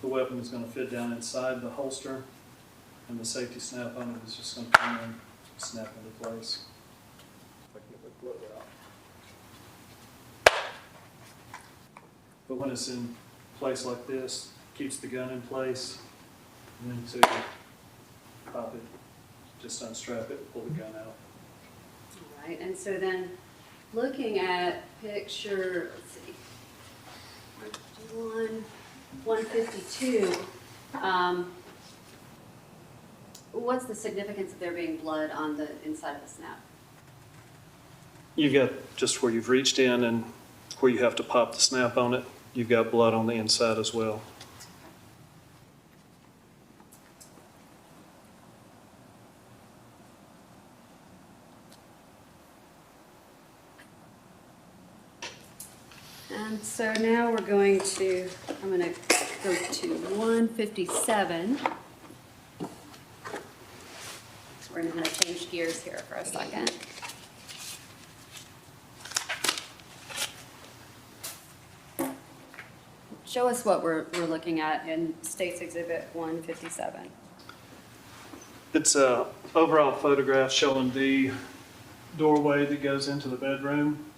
The weapon is going to fit down inside the holster, and the safety snap on it is just going to come in and snap into place. If I can get the glove out. But when it's in place like this, keeps the gun in place, and then to pop it, just unstrap it, pull the gun out. All right, and so then looking at picture, let's see, 152, what's the significance of there being blood on the inside of the snap? You've got just where you've reached in and where you have to pop the snap on it, you've got blood on the inside as well. And so now we're going to, I'm going to go to 157. So we're going to change gears here for a second. Show us what we're looking at in State's Exhibit 157. It's a overall photograph showing the doorway that goes into the bedroom.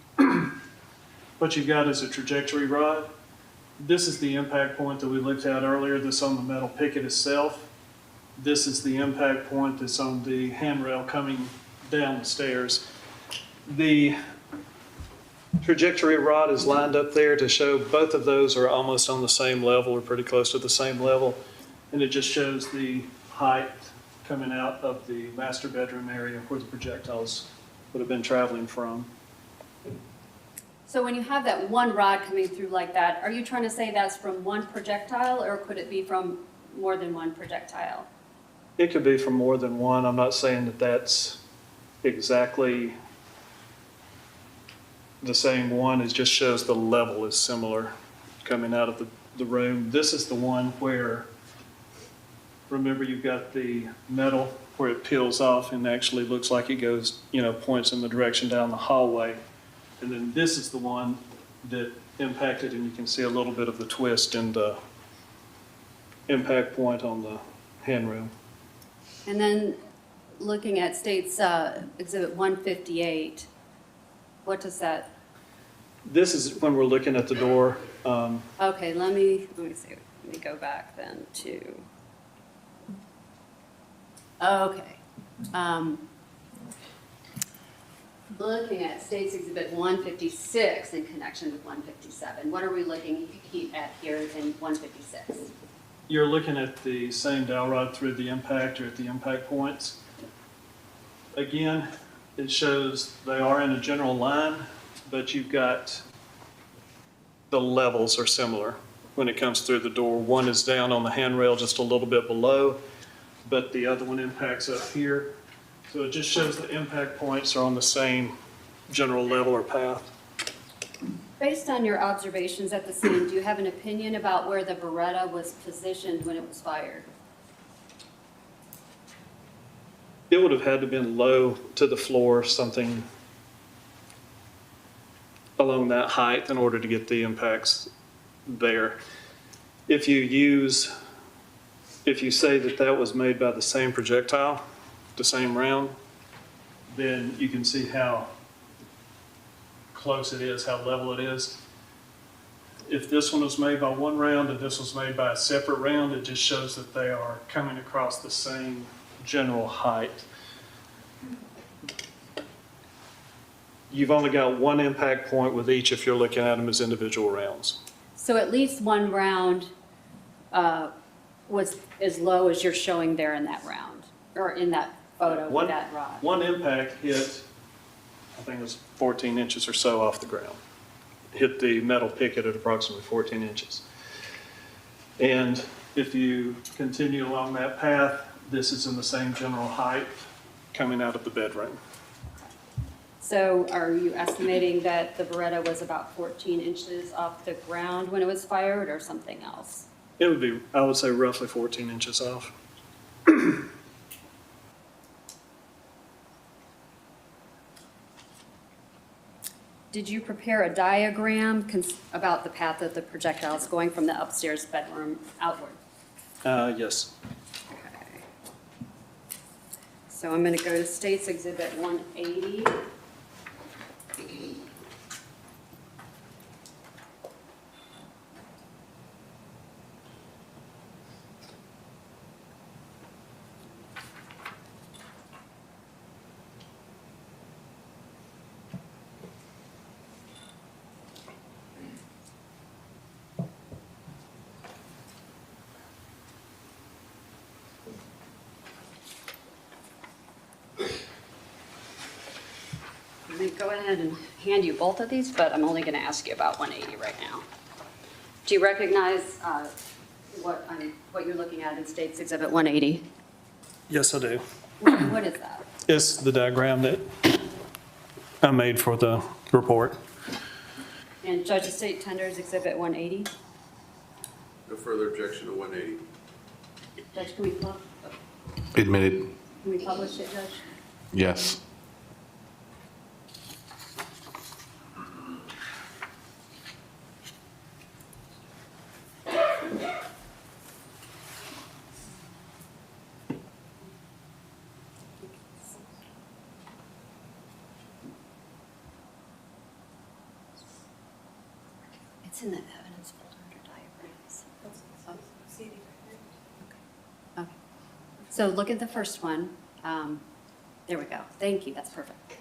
What you've got is a trajectory rod. This is the impact point that we looked at earlier that's on the metal picket itself. This is the impact point that's on the handrail coming down the stairs. The trajectory rod is lined up there to show both of those are almost on the same level or pretty close to the same level. And it just shows the height coming out of the master bedroom area where the projectiles would have been traveling from. So when you have that one rod coming through like that, are you trying to say that's from one projectile, or could it be from more than one projectile? It could be from more than one. I'm not saying that that's exactly the same one. It just shows the level is similar coming out of the room. This is the one where, remember, you've got the metal where it peels off and actually looks like it goes, points in the direction down the hallway. And then this is the one that impacted, and you can see a little bit of the twist in the impact point on the handrail. And then looking at State's Exhibit 158, what does that? This is when we're looking at the door. Okay, let me see. Let me go back then to. Okay. Looking at State's Exhibit 156 in connection with 157, what are we looking at here in 156? You're looking at the same dowel rod through the impact or at the impact points. Again, it shows they are in a general line, but you've got the levels are similar when it comes through the door. One is down on the handrail just a little bit below, but the other one impacts up here. So it just shows the impact points are on the same general level or path. Based on your observations at the scene, do you have an opinion about where the Beretta was positioned when it was fired? It would have had to have been low to the floor, something along that height in order to get the impacts there. If you say that that was made by the same projectile, the same round, then you can see how close it is, how level it is. If this one was made by one round and this was made by a separate round, it just shows that they are coming across the same general height. You've only got one impact point with each if you're looking at them as individual rounds. So at least one round was as low as you're showing there in that round, or in that photo with that rod. One impact hit, I think it was 14 inches or so off the ground. Hit the metal picket at approximately 14 inches. And if you continue along that path, this is in the same general height coming out of the bedroom. So are you estimating that the Beretta was about 14 inches off the ground when it was fired, or something else? It would be, I would say, roughly 14 inches off. Did you prepare a diagram about the path of the projectiles going from the upstairs bedroom outward? Yes. Okay. So I'm going to go to State's Exhibit 180. I'm going to go ahead and hand you both of these, but I'm only going to ask you about 180 right now. Do you recognize what you're looking at in State's Exhibit 180? Yes, I do. What is that? It's the diagram that I made for the report. And Judge of State tenders Exhibit 180? No further objection to 180. Judge, Admitted. can we publish it, Judge? Yes. It's in the evidence folder under diagrams. Okay. So look at the first one. There we go. Thank you. That's perfect.